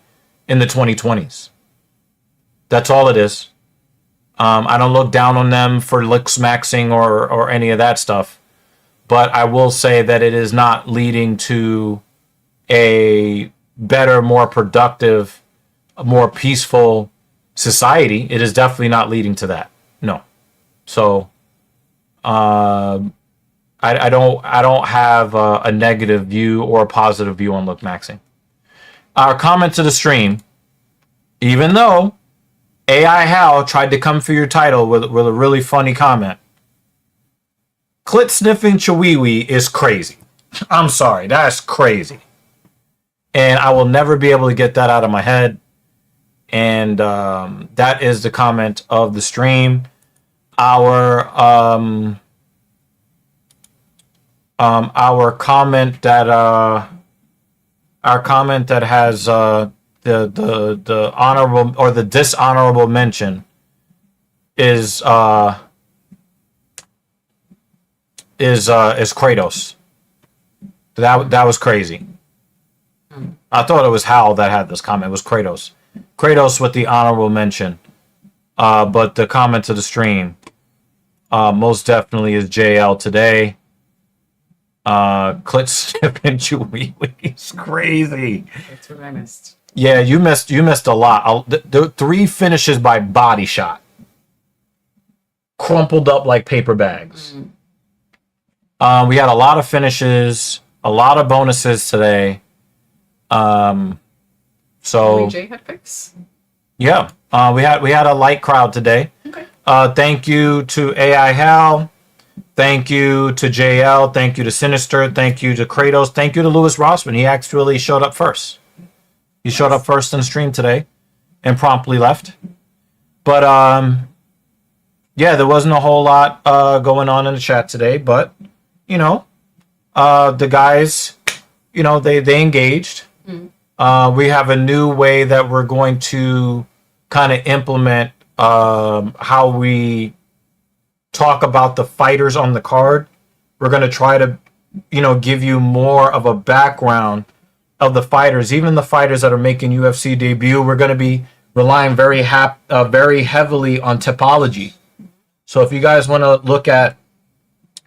2020s. That's all it is. I don't look down on them for looks maxing or any of that stuff. But I will say that it is not leading to a better, more productive, more peaceful society. It is definitely not leading to that. No. So I don't have a negative view or a positive view on look maxing. Our comment to the stream, even though AI Hal tried to come for your title with a really funny comment, clit sniffing Chiwewe is crazy. I'm sorry, that's crazy. And I will never be able to get that out of my head. And that is the comment of the stream. Our comment that has the honorable or the dishonorable mention is Kratos. That was crazy. I thought it was Hal that had this comment. It was Kratos. Kratos with the honorable mention. But the comment to the stream, most definitely is JL today. Clit snip and Chewy. It's crazy. That's what I missed. Yeah, you missed a lot. The 3 finishes by body shot, crumpled up like paper bags. We had a lot of finishes, a lot of bonuses today. So Only Jay had picks. yeah, we had a light crowd today. Okay. Thank you to AI Hal. Thank you to JL. Thank you to Sinister. Thank you to Kratos. Thank you to Lewis Rossman. He actually showed up first. He showed up first in stream today and promptly left. But yeah, there wasn't a whole lot going on in the chat today, but you know, the guys, you know, they engaged. We have a new way that we're going to kind of implement how we talk about the fighters on the card. We're going to try to, you know, give you more of a background of the fighters, even the fighters that are making UFC debut. We're going to be relying very heavily on typology. So if you guys want to look at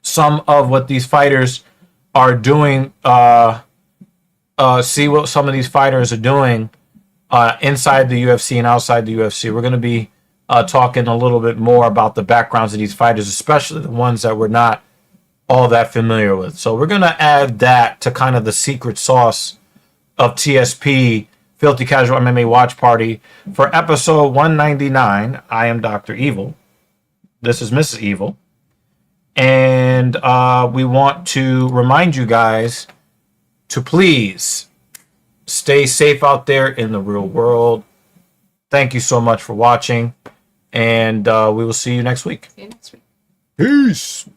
some of what these fighters are doing, see what some of these fighters are doing inside the UFC and outside the UFC. We're going to be talking a little bit more about the backgrounds of these fighters, especially the ones that we're not all that familiar with. So we're going to add that to kind of the secret sauce of TSP, Filthy Casual MMA Watch Party, for episode 199. I am Dr. Evil. This is Mrs. Evil. And we want to remind you guys to please stay safe out there in the real world. Thank you so much for watching, and we will see you next week. See you next week. Peace.